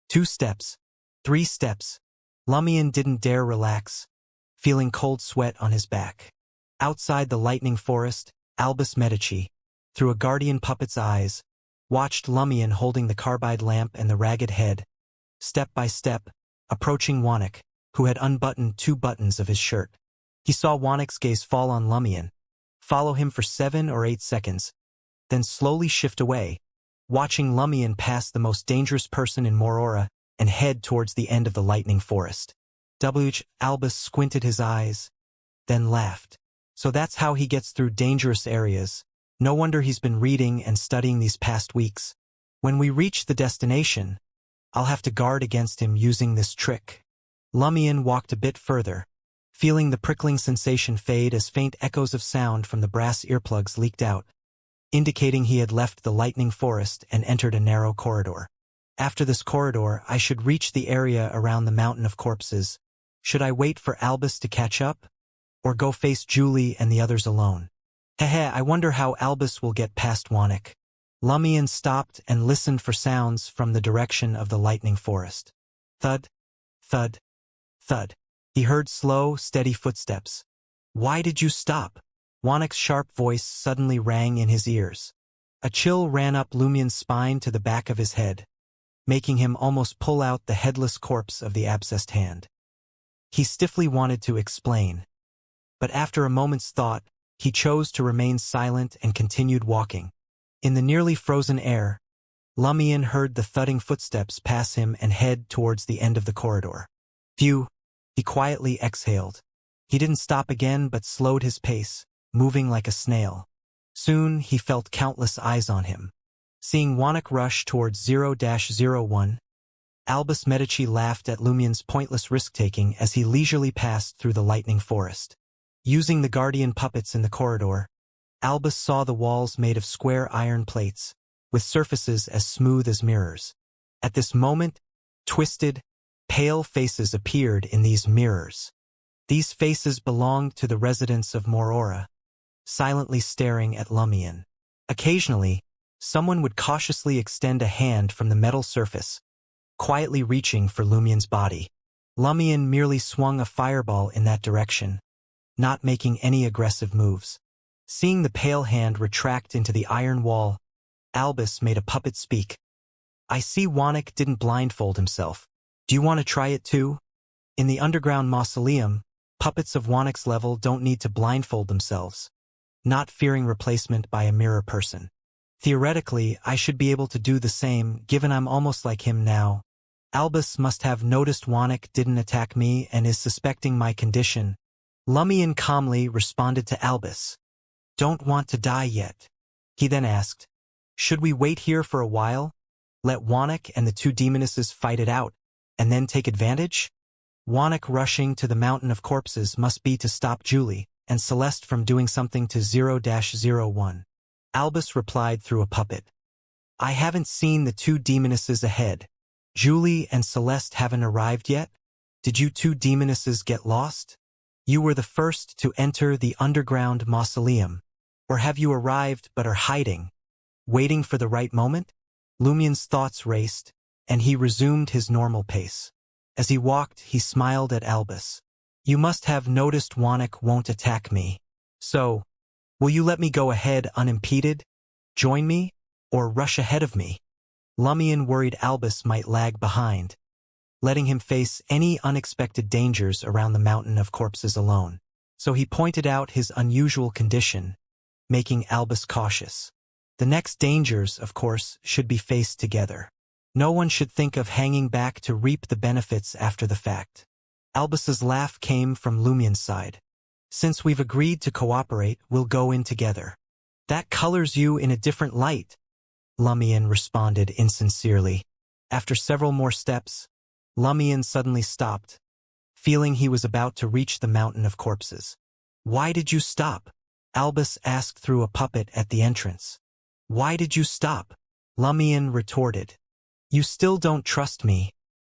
2 steps. 3 steps. Lumion didn't dare relax, feeling cold sweat on his back. Outside the lightning forest, Albus Medici, through a guardian puppet's eyes, watched Lumion holding the carbide lamp and the ragged head, step by step, approaching Wannik, who had unbuttoned 2 buttons of his shirt. He saw Wannik's gaze fall on Lumion, follow him for 7 or 8 seconds, then slowly shift away, watching Lumion pass the most dangerous person in Morora and head towards the end of the lightning forest. Albus squinted his eyes, then laughed. So that's how he gets through dangerous areas. No wonder he's been reading and studying these past weeks. When we reach the destination, I'll have to guard against him using this trick. Lumion walked a bit further, feeling the prickling sensation fade as faint echoes of sound from the brass earplugs leaked out, indicating he had left the lightning forest and entered a narrow corridor. After this corridor, I should reach the area around the mountain of corpses. Should I wait for Albus to catch up, or go face Julie and the others alone? I wonder how Albus will get past Wannik. Lumion stopped and listened for sounds from the direction of the lightning forest. Thud, thud, thud. He heard slow, steady footsteps. "Why did you stop?" Wannik's sharp voice suddenly rang in his ears. A chill ran up Lumion's spine to the back of his head, making him almost pull out the headless corpse of the abscessed hand. He stiffly wanted to explain, but after a moment's thought, he chose to remain silent and continued walking. In the nearly frozen air, Lumion heard the thudding footsteps pass him and head towards the end of the corridor. Phew, he quietly exhaled. He didn't stop again but slowed his pace, moving like a snail. Soon he felt countless eyes on him. Seeing Wannik rush towards 0-01, Albus Medici laughed at Lumion's pointless risk-taking as he leisurely passed through the lightning forest. Using the guardian puppets in the corridor, Albus saw the walls made of square iron plates, with surfaces as smooth as mirrors. At this moment, twisted, pale faces appeared in these mirrors. These faces belonged to the residents of Morora, silently staring at Lumion. Occasionally, someone would cautiously extend a hand from the metal surface, quietly reaching for Lumion's body. Lumion merely swung a fireball in that direction, not making any aggressive moves. Seeing the pale hand retract into the iron wall, Albus made a puppet speak. "I see Wannik didn't blindfold himself. Do you want to try it too? In the underground mausoleum, puppets of Wannik's level don't need to blindfold themselves, not fearing replacement by a mirror person. Theoretically, I should be able to do the same, given I'm almost like him now. Albus must have noticed Wannik didn't attack me and is suspecting my condition." Lumion calmly responded to Albus. "Don't want to die yet." He then asked, "Should we wait here for a while? Let Wannik and the 2 demonesses fight it out, and then take advantage?" Wannik rushing to the mountain of corpses must be to stop Julie and Celeste from doing something to 0-01. Albus replied through a puppet. "I haven't seen the 2 demonesses ahead. Julie and Celeste haven't arrived yet?" Did you two demonesses get lost? You were the first to enter the underground mausoleum. Or have you arrived but are hiding, waiting for the right moment? Lumien's thoughts raced, and he resumed his normal pace. As he walked, he smiled at Albus. You must have noticed Wannik won't attack me. So, will you let me go ahead unimpeded, join me, or rush ahead of me? Lumien worried Albus might lag behind, letting him face any unexpected dangers around the mountain of corpses alone. So he pointed out his unusual condition, making Albus cautious. The next dangers, of course, should be faced together. No one should think of hanging back to reap the benefits after the fact. Albus's laugh came from Lumien's side. Since we've agreed to cooperate, we'll go in together. That colors you in a different light, Lumien responded insincerely. After several more steps, Lumien suddenly stopped, feeling he was about to reach the mountain of corpses. Why did you stop? Albus asked through a puppet at the entrance. Why did you stop? Lumien retorted. You still don't trust me,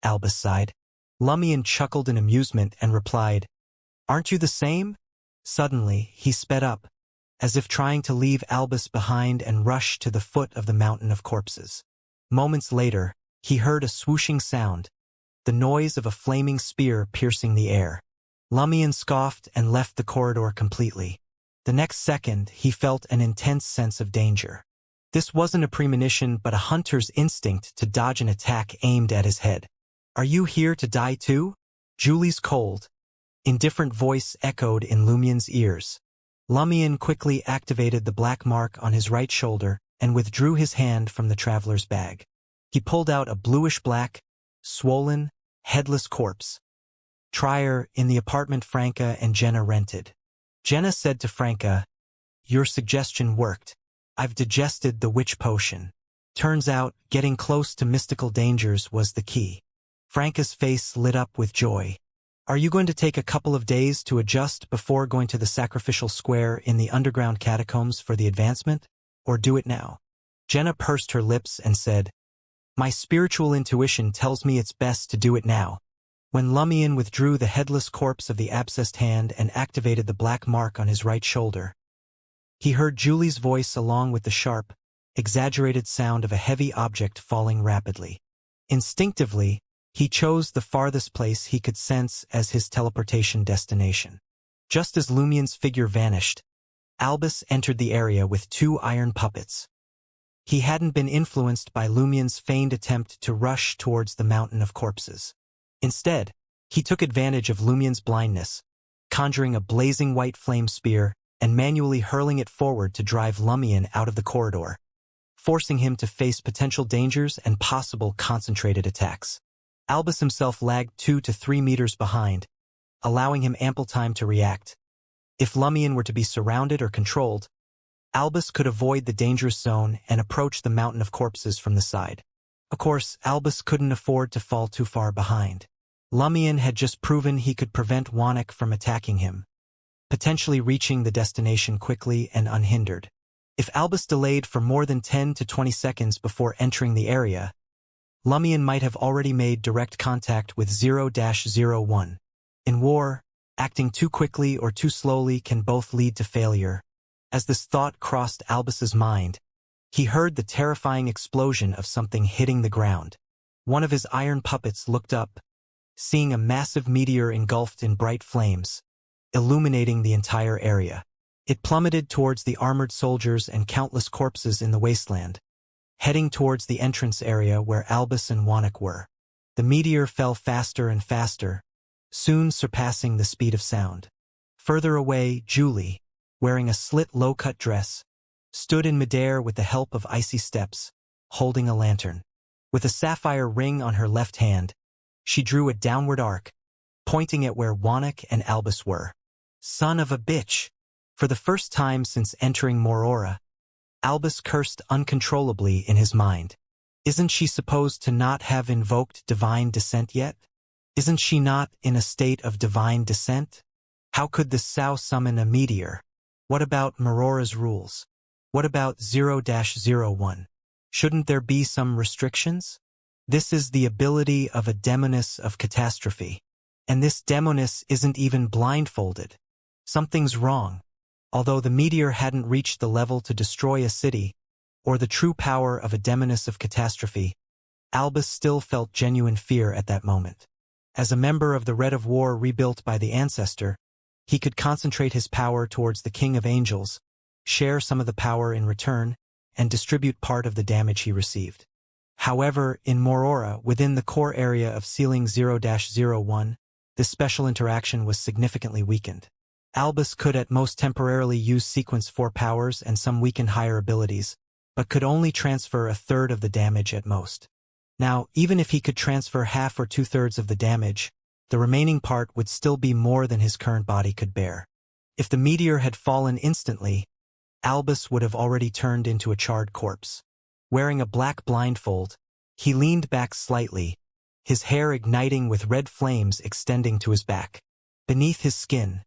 Albus sighed. Lumien chuckled in amusement and replied, Aren't you the same? Suddenly, he sped up, as if trying to leave Albus behind and rush to the foot of the mountain of corpses. Moments later, he heard a swooshing sound, the noise of a flaming spear piercing the air. Lumien scoffed and left the corridor completely. The next second, he felt an intense sense of danger. This wasn't a premonition but a hunter's instinct to dodge an attack aimed at his head. Are you here to die too? Julie's cold, indifferent voice echoed in Lumien's ears. Lumien quickly activated the black mark on his right shoulder and withdrew his hand from the traveler's bag. He pulled out a bluish-black, swollen, headless corpse. Trier in the apartment Franca and Jenna rented. Jenna said to Franca, Your suggestion worked. I've digested the witch potion. Turns out, getting close to mystical dangers was the key. Franca's face lit up with joy. Are you going to take a couple of days to adjust before going to the sacrificial square in the underground catacombs for the advancement? Or do it now? Jenna pursed her lips and said, My spiritual intuition tells me it's best to do it now. When Lumien withdrew the headless corpse of the abscessed hand and activated the black mark on his right shoulder, he heard Julie's voice along with the sharp, exaggerated sound of a heavy object falling rapidly. Instinctively, he chose the farthest place he could sense as his teleportation destination. Just as Lumien's figure vanished, Albus entered the area with 2 iron puppets. He hadn't been influenced by Lumien's feigned attempt to rush towards the mountain of corpses. Instead, he took advantage of Lumien's blindness, conjuring a blazing white flame spear and manually hurling it forward to drive Lumien out of the corridor, forcing him to face potential dangers and possible concentrated attacks. Albus himself lagged 2 to 3 meters behind, allowing him ample time to react. If Lumien were to be surrounded or controlled, Albus could avoid the dangerous zone and approach the mountain of corpses from the side. Of course, Albus couldn't afford to fall too far behind. Lumien had just proven he could prevent Wannik from attacking him, potentially reaching the destination quickly and unhindered. If Albus delayed for more than 10 to 20 seconds before entering the area, Lumien might have already made direct contact with 0-01. In war, acting too quickly or too slowly can both lead to failure. As this thought crossed Albus's mind, he heard the terrifying explosion of something hitting the ground. One of his iron puppets looked up, seeing a massive meteor engulfed in bright flames, illuminating the entire area. It plummeted towards the armored soldiers and countless corpses in the wasteland, heading towards the entrance area where Albus and Wannik were. The meteor fell faster and faster, soon surpassing the speed of sound. Further away, Julie, wearing a slit low-cut dress, stood in midair with the help of icy steps, holding a lantern. With a sapphire ring on her left hand, she drew a downward arc, pointing at where Wannik and Albus were. Son of a bitch! For the first time since entering Morora, Albus cursed uncontrollably in his mind. Isn't she supposed to not have invoked divine descent yet? Isn't she not in a state of divine descent? How could the Sao summon a meteor? What about Morora's rules? What about 0-01? Shouldn't there be some restrictions? This is the ability of a demoness of catastrophe. And this demoness isn't even blindfolded. Something's wrong. Although the meteor hadn't reached the level to destroy a city, or the true power of a demoness of catastrophe, Albus still felt genuine fear at that moment. As a member of the Red of War rebuilt by the Ancestor, he could concentrate his power towards the King of Angels, share some of the power in return, and distribute part of the damage he received. However, in Morora, within the core area of Ceiling 0-01, this special interaction was significantly weakened. Albus could at most temporarily use Sequence 4 powers and some weakened higher abilities, but could only transfer a third of the damage at most. Now, even if he could transfer half or two-thirds of the damage, the remaining part would still be more than his current body could bear. If the meteor had fallen instantly, Albus would have already turned into a charred corpse. Wearing a black blindfold, he leaned back slightly, his hair igniting with red flames extending to his back. Beneath his skin,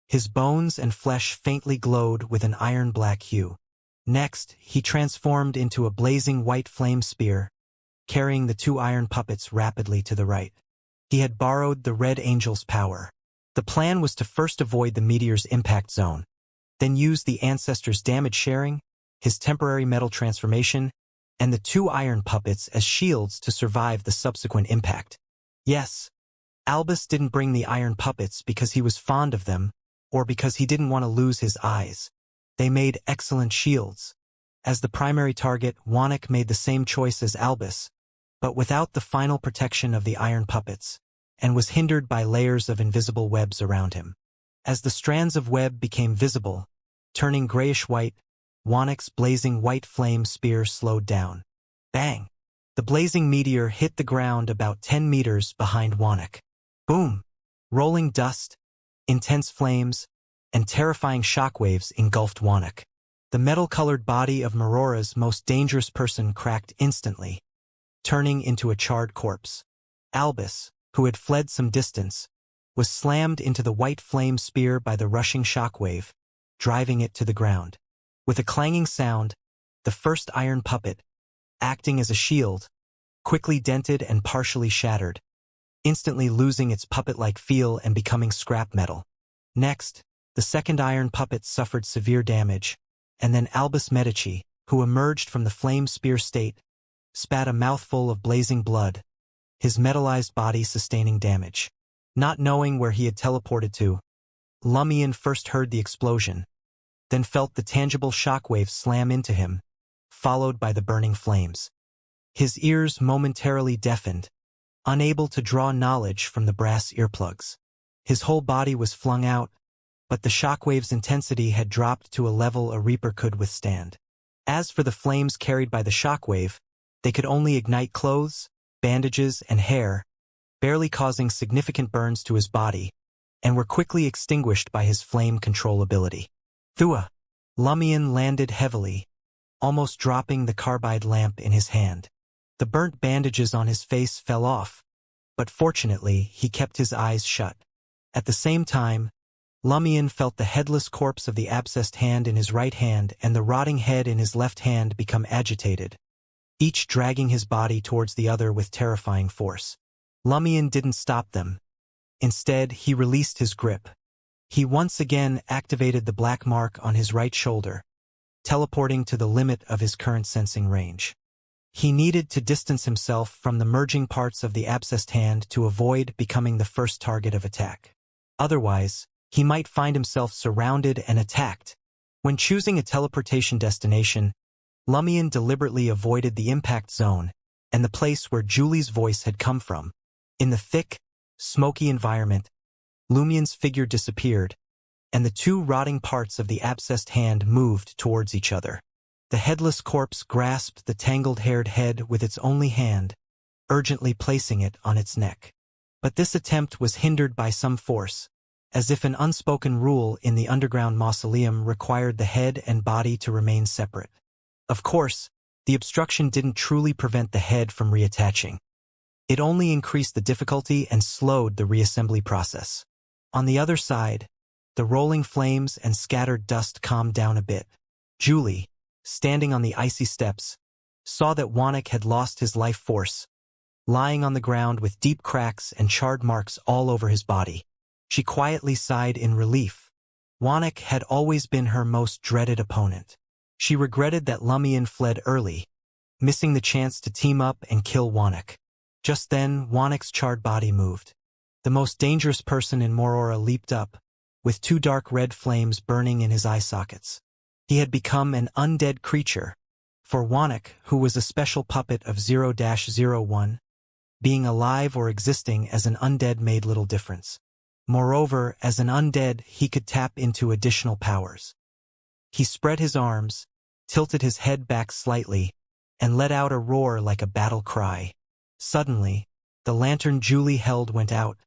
his bones and flesh faintly glowed with an iron-black hue. Next, he transformed into a blazing white flame spear, carrying the two iron puppets rapidly to the right. He had borrowed the Red Angel's power. The plan was to first avoid the meteor's impact zone, then use the Ancestor's damage sharing, his temporary metal transformation, and the two iron puppets as shields to survive the subsequent impact. Yes, Albus didn't bring the iron puppets because he was fond of them, or because he didn't want to lose his eyes. They made excellent shields. As the primary target, Wannik made the same choice as Albus, but without the final protection of the iron puppets, and was hindered by layers of invisible webs around him. As the strands of web became visible, turning grayish-white, Wannik's blazing white flame spear slowed down. Bang! The blazing meteor hit the ground about 10 meters behind Wannik. Boom! Rolling dust, intense flames, and terrifying shockwaves engulfed Wannik. The metal-colored body of Morora's most dangerous person cracked instantly, turning into a charred corpse. Albus, who had fled some distance, was slammed into the white flame spear by the rushing shockwave, driving it to the ground. With a clanging sound, the first iron puppet, acting as a shield, quickly dented and partially shattered, instantly losing its puppet-like feel and becoming scrap metal. Next, the second iron puppet suffered severe damage, and then Albus Medici, who emerged from the flame spear state, spat a mouthful of blazing blood, his metallized body sustaining damage. Not knowing where he had teleported to, Lumion first heard the explosion, then felt the tangible shockwave slam into him, followed by the burning flames. His ears momentarily deafened, unable to draw knowledge from the brass earplugs. His whole body was flung out, but the shockwave's intensity had dropped to a level a Reaper could withstand. As for the flames carried by the shockwave, they could only ignite clothes, bandages, and hair, barely causing significant burns to his body, and were quickly extinguished by his flame control ability. Thua! Lumion landed heavily, almost dropping the carbide lamp in his hand. The burnt bandages on his face fell off, but fortunately he kept his eyes shut. At the same time, Lumion felt the headless corpse of the abscessed hand in his right hand and the rotting head in his left hand become agitated, each dragging his body towards the other with terrifying force. Lumion didn't stop them. Instead, he released his grip. He once again activated the black mark on his right shoulder, teleporting to the limit of his current sensing range. He needed to distance himself from the merging parts of the abscessed hand to avoid becoming the first target of attack. Otherwise, he might find himself surrounded and attacked. When choosing a teleportation destination, Lumion deliberately avoided the impact zone and the place where Julie's voice had come from. In the thick, smoky environment, Lumion's figure disappeared, and the two rotting parts of the abscessed hand moved towards each other. The headless corpse grasped the tangled-haired head with its only hand, urgently placing it on its neck. But this attempt was hindered by some force, as if an unspoken rule in the underground mausoleum required the head and body to remain separate. Of course, the obstruction didn't truly prevent the head from reattaching. It only increased the difficulty and slowed the reassembly process. On the other side, the rolling flames and scattered dust calmed down a bit. Julie, standing on the icy steps, saw that Wannik had lost his life force, lying on the ground with deep cracks and charred marks all over his body. She quietly sighed in relief. Wanek had always been her most dreaded opponent. She regretted that Lumion fled early, missing the chance to team up and kill Wanek. Just then, Wanek's charred body moved. The most dangerous person in Morora leaped up, with two dark red flames burning in his eye sockets. He had become an undead creature. For Wanek, who was a special puppet of 0-01, being alive or existing as an undead made little difference. Moreover, as an undead, he could tap into additional powers. He spread his arms, tilted his head back slightly, and let out a roar like a battle cry. Suddenly, the lantern Julie held went out,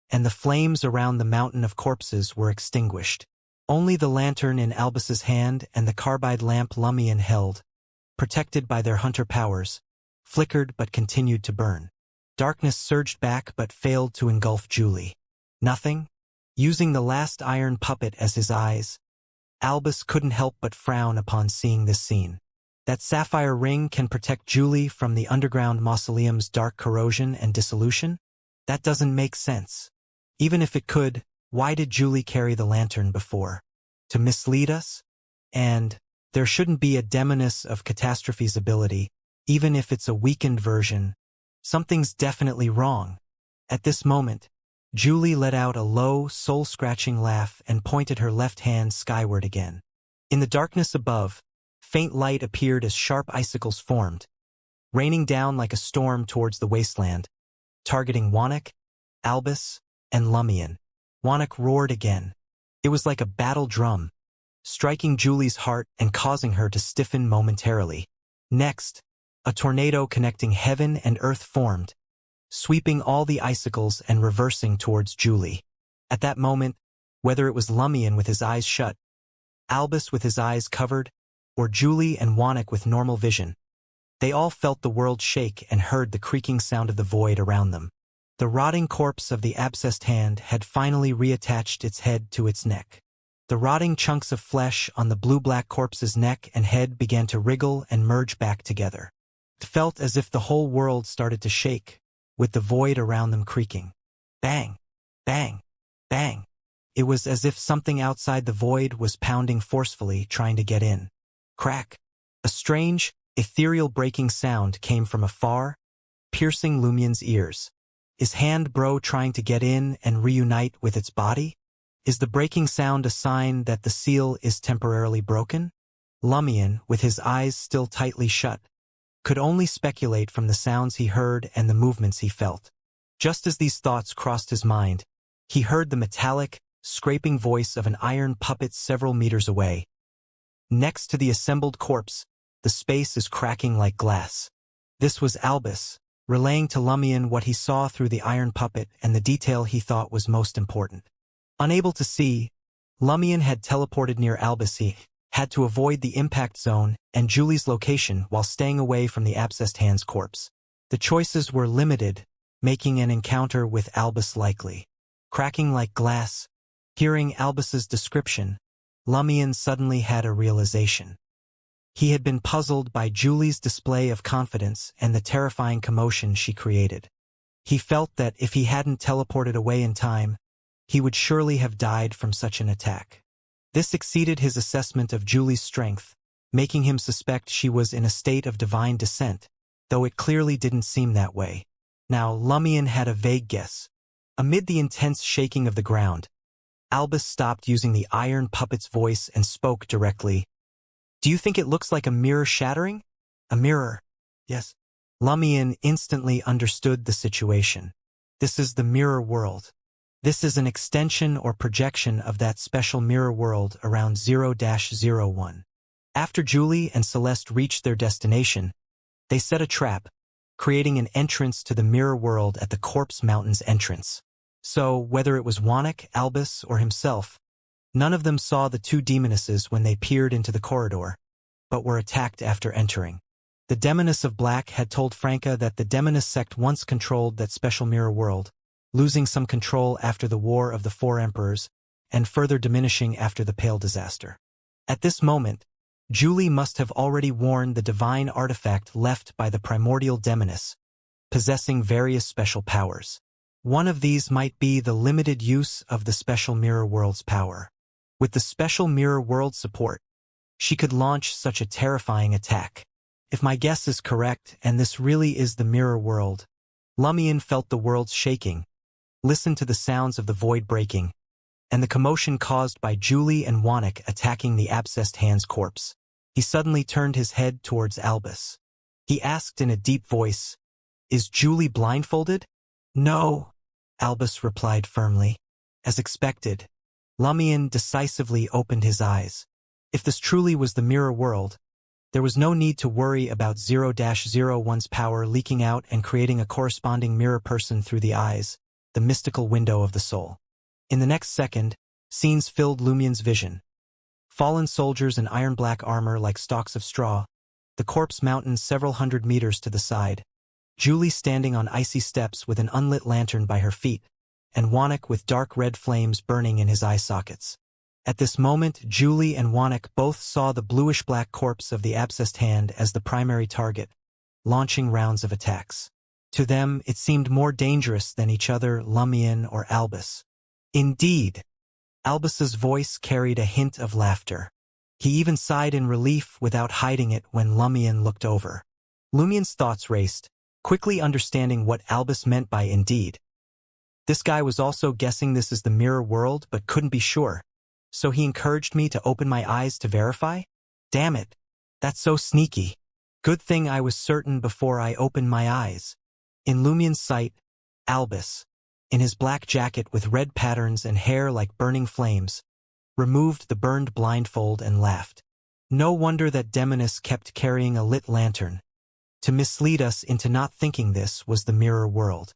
and the flames around the mountain of corpses were extinguished. Only the lantern in Albus's hand and the carbide lamp Lumion held, protected by their hunter powers, flickered but continued to burn. Darkness surged back but failed to engulf Julie. Nothing? Using the last iron puppet as his eyes, Albus couldn't help but frown upon seeing this scene. That sapphire ring can protect Julie from the underground mausoleum's dark corrosion and dissolution? That doesn't make sense. Even if it could, why did Julie carry the lantern before? To mislead us? And there shouldn't be a demoness of Catastrophe's ability, even if it's a weakened version. Something's definitely wrong. At this moment, Julie let out a low, soul-scratching laugh and pointed her left hand skyward again. In the darkness above, faint light appeared as sharp icicles formed, raining down like a storm towards the wasteland, targeting Wanek, Albus, and Lumion. Wanek roared again. It was like a battle drum, striking Julie's heart and causing her to stiffen momentarily. Next, a tornado connecting heaven and earth formed, sweeping all the icicles and reversing towards Julie. At that moment, whether it was Lumion with his eyes shut, Albus with his eyes covered, or Julie and Wanek with normal vision, they all felt the world shake and heard the creaking sound of the void around them. The rotting corpse of the abscessed hand had finally reattached its head to its neck. The rotting chunks of flesh on the blue-black corpse's neck and head began to wriggle and merge back together. It felt as if the whole world started to shake, with the void around them creaking. Bang! Bang! Bang! It was as if something outside the void was pounding forcefully, trying to get in. Crack! A strange, ethereal breaking sound came from afar, piercing Lumion's ears. Is Hand Bro trying to get in and reunite with its body? Is the breaking sound a sign that the seal is temporarily broken? Lumion, with his eyes still tightly shut, could only speculate from the sounds he heard and the movements he felt. Just as these thoughts crossed his mind, he heard the metallic, scraping voice of an iron puppet several meters away. Next to the assembled corpse, the space is cracking like glass. This was Albus, relaying to Lumion what he saw through the iron puppet and the detail he thought was most important. Unable to see, Lumion had teleported near Albus. He had to avoid the impact zone and Julie's location while staying away from the abscessed hand's corpse. The choices were limited, making an encounter with Albus likely. Cracking like glass, hearing Albus's description, Lumion suddenly had a realization. He had been puzzled by Julie's display of confidence and the terrifying commotion she created. He felt that if he hadn't teleported away in time, he would surely have died from such an attack. This exceeded his assessment of Julie's strength, making him suspect she was in a state of divine descent, though it clearly didn't seem that way. Now, Lumion had a vague guess. Amid the intense shaking of the ground, Albus stopped using the iron puppet's voice and spoke directly. Do you think it looks like a mirror shattering? A mirror. Yes. Lumion instantly understood the situation. This is the mirror world. This is an extension or projection of that special mirror world around 0-01. After Julie and Celeste reached their destination, they set a trap, creating an entrance to the mirror world at the Corpse Mountain's entrance. So, whether it was Wanek, Albus, or himself, none of them saw the two demonesses when they peered into the corridor, but were attacked after entering. The Demoness of Black had told Franca that the Demoness sect once controlled that special mirror world, losing some control after the War of the Four Emperors, and further diminishing after the Pale Disaster. At this moment, Julie must have already worn the divine artifact left by the primordial Demoness, possessing various special powers. One of these might be the limited use of the special mirror world's power. With the special mirror world support, she could launch such a terrifying attack. If my guess is correct, and this really is the mirror world, Lumion felt the world shaking, listened to the sounds of the void breaking, and the commotion caused by Julie and Wannick attacking the abscessed hand's corpse. He suddenly turned his head towards Albus. He asked in a deep voice, "Is Julie blindfolded?" "No," Albus replied firmly. As expected, Lumion decisively opened his eyes. If this truly was the mirror world, there was no need to worry about 0-01's power leaking out and creating a corresponding mirror person through the eyes, the mystical window of the soul. In the next second, scenes filled Lumion's vision. Fallen soldiers in iron-black armor like stalks of straw, the corpse mountain several hundred meters to the side, Julie standing on icy steps with an unlit lantern by her feet, and Wannick with dark red flames burning in his eye sockets. At this moment, Julie and Wannick both saw the bluish-black corpse of the abscessed hand as the primary target, launching rounds of attacks. To them, it seemed more dangerous than each other, Lumion or Albus. Indeed, Albus's voice carried a hint of laughter. He even sighed in relief without hiding it when Lumion looked over. Lumion's thoughts raced, quickly understanding what Albus meant by indeed. This guy was also guessing this is the mirror world but couldn't be sure. So he encouraged me to open my eyes to verify? Damn it, that's so sneaky. Good thing I was certain before I opened my eyes. In Lumion's sight, Albus, in his black jacket with red patterns and hair like burning flames, removed the burned blindfold and laughed. No wonder that Demonis kept carrying a lit lantern. To mislead us into not thinking this was the mirror world.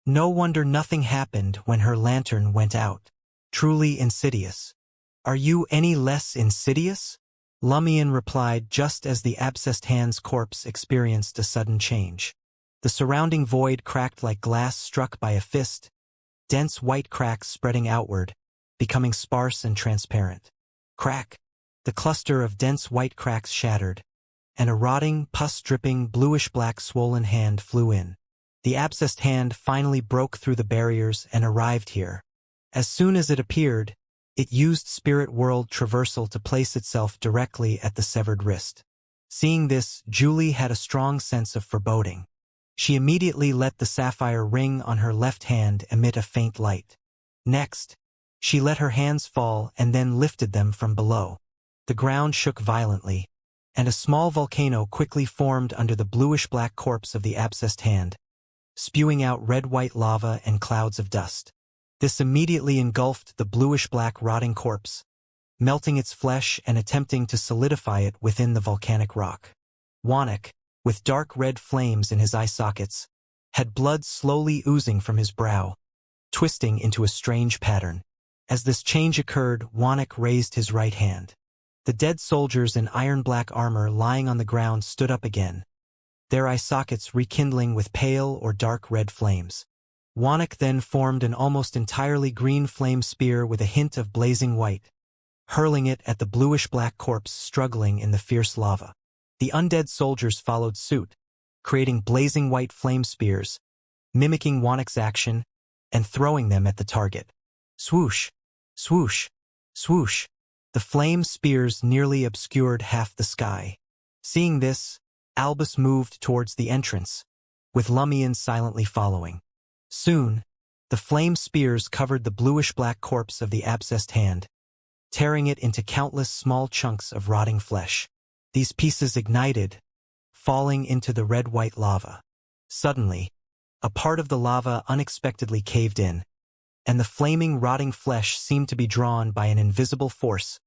No wonder nothing happened when her lantern went out. Truly insidious. Are you any less insidious? Lumion replied just as the abscessed hand's corpse experienced a sudden change. The surrounding void cracked like glass struck by a fist, dense white cracks spreading outward, becoming sparse and transparent. Crack! The cluster of dense white cracks shattered, and a rotting, pus-dripping, bluish-black swollen hand flew in. The abscessed hand finally broke through the barriers and arrived here. As soon as it appeared, it used spirit world traversal to place itself directly at the severed wrist. Seeing this, Julie had a strong sense of foreboding. She immediately let the sapphire ring on her left hand emit a faint light. Next, she let her hands fall and then lifted them from below. The ground shook violently, and a small volcano quickly formed under the bluish-black corpse of the abscessed hand, spewing out red-white lava and clouds of dust. This immediately engulfed the bluish-black rotting corpse, melting its flesh and attempting to solidify it within the volcanic rock. Wannick, with dark red flames in his eye sockets, had blood slowly oozing from his brow, twisting into a strange pattern. As this change occurred, Wannick raised his right hand. The dead soldiers in iron-black armor lying on the ground stood up again, their eye sockets rekindling with pale or dark red flames. Wannick then formed an almost entirely green flame spear with a hint of blazing white, hurling it at the bluish-black corpse struggling in the fierce lava. The undead soldiers followed suit, creating blazing white flame spears, mimicking Wannick's action, and throwing them at the target. Swoosh, swoosh, swoosh. The flame spears nearly obscured half the sky. Seeing this, Albus moved towards the entrance, with Lumion silently following. Soon, the flame spears covered the bluish-black corpse of the abscessed hand, tearing it into countless small chunks of rotting flesh. These pieces ignited, falling into the red-white lava. Suddenly, a part of the lava unexpectedly caved in, and the flaming, rotting flesh seemed to be drawn by an invisible force,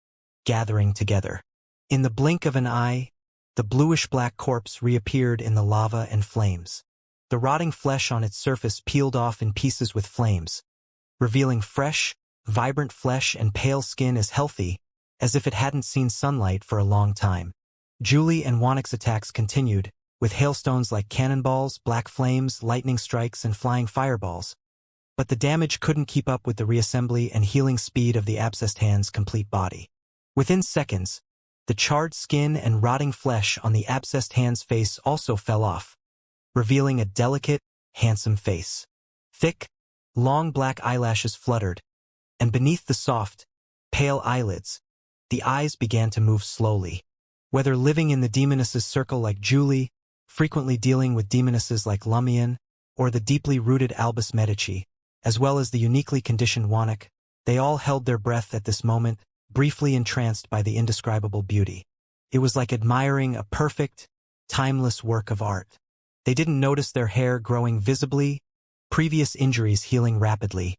gathering together. In the blink of an eye, the bluish-black corpse reappeared in the lava and flames. The rotting flesh on its surface peeled off in pieces with flames, revealing fresh, vibrant flesh and pale skin as healthy as if it hadn't seen sunlight for a long time. Julie and Wannick's attacks continued, with hailstones like cannonballs, black flames, lightning strikes, and flying fireballs. But the damage couldn't keep up with the reassembly and healing speed of the abscessed hand's complete body. Within seconds, the charred skin and rotting flesh on the abscessed hand's face also fell off, revealing a delicate, handsome face. Thick, long black eyelashes fluttered, and beneath the soft, pale eyelids, the eyes began to move slowly. Whether living in the demoness's circle like Julie, frequently dealing with demonesses like Lumion, or the deeply rooted Albus Medici, as well as the uniquely conditioned Wannik, they all held their breath at this moment, briefly entranced by the indescribable beauty. It was like admiring a perfect, timeless work of art. They didn't notice their hair growing visibly, previous injuries healing rapidly,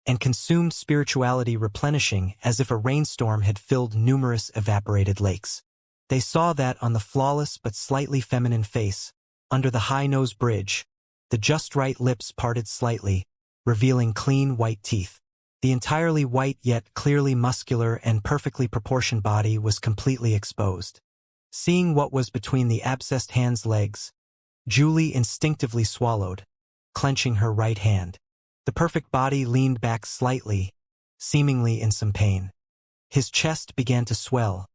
and consumed spirituality replenishing as if a rainstorm had filled numerous evaporated lakes. They saw that on the flawless but slightly feminine face, under the high-nose bridge, the just right lips parted slightly, revealing clean white teeth. The entirely white yet clearly muscular and perfectly proportioned body was completely exposed. Seeing what was between the abscessed hand's legs, Julie instinctively swallowed, clenching her right hand. The perfect body leaned back slightly, seemingly in some pain. His chest began to swell,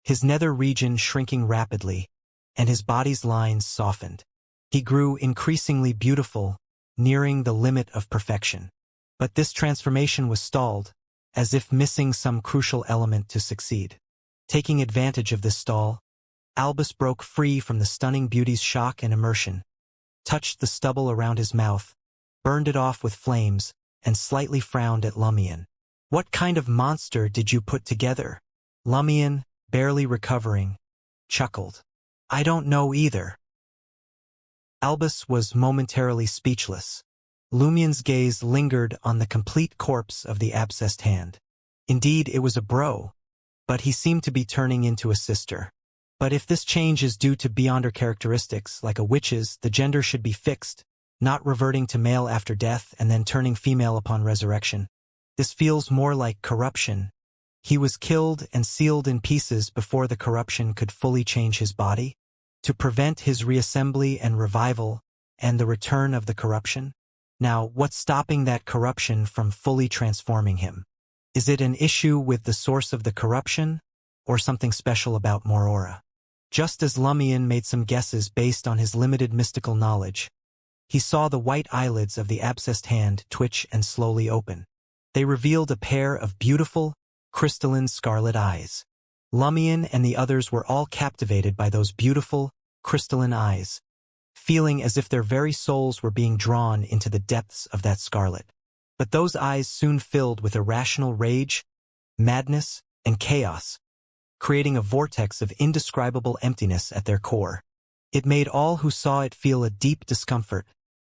his nether region shrinking rapidly, and his body's lines softened. He grew increasingly beautiful, nearing the limit of perfection. But this transformation was stalled, as if missing some crucial element to succeed. Taking advantage of this stall, Albus broke free from the stunning beauty's shock and immersion, touched the stubble around his mouth, burned it off with flames, and slightly frowned at Lumion. "What kind of monster did you put together?" Lumion, barely recovering, chuckled. "I don't know either." Albus was momentarily speechless. Lumion's gaze lingered on the complete corpse of the abscessed hand. Indeed, it was a bro, but he seemed to be turning into a sister. But if this change is due to beyonder characteristics, like a witch's, the gender should be fixed, not reverting to male after death and then turning female upon resurrection. This feels more like corruption. He was killed and sealed in pieces before the corruption could fully change his body, to prevent his reassembly and revival, and the return of the corruption. Now, what's stopping that corruption from fully transforming him? Is it an issue with the source of the corruption, or something special about Morora? Just as Lumion made some guesses based on his limited mystical knowledge, he saw the white eyelids of the abscessed hand twitch and slowly open. They revealed a pair of beautiful, crystalline scarlet eyes. Lumion and the others were all captivated by those beautiful, crystalline eyes, feeling as if their very souls were being drawn into the depths of that scarlet. But those eyes soon filled with irrational rage, madness, and chaos, creating a vortex of indescribable emptiness at their core. It made all who saw it feel a deep discomfort,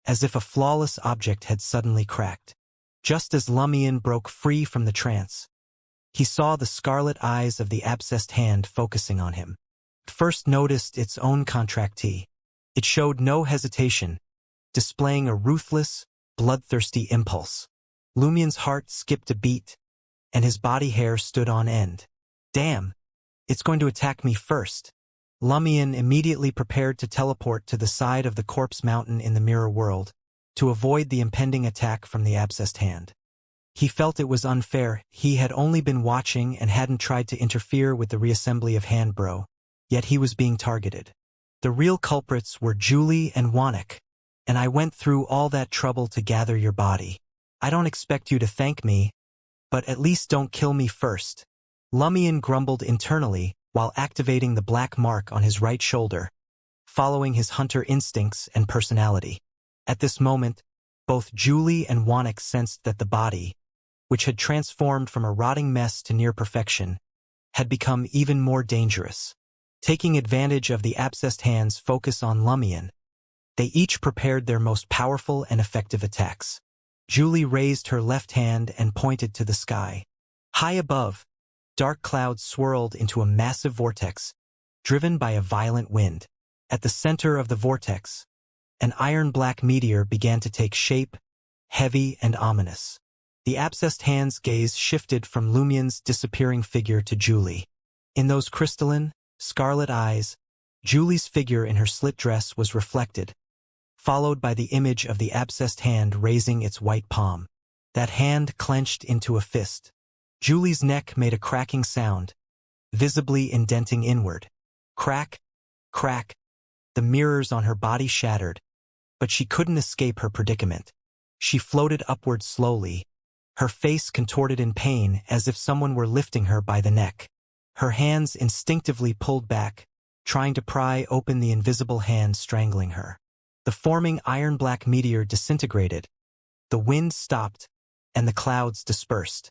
as if a flawless object had suddenly cracked. Just as Lumion broke free from the trance, he saw the scarlet eyes of the abscessed hand focusing on him. First noticed its own contractee. It showed no hesitation, displaying a ruthless, bloodthirsty impulse. Lumion's heart skipped a beat, and his body hair stood on end. Damn, it's going to attack me first. Lumion immediately prepared to teleport to the side of the corpse mountain in the mirror world, to avoid the impending attack from the abscessed hand. He felt it was unfair. He had only been watching and hadn't tried to interfere with the reassembly of Handbro, yet he was being targeted. The real culprits were Julie and Wannik, and I went through all that trouble to gather your body. I don't expect you to thank me, but at least don't kill me first. Lumion grumbled internally while activating the black mark on his right shoulder, following his hunter instincts and personality. At this moment, both Julie and Wannik sensed that the body, which had transformed from a rotting mess to near perfection, had become even more dangerous. Taking advantage of the abscessed hand's focus on Lumion, they each prepared their most powerful and effective attacks. Julie raised her left hand and pointed to the sky. High above, dark clouds swirled into a massive vortex, driven by a violent wind. At the center of the vortex, an iron-black meteor began to take shape, heavy and ominous. The abscessed hand's gaze shifted from Lumion's disappearing figure to Julie. In those crystalline, scarlet eyes, Julie's figure in her slit dress was reflected, followed by the image of the abscessed hand raising its white palm. That hand clenched into a fist. Julie's neck made a cracking sound, visibly indenting inward. Crack, crack. The mirrors on her body shattered, but she couldn't escape her predicament. She floated upward slowly, her face contorted in pain as if someone were lifting her by the neck. Her hands instinctively pulled back, trying to pry open the invisible hand strangling her. The forming iron-black meteor disintegrated, the wind stopped, and the clouds dispersed.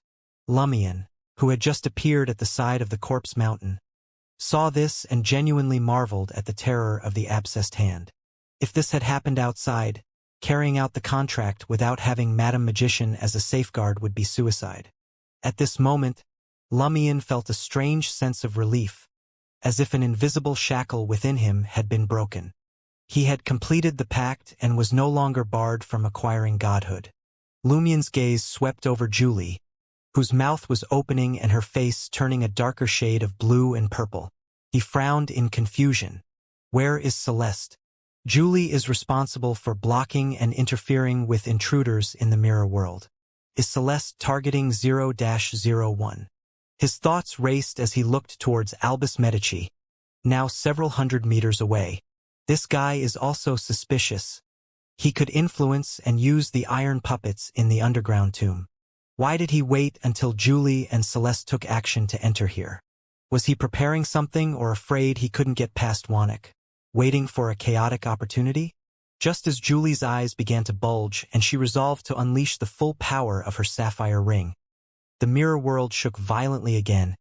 Lumion, who had just appeared at the side of the corpse mountain, saw this and genuinely marveled at the terror of the abscessed hand. If this had happened outside, carrying out the contract without having Madame Magician as a safeguard would be suicide. At this moment, Lumion felt a strange sense of relief, as if an invisible shackle within him had been broken. He had completed the pact and was no longer barred from acquiring godhood. Lumion's gaze swept over Julie, whose mouth was opening and her face turning a darker shade of blue and purple. He frowned in confusion. Where is Celeste? Julie is responsible for blocking and interfering with intruders in the mirror world. Is Celeste targeting 0-01? His thoughts raced as he looked towards Albus Medici, now several hundred meters away. This guy is also suspicious. He could influence and use the iron puppets in the underground tomb. Why did he wait until Julie and Celeste took action to enter here? Was he preparing something or afraid he couldn't get past Wannick, waiting for a chaotic opportunity? Just as Julie's eyes began to bulge and she resolved to unleash the full power of her sapphire ring, the mirror world shook violently again,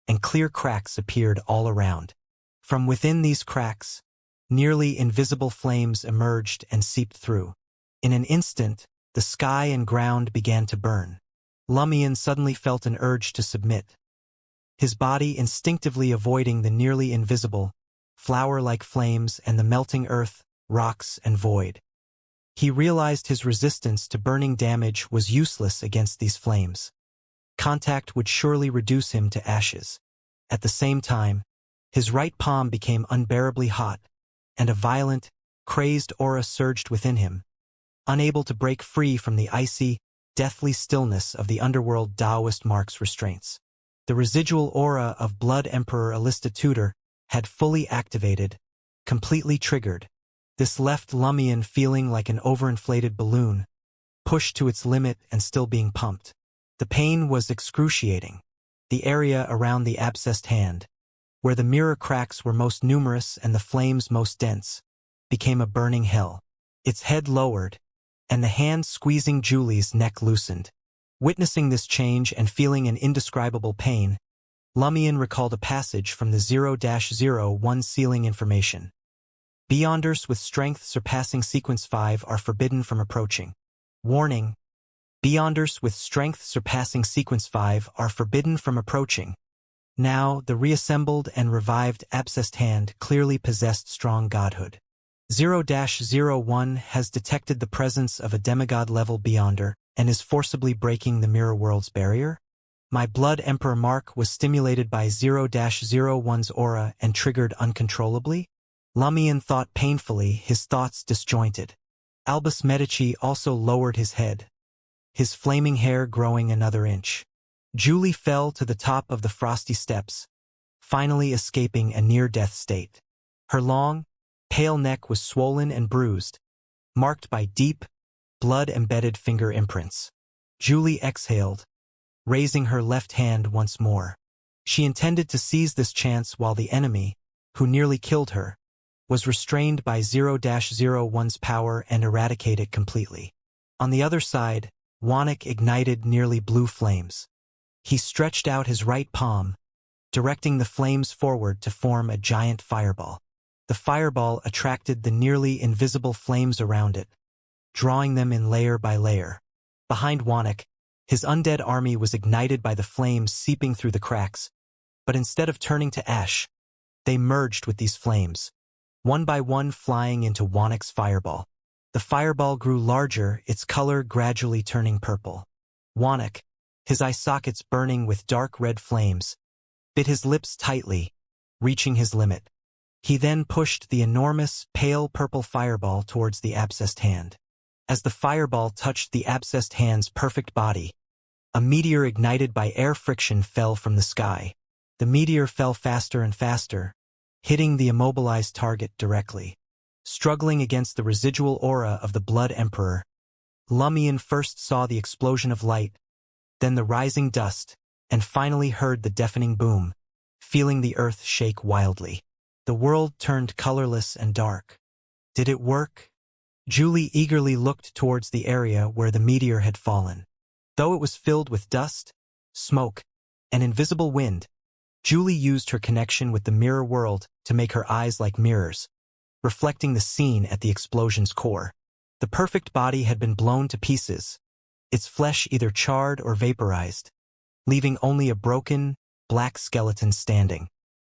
and clear cracks appeared all around. From within these cracks, nearly invisible flames emerged and seeped through. In an instant, the sky and ground began to burn. Lumion suddenly felt an urge to submit, his body instinctively avoiding the nearly invisible, flower-like flames and the melting earth, rocks, and void. He realized his resistance to burning damage was useless against these flames. Contact would surely reduce him to ashes. At the same time, his right palm became unbearably hot, and a violent, crazed aura surged within him. Unable to break free from the icy, deathly stillness of the underworld, Taoist Mark's restraints. The residual aura of Blood Emperor Alista Tudor had fully activated, completely triggered. This left Lumion feeling like an overinflated balloon, pushed to its limit and still being pumped. The pain was excruciating. The area around the abscessed hand, where the mirror cracks were most numerous and the flames most dense, became a burning hell. Its head lowered, and the hand squeezing Julie's neck loosened. Witnessing this change and feeling an indescribable pain, Lumion recalled a passage from the 0-01 sealing information. Beyonders with strength surpassing Sequence 5 are forbidden from approaching. Warning: Beyonders with strength surpassing Sequence 5 are forbidden from approaching. Now, the reassembled and revived abscessed hand clearly possessed strong godhood. 0-01 has detected the presence of a demigod-level Beyonder and is forcibly breaking the mirror world's barrier. My Blood Emperor Mark was stimulated by 0-01's aura and triggered uncontrollably. Lumion thought painfully, his thoughts disjointed. Albus Medici also lowered his head, his flaming hair growing another inch. Julie fell to the top of the frosty steps, finally escaping a near-death state. Her long, pale neck was swollen and bruised, marked by deep, blood-embedded finger imprints. Julie exhaled, raising her left hand once more. She intended to seize this chance while the enemy, who nearly killed her, was restrained by 0-01's power and eradicate it completely. On the other side, Wannick ignited nearly blue flames. He stretched out his right palm, directing the flames forward to form a giant fireball. The fireball attracted the nearly invisible flames around it, drawing them in layer by layer. Behind Wannick, his undead army was ignited by the flames seeping through the cracks, but instead of turning to ash, they merged with these flames, one by one flying into Wannick's fireball. The fireball grew larger, its color gradually turning purple. Wannick, his eye sockets burning with dark red flames, bit his lips tightly, reaching his limit. He then pushed the enormous, pale purple fireball towards the abscessed hand. As the fireball touched the abscessed hand's perfect body, a meteor ignited by air friction fell from the sky. The meteor fell faster and faster, hitting the immobilized target directly. struggling against the residual aura of the Blood Emperor. Lumion first saw the explosion of light, then the rising dust, and finally heard the deafening boom, feeling the earth shake wildly. The world turned colorless and dark. Did it work? Julie eagerly looked towards the area where the meteor had fallen. Though it was filled with dust, smoke, and invisible wind, Julie used her connection with the mirror world to make her eyes like mirrors, reflecting the scene at the explosion's core. The perfect body had been blown to pieces, its flesh either charred or vaporized, leaving only a broken, black skeleton standing.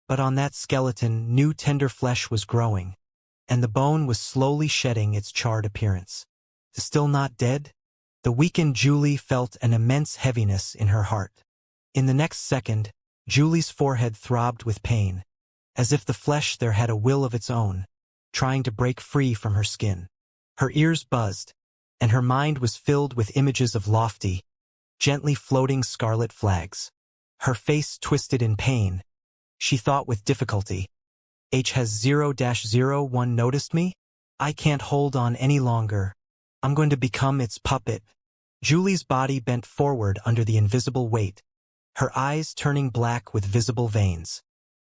But on that skeleton, new tender flesh was growing, and the bone was slowly shedding its charred appearance. Still not dead? The weakened Julie felt an immense heaviness in her heart. In the next second, Julie's forehead throbbed with pain, as if the flesh there had a will of its own, trying to break free from her skin. Her ears buzzed, and her mind was filled with images of lofty, gently floating scarlet flags. Her face twisted in pain. She thought with difficulty, Has 0-01 noticed me? I can't hold on any longer. I'm going to become its puppet. Julie's body bent forward under the invisible weight, her eyes turning black with visible veins.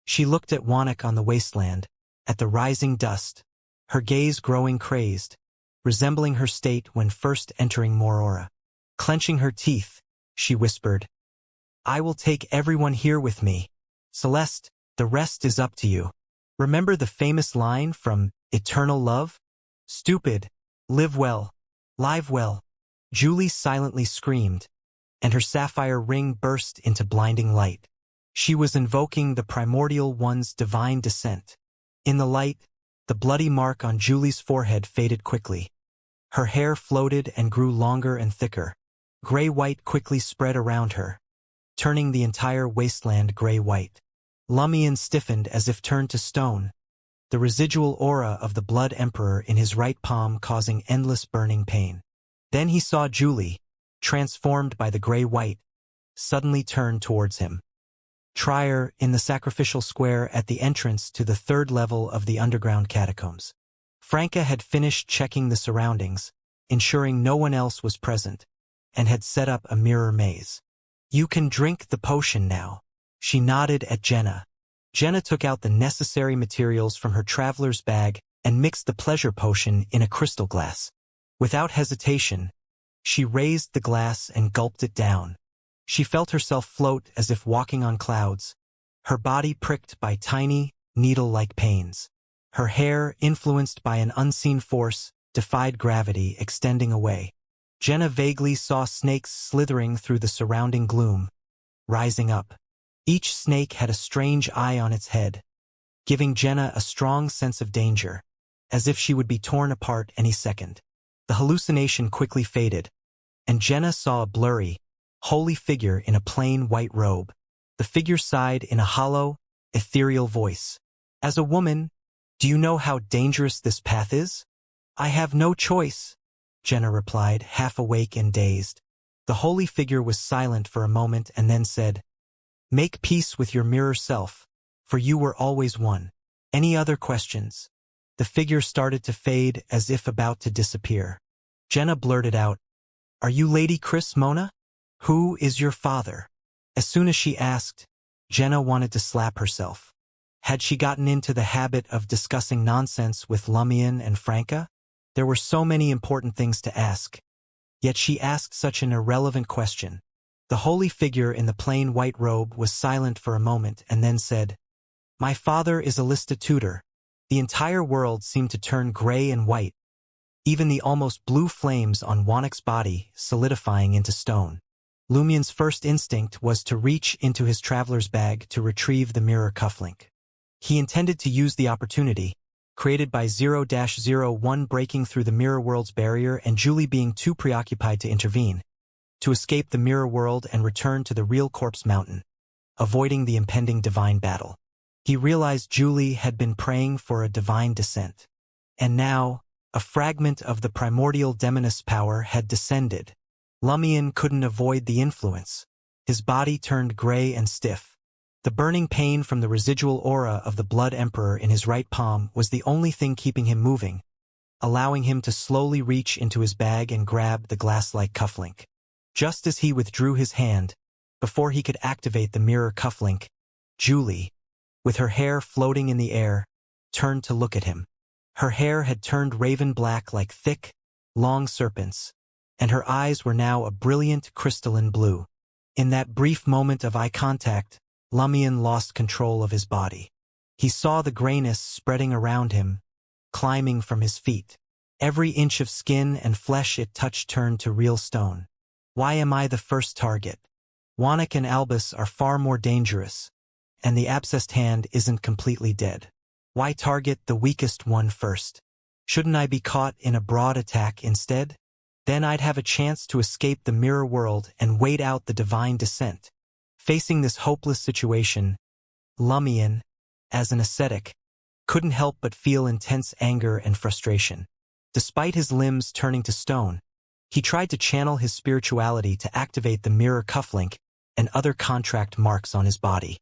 She looked at Wannock on the wasteland, at the rising dust, her gaze growing crazed, resembling her state when first entering Morora. Clenching her teeth, she whispered, I will take everyone here with me. Celeste, the rest is up to you. Remember the famous line from Eternal Love? Stupid, live well, live well. Julie silently screamed, and her sapphire ring burst into blinding light. She was invoking the Primordial One's divine descent. In the light, the bloody mark on Julie's forehead faded quickly. Her hair floated and grew longer and thicker. Gray-white quickly spread around her, turning the entire wasteland gray-white. Lumion stiffened as if turned to stone, the residual aura of the Blood Emperor in his right palm causing endless burning pain. Then he saw Julie, transformed by the gray-white, suddenly turn towards him. Trier in the sacrificial square at the entrance to the third level of the underground catacombs. Franca had finished checking the surroundings, ensuring no one else was present, and had set up a mirror maze. You can drink the potion now. She nodded at Jenna. Jenna took out the necessary materials from her traveler's bag and mixed the pleasure potion in a crystal glass. Without hesitation, she raised the glass and gulped it down. She felt herself float as if walking on clouds, her body pricked by tiny, needle-like pains. Her hair, influenced by an unseen force, defied gravity, extending away. Jenna vaguely saw snakes slithering through the surrounding gloom, rising up. Each snake had a strange eye on its head, giving Jenna a strong sense of danger, as if she would be torn apart any second. The hallucination quickly faded, and Jenna saw a blurry, holy figure in a plain white robe. The figure sighed in a hollow, ethereal voice. As a woman, do you know how dangerous this path is? I have no choice, Jenna replied, half awake and dazed. The holy figure was silent for a moment and then said, Make peace with your mirror self, for you were always one. Any other questions? The figure started to fade as if about to disappear. Jenna blurted out, Are you Lady Chris Mona? Who is your father? As soon as she asked, Jenna wanted to slap herself. Had she gotten into the habit of discussing nonsense with Lumion and Franca? There were so many important things to ask. Yet she asked such an irrelevant question. The holy figure in the plain white robe was silent for a moment and then said, My father is a Lista tutor. The entire world seemed to turn gray and white, even the almost blue flames on Wannock's body solidifying into stone. Lumion's first instinct was to reach into his traveler's bag to retrieve the mirror cufflink. He intended to use the opportunity, created by 0-01 breaking through the mirror world's barrier and Julie being too preoccupied to intervene, to escape the mirror world and return to the real Corpse Mountain, avoiding the impending divine battle. He realized Julie had been praying for a divine descent. And now, a fragment of the primordial demoness power had descended. Lumion couldn't avoid the influence. His body turned gray and stiff, The burning pain from the residual aura of the Blood Emperor in his right palm was the only thing keeping him moving, allowing him to slowly reach into his bag and grab the glass-like cufflink. Just as he withdrew his hand, before he could activate the mirror cufflink, Julie, with her hair floating in the air, turned to look at him. Her hair had turned raven black like thick, long serpents, and her eyes were now a brilliant crystalline blue. In that brief moment of eye contact, Lumion lost control of his body. He saw the grayness spreading around him, climbing from his feet. Every inch of skin and flesh it touched turned to real stone. Why am I the first target? Wanek and Albus are far more dangerous, and the abscessed hand isn't completely dead. Why target the weakest one first? Shouldn't I be caught in a broad attack instead? Then I'd have a chance to escape the mirror world and wait out the divine descent. Facing this hopeless situation, Lumion, as an ascetic, couldn't help but feel intense anger and frustration. Despite his limbs turning to stone, he tried to channel his spirituality to activate the mirror cufflink and other contract marks on his body.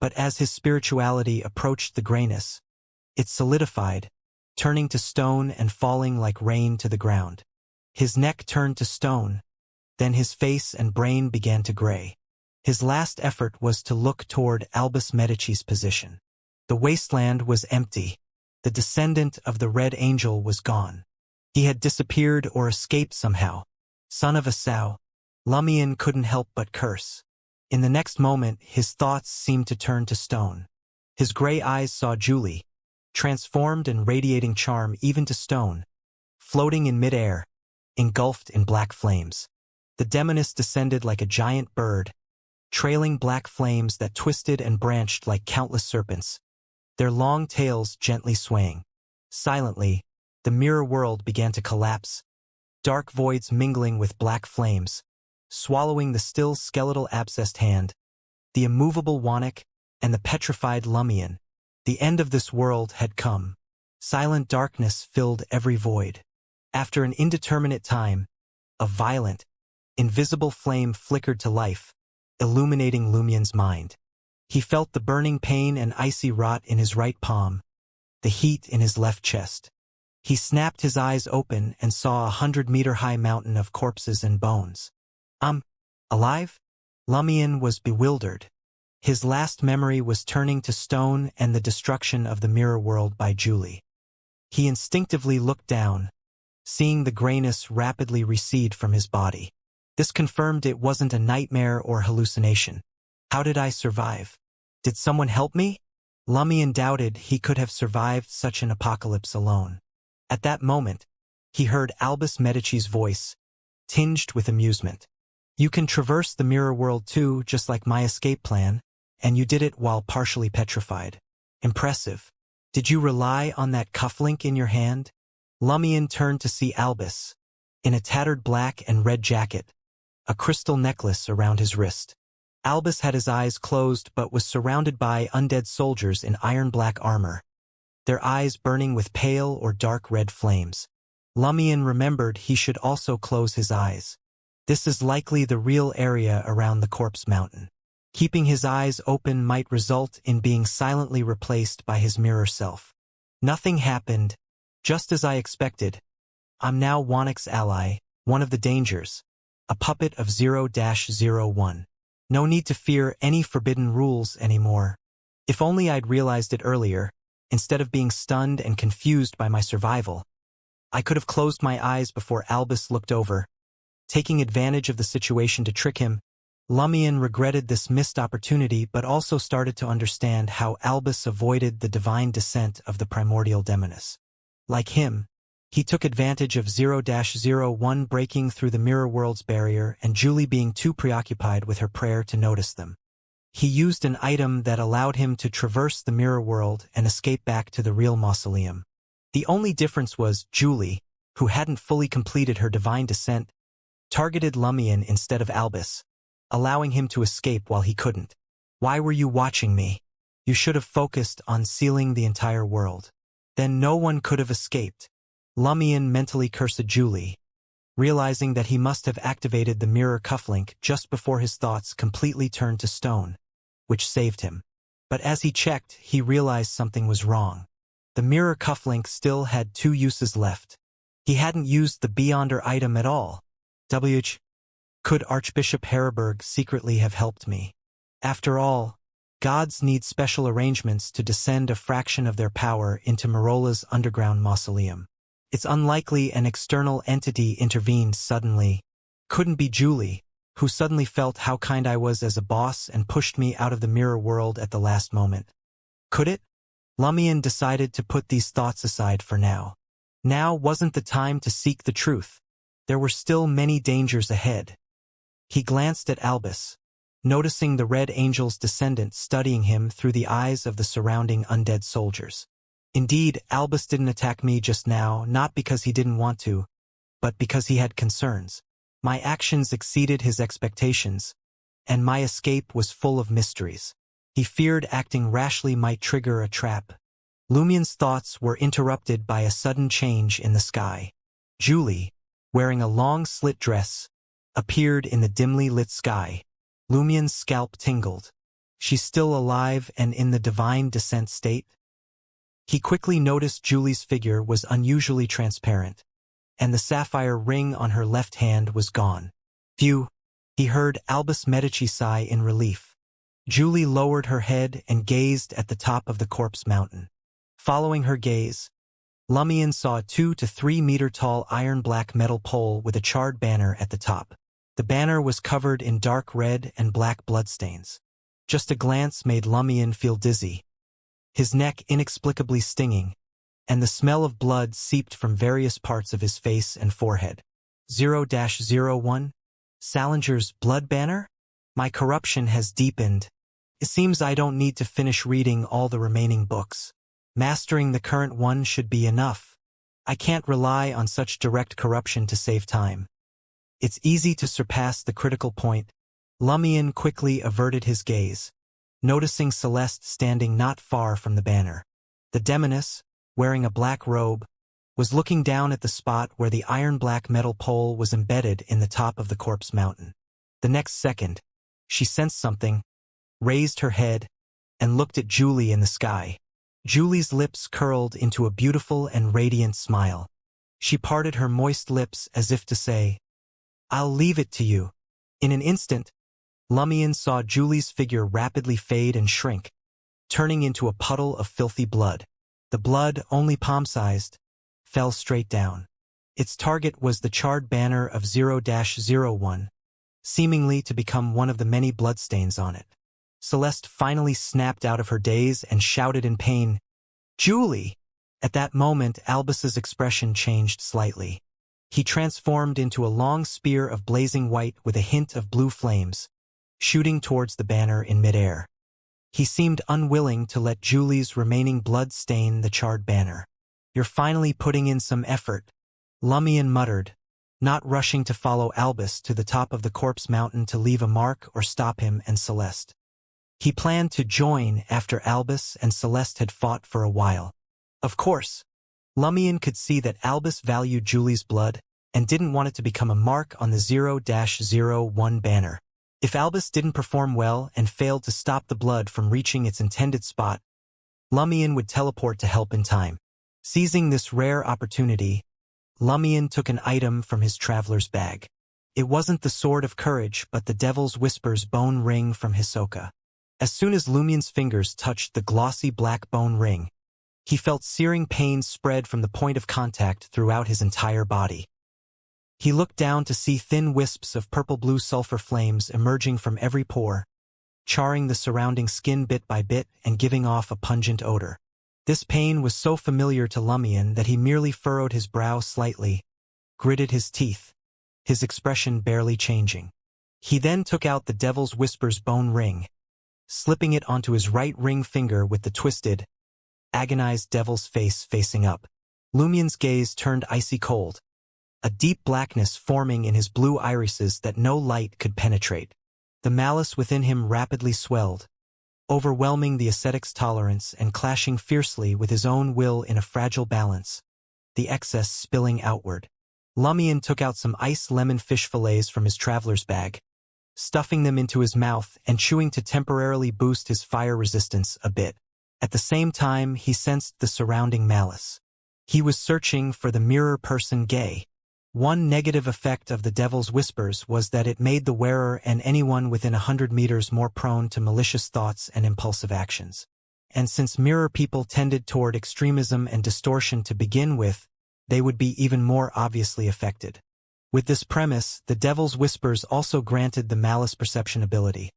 But as his spirituality approached the grayness, it solidified, turning to stone and falling like rain to the ground. His neck turned to stone, then his face and brain began to gray. His last effort was to look toward Albus Medici's position. The wasteland was empty. The descendant of the Red Angel was gone. He had disappeared or escaped somehow. Son of a sow. Lumion couldn't help but curse. In the next moment, his thoughts seemed to turn to stone. His gray eyes saw Julie, transformed and radiating charm even to stone, floating in midair, engulfed in black flames. The demoness descended like a giant bird, trailing black flames that twisted and branched like countless serpents, their long tails gently swaying. Silently, the mirror world began to collapse, dark voids mingling with black flames, swallowing the still skeletal abscessed hand, the immovable Wanek, and the petrified Lumion. The end of this world had come. Silent darkness filled every void. After an indeterminate time, a violent, invisible flame flickered to life, illuminating Lumion's mind. He felt the burning pain and icy rot in his right palm, the heat in his left chest. He snapped his eyes open and saw 100-meter-high mountain of corpses and bones. Alive? Lumion was bewildered. His last memory was turning to stone and the destruction of the mirror world by Julie. He instinctively looked down, seeing the grayness rapidly recede from his body. This confirmed it wasn't a nightmare or hallucination. How did I survive? Did someone help me? Lumion doubted he could have survived such an apocalypse alone. At that moment, he heard Albus Medici's voice, tinged with amusement. You can traverse the mirror world too, just like my escape plan, and you did it while partially petrified. Impressive. Did you rely on that cufflink in your hand? Lumion turned to see Albus, in a tattered black and red jacket, a crystal necklace around his wrist. Albus had his eyes closed but was surrounded by undead soldiers in iron-black armor, their eyes burning with pale or dark red flames. Lumion remembered he should also close his eyes. This is likely the real area around the corpse mountain. Keeping his eyes open might result in being silently replaced by his mirror self. Nothing happened, just as I expected. I'm now Wanek's ally, one of the dangers, a puppet of 0-01. No need to fear any forbidden rules anymore. If only I'd realized it earlier, instead of being stunned and confused by my survival. I could have closed my eyes before Albus looked over. Taking advantage of the situation to trick him, Lumion regretted this missed opportunity but also started to understand how Albus avoided the divine descent of the primordial demoness. Like him, he took advantage of 0-01 breaking through the mirror world's barrier and Julie being too preoccupied with her prayer to notice them. He used an item that allowed him to traverse the mirror world and escape back to the real mausoleum. The only difference was Julie, who hadn't fully completed her divine descent, targeted Lumion instead of Albus, allowing him to escape while he couldn't. Why were you watching me? You should have focused on sealing the entire world. Then no one could have escaped. Lumion mentally cursed Julie, realizing that he must have activated the mirror cufflink just before his thoughts completely turned to stone. which saved him. But as he checked, he realized something was wrong. The mirror cufflink still had 2 uses left. He hadn't used the Beyonder item at all. Could Archbishop Heriberg secretly have helped me? After all, gods need special arrangements to descend a fraction of their power into Marola's underground mausoleum. It's unlikely an external entity intervened suddenly. Couldn't be Julie, who suddenly felt how kind I was as a boss and pushed me out of the mirror world at the last moment. Could it? Lumion decided to put these thoughts aside for now. Now wasn't the time to seek the truth. There were still many dangers ahead. He glanced at Albus, noticing the Red Angel's descendant studying him through the eyes of the surrounding undead soldiers. Indeed, Albus didn't attack me just now, not because he didn't want to, but because he had concerns. My actions exceeded his expectations, and my escape was full of mysteries. He feared acting rashly might trigger a trap. Lumion's thoughts were interrupted by a sudden change in the sky. Julie, wearing a long slit dress, appeared in the dimly lit sky. Lumion's scalp tingled. She's still alive and in the divine descent state? He quickly noticed Julie's figure was unusually transparent, and the sapphire ring on her left hand was gone. Phew! He heard Albus Medici sigh in relief. Julie lowered her head and gazed at the top of the corpse mountain. Following her gaze, Lumion saw a 2 to 3 meter tall iron-black metal pole with a charred banner at the top. The banner was covered in dark red and black bloodstains. Just a glance made Lumion feel dizzy, his neck inexplicably stinging, and the smell of blood seeped from various parts of his face and forehead. 0-01? Salinger's blood banner? My corruption has deepened. It seems I don't need to finish reading all the remaining books. Mastering the current one should be enough. I can't rely on such direct corruption to save time. It's easy to surpass the critical point. Lumion quickly averted his gaze, noticing Celeste standing not far from the banner. The demoness, wearing a black robe, was looking down at the spot where the iron-black metal pole was embedded in the top of the corpse mountain. The next second, she sensed something, raised her head, and looked at Julie in the sky. Julie's lips curled into a beautiful and radiant smile. She parted her moist lips as if to say, "I'll leave it to you." In an instant, Lumion saw Julie's figure rapidly fade and shrink, turning into a puddle of filthy blood. The blood, only palm-sized, fell straight down. Its target was the charred banner of 0-01, seemingly to become one of the many bloodstains on it. Celeste finally snapped out of her daze and shouted in pain, "Julie!" At that moment, Albus's expression changed slightly. He transformed into a long spear of blazing white with a hint of blue flames, shooting towards the banner in midair. He seemed unwilling to let Julie's remaining blood stain the charred banner. "You're finally putting in some effort," Lumion muttered, not rushing to follow Albus to the top of the corpse mountain to leave a mark or stop him and Celeste. He planned to join after Albus and Celeste had fought for a while. Of course, Lumion could see that Albus valued Julie's blood and didn't want it to become a mark on the 0-01 banner. If Albus didn't perform well and failed to stop the blood from reaching its intended spot, Lumion would teleport to help in time. Seizing this rare opportunity, Lumion took an item from his traveler's bag. It wasn't the Sword of Courage but the Devil's Whisper's bone ring from Hisoka. As soon as Lumion's fingers touched the glossy black bone ring, he felt searing pain spread from the point of contact throughout his entire body. He looked down to see thin wisps of purple-blue sulfur flames emerging from every pore, charring the surrounding skin bit by bit and giving off a pungent odor. This pain was so familiar to Lumion that he merely furrowed his brow slightly, gritted his teeth, his expression barely changing. He then took out the Devil's Whisper's bone ring, slipping it onto his right ring finger with the twisted, agonized devil's face facing up. Lumion's gaze turned icy cold, a deep blackness forming in his blue irises that no light could penetrate. The malice within him rapidly swelled, overwhelming the ascetic's tolerance and clashing fiercely with his own will in a fragile balance, the excess spilling outward. Lumion took out some iced lemon fish fillets from his traveler's bag, stuffing them into his mouth and chewing to temporarily boost his fire resistance a bit. At the same time, he sensed the surrounding malice. He was searching for the mirror person Gay. One negative effect of the Devil's Whispers was that it made the wearer and anyone within 100 meters more prone to malicious thoughts and impulsive actions. And since mirror people tended toward extremism and distortion to begin with, they would be even more obviously affected. With this premise, the Devil's Whispers also granted the malice perception ability,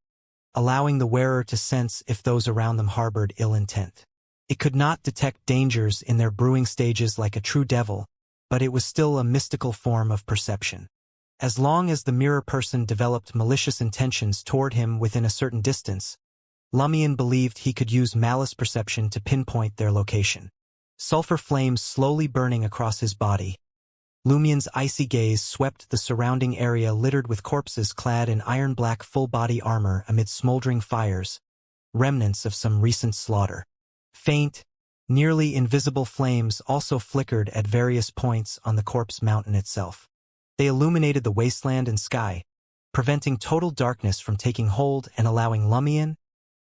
allowing the wearer to sense if those around them harbored ill intent. It could not detect dangers in their brewing stages like a true devil, but it was still a mystical form of perception. As long as the mirror person developed malicious intentions toward him within a certain distance, Lumion believed he could use malice perception to pinpoint their location. Sulfur flames slowly burning across his body. Lumion's icy gaze swept the surrounding area littered with corpses clad in iron-black full-body armor amid smoldering fires, remnants of some recent slaughter. Faint, nearly invisible flames also flickered at various points on the corpse mountain itself. They illuminated the wasteland and sky, preventing total darkness from taking hold and allowing Lumion,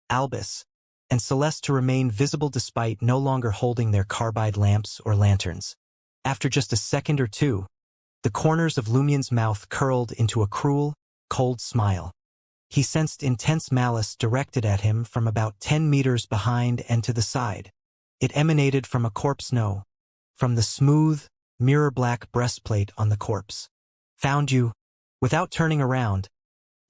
Albus, and Celeste to remain visible despite no longer holding their carbide lamps or lanterns. After just a second or two, the corners of Lumion's mouth curled into a cruel, cold smile. He sensed intense malice directed at him from about 10 meters behind and to the side. It emanated from a corpse from the smooth, mirror-black breastplate on the corpse. Found you. Without turning around,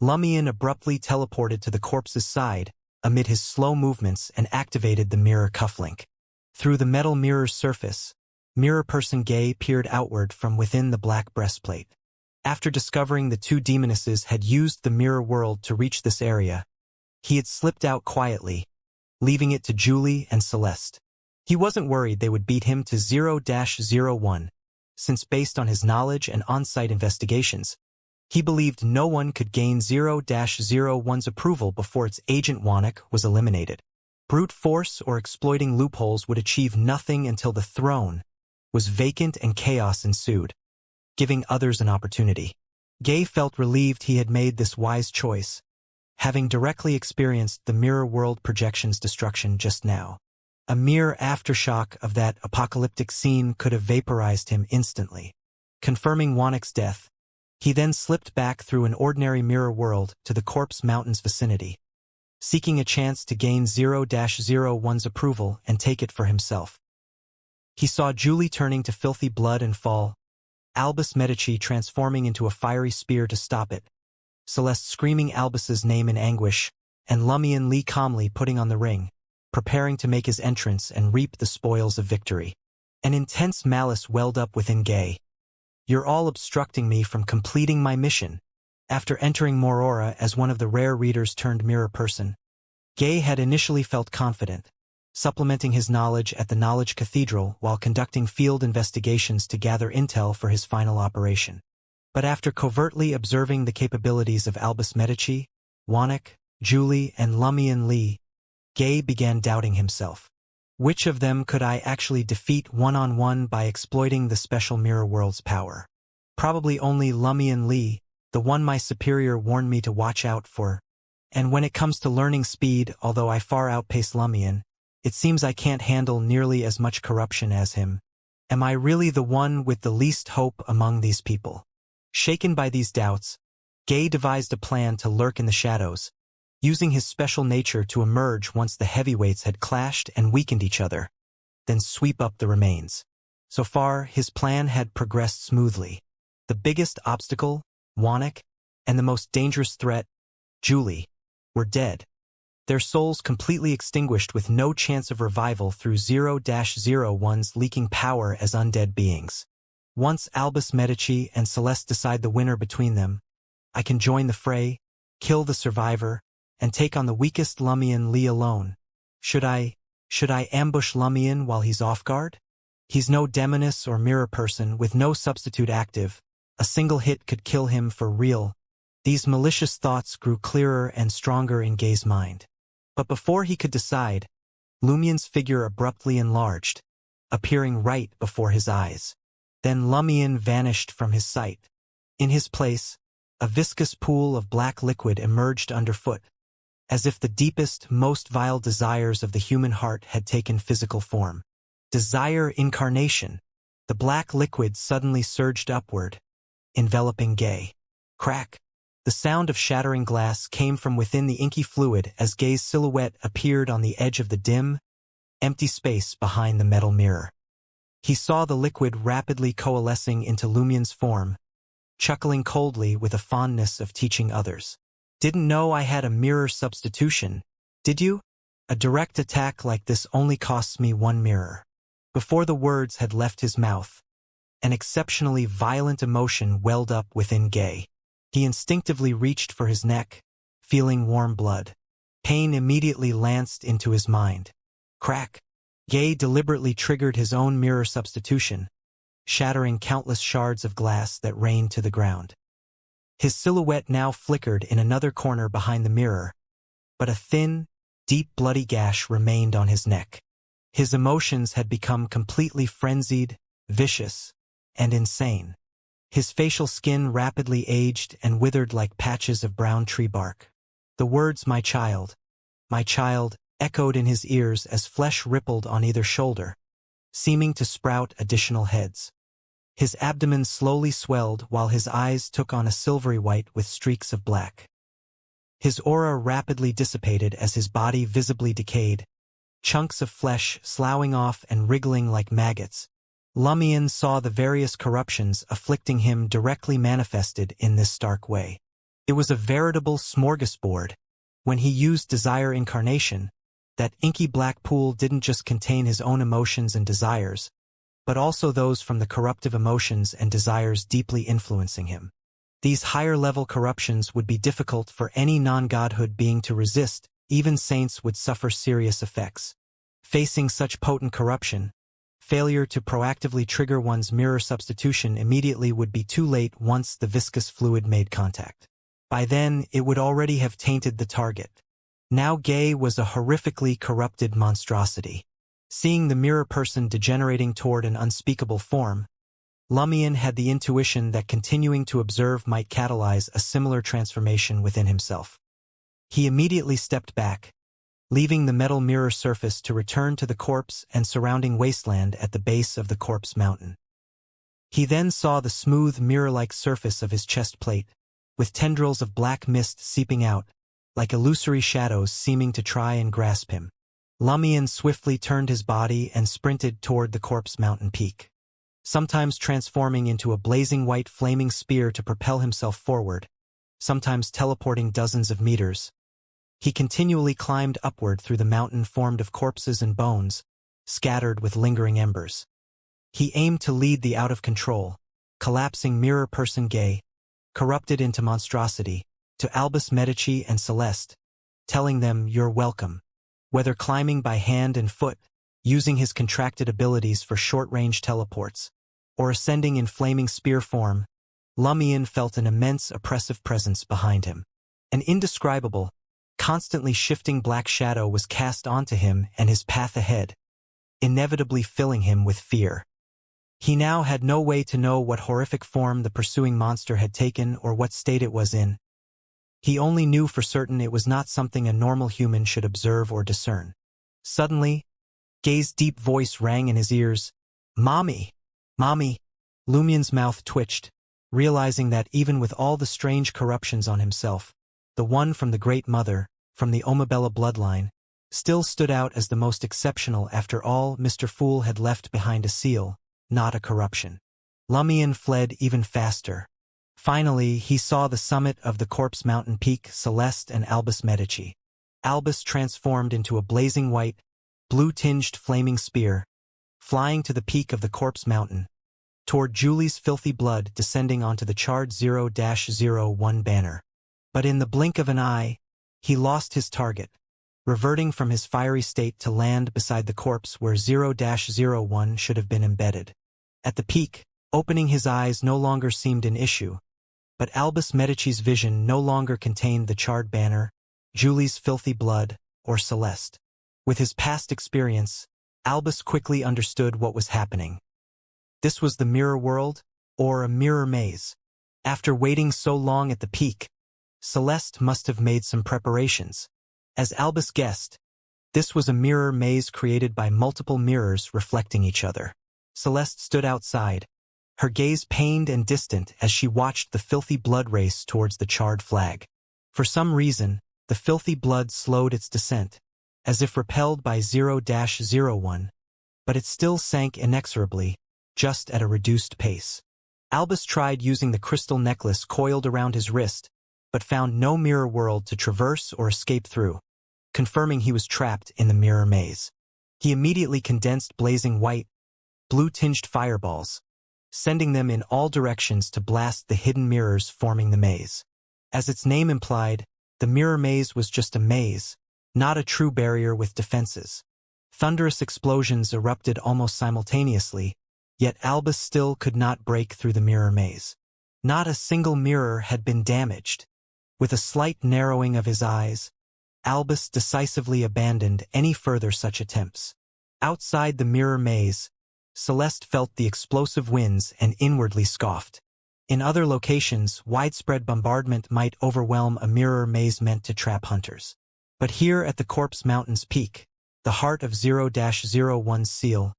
Lumion abruptly teleported to the corpse's side amid his slow movements and activated the mirror cufflink. Through the metal mirror's surface, mirror person Gay peered outward from within the black breastplate. After discovering the two demonesses had used the mirror world to reach this area, he had slipped out quietly, leaving it to Julie and Celeste. He wasn't worried they would beat him to 0-01, since based on his knowledge and on-site investigations, he believed no one could gain 0-01's approval before its agent Wannock was eliminated. Brute force or exploiting loopholes would achieve nothing until the throne was vacant and chaos ensued, giving others an opportunity. Gay felt relieved he had made this wise choice, having directly experienced the mirror world projection's destruction just now. A mere aftershock of that apocalyptic scene could have vaporized him instantly. Confirming Wannock's death, he then slipped back through an ordinary mirror world to the Corpse Mountain's vicinity, seeking a chance to gain 0-01's approval and take it for himself. He saw Julie turning to filthy blood and fall, Albus Medici transforming into a fiery spear to stop it, Celeste screaming Albus's name in anguish, and Lumion Lee calmly putting on the ring, preparing to make his entrance and reap the spoils of victory. An intense malice welled up within Gay. "You're all obstructing me from completing my mission." After entering Morora as one of the rare readers turned mirror person, Gay had initially felt confident, supplementing his knowledge at the Knowledge Cathedral while conducting field investigations to gather intel for his final operation. But after covertly observing the capabilities of Albus Medici, Wannock, Julie, and Lumion Lee, Gay began doubting himself. Which of them could I actually defeat one-on-one by exploiting the special mirror world's power? Probably only Lumion Lee, the one my superior warned me to watch out for. And when it comes to learning speed, although I far outpace Lumion, it seems I can't handle nearly as much corruption as him. Am I really the one with the least hope among these people? Shaken by these doubts, Gay devised a plan to lurk in the shadows, using his special nature to emerge once the heavyweights had clashed and weakened each other, then sweep up the remains. So far, his plan had progressed smoothly. The biggest obstacle, Wannock, and the most dangerous threat, Julie, were dead, their souls completely extinguished with no chance of revival through 0-01's leaking power as undead beings. Once Albus Medici and Celeste decide the winner between them, I can join the fray, kill the survivor, and take on the weakest Lumion Lee alone. Should I ambush Lumion while he's off guard? He's no demoness or mirror person with no substitute active. A single hit could kill him for real. These malicious thoughts grew clearer and stronger in Gay's mind. But before he could decide, Lumion's figure abruptly enlarged, appearing right before his eyes. Then Lumion vanished from his sight. In his place, A viscous pool of black liquid emerged underfoot, as if the deepest, most vile desires of the human heart had taken physical form. Desire incarnation. The black liquid suddenly surged upward, enveloping Gay. Crack. The sound of shattering glass came from within the inky fluid as Gay's silhouette appeared on the edge of the dim, empty space behind the metal mirror. He saw the liquid rapidly coalescing into Lumien's form, chuckling coldly with a fondness of teaching others. Didn't know I had a mirror substitution, did you? A direct attack like this only costs me one mirror. Before the words had left his mouth, an exceptionally violent emotion welled up within Gay. He instinctively reached for his neck, feeling warm blood. Pain immediately lanced into his mind. Crack. Gay deliberately triggered his own mirror substitution, shattering countless shards of glass that rained to the ground. His silhouette now flickered in another corner behind the mirror, but a thin, deep bloody gash remained on his neck. His emotions had become completely frenzied, vicious, and insane. His facial skin rapidly aged and withered like patches of brown tree bark. The words my child, echoed in his ears as flesh rippled on either shoulder, seeming to sprout additional heads. His abdomen slowly swelled while his eyes took on a silvery white with streaks of black. His aura rapidly dissipated as his body visibly decayed, chunks of flesh sloughing off and wriggling like maggots. Lumien saw the various corruptions afflicting him directly manifested in this stark way. It was a veritable smorgasbord. When he used Desire Incarnation, that inky black pool didn't just contain his own emotions and desires, but also those from the corruptive emotions and desires deeply influencing him. These higher-level corruptions would be difficult for any non-godhood being to resist. Even saints would suffer serious effects. Facing such potent corruption, failure to proactively trigger one's mirror substitution immediately would be too late once the viscous fluid made contact. By then, it would already have tainted the target. Now Gay was a horrifically corrupted monstrosity. Seeing the mirror person degenerating toward an unspeakable form, Lumien had the intuition that continuing to observe might catalyze a similar transformation within himself. He immediately stepped back, leaving the metal mirror surface to return to the corpse and surrounding wasteland at the base of the corpse mountain. He then saw the smooth mirror-like surface of his chest plate, with tendrils of black mist seeping out, like illusory shadows seeming to try and grasp him. Lumien swiftly turned his body and sprinted toward the corpse mountain peak, sometimes transforming into a blazing white flaming spear to propel himself forward, sometimes teleporting dozens of meters. He continually climbed upward through the mountain formed of corpses and bones, scattered with lingering embers. He aimed to lead the out-of-control, collapsing mirror person Gay, corrupted into monstrosity, to Albus Medici and Celeste, telling them you're welcome. Whether climbing by hand and foot, using his contracted abilities for short-range teleports, or ascending in flaming spear form, Lumien felt an immense oppressive presence behind him. An indescribable, constantly shifting black shadow was cast onto him and his path ahead, inevitably filling him with fear. He now had no way to know what horrific form the pursuing monster had taken or what state it was in. He only knew for certain it was not something a normal human should observe or discern. Suddenly, Gay's deep voice rang in his ears. "Mommy! Mommy!" Lumien's mouth twitched, realizing that even with all the strange corruptions on himself, the one from the Great Mother, from the Omabella bloodline, still stood out as the most exceptional. After all, Mr. Fool had left behind a seal, not a corruption. Lumien fled even faster. Finally, he saw the summit of the corpse mountain peak, Celeste and Albus Medici. Albus transformed into a blazing white, blue-tinged flaming spear, flying to the peak of the corpse mountain, toward Julie's filthy blood descending onto the charred 0-01 banner. But in the blink of an eye, he lost his target, reverting from his fiery state to land beside the corpse where 0-01 should have been embedded. At the peak, opening his eyes no longer seemed an issue, but Albus Medici's vision no longer contained the charred banner, Julie's filthy blood, or Celeste. With his past experience, Albus quickly understood what was happening. This was the mirror world, or a mirror maze. After waiting so long at the peak, Celeste must have made some preparations. As Albus guessed, this was a mirror maze created by multiple mirrors reflecting each other. Celeste stood outside, her gaze pained and distant as she watched the filthy blood race towards the charred flag. For some reason, the filthy blood slowed its descent, as if repelled by 0-01, but it still sank inexorably, just at a reduced pace. Albus tried using the crystal necklace coiled around his wrist, but found no mirror world to traverse or escape through, confirming he was trapped in the mirror maze. He immediately condensed blazing white, blue-tinged fireballs, sending them in all directions to blast the hidden mirrors forming the maze. As its name implied, the mirror maze was just a maze, not a true barrier with defenses. Thunderous explosions erupted almost simultaneously, yet Albus still could not break through the mirror maze. Not a single mirror had been damaged. With a slight narrowing of his eyes, Albus decisively abandoned any further such attempts. Outside the mirror maze, Celeste felt the explosive winds and inwardly scoffed. In other locations, widespread bombardment might overwhelm a mirror maze meant to trap hunters. But here at the Corpse Mountain's peak, the heart of 0-01's seal,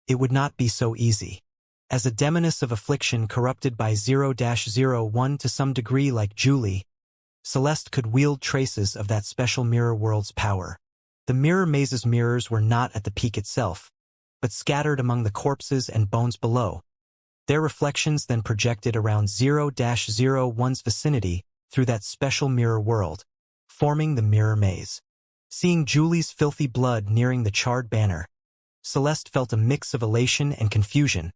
it would not be so easy. As a demoness of affliction corrupted by 0-01 to some degree like Julie, Celeste could wield traces of that special mirror world's power. The mirror maze's mirrors were not at the peak itself, but scattered among the corpses and bones below. Their reflections then projected around 0-01's vicinity through that special mirror world, forming the mirror maze. Seeing Julie's filthy blood nearing the charred banner, Celeste felt a mix of elation and confusion,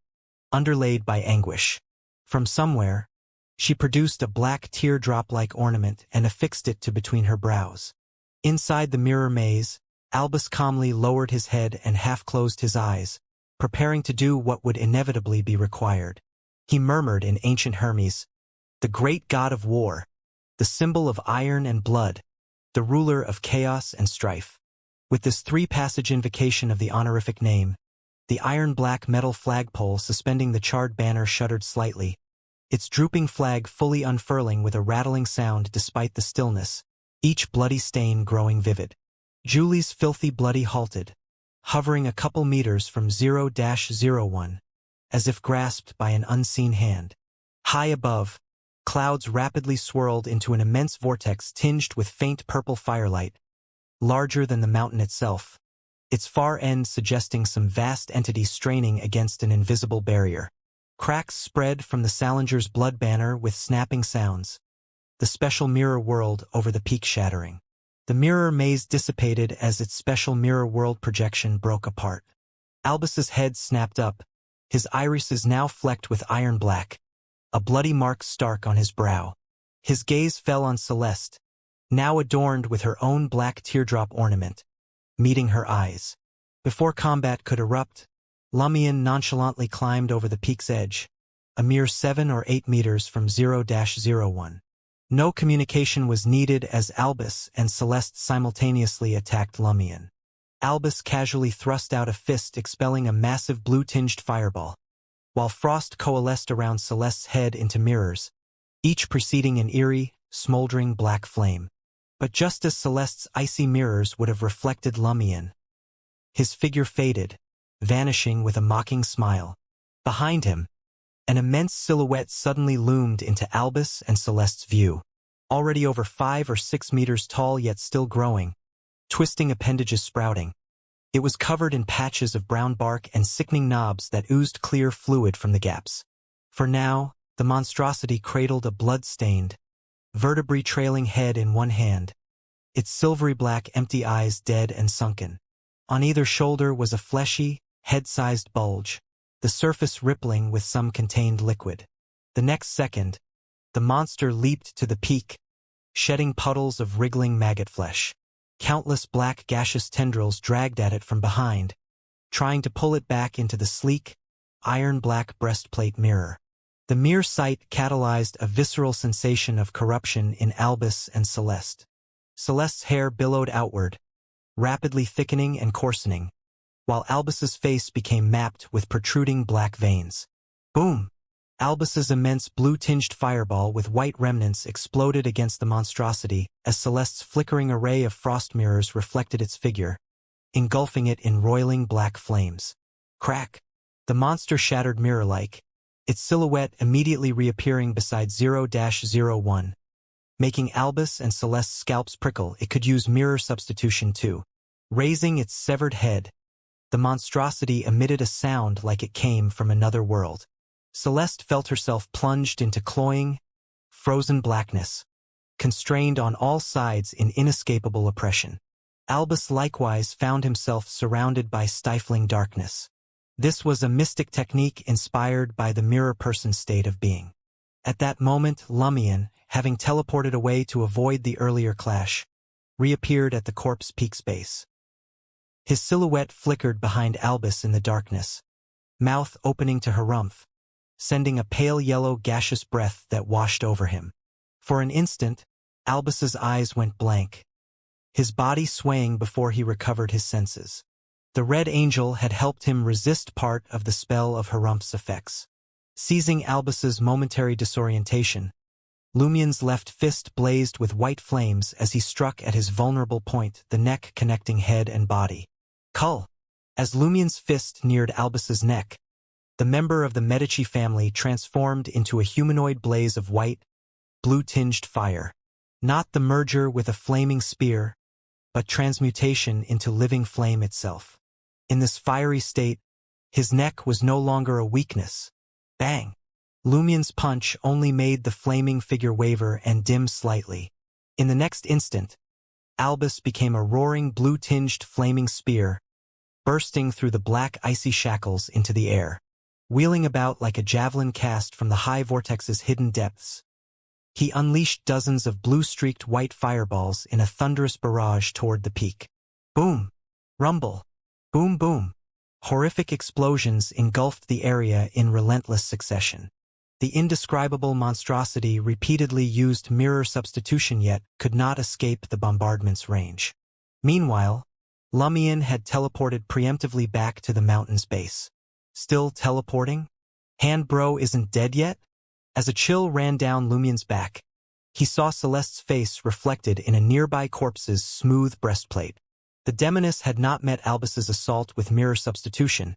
underlaid by anguish. From somewhere, she produced a black teardrop-like ornament and affixed it to between her brows. Inside the mirror maze, Albus calmly lowered his head and half-closed his eyes, preparing to do what would inevitably be required. He murmured in ancient Hermes, "The great god of war, the symbol of iron and blood, the ruler of chaos and strife." With this three-passage invocation of the honorific name, the iron-black metal flagpole suspending the charred banner shuddered slightly, its drooping flag fully unfurling with a rattling sound despite the stillness, each bloody stain growing vivid. Julie's filthy bloody halted, hovering a couple meters from 0-01, as if grasped by an unseen hand. High above, clouds rapidly swirled into an immense vortex tinged with faint purple firelight, larger than the mountain itself, its far end suggesting some vast entity straining against an invisible barrier. Cracks spread from the Salinger's blood banner with snapping sounds, the special mirror world over the peak shattering. The mirror maze dissipated as its special mirror world projection broke apart. Albus's head snapped up, his irises now flecked with iron black, a bloody mark stark on his brow. His gaze fell on Celeste, now adorned with her own black teardrop ornament, meeting her eyes. Before combat could erupt, Lumion nonchalantly climbed over the peak's edge, a mere 7 or 8 meters from 0-01. No communication was needed as Albus and Celeste simultaneously attacked Lumion. Albus casually thrust out a fist expelling a massive blue-tinged fireball, while frost coalesced around Celeste's head into mirrors, each preceding an eerie, smoldering black flame. But just as Celeste's icy mirrors would have reflected Lumion, his figure faded, vanishing with a mocking smile. Behind him, an immense silhouette suddenly loomed into Albus and Celeste's view. Already over 5 or 6 meters tall yet still growing, twisting appendages sprouting. It was covered in patches of brown bark and sickening knobs that oozed clear fluid from the gaps. For now, the monstrosity cradled a blood-stained, vertebrae-trailing head in one hand, its silvery black empty eyes dead and sunken. On either shoulder was a fleshy, head-sized bulge, the surface rippling with some contained liquid. The next second, the monster leaped to the peak, shedding puddles of wriggling maggot flesh. Countless black gaseous tendrils dragged at it from behind, trying to pull it back into the sleek, iron-black breastplate mirror. The mere sight catalyzed a visceral sensation of corruption in Albus and Celeste. Celeste's hair billowed outward, rapidly thickening and coarsening, while Albus's face became mapped with protruding black veins. Boom! Albus's immense blue-tinged fireball with white remnants exploded against the monstrosity as Celeste's flickering array of frost mirrors reflected its figure, engulfing it in roiling black flames. Crack! The monster shattered mirror-like, its silhouette immediately reappearing beside 0-01. Making Albus and Celeste's scalps prickle. It could use mirror substitution too. Raising its severed head, the monstrosity emitted a sound like it came from another world. Celeste felt herself plunged into cloying, frozen blackness, constrained on all sides in inescapable oppression. Albus likewise found himself surrounded by stifling darkness. This was a mystic technique inspired by the mirror person state of being. At that moment, Lumion, having teleported away to avoid the earlier clash, reappeared at the corpse peak's base. His silhouette flickered behind Albus in the darkness, mouth opening to harumph, sending a pale yellow gaseous breath that washed over him. For an instant, Albus's eyes went blank, his body swaying before he recovered his senses. The Red Angel had helped him resist part of the spell of Harumph's effects. Seizing Albus's momentary disorientation, Lumion's left fist blazed with white flames as he struck at his vulnerable point, the neck connecting head and body. Cull! As Lumion's fist neared Albus's neck, the member of the Medici family transformed into a humanoid blaze of white, blue-tinged fire. Not the merger with a flaming spear, but transmutation into living flame itself. In this fiery state, his neck was no longer a weakness. Bang! Lumion's punch only made the flaming figure waver and dim slightly. In the next instant, Albus became a roaring blue-tinged flaming spear, bursting through the black icy shackles into the air. Wheeling about like a javelin cast from the high vortex's hidden depths, he unleashed dozens of blue-streaked white fireballs in a thunderous barrage toward the peak. Boom! Rumble! Boom boom! Horrific explosions engulfed the area in relentless succession. The indescribable monstrosity repeatedly used mirror substitution yet could not escape the bombardment's range. Meanwhile, Lumion had teleported preemptively back to the mountain's base. Still teleporting? Hand bro isn't dead yet? As a chill ran down Lumion's back, he saw Celeste's face reflected in a nearby corpse's smooth breastplate. The demoness had not met Albus's assault with mirror substitution,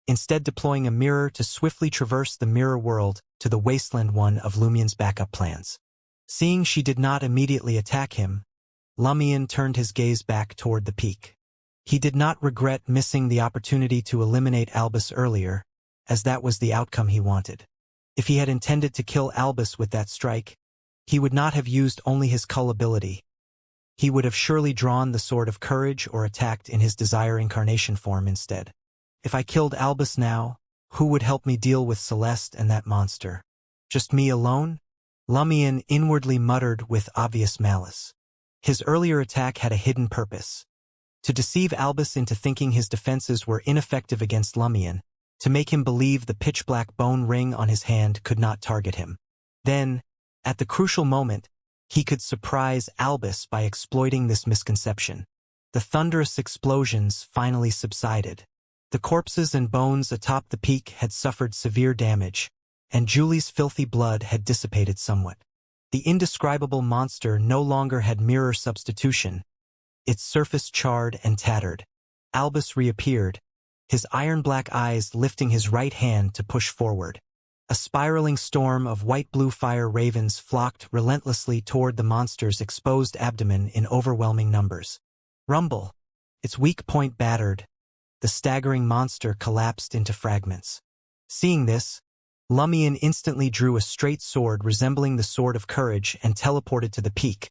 instead deploying a mirror to swiftly traverse the mirror world to the wasteland one of Lumion's backup plans. Seeing she did not immediately attack him, Lumion turned his gaze back toward the peak. He did not regret missing the opportunity to eliminate Albus earlier, as that was the outcome he wanted. If he had intended to kill Albus with that strike, he would not have used only his cull ability. He would have surely drawn the Sword of Courage or attacked in his Desire Incarnation form instead. If I killed Albus now, who would help me deal with Celeste and that monster? Just me alone? Lumion inwardly muttered with obvious malice. His earlier attack had a hidden purpose. To deceive Albus into thinking his defenses were ineffective against Lumion, to make him believe the pitch-black bone ring on his hand could not target him. Then, at the crucial moment, he could surprise Albus by exploiting this misconception. The thunderous explosions finally subsided. The corpses and bones atop the peak had suffered severe damage, and Julie's filthy blood had dissipated somewhat. The indescribable monster no longer had mirror substitution. Its surface charred and tattered. Albus reappeared, his iron-black eyes lifting his right hand to push forward. A spiraling storm of white-blue fire ravens flocked relentlessly toward the monster's exposed abdomen in overwhelming numbers. Rumble! Its weak point battered. The staggering monster collapsed into fragments. Seeing this, Lumion instantly drew a straight sword resembling the Sword of Courage and teleported to the peak,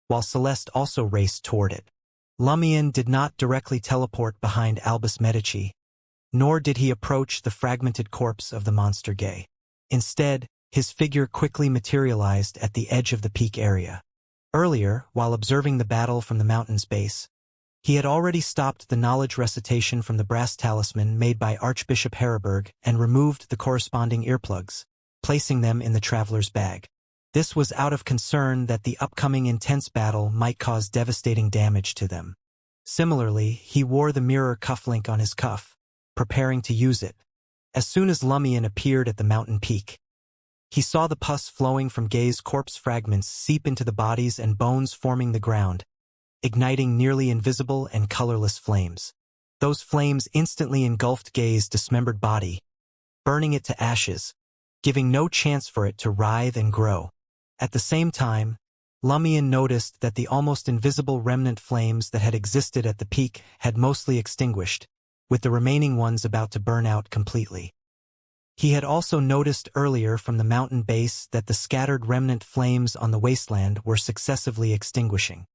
while Celeste also raced toward it. Lumion did not directly teleport behind Albus Medici, nor did he approach the fragmented corpse of the monster gay. Instead, his figure quickly materialized at the edge of the peak area. Earlier, while observing the battle from the mountain's base, he had already stopped the knowledge recitation from the brass talisman made by Archbishop Heriberg and removed the corresponding earplugs, placing them in the traveler's bag. This was out of concern that the upcoming intense battle might cause devastating damage to them. Similarly, he wore the mirror cufflink on his cuff, preparing to use it. As soon as Lumion appeared at the mountain peak, He saw the pus flowing from Gay's corpse fragments seep into the bodies and bones forming the ground, igniting nearly invisible and colorless flames. Those flames instantly engulfed Gay's dismembered body, burning it to ashes, giving no chance for it to writhe and grow. At the same time, Lumion noticed that the almost invisible remnant flames that had existed at the peak had mostly extinguished, with the remaining ones about to burn out completely. He had also noticed earlier from the mountain base that the scattered remnant flames on the wasteland were successively extinguishing.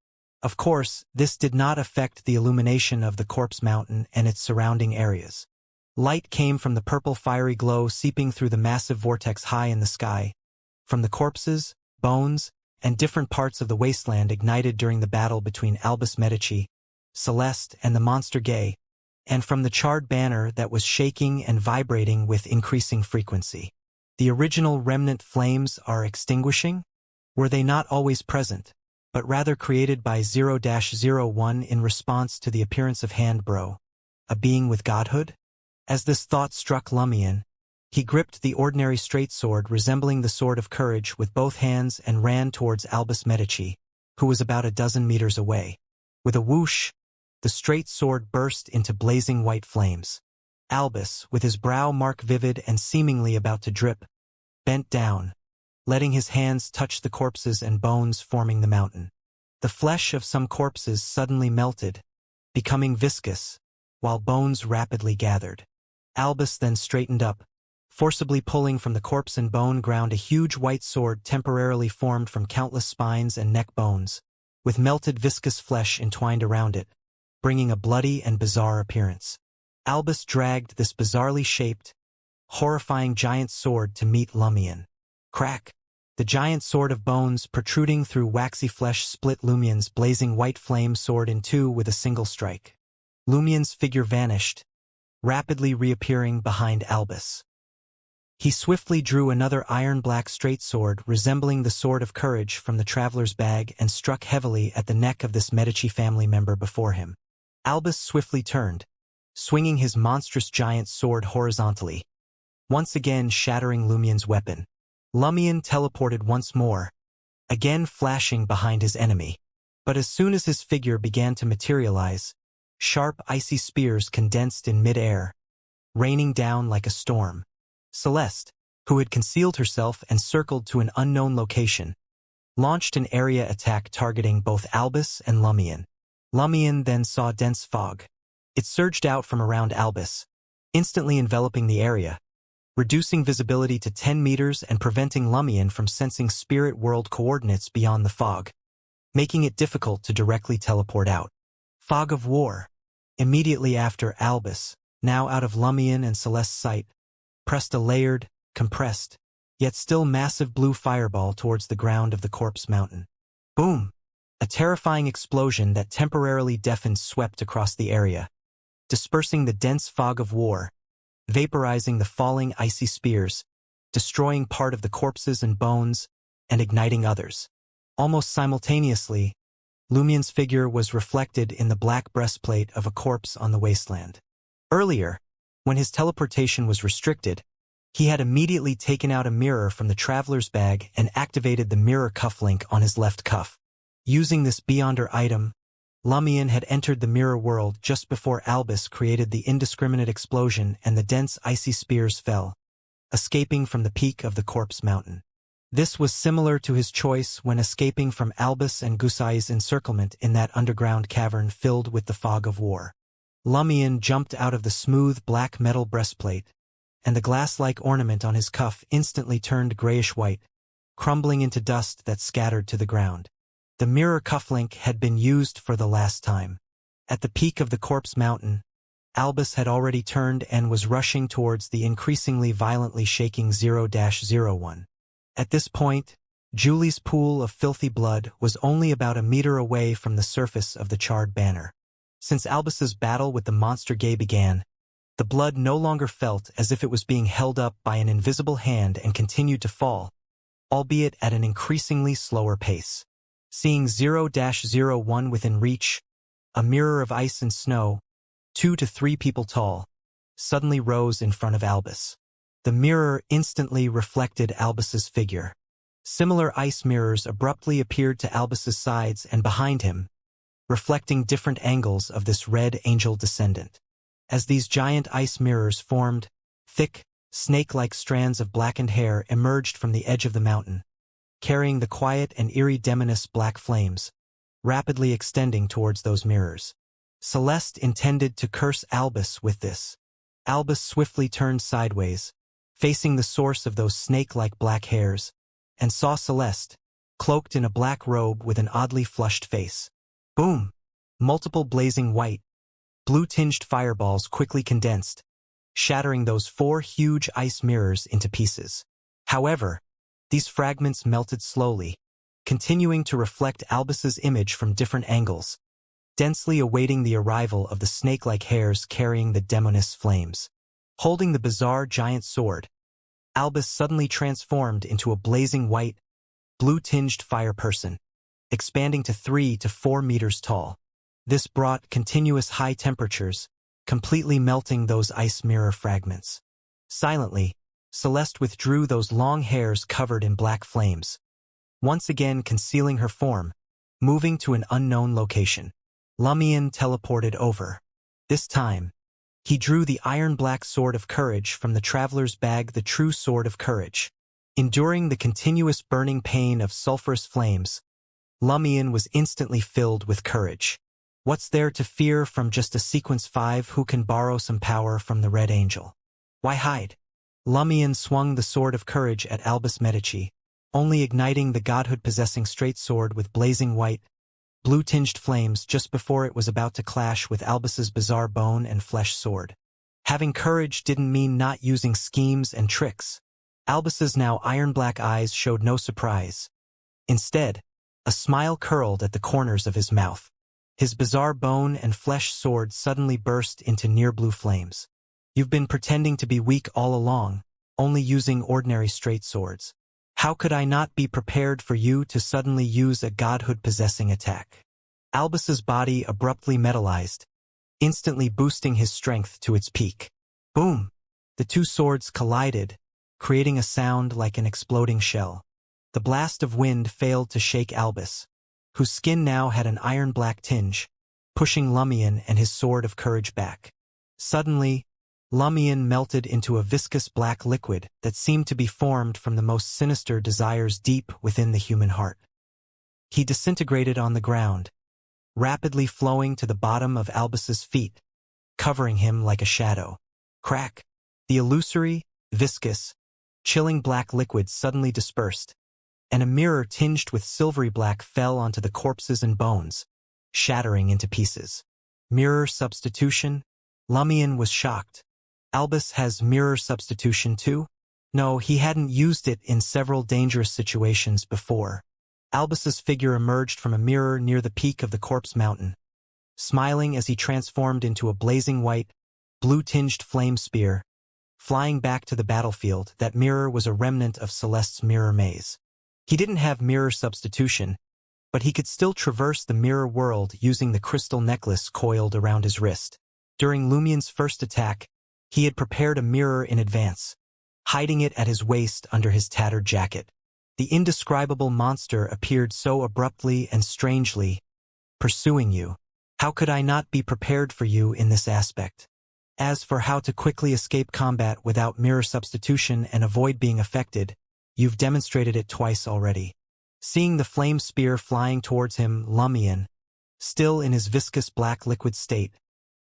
Of course, this did not affect the illumination of the corpse mountain and its surrounding areas. Light came from the purple fiery glow seeping through the massive vortex high in the sky, from the corpses, bones, and different parts of the wasteland ignited during the battle between Albus Medici, Celeste, and the monster Gay, and from the charred banner that was shaking and vibrating with increasing frequency. The original remnant flames are extinguishing? Were they not always present, but rather created by 0-01 in response to the appearance of Handbro, a being with godhood? As this thought struck Lumion, he gripped the ordinary straight sword resembling the sword of courage with both hands and ran towards Albus Medici, who was about a dozen meters away. With a whoosh, the straight sword burst into blazing white flames. Albus, with his brow mark vivid and seemingly about to drip, bent down, letting his hands touch the corpses and bones forming the mountain. The flesh of some corpses suddenly melted, becoming viscous, while bones rapidly gathered. Albus then straightened up, forcibly pulling from the corpse and bone ground a huge white sword temporarily formed from countless spines and neck bones, with melted viscous flesh entwined around it, bringing a bloody and bizarre appearance. Albus dragged this bizarrely shaped, horrifying giant sword to meet Lumion. Crack! The giant sword of bones protruding through waxy flesh split Lumion's blazing white flame sword in two with a single strike. Lumion's figure vanished, rapidly reappearing behind Albus. He swiftly drew another iron-black straight sword resembling the sword of courage from the traveler's bag and struck heavily at the neck of this Medici family member before him. Albus swiftly turned, swinging his monstrous giant sword horizontally, once again shattering Lumion's weapon. Lumion teleported once more, again flashing behind his enemy. But as soon as his figure began to materialize, sharp icy spears condensed in mid-air, raining down like a storm. Celeste, who had concealed herself and circled to an unknown location, launched an area attack targeting both Albus and Lumion. Lumion then saw dense fog. It surged out from around Albus, instantly enveloping the area, reducing visibility to 10 meters and preventing Lumion from sensing spirit world coordinates beyond the fog, making it difficult to directly teleport out. Fog of War. Immediately after, Albus, now out of Lumion and Celeste's sight, pressed a layered, compressed, yet still massive blue fireball towards the ground of the corpse mountain. Boom! A terrifying explosion that temporarily deafened swept across the area, dispersing the dense fog of war, vaporizing the falling icy spears, destroying part of the corpses and bones, and igniting others. Almost simultaneously, Lumion's figure was reflected in the black breastplate of a corpse on the wasteland. Earlier, when his teleportation was restricted, he had immediately taken out a mirror from the traveler's bag and activated the mirror cufflink on his left cuff. Using this beyonder item, Lumion had entered the mirror world just before Albus created the indiscriminate explosion and the dense icy spears fell, escaping from the peak of the corpse mountain. This was similar to his choice when escaping from Albus and Gusai's encirclement in that underground cavern filled with the fog of war. Lumion jumped out of the smooth black metal breastplate, and the glass-like ornament on his cuff instantly turned grayish-white, crumbling into dust that scattered to the ground. The mirror cufflink had been used for the last time. At the peak of the corpse mountain, Albus had already turned and was rushing towards the increasingly violently shaking 0-01. At this point, Julie's pool of filthy blood was only about a meter away from the surface of the charred banner. Since Albus's battle with the monster Gay began, the blood no longer felt as if it was being held up by an invisible hand and continued to fall, albeit at an increasingly slower pace. Seeing 0-01 within reach, a mirror of ice and snow, 2 to 3 people tall, suddenly rose in front of Albus. The mirror instantly reflected Albus's figure. Similar ice mirrors abruptly appeared to Albus's sides and behind him, reflecting different angles of this red angel descendant. As these giant ice mirrors formed, thick, snake-like strands of blackened hair emerged from the edge of the mountain, carrying the quiet and eerie demoness black flames, rapidly extending towards those mirrors. Celeste intended to curse Albus with this. Albus swiftly turned sideways, facing the source of those snake-like black hairs, and saw Celeste, cloaked in a black robe with an oddly flushed face. Boom! Multiple blazing white, blue-tinged fireballs quickly condensed, shattering those 4 huge ice mirrors into pieces. However, these fragments melted slowly, continuing to reflect Albus's image from different angles, densely awaiting the arrival of the snake-like hairs carrying the demoness flames. Holding the bizarre giant sword, Albus suddenly transformed into a blazing white, blue-tinged fire person, expanding to 3 to 4 meters tall. This brought continuous high temperatures, completely melting those ice mirror fragments. Silently, Celeste withdrew those long hairs covered in black flames, once again concealing her form, moving to an unknown location. Lumion teleported over. This time, he drew the iron-black sword of courage from the traveler's bag, the true sword of courage. Enduring the continuous burning pain of sulfurous flames, Lumion was instantly filled with courage. What's there to fear from just a sequence 5 who can borrow some power from the Red Angel? Why hide? Lumion swung the sword of courage at Albus Medici, only igniting the godhood-possessing straight sword with blazing white, blue-tinged flames just before it was about to clash with Albus's bizarre bone and flesh sword. Having courage didn't mean not using schemes and tricks. Albus's now iron-black eyes showed no surprise. Instead, a smile curled at the corners of his mouth. His bizarre bone and flesh sword suddenly burst into near-blue flames. You've been pretending to be weak all along, only using ordinary straight swords. How could I not be prepared for you to suddenly use a godhood-possessing attack? Albus's body abruptly metallized, instantly boosting his strength to its peak. Boom! The 2 swords collided, creating a sound like an exploding shell. The blast of wind failed to shake Albus, whose skin now had an iron-black tinge, pushing Lumion and his sword of courage back. Suddenly, Lumion melted into a viscous black liquid that seemed to be formed from the most sinister desires deep within the human heart. He disintegrated on the ground, rapidly flowing to the bottom of Albus's feet, covering him like a shadow. Crack! The illusory, viscous, chilling black liquid suddenly dispersed, and a mirror tinged with silvery black fell onto the corpses and bones, shattering into pieces. Mirror substitution? Lumion was shocked. Albus has mirror substitution too? No, he hadn't used it in several dangerous situations before. Albus's figure emerged from a mirror near the peak of the corpse mountain, smiling as he transformed into a blazing white, blue-tinged flame spear. Flying back to the battlefield, that mirror was a remnant of Celeste's mirror maze. He didn't have mirror substitution, but he could still traverse the mirror world using the crystal necklace coiled around his wrist. During Lumion's first attack, he had prepared a mirror in advance, hiding it at his waist under his tattered jacket. The indescribable monster appeared so abruptly and strangely, pursuing you. How could I not be prepared for you in this aspect? As for how to quickly escape combat without mirror substitution and avoid being affected, you've demonstrated it twice already. Seeing the flame spear flying towards him, Lumion, still in his viscous black liquid state,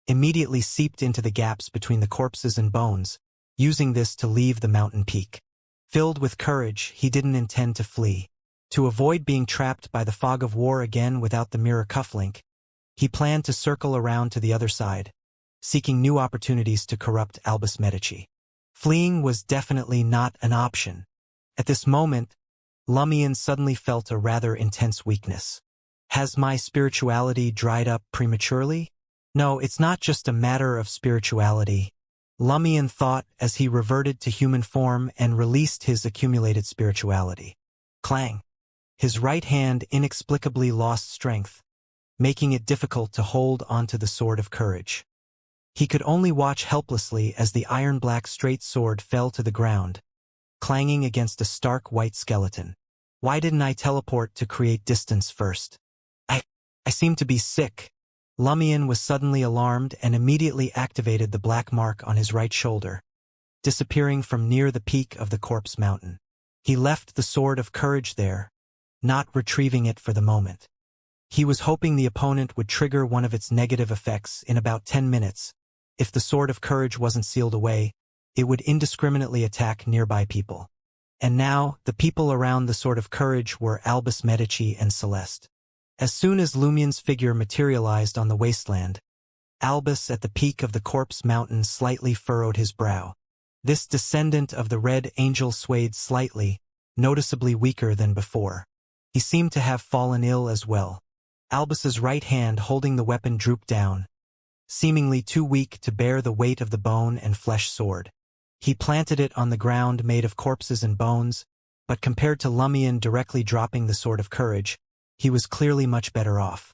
immediately seeped into the gaps between the corpses and bones, using this to leave the mountain peak. Filled with courage, he didn't intend to flee. To avoid being trapped by the fog of war again without the mirror cufflink, he planned to circle around to the other side, seeking new opportunities to corrupt Albus Medici. Fleeing was definitely not an option. At this moment, Lumion suddenly felt a rather intense weakness. Has my spirituality dried up prematurely? No, it's not just a matter of spirituality, Lumion thought as he reverted to human form and released his accumulated spirituality. Clang! His right hand inexplicably lost strength, making it difficult to hold onto the sword of courage. He could only watch helplessly as the iron-black straight sword fell to the ground, clanging against a stark white skeleton. Why didn't I teleport to create distance first? I seem to be sick. Lumion was suddenly alarmed and immediately activated the black mark on his right shoulder, disappearing from near the peak of the corpse mountain. He left the sword of courage there, not retrieving it for the moment. He was hoping the opponent would trigger one of its negative effects in about 10 minutes. If the sword of courage wasn't sealed away, it would indiscriminately attack nearby people. And now, the people around the sword of courage were Albus Medici and Celeste. As soon as Lumion's figure materialized on the wasteland, Albus at the peak of the corpse mountain slightly furrowed his brow. This descendant of the Red Angel swayed slightly, noticeably weaker than before. He seemed to have fallen ill as well. Albus's right hand holding the weapon drooped down, seemingly too weak to bear the weight of the bone and flesh sword. He planted it on the ground made of corpses and bones, but compared to Lumion directly dropping the sword of courage, he was clearly much better off.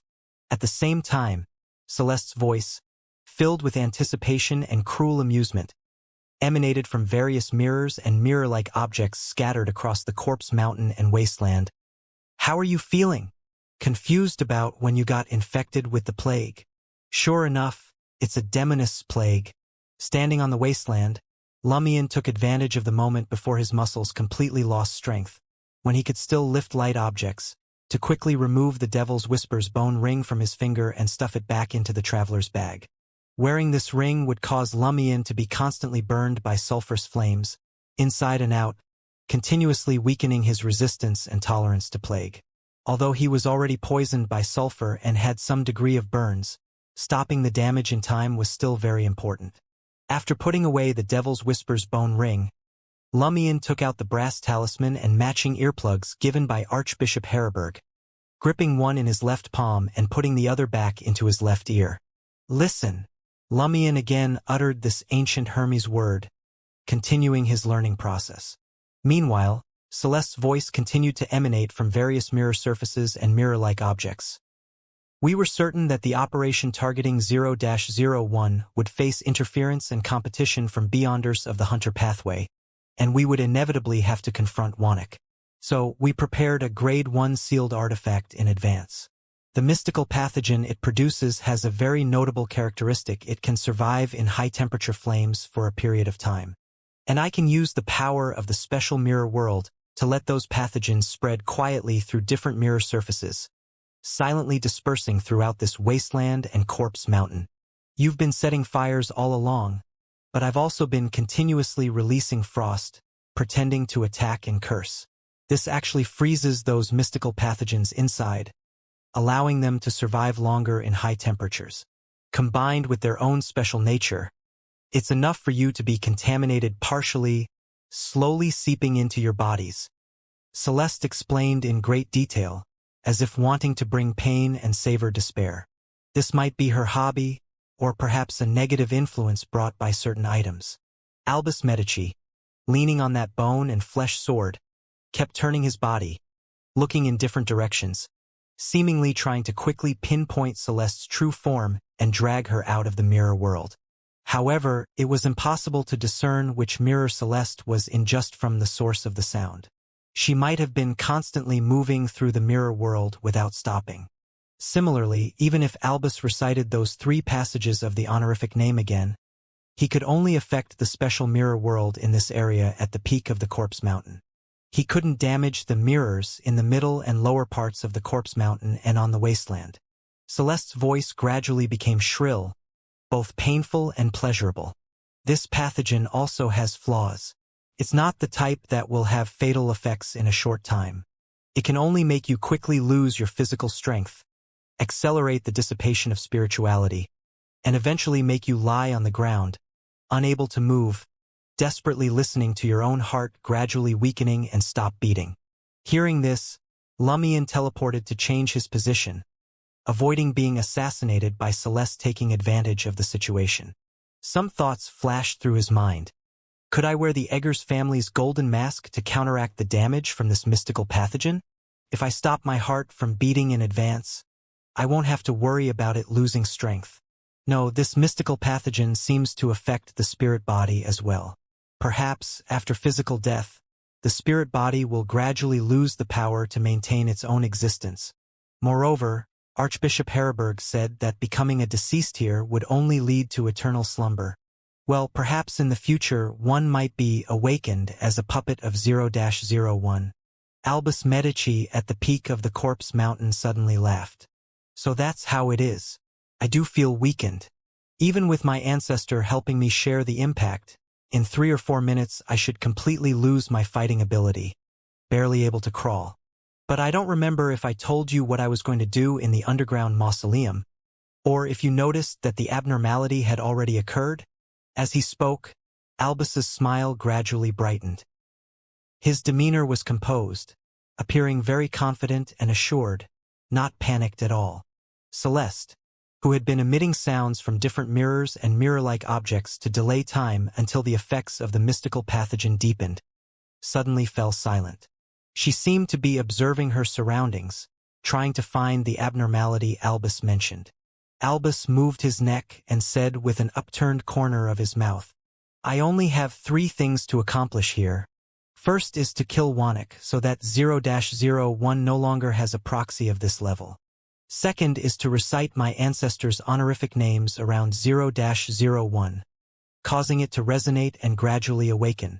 At the same time, Celeste's voice, filled with anticipation and cruel amusement, emanated from various mirrors and mirror-like objects scattered across the corpse mountain and wasteland. How are you feeling? Confused about when you got infected with the plague? Sure enough, it's a demoness plague. Standing on the wasteland, Lumion took advantage of the moment before his muscles completely lost strength, when he could still lift light objects, to quickly remove the Devil's Whisper's bone ring from his finger and stuff it back into the traveler's bag. Wearing this ring would cause Lumion to be constantly burned by sulfurous flames, inside and out, continuously weakening his resistance and tolerance to plague. Although he was already poisoned by sulfur and had some degree of burns, stopping the damage in time was still very important. After putting away the Devil's Whisper's bone ring, Lumion took out the brass talisman and matching earplugs given by Archbishop Harriberg, gripping one in his left palm and putting the other back into his left ear. Listen. Lumion again uttered this ancient Hermes word, continuing his learning process. Meanwhile, Celeste's voice continued to emanate from various mirror surfaces and mirror-like objects. We were certain that the operation targeting 0-01 would face interference and competition from Beyonders of the Hunter pathway, and we would inevitably have to confront Wannik. So, we prepared a Grade 1 sealed artifact in advance. The mystical pathogen it produces has a very notable characteristic: it can survive in high-temperature flames for a period of time. And I can use the power of the special mirror world to let those pathogens spread quietly through different mirror surfaces, silently dispersing throughout this wasteland and corpse mountain. You've been setting fires all along, but I've also been continuously releasing frost, pretending to attack and curse. This actually freezes those mystical pathogens inside, allowing them to survive longer in high temperatures. Combined with their own special nature, it's enough for you to be contaminated partially, slowly seeping into your bodies. Celeste explained in great detail, as if wanting to bring pain and savor despair. This might be her hobby, or perhaps a negative influence brought by certain items. Albus Medici, leaning on that bone and flesh sword, kept turning his body, looking in different directions, seemingly trying to quickly pinpoint Celeste's true form and drag her out of the mirror world. However, it was impossible to discern which mirror Celeste was in just from the source of the sound. She might have been constantly moving through the mirror world without stopping. Similarly, even if Albus recited those 3 passages of the honorific name again, he could only affect the special mirror world in this area at the peak of the corpse mountain. He couldn't damage the mirrors in the middle and lower parts of the corpse mountain and on the wasteland. Celeste's voice gradually became shrill, both painful and pleasurable. This pathogen also has flaws. It's not the type that will have fatal effects in a short time. It can only make you quickly lose your physical strength, accelerate the dissipation of spirituality, and eventually make you lie on the ground, unable to move, desperately listening to your own heart gradually weakening and stop beating. Hearing this, Lumion teleported to change his position, avoiding being assassinated by Celeste taking advantage of the situation. Some thoughts flashed through his mind. Could I wear the Eggers family's golden mask to counteract the damage from this mystical pathogen? If I stop my heart from beating in advance, I won't have to worry about it losing strength. No, this mystical pathogen seems to affect the spirit body as well. Perhaps, after physical death, the spirit body will gradually lose the power to maintain its own existence. Moreover, Archbishop Harburg said that becoming a deceased here would only lead to eternal slumber. Well, perhaps in the future one might be awakened as a puppet of 0-01. Albus Medici at the peak of the corpse mountain suddenly laughed. So that's how it is. I do feel weakened. Even with my ancestor helping me share the impact, in 3 or 4 minutes I should completely lose my fighting ability. Barely able to crawl. But I don't remember if I told you what I was going to do in the underground mausoleum, or if you noticed that the abnormality had already occurred. As he spoke, Albus's smile gradually brightened. His demeanor was composed, appearing very confident and assured, not panicked at all. Celeste, who had been emitting sounds from different mirrors and mirror-like objects to delay time until the effects of the mystical pathogen deepened, suddenly fell silent. She seemed to be observing her surroundings, trying to find the abnormality Albus mentioned. Albus moved his neck and said with an upturned corner of his mouth, "I only have 3 things to accomplish here. First is to kill Wannik so that 0-01 no longer has a proxy of this level. Second is to recite my ancestors' honorific names around 0-01, causing it to resonate and gradually awaken.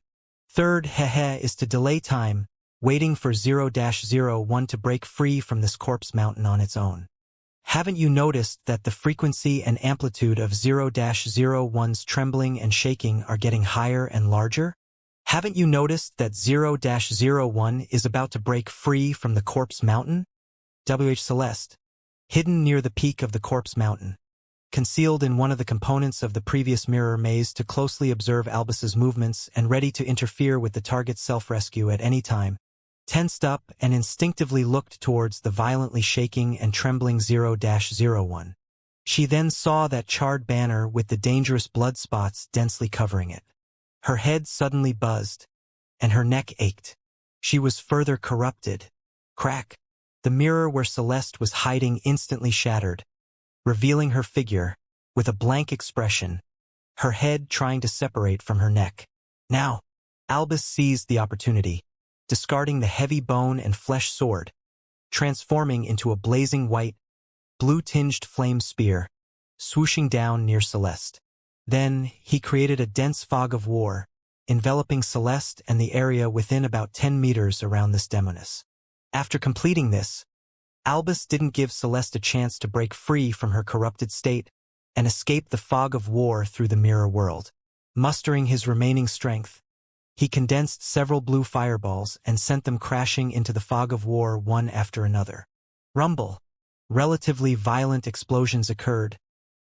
Third, is to delay time, waiting for 0-01 to break free from this corpse mountain on its own. Haven't you noticed that the frequency and amplitude of 0-01's trembling and shaking are getting higher and larger? Haven't you noticed that 0-01 is about to break free from the corpse mountain? Celeste, hidden near the peak of the corpse mountain, concealed in one of the components of the previous mirror maze to closely observe Albus's movements and ready to interfere with the target's self-rescue at any time, tensed up and instinctively looked towards the violently shaking and trembling 0-01. She then saw that charred banner with the dangerous blood spots densely covering it. Her head suddenly buzzed, and her neck ached. She was further corrupted. Crack! The mirror where Celeste was hiding instantly shattered, revealing her figure, with a blank expression, her head trying to separate from her neck. Now, Albus seized the opportunity, discarding the heavy bone and flesh sword, transforming into a blazing white, blue-tinged flame spear, swooshing down near Celeste. Then, he created a dense fog of war, enveloping Celeste and the area within about 10 meters around this demoness. After completing this, Albus didn't give Celeste a chance to break free from her corrupted state and escape the fog of war through the mirror world. Mustering his remaining strength, he condensed several blue fireballs and sent them crashing into the fog of war one after another. Rumble! Relatively violent explosions occurred,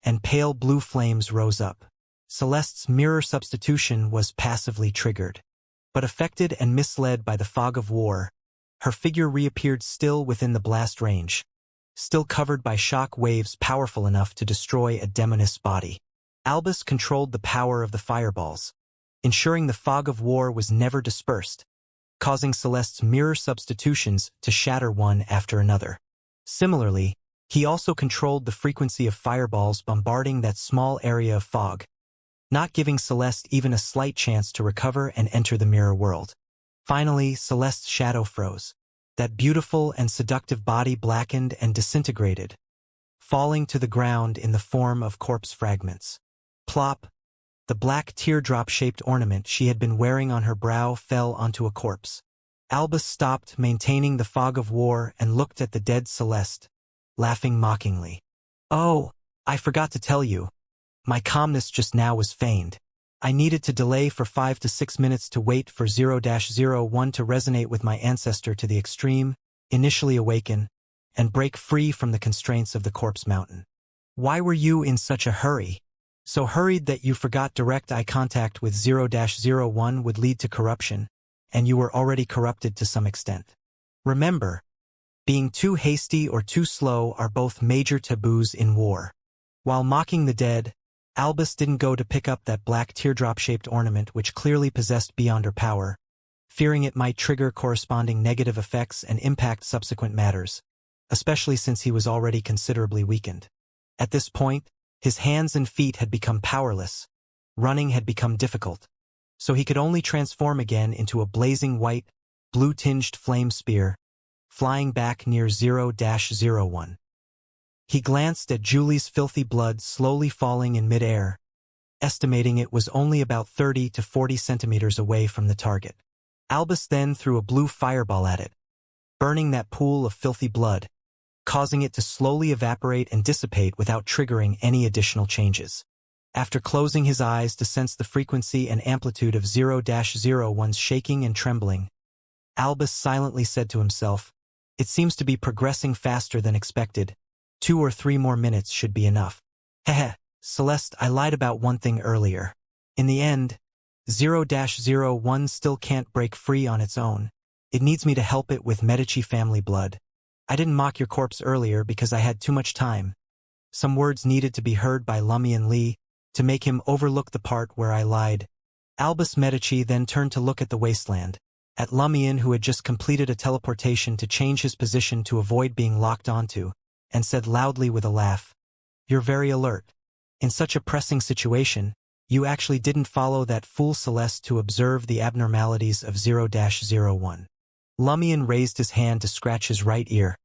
and pale blue flames rose up. Celeste's mirror substitution was passively triggered. But affected and misled by the fog of war, her figure reappeared still within the blast range, still covered by shock waves powerful enough to destroy a demoness body. Albus controlled the power of the fireballs, ensuring the fog of war was never dispersed, causing Celeste's mirror substitutions to shatter one after another. Similarly, he also controlled the frequency of fireballs bombarding that small area of fog, not giving Celeste even a slight chance to recover and enter the mirror world. Finally, Celeste's shadow froze. That beautiful and seductive body blackened and disintegrated, falling to the ground in the form of corpse fragments. Plop! The black teardrop-shaped ornament she had been wearing on her brow fell onto a corpse. Albus stopped maintaining the fog of war and looked at the dead Celeste, laughing mockingly. "Oh, I forgot to tell you. My calmness just now was feigned. I needed to delay for 5 to 6 minutes to wait for 0-01 to resonate with my ancestor to the extreme, initially awaken, and break free from the constraints of the corpse mountain. Why were you in such a hurry? So hurried that you forgot direct eye contact with 0-01 would lead to corruption, and you were already corrupted to some extent. Remember, being too hasty or too slow are both major taboos in war." While mocking the dead, Albus didn't go to pick up that black teardrop-shaped ornament which clearly possessed Beyonder power, fearing it might trigger corresponding negative effects and impact subsequent matters, especially since he was already considerably weakened. At this point, His hands and feet had become powerless. Running had become difficult. So he could only transform again into a blazing white, blue-tinged flame spear, flying back near 0-01. He glanced at Julie's filthy blood slowly falling in mid-air, estimating it was only about 30 to 40 centimeters away from the target. Albus then threw a blue fireball at it, burning that pool of filthy blood, causing it to slowly evaporate and dissipate without triggering any additional changes. After closing his eyes to sense the frequency and amplitude of 0-01's shaking and trembling, Albus silently said to himself, "It seems to be progressing faster than expected. 2 or 3 more minutes should be enough." Heh, Celeste, I lied about one thing earlier. In the end, 0-01 still can't break free on its own. It needs me to help it with Medici family blood. I didn't mock your corpse earlier because I had too much time. Some words needed to be heard by Lumian Lee to make him overlook the part where I lied. Albus Medici then turned to look at the wasteland, at Lumian, who had just completed a teleportation to change his position to avoid being locked onto, and said loudly with a laugh, "You're very alert. In such a pressing situation, you actually didn't follow that fool Celeste to observe the abnormalities of 0-01. Lumian raised his hand to scratch his right ear,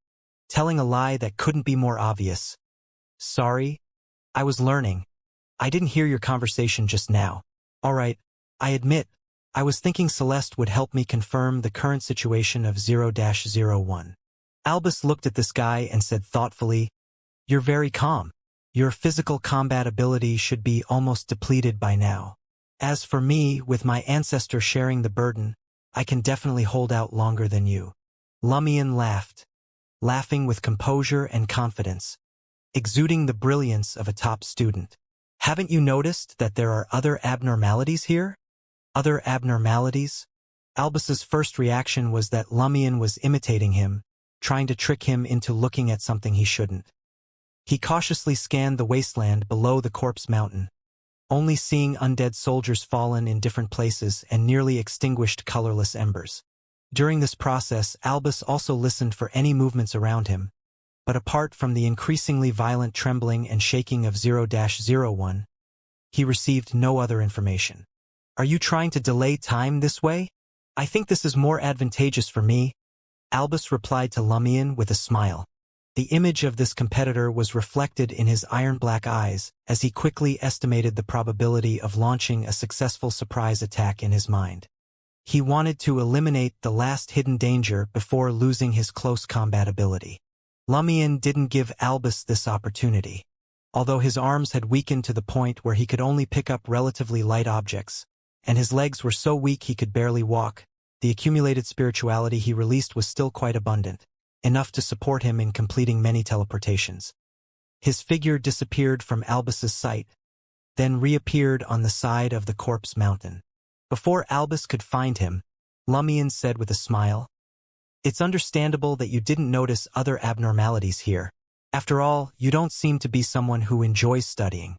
telling a lie that couldn't be more obvious. "Sorry, I was learning. I didn't hear your conversation just now. All right, I admit, I was thinking Celeste would help me confirm the current situation of 0-01. Albus looked at this guy and said thoughtfully, "You're very calm. Your physical combat ability should be almost depleted by now. As for me, with my ancestor sharing the burden, I can definitely hold out longer than you." Lumian laughed, laughing with composure and confidence, exuding the brilliance of a top student. "Haven't you noticed that there are other abnormalities here?" Other abnormalities? Albus's first reaction was that Lumian was imitating him, trying to trick him into looking at something he shouldn't. He cautiously scanned the wasteland below the corpse mountain, only seeing undead soldiers fallen in different places and nearly extinguished colorless embers. During this process, Albus also listened for any movements around him, but apart from the increasingly violent trembling and shaking of 0-01, he received no other information. "Are you trying to delay time this way? I think this is more advantageous for me," Albus replied to Lumian with a smile. The image of this competitor was reflected in his iron-black eyes as he quickly estimated the probability of launching a successful surprise attack in his mind. He wanted to eliminate the last hidden danger before losing his close combat ability. Lumian didn't give Albus this opportunity. Although his arms had weakened to the point where he could only pick up relatively light objects, and his legs were so weak he could barely walk, the accumulated spirituality he released was still quite abundant, enough to support him in completing many teleportations. His figure disappeared from Albus's sight, then reappeared on the side of the corpse mountain. Before Albus could find him, Lumian said with a smile, "It's understandable that you didn't notice other abnormalities here. After all, you don't seem to be someone who enjoys studying.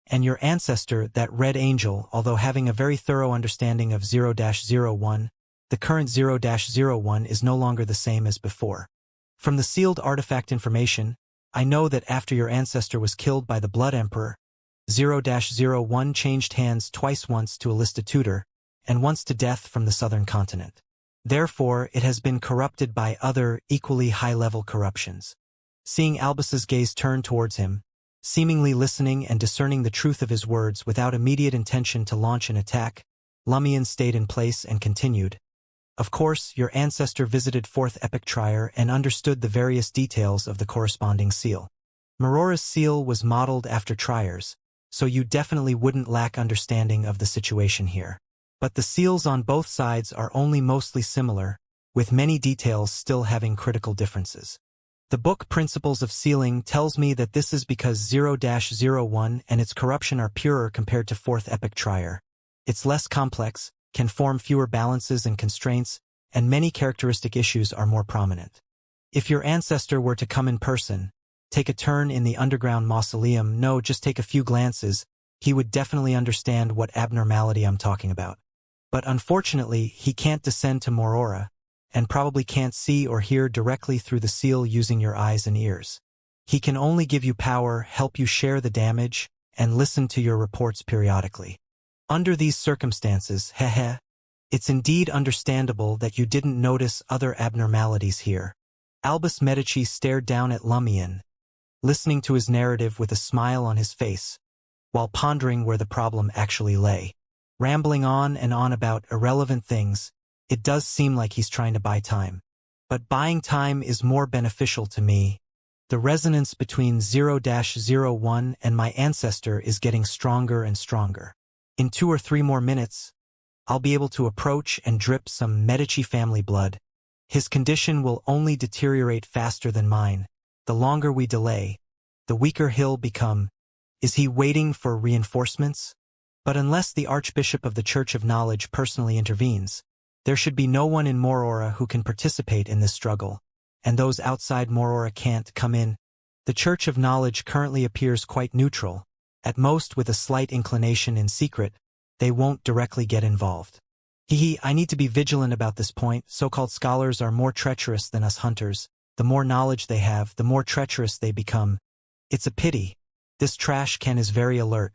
And your ancestor, that Red Angel, although having a very thorough understanding of 0-01, the current 0-01 is no longer the same as before. From the sealed artifact information, I know that after your ancestor was killed by the Blood Emperor, 0-01 changed hands twice, once to Alista Tudor, and once to death from the southern continent. Therefore, it has been corrupted by other, equally high-level corruptions." Seeing Albus's gaze turn towards him, seemingly listening and discerning the truth of his words without immediate intention to launch an attack, Lumian stayed in place and continued, "Of course, your ancestor visited Fourth Epic Trier and understood the various details of the corresponding seal. Merora's seal was modeled after Trier's, so you definitely wouldn't lack understanding of the situation here. But the seals on both sides are only mostly similar, with many details still having critical differences. The book Principles of Sealing tells me that this is because 0-01 and its corruption are purer compared to Fourth Epic Trier. It's less complex, can form fewer balances and constraints, and many characteristic issues are more prominent. If your ancestor were to come in person, take a turn in the underground mausoleum, no, just take a few glances, he would definitely understand what abnormality I'm talking about. But unfortunately, he can't descend to Morora, and probably can't see or hear directly through the seal using your eyes and ears. He can only give you power, help you share the damage, and listen to your reports periodically. Under these circumstances, it's indeed understandable that you didn't notice other abnormalities here. Albus Medici stared down at Lumion, listening to his narrative with a smile on his face, while pondering where the problem actually lay. Rambling on and on about irrelevant things, it does seem like he's trying to buy time. But buying time is more beneficial to me. The resonance between 0-01 and my ancestor is getting stronger and stronger. In 2 or 3 more minutes, I'll be able to approach and drip some Medici family blood. His condition will only deteriorate faster than mine. The longer we delay, the weaker he'll become. Is he waiting for reinforcements? But unless the Archbishop of the Church of Knowledge personally intervenes, there should be no one in Morora who can participate in this struggle, and those outside Morora can't come in. The Church of Knowledge currently appears quite neutral, at most with a slight inclination in secret. They won't directly get involved. I need to be vigilant about this point. So-called scholars are more treacherous than us hunters. The more knowledge they have, the more treacherous they become. It's a pity. This trash can is very alert.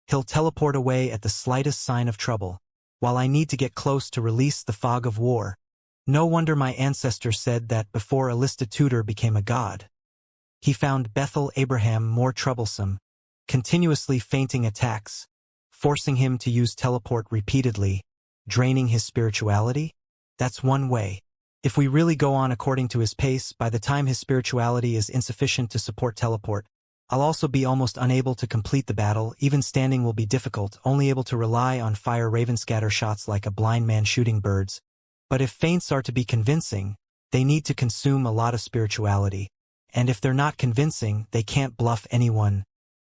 He'll teleport away at the slightest sign of trouble, while I need to get close to release the fog of war. No wonder my ancestor said that before Alista Tudor became a god. He found Bethel Abraham more troublesome, continuously feinting attacks, forcing him to use teleport repeatedly, draining his spirituality? That's one way. If we really go on according to his pace, by the time his spirituality is insufficient to support teleport, I'll also be almost unable to complete the battle. Even standing will be difficult, only able to rely on fire ravenscatter shots like a blind man shooting birds. But if feints are to be convincing, they need to consume a lot of spirituality. And if they're not convincing, they can't bluff anyone.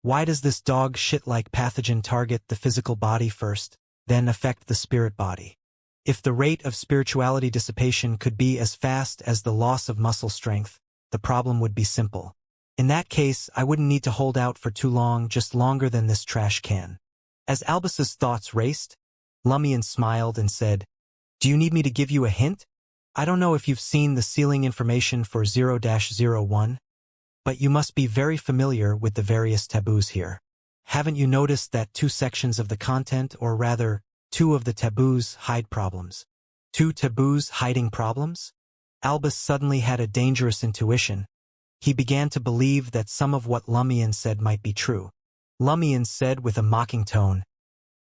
Why does this dog shit-like pathogen target the physical body first, then affect the spirit body? If the rate of spirituality dissipation could be as fast as the loss of muscle strength, the problem would be simple. In that case, I wouldn't need to hold out for too long, just longer than this trash can. As Albus's thoughts raced, Lumion smiled and said, "Do you need me to give you a hint? I don't know if you've seen the ceiling information for 0-01, but you must be very familiar with the various taboos here. Haven't you noticed that 2 sections of the content, or rather, 2 of the taboos, hide problems? 2 taboos hiding problems?" Albus suddenly had a dangerous intuition. He began to believe that some of what Lumion said might be true. Lumion said with a mocking tone,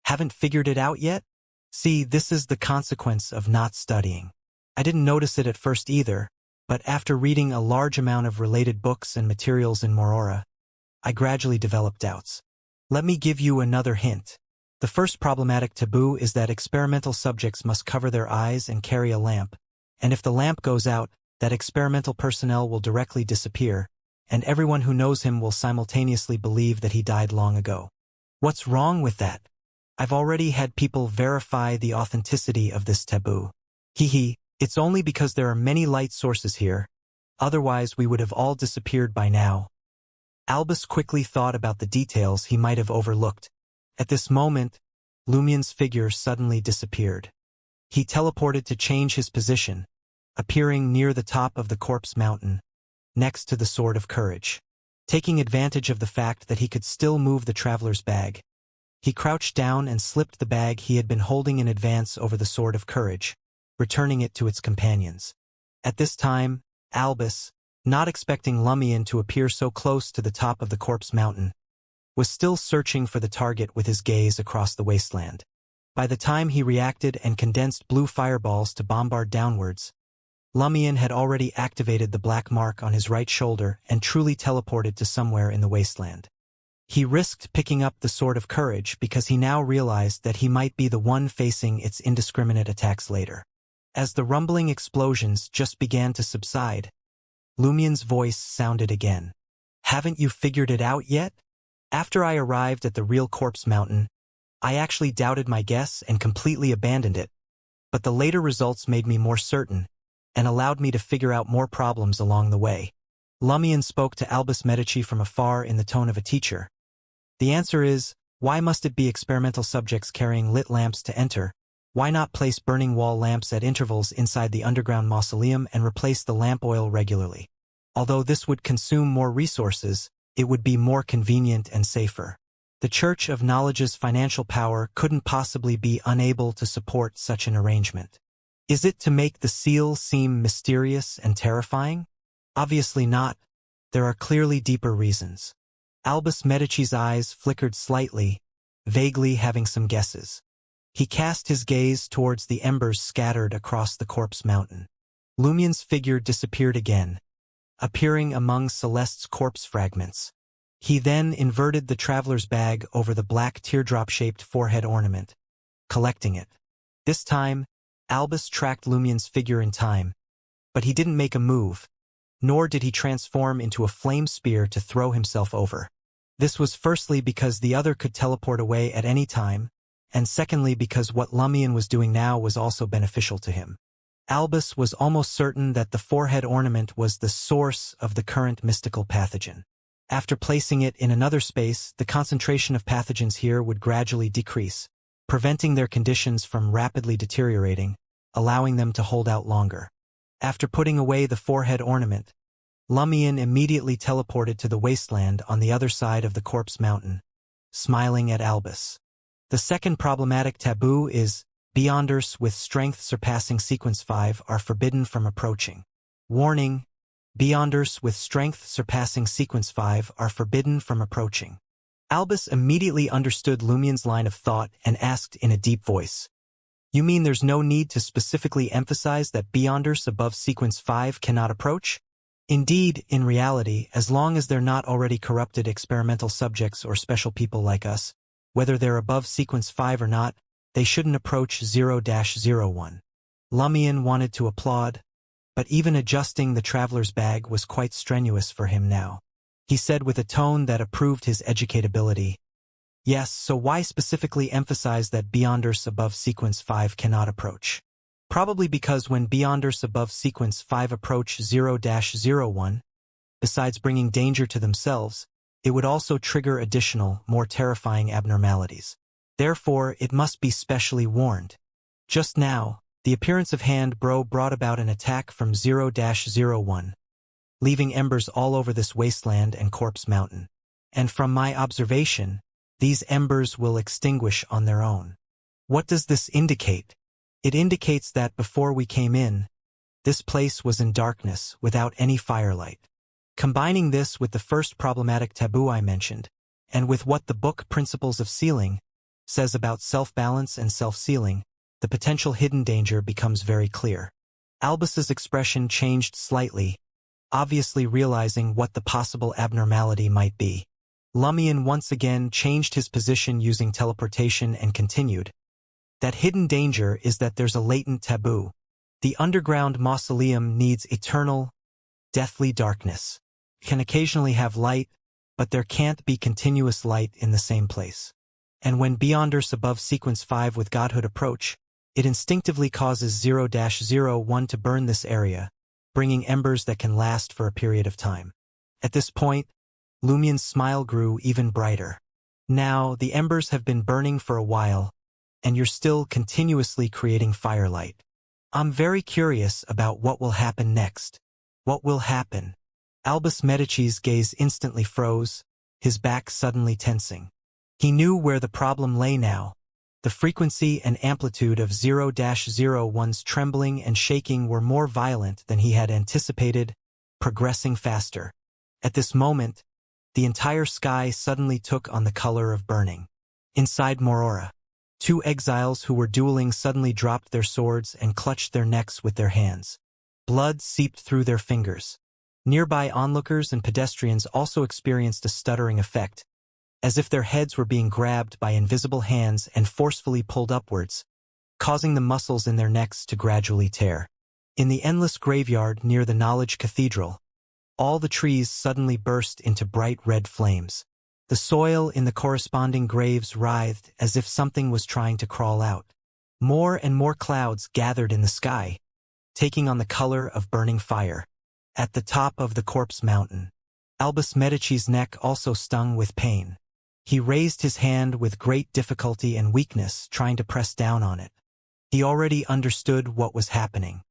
"Haven't figured it out yet? See, this is the consequence of not studying. I didn't notice it at first either, but after reading a large amount of related books and materials in Morora, I gradually developed doubts. Let me give you another hint. The first problematic taboo is that experimental subjects must cover their eyes and carry a lamp, and if the lamp goes out, that experimental personnel will directly disappear, and everyone who knows him will simultaneously believe that he died long ago. What's wrong with that? I've already had people verify the authenticity of this taboo. It's only because there are many light sources here, otherwise we would have all disappeared by now. Albus quickly thought about the details he might have overlooked. At this moment, Lumion's figure suddenly disappeared. He teleported to change his position, appearing near the top of the corpse mountain, next to the Sword of Courage. Taking advantage of the fact that he could still move the traveler's bag, he crouched down and slipped the bag he had been holding in advance over the Sword of Courage, returning it to its companions. At this time, Albus, not expecting Lumion to appear so close to the top of the corpse mountain, was still searching for the target with his gaze across the wasteland. By the time he reacted and condensed blue fireballs to bombard downwards, Lumion had already activated the black mark on his right shoulder and truly teleported to somewhere in the wasteland. He risked picking up the Sword of Courage because he now realized that he might be the one facing its indiscriminate attacks later. As the rumbling explosions just began to subside, Lumion's voice sounded again. "Haven't you figured it out yet? After I arrived at the real corpse mountain, I actually doubted my guess and completely abandoned it, but the later results made me more certain and allowed me to figure out more problems along the way." Lumion spoke to Albus Medici from afar in the tone of a teacher. "The answer is, why must it be experimental subjects carrying lit lamps to enter? Why not place burning wall lamps at intervals inside the underground mausoleum and replace the lamp oil regularly? Although this would consume more resources, it would be more convenient and safer. The Church of Knowledge's financial power couldn't possibly be unable to support such an arrangement. Is it to make the seal seem mysterious and terrifying? Obviously not. There are clearly deeper reasons. Albus Medici's eyes flickered slightly, vaguely having some guesses. He cast his gaze towards the embers scattered across the corpse mountain. Lumien's figure disappeared again, appearing among Celeste's corpse fragments. He then inverted the traveler's bag over the black teardrop-shaped forehead ornament, collecting it. This time, Albus tracked Lumien's figure in time, but he didn't make a move, nor did he transform into a flame spear to throw himself over. This was firstly because the other could teleport away at any time, and secondly because what Lumien was doing now was also beneficial to him. Albus was almost certain that the forehead ornament was the source of the current mystical pathogen. After placing it in another space, the concentration of pathogens here would gradually decrease, preventing their conditions from rapidly deteriorating, allowing them to hold out longer. After putting away the forehead ornament, Lumien immediately teleported to the wasteland on the other side of the corpse mountain, smiling at Albus. The second problematic taboo is, Beyonders with strength surpassing sequence 5 are forbidden from approaching. Warning: Beyonders with strength surpassing sequence 5 are forbidden from approaching. Albus immediately understood Lumien's line of thought and asked in a deep voice, "You mean there's no need to specifically emphasize that Beyonders above sequence 5 cannot approach?" Indeed, in reality, as long as they're not already corrupted experimental subjects or special people like us, whether they're above sequence 5 or not, they shouldn't approach 0-01. Lumien wanted to applaud, but even adjusting the traveler's bag was quite strenuous for him now. He said with a tone that approved his educatability, "Yes, so why specifically emphasize that Beyonders above sequence 5 cannot approach? Probably because when Beyonders above sequence 5 approach 0-01, besides bringing danger to themselves, it would also trigger additional, more terrifying abnormalities. Therefore, it must be specially warned." Just now, the appearance of Hand Bro brought about an attack from 0-01, leaving embers all over this wasteland and corpse mountain. And from my observation, these embers will extinguish on their own. What does this indicate? It indicates that before we came in, this place was in darkness without any firelight. Combining this with the first problematic taboo I mentioned, and with what the book Principles of Sealing says about self-balance and self-sealing, the potential hidden danger becomes very clear. Albus's expression changed slightly, obviously realizing what the possible abnormality might be. Lumien once again changed his position using teleportation and continued, "That hidden danger is that there's a latent taboo. The underground mausoleum needs eternal, deathly darkness. It can occasionally have light, but there can't be continuous light in the same place. And when Beyonders above sequence 5 with Godhood approach, it instinctively causes 0-01 to burn this area, bringing embers that can last for a period of time." At this point, Lumien's smile grew even brighter. "Now, the embers have been burning for a while, and you're still continuously creating firelight. I'm very curious about what will happen next." What will happen? Albus Medici's gaze instantly froze, his back suddenly tensing. He knew where the problem lay now. The frequency and amplitude of 0-01's trembling and shaking were more violent than he had anticipated, progressing faster. At this moment, the entire sky suddenly took on the color of burning. Inside Morora, two exiles who were dueling suddenly dropped their swords and clutched their necks with their hands. Blood seeped through their fingers. Nearby onlookers and pedestrians also experienced a stuttering effect, as if their heads were being grabbed by invisible hands and forcefully pulled upwards, causing the muscles in their necks to gradually tear. In the endless graveyard near the Knowledge Cathedral, all the trees suddenly burst into bright red flames. The soil in the corresponding graves writhed as if something was trying to crawl out. More and more clouds gathered in the sky, taking on the color of burning fire. At the top of the corpse mountain, Albus Medici's neck also stung with pain. He raised his hand with great difficulty and weakness, trying to press down on it. He already understood what was happening.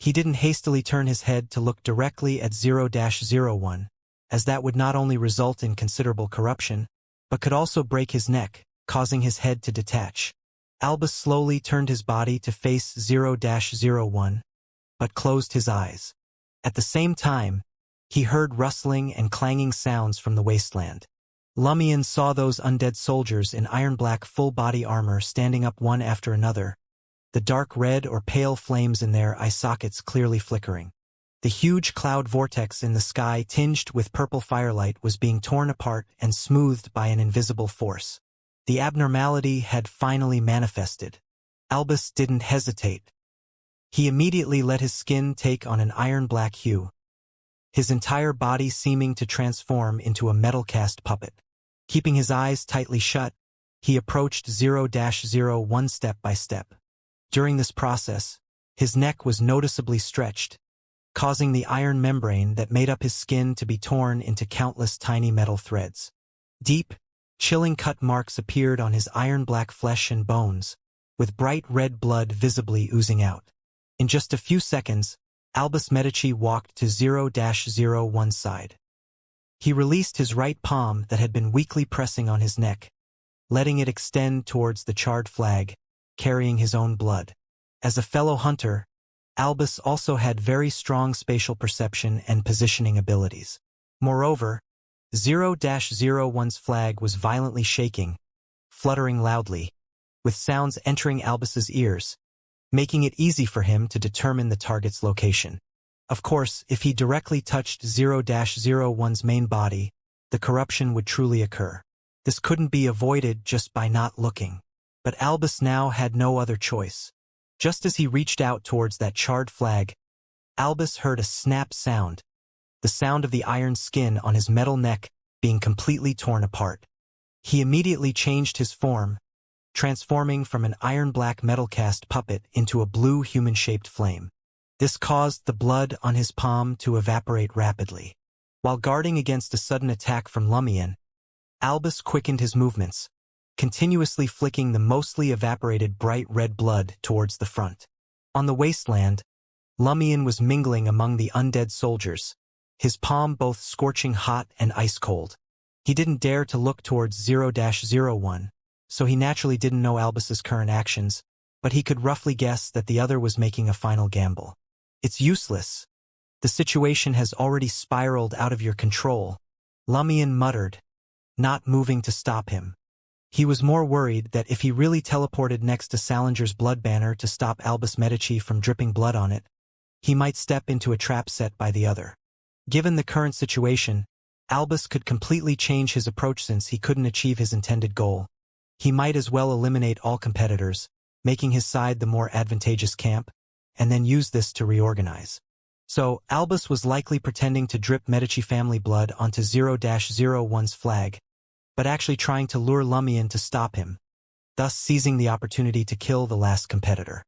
He didn't hastily turn his head to look directly at 0-01, as that would not only result in considerable corruption, but could also break his neck, causing his head to detach. Albus slowly turned his body to face 0-01, but closed his eyes. At the same time, he heard rustling and clanging sounds from the wasteland. Lumion saw those undead soldiers in iron-black full-body armor standing up one after another, the dark red or pale flames in their eye sockets clearly flickering. The huge cloud vortex in the sky tinged with purple firelight was being torn apart and smoothed by an invisible force. The abnormality had finally manifested. Albus didn't hesitate. He immediately let his skin take on an iron-black hue, his entire body seeming to transform into a metal-cast puppet. Keeping his eyes tightly shut, he approached 0-01 step by step. During this process, his neck was noticeably stretched, causing the iron membrane that made up his skin to be torn into countless tiny metal threads. Deep, chilling cut marks appeared on his iron-black flesh and bones, with bright red blood visibly oozing out. In just a few seconds, Albus Medici walked to 0-01 side. He released his right palm that had been weakly pressing on his neck, letting it extend towards the charred flag, carrying his own blood. As a fellow hunter, Albus also had very strong spatial perception and positioning abilities. Moreover, 0-01's flag was violently shaking, fluttering loudly, with sounds entering Albus's ears, making it easy for him to determine the target's location. Of course, if he directly touched 0-01's main body, the corruption would truly occur. This couldn't be avoided just by not looking. But Albus now had no other choice. Just as he reached out towards that charred flag, Albus heard a snap sound, the sound of the iron skin on his metal neck being completely torn apart. He immediately changed his form, transforming from an iron-black metal-cast puppet into a blue human-shaped flame. This caused the blood on his palm to evaporate rapidly. While guarding against a sudden attack from Lumion, Albus quickened his movements, continuously flicking the mostly evaporated bright red blood towards the front. On the wasteland, Lumion was mingling among the undead soldiers, his palm both scorching hot and ice-cold. He didn't dare to look towards 0-01, so he naturally didn't know Albus's current actions, but he could roughly guess that the other was making a final gamble. It's useless. The situation has already spiraled out of your control, Lumion muttered, not moving to stop him. He was more worried that if he really teleported next to Salinger's blood banner to stop Albus Medici from dripping blood on it, he might step into a trap set by the other. Given the current situation, Albus could completely change his approach since he couldn't achieve his intended goal. He might as well eliminate all competitors, making his side the more advantageous camp, and then use this to reorganize. So, Albus was likely pretending to drip Medici family blood onto 0-01's flag, but actually trying to lure Lumion to stop him, thus seizing the opportunity to kill the last competitor.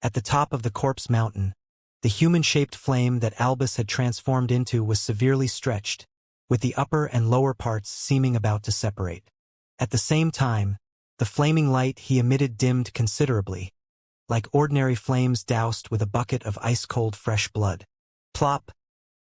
At the top of the corpse mountain, the human-shaped flame that Albus had transformed into was severely stretched, with the upper and lower parts seeming about to separate. At the same time, the flaming light he emitted dimmed considerably, like ordinary flames doused with a bucket of ice-cold fresh blood. Plop!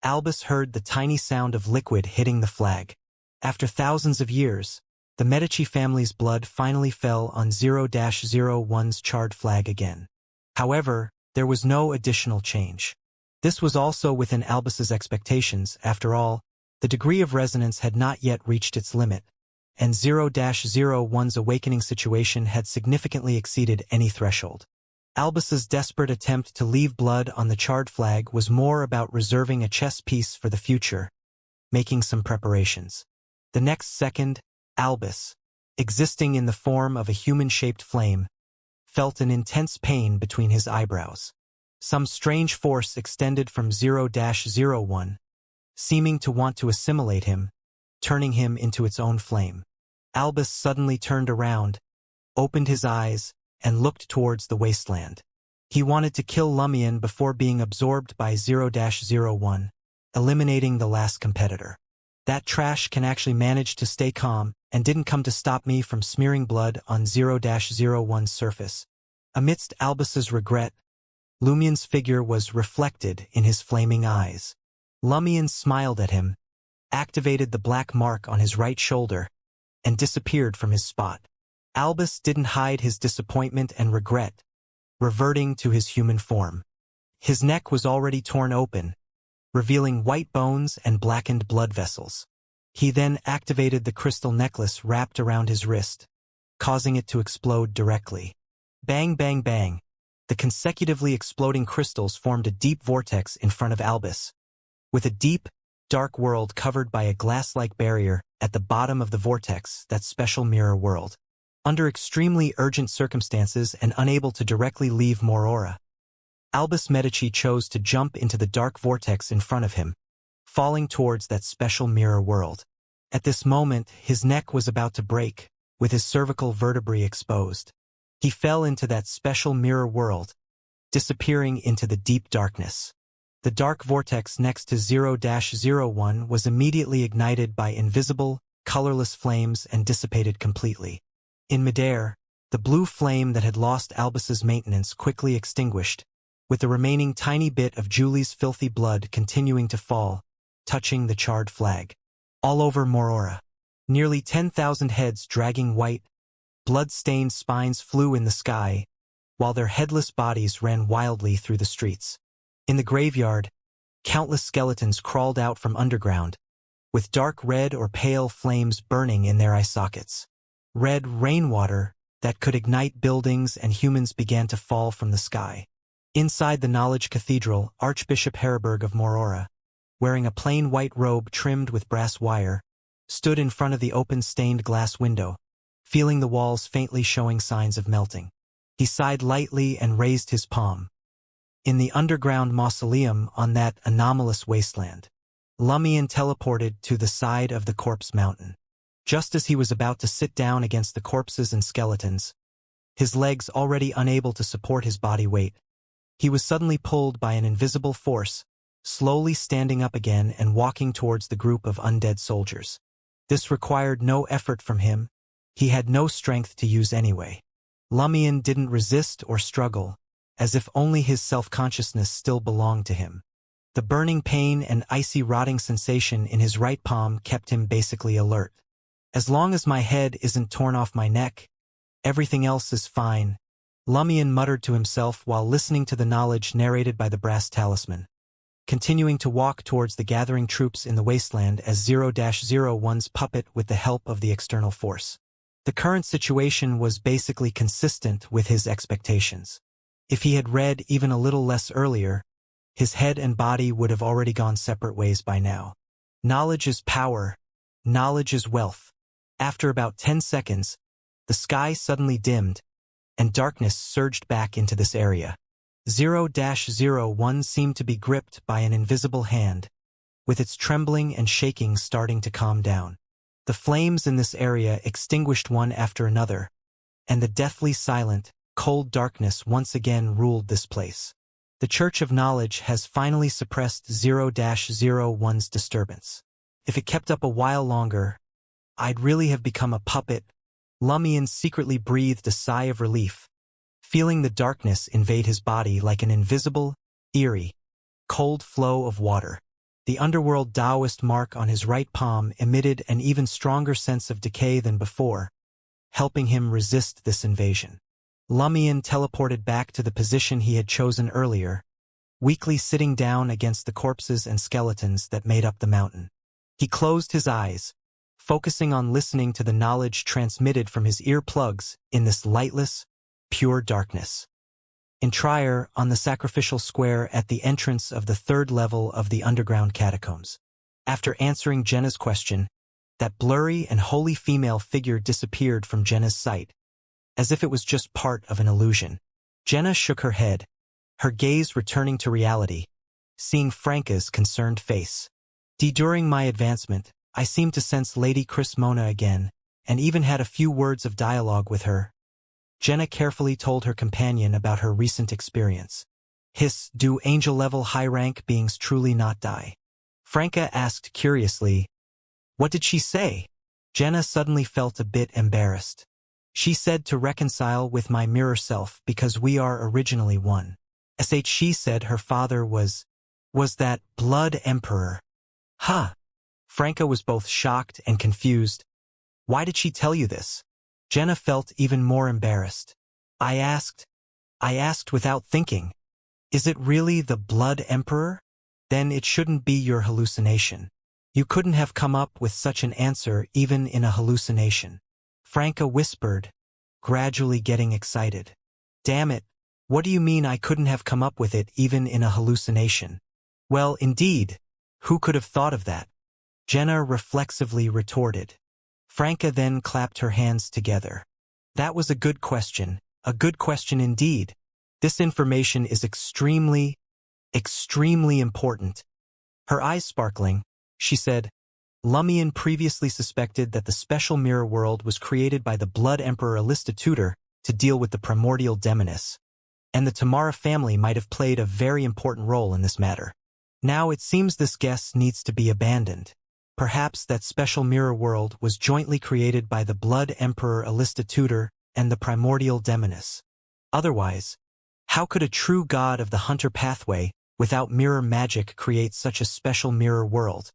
Albus heard the tiny sound of liquid hitting the flag. After thousands of years, the Medici family's blood finally fell on 0-01's charred flag again. However, there was no additional change. This was also within Albus's expectations. After all, the degree of resonance had not yet reached its limit, and 0-01's awakening situation had significantly exceeded any threshold. Albus's desperate attempt to leave blood on the charred flag was more about reserving a chess piece for the future, making some preparations. The next second, Albus, existing in the form of a human-shaped flame, felt an intense pain between his eyebrows. Some strange force extended from 0-01, seeming to want to assimilate him, turning him into its own flame. Albus suddenly turned around, opened his eyes, and looked towards the wasteland. He wanted to kill Lumion before being absorbed by 0-01, eliminating the last competitor. That trash can actually manage to stay calm and didn't come to stop me from smearing blood on 0-01's surface. Amidst Albus's regret, Lumien's figure was reflected in his flaming eyes. Lumien smiled at him, activated the black mark on his right shoulder, and disappeared from his spot. Albus didn't hide his disappointment and regret, reverting to his human form. His neck was already torn open, revealing white bones and blackened blood vessels. He then activated the crystal necklace wrapped around his wrist, causing it to explode directly. Bang, bang, bang. The consecutively exploding crystals formed a deep vortex in front of Albus. With a deep, dark world covered by a glass-like barrier at the bottom of the vortex, that special mirror world. Under extremely urgent circumstances and unable to directly leave Morora, Albus Medici chose to jump into the dark vortex in front of him, falling towards that special mirror world. At this moment, his neck was about to break, with his cervical vertebrae exposed. He fell into that special mirror world, disappearing into the deep darkness. The dark vortex next to 0-01 was immediately ignited by invisible, colorless flames and dissipated completely. In midair, the blue flame that had lost Albus's maintenance quickly extinguished, with the remaining tiny bit of Julie's filthy blood continuing to fall, touching the charred flag. All over Morora, nearly 10,000 heads dragging white, blood-stained spines flew in the sky, while their headless bodies ran wildly through the streets. In the graveyard, countless skeletons crawled out from underground, with dark red or pale flames burning in their eye sockets. Red rainwater that could ignite buildings and humans began to fall from the sky. Inside the Knowledge Cathedral, Archbishop Heriberg of Morora, wearing a plain white robe trimmed with brass wire, stood in front of the open stained glass window, feeling the walls faintly showing signs of melting. He sighed lightly and raised his palm. In the underground mausoleum on that anomalous wasteland, Lumien teleported to the side of the corpse mountain. Just as he was about to sit down against the corpses and skeletons, his legs already unable to support his body weight, he was suddenly pulled by an invisible force, slowly standing up again and walking towards the group of undead soldiers. This required no effort from him. He had no strength to use anyway. Lumien didn't resist or struggle, as if only his self-consciousness still belonged to him. The burning pain and icy rotting sensation in his right palm kept him basically alert. As long as my head isn't torn off my neck, everything else is fine, Lumien muttered to himself while listening to the knowledge narrated by the brass talisman, continuing to walk towards the gathering troops in the wasteland as 0-01's puppet with the help of the external force. The current situation was basically consistent with his expectations. If he had read even a little less earlier, his head and body would have already gone separate ways by now. Knowledge is power. Knowledge is wealth. After about 10 seconds, the sky suddenly dimmed, and darkness surged back into this area. 0-01 seemed to be gripped by an invisible hand, with its trembling and shaking starting to calm down. The flames in this area extinguished one after another, and the deathly silent, cold darkness once again ruled this place. The Church of Knowledge has finally suppressed 0-01's disturbance. If it kept up a while longer, I'd really have become a puppet. Lumien secretly breathed a sigh of relief, feeling the darkness invade his body like an invisible, eerie, cold flow of water. The underworld Taoist mark on his right palm emitted an even stronger sense of decay than before, helping him resist this invasion. Lumien teleported back to the position he had chosen earlier, weakly sitting down against the corpses and skeletons that made up the mountain. He closed his eyes, focusing on listening to the knowledge transmitted from his earplugs in this lightless, pure darkness. In Trier, on the sacrificial square at the entrance of the third level of the underground catacombs. After answering Jenna's question, that blurry and wholly female figure disappeared from Jenna's sight, as if it was just part of an illusion. Jenna shook her head, her gaze returning to reality, seeing Franca's concerned face. During my advancement, I seemed to sense Lady Crismona again, and even had a few words of dialogue with her. Jenna carefully told her companion about her recent experience. Do angel-level high-rank beings truly not die? Franca asked curiously. What did she say? Jenna suddenly felt a bit embarrassed. She said to reconcile with my mirror self because we are originally one. She said her father was that blood emperor. Huh. Franca was both shocked and confused. Why did she tell you this? Jenna felt even more embarrassed. I asked without thinking. Is it really the blood emperor? Then it shouldn't be your hallucination. You couldn't have come up with such an answer even in a hallucination. Franca whispered, gradually getting excited. Damn it, what do you mean I couldn't have come up with it even in a hallucination? Well, indeed, who could have thought of that? Jenna reflexively retorted. Franca then clapped her hands together. That was a good question indeed. This information is extremely important. Her eyes sparkling, she said, Lumion previously suspected that the special mirror world was created by the Blood Emperor Tutor to deal with the primordial demoness, and the Tamara family might have played a very important role in this matter. Now it seems this guess needs to be abandoned. Perhaps that special mirror world was jointly created by the Blood Emperor Tutor and the primordial demoness. Otherwise, how could a true god of the hunter pathway without mirror magic create such a special mirror world?